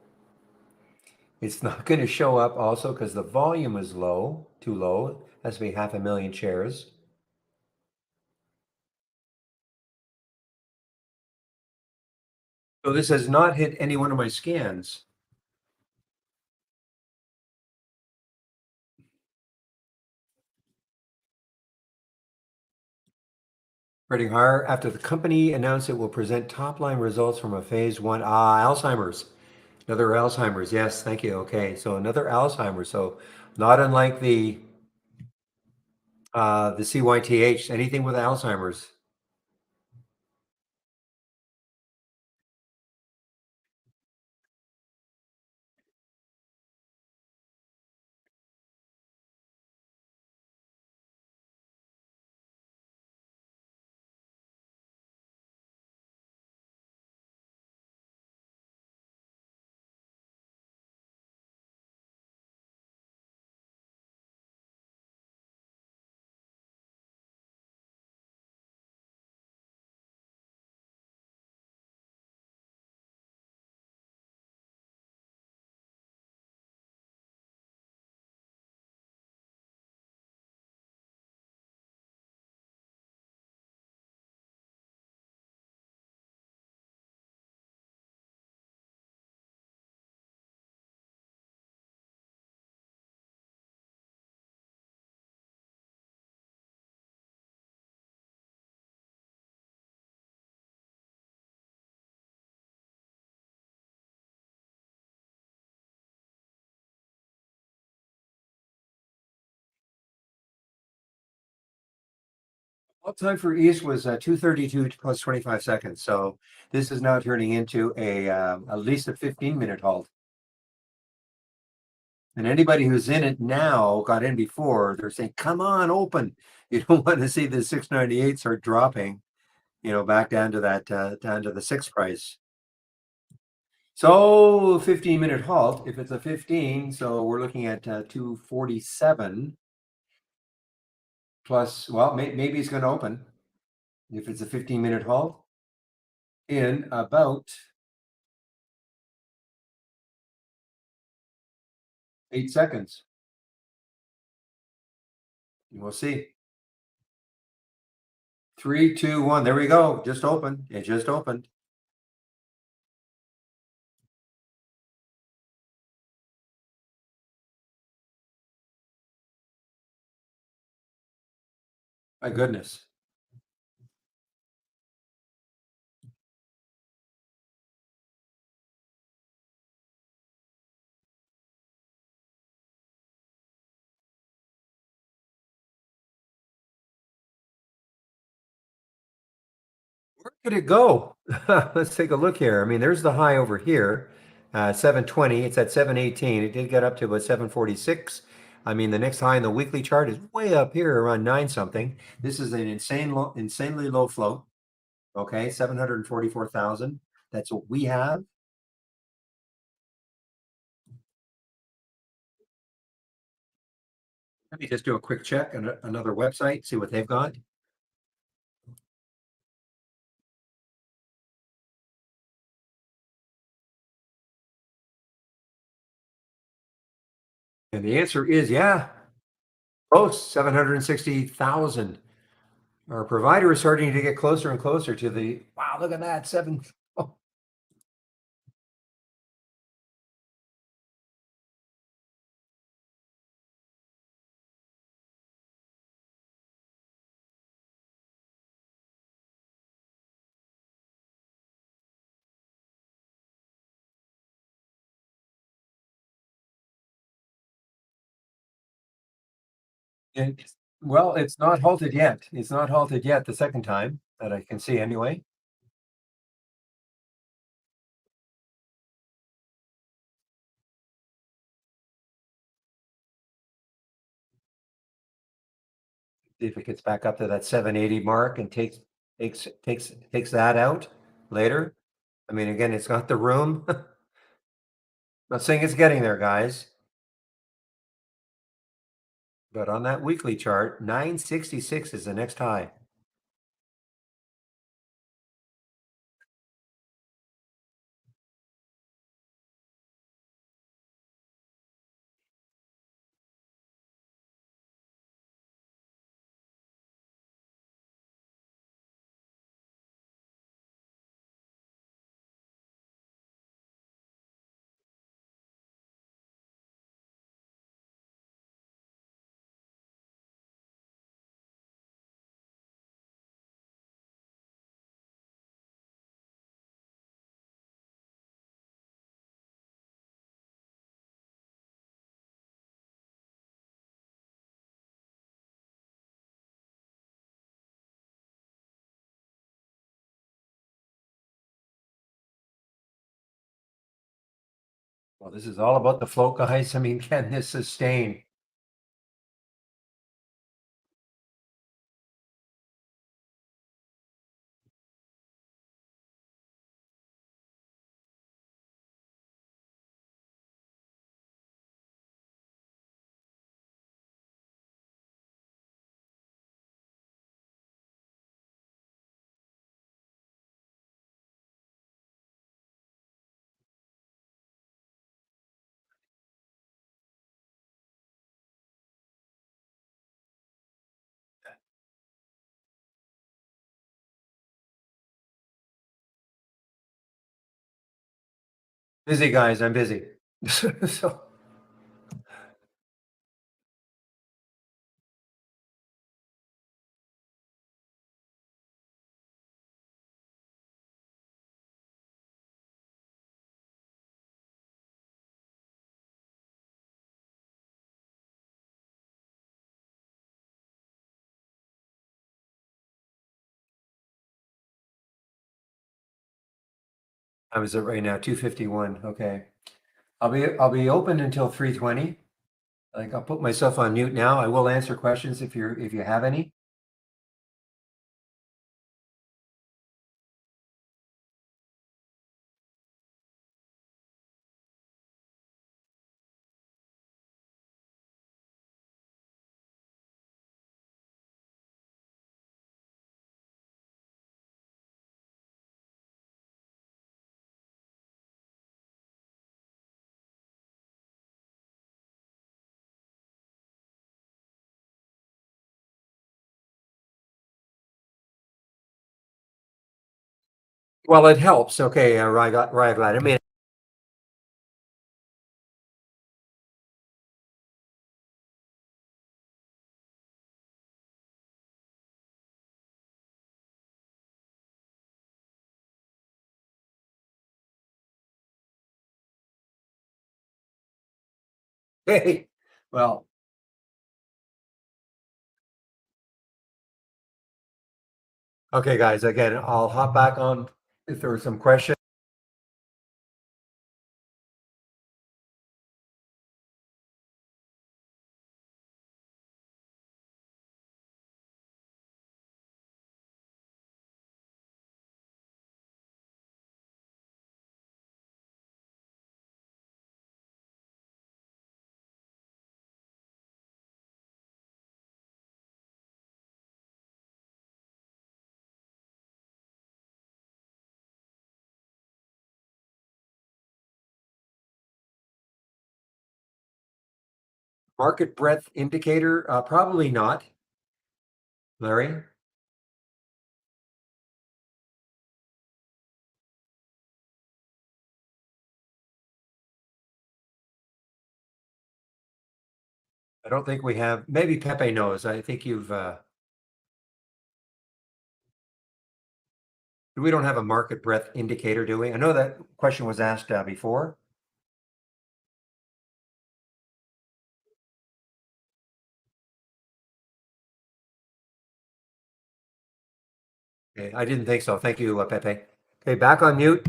It's not going to show up also because the volume is low, too low. Has to be 500,000 shares. So this has not hit any one of my scans. Trading higher after the company announced it will present top-line results from a phase one. Alzheimer's. Another Alzheimer's. Yes, thank you. Okay, so another Alzheimer's. So not unlike the CYTH, anything with Alzheimer's. All time for East was 232 plus 25 seconds. So this is now turning into at least a 15-minute halt. And anybody who's in it now got in before, they're saying, come on, open. You don't want to see the 698 start dropping, back down to that down to the six price. So 15-minute halt. If it's a 15, so we're looking at 247 plus, well, maybe it's going to open if it's a 15-minute halt in about 8 seconds. We'll see. 3, 2, 1. There we go. Just opened. It just opened. My goodness. Where could it go? Let's take a look here. I mean, there's the high over here, 720. It's at 718. It did get up to about 746. I mean, the next high in the weekly chart is way up here around 9 something. This is an insanely low float. Okay, 744,000. That's what we have. Let me just do a quick check on another website, see what they've got. And the answer is yeah, close, 760,000. Our provider is starting to get closer and closer to the, wow, look at that, seven. Oh, and, well, it's not halted yet. It's not halted yet the second time that I can see anyway. See if it gets back up to that 780 mark and takes that out later. I mean, again, it's got the room. Not saying it's getting there, guys. But on that weekly chart, 966 is the next high. Well, this is all about the float, guys. I mean, can this sustain? Busy, guys. I'm busy. So, I was at right now 251. Okay. I'll be open until 320. Like I'll put myself on mute now. I will answer questions if you have any. Well, it helps. Okay, Ryan Glad. I mean, hey, well, Okay, guys, again, I'll hop back on if there are some questions. Market breadth indicator, probably not. Larry? I don't think we have. Maybe Pepe knows. I think we don't have a market breadth indicator, do we? I know that question was asked before. Okay, I didn't think so. Thank you, Pepe. Okay, back on mute.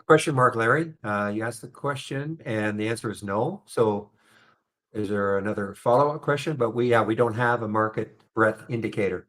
Question mark, Larry. You asked the question and the answer is no. So is there another follow-up question? But we don't have a market breadth indicator.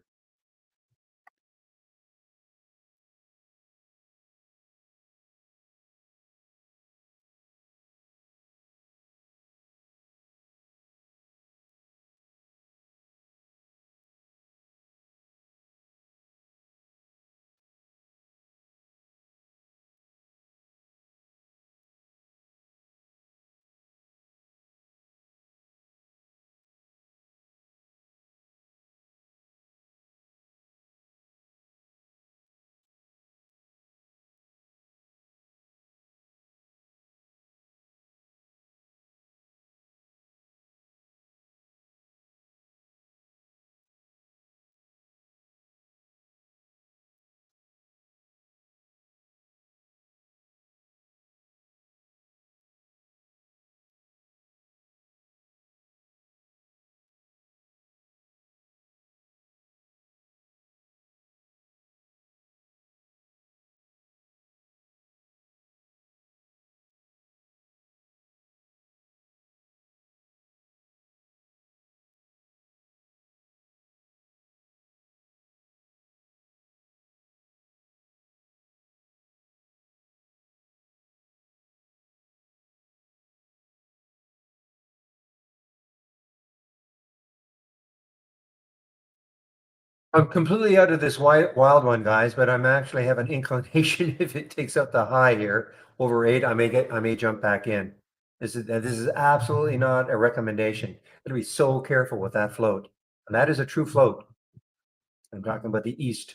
I'm completely out of this wild one, guys, but I'm actually have an inclination if it takes out the high here over 8, I may jump back in. This is absolutely not a recommendation. Gotta be so careful with that float. And that is a true float. I'm talking about the east.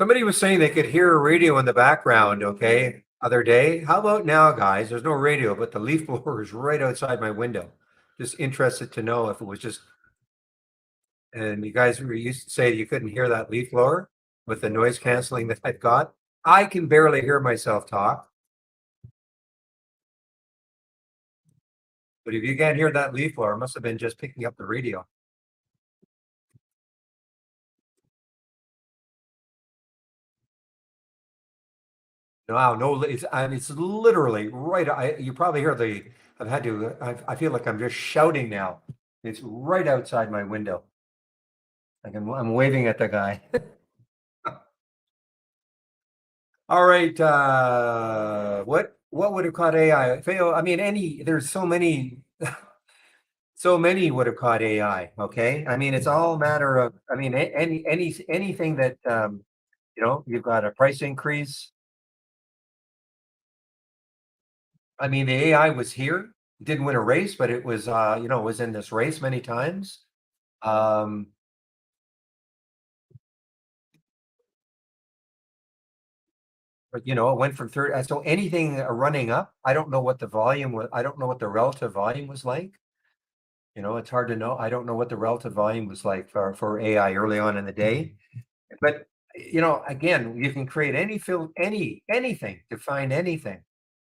Somebody was saying they could hear a radio in the background, okay, other day. How about now, guys? There's no radio, but the leaf blower is right outside my window. Just interested to know if it was just, and you guys were used to say you couldn't hear that leaf blower with the noise canceling that I've got. I can barely hear myself talk. But if you can't hear that leaf blower, it must have been just picking up the radio. Wow, no, it's literally right. You probably hear I've had to, I feel like I'm just shouting now. It's right outside my window. Like I'm waving at the guy. All right. What would have caught AI? Fail. I mean, there's so many, so many would have caught AI. Okay. I mean, it's all a matter of, I mean, anything that, you've got a price increase. I mean, the AI was here. It didn't win a race, but it was, it was in this race many times. Um, but it went from third. So anything running up, I don't know what the volume was. I don't know what the relative volume was like. It's hard to know. I don't know what the relative volume was like for AI early on in the day. But again, you can create anything to find anything.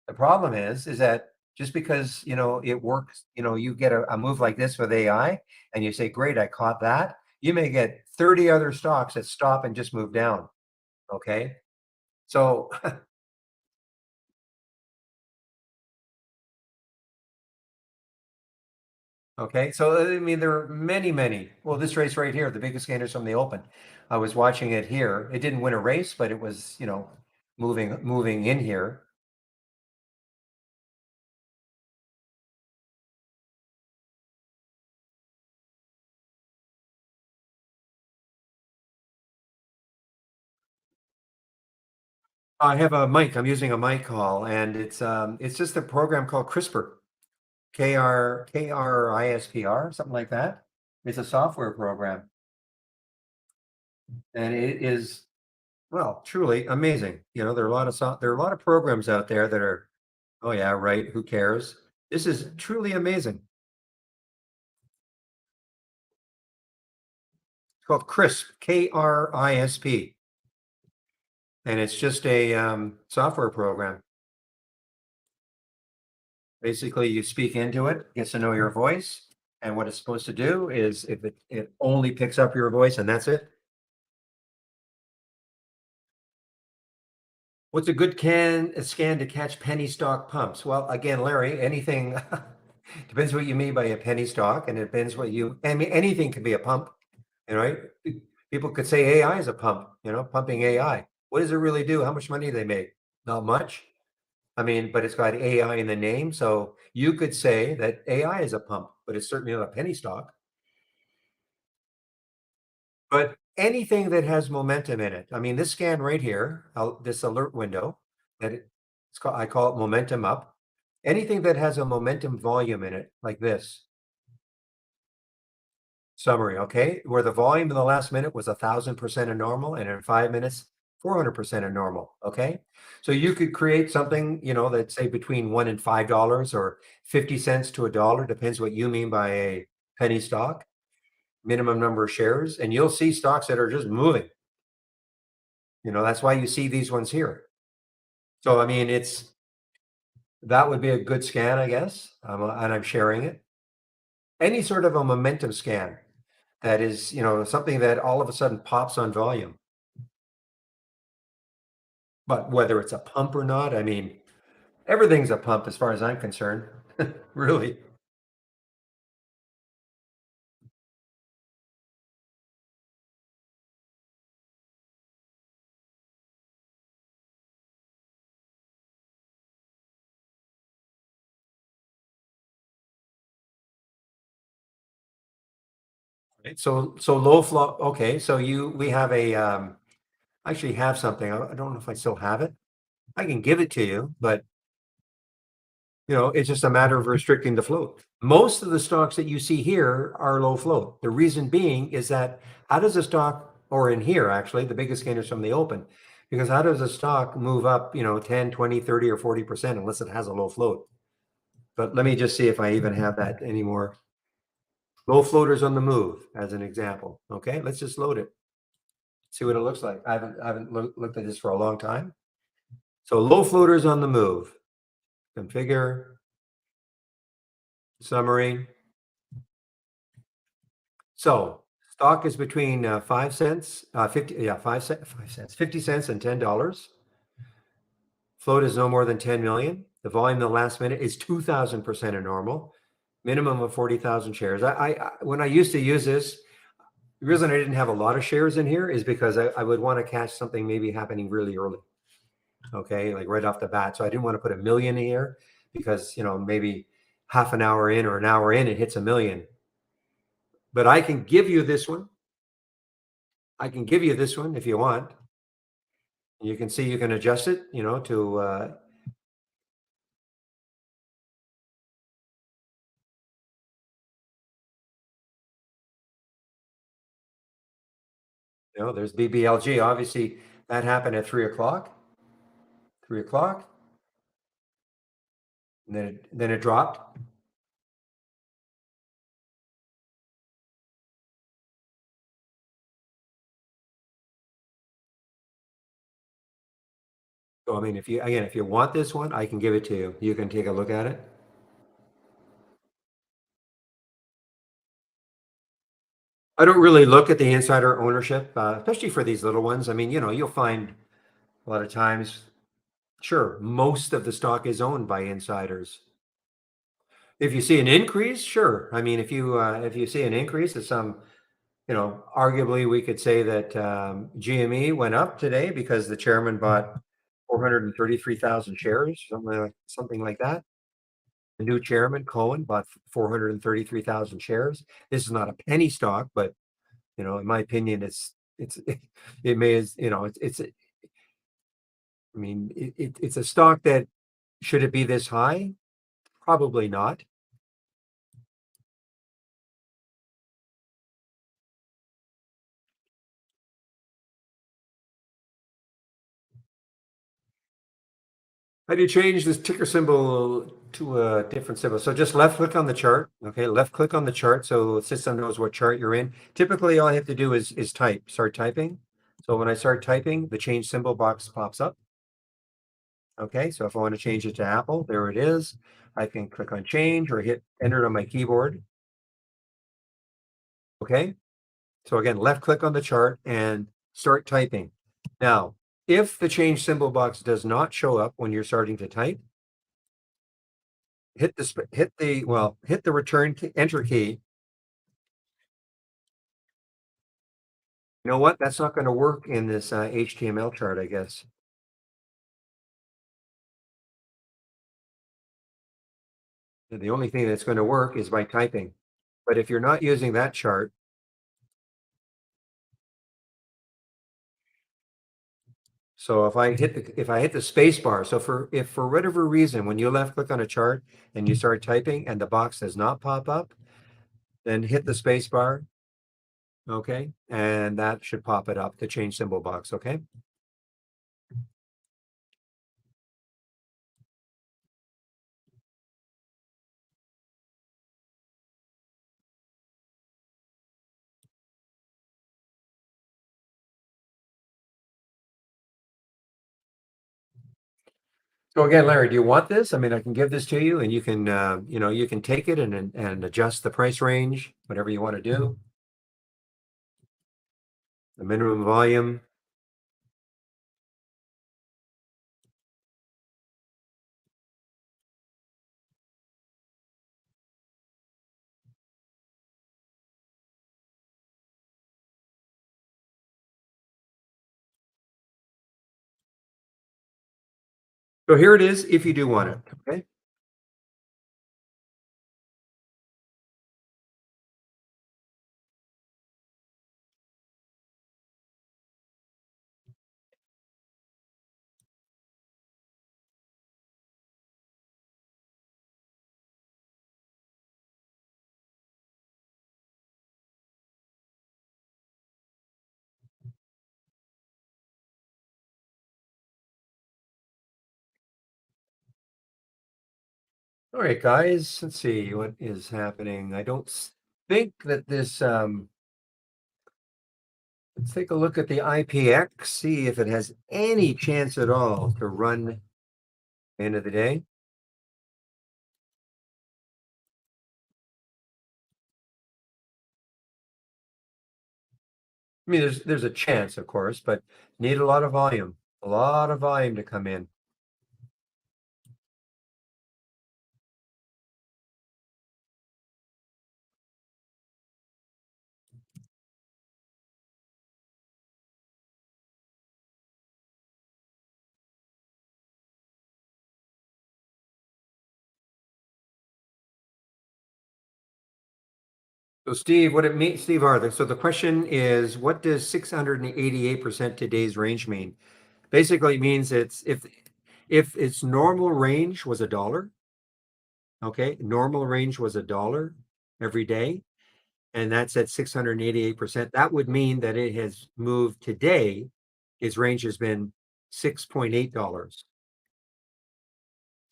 The problem is that just because it works, you get a move like this with AI, and you say, "Great, I caught that." You may get 30 other stocks that stop and just move down. Okay, so okay, so I mean, there are many, many. Well, this race right here, the biggest gainers from the Open. I was watching it here. It didn't win a race, but it was, moving in here. I have a mic. I'm using a mic call, and it's just a program called CRISPR, KRISPR, something like that. It's a software program, and it is, well, truly amazing. There are a lot of there are a lot of programs out there that are, oh yeah, right. Who cares? This is truly amazing. It's called CRISP, KRISP, and it's just a software program. Basically, you speak into it, gets to know your voice, and what it's supposed to do is if it only picks up your voice and that's it. What's a good scan to catch penny stock pumps? Well, again, Larry, anything depends what you mean by a penny stock, and it depends I mean, anything can be a pump, right? People could say AI is a pump, pumping AI. What does it really do? How much money do they make? Not much. I mean, but it's got AI in the name. So you could say that AI is a pump, but it's certainly not a penny stock. But anything that has momentum in it. I mean, this scan right here, this alert window, I call it momentum up. Anything that has a momentum volume in it, like this. Summary, okay? Where the volume in the last minute was 1,000% of normal, and in 5 minutes, 400% of normal, okay? So you could create something, that's say between $1 and $5 or 50 cents to $1, depends what you mean by a penny stock, minimum number of shares, and you'll see stocks that are just moving. That's why you see these ones here. So, I mean, that would be a good scan, I guess, and I'm sharing it. Any sort of a momentum scan that is, something that all of a sudden pops on volume. But whether it's a pump or not, I mean, everything's a pump as far as I'm concerned, really. Right? So low flow. Okay, so we have I actually have something. I don't know if I still have it. I can give it to you, but it's just a matter of restricting the float. Most of the stocks that you see here are low float. The reason being is that how does a stock or in here, actually, the biggest gain is from the open. Because how does a stock move up, 10, 20, 30, or 40% unless it has a low float? But let me just see if I even have that anymore. Low floaters on the move, as an example. Okay, let's just load it. See what it looks like. I haven't looked at this for a long time. So low floaters on the move. Configure. Summary. So stock is between 5 cents, 50, yeah, 5 cents, 50 cents and $10. Float is no more than 10 million. The volume in the last minute is 2,000% of normal. Minimum of 40,000 shares. When I used to use this, the reason I didn't have a lot of shares in here is because I would want to catch something maybe happening really early. Okay, like right off the bat. So I didn't want to put a million here because maybe half an hour in or an hour in it hits a million. But I can give you this one. I can give you this one if you want. You can see you can adjust it, to there's BBLG. Obviously, that happened at 3 o'clock. 3 o'clock, and then it dropped. So I mean, if you want this one, I can give it to you. You can take a look at it. I don't really look at the insider ownership, especially for these little ones. I mean, you'll find a lot of times, sure, most of the stock is owned by insiders. If you see an increase, sure. I mean, if you see an increase of some, arguably we could say that GME went up today because the chairman bought 433,000 shares, something like that. The new chairman, Cohen, bought 433,000 shares. This is not a penny stock, but in my opinion, it's it may as I mean, it's a stock that should it be this high? Probably not. How do you change this ticker symbol to a different symbol? So just left click on the chart. Okay, left click on the chart so the system knows what chart you're in. Typically, all I have to do is start typing. So when I start typing, the change symbol box pops up. Okay, so if I want to change it to Apple, there it is. I can click on change or hit enter on my keyboard. Okay, so again, left click on the chart and start typing. Now, if the change symbol box does not show up when you're starting to type, hit the return key, enter key. You know what? That's not going to work in this HTML chart, I guess. The only thing that's going to work is by typing. But if you're not using that chart, so if I hit the space bar, so if for whatever reason when you left click on a chart and you start typing and the box does not pop up, then hit the space bar. Okay, and that should pop it up, the change symbol box. Okay. So again, Larry, do you want this? I mean, I can give this to you, and you can, you can take it and adjust the price range, whatever you want to do. The minimum volume. So here it is, if you do want it. Okay. All right, guys, let's see what is happening. I don't think that this, let's take a look at the IPX, see if it has any chance at all to run end of the day. I mean, there's a chance, of course, but need a lot of volume to come in. So Steve, what it means, Steve Arthur. So the question is, what does 688% today's range mean? Basically, it means it's if its normal range was $1, okay, normal range was $1 every day, and that's at 688%. That would mean that it has moved today. Its range has been $6.8.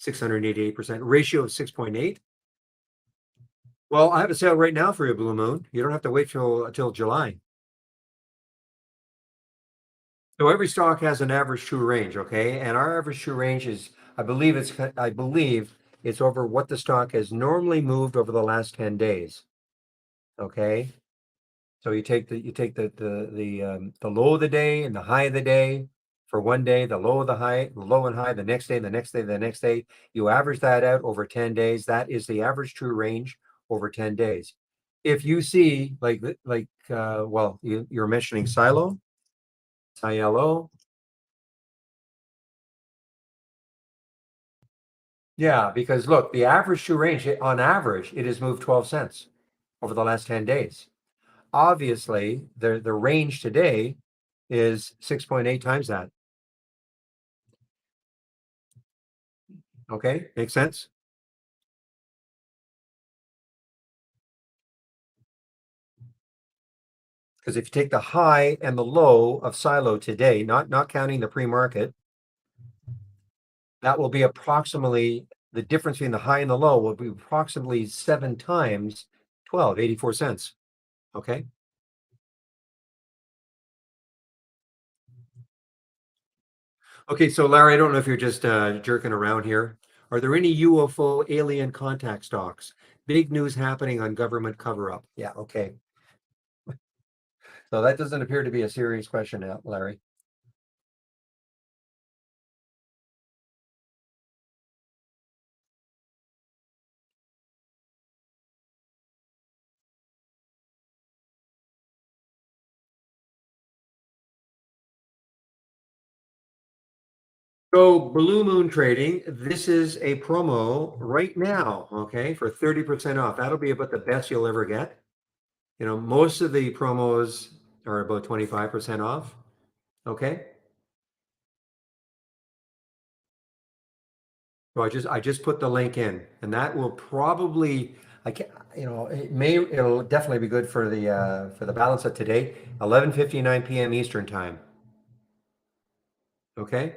688%. Ratio of 6.8. Well, I have a sale right now for your Blue Moon. You don't have to wait till July. So every stock has an average true range, okay? And our average true range is, I believe it's over what the stock has normally moved over the last 10 days. Okay. So you take the low of the day and the high of the day for one day, the low of the high, the low and high, the next day, the next day, the next day. You average that out over 10 days. That is the average true range over 10 days. If you see well, you're mentioning Silo, Cielo. Yeah, because look, the average true range, on average, it has moved 12 cents over the last 10 days. Obviously, the range today is 6.8 times that. Okay, makes sense? Because if you take the high and the low of Silo today, not counting the pre-market, that will be approximately the difference between the high and the low will be approximately 7 times 12, 84 cents. Okay. Okay, so Larry, I don't know if you're just jerking around here. Are there any UFO alien contact stocks? Big news happening on government cover-up. Yeah, okay. So that doesn't appear to be a serious question now, Larry. So Blue Moon Trading, this is a promo right now, okay, for 30% off. That'll be about the best you'll ever get. You know, most of the promos are about 25% off. Okay. So I just put the link in, and that will probably, I can, it'll definitely be good for the balance of today, 11:59 p.m. Eastern time. Okay.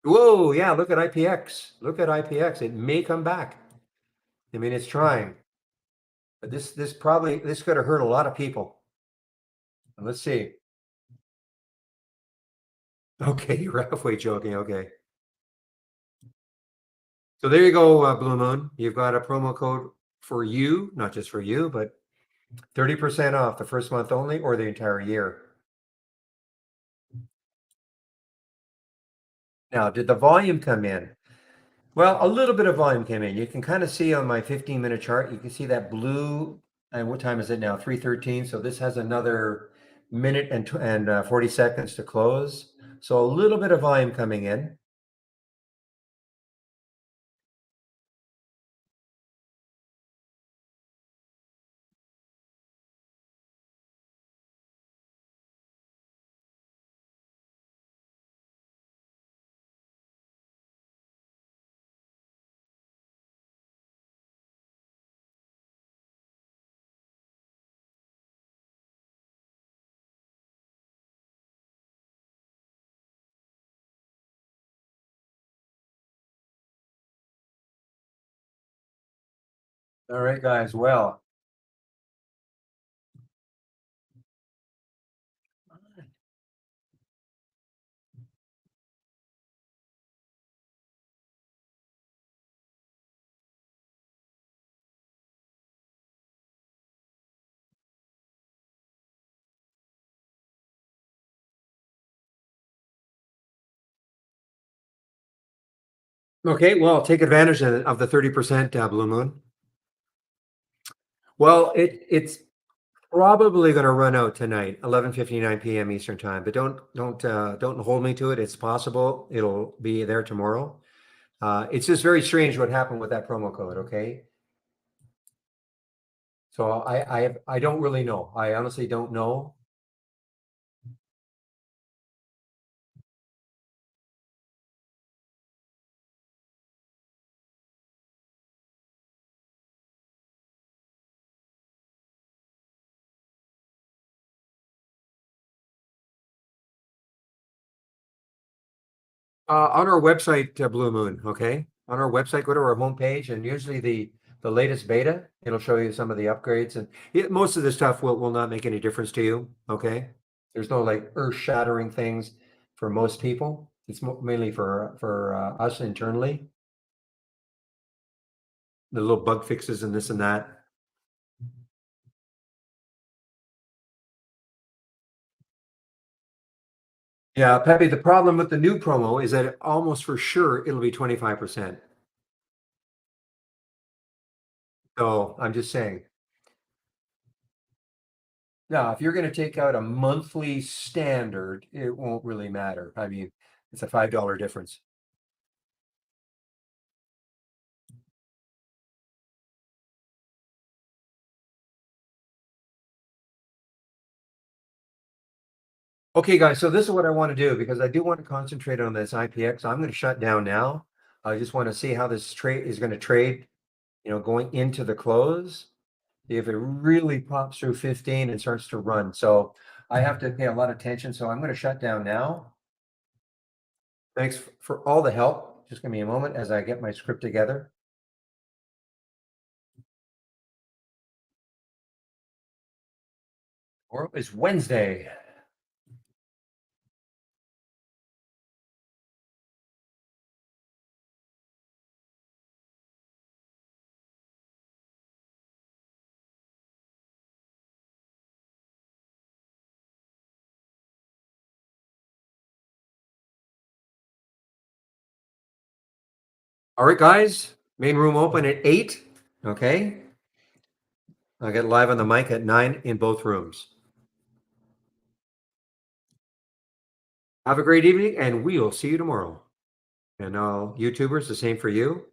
Whoa, yeah, look at IPX. Look at IPX. It may come back. I mean, it's trying. But this could have hurt a lot of people. Let's see. Okay, you're halfway joking. Okay. So there you go, Blue Moon. You've got a promo code for you, not just for you, but 30% off the first month only or the entire year. Now, did the volume come in? Well, a little bit of volume came in. You can kind of see on my 15-minute chart, you can see that blue. And what time is it now? 3:13. So this has another minute and 40 seconds to close. So a little bit of volume coming in. All right, guys. Well, okay. Well, take advantage of the 30% Blue Moon. Well, it's probably going to run out tonight, 11:59 p.m. Eastern time. But don't hold me to it. It's possible it'll be there tomorrow. It's just very strange what happened with that promo code. Okay, so I don't really know. I honestly don't know. On our website, Blue Moon. Okay, on our website, go to our homepage, and usually the latest beta, it'll show you some of the upgrades, and most of the stuff will not make any difference to you. Okay, there's no like earth-shattering things for most people. It's mainly for us internally. The little bug fixes and this and that. Yeah, Pepe, the problem with the new promo is that almost for sure it'll be 25%. So I'm just saying. Now, if you're going to take out a monthly standard, it won't really matter. I mean, it's a $5 difference. Okay, guys, so this is what I want to do because I do want to concentrate on this IPX. I'm going to shut down now. I just want to see how this trade is going to trade, going into the close. If it really pops through 15 and starts to run. So I have to pay a lot of attention. So I'm going to shut down now. Thanks for all the help. Just give me a moment as I get my script together. Tomorrow is Wednesday. All right, guys. Main room open at 8. Okay. I'll get live on the mic at 9 in both rooms. Have a great evening, and we'll see you tomorrow. And all YouTubers, the same for you.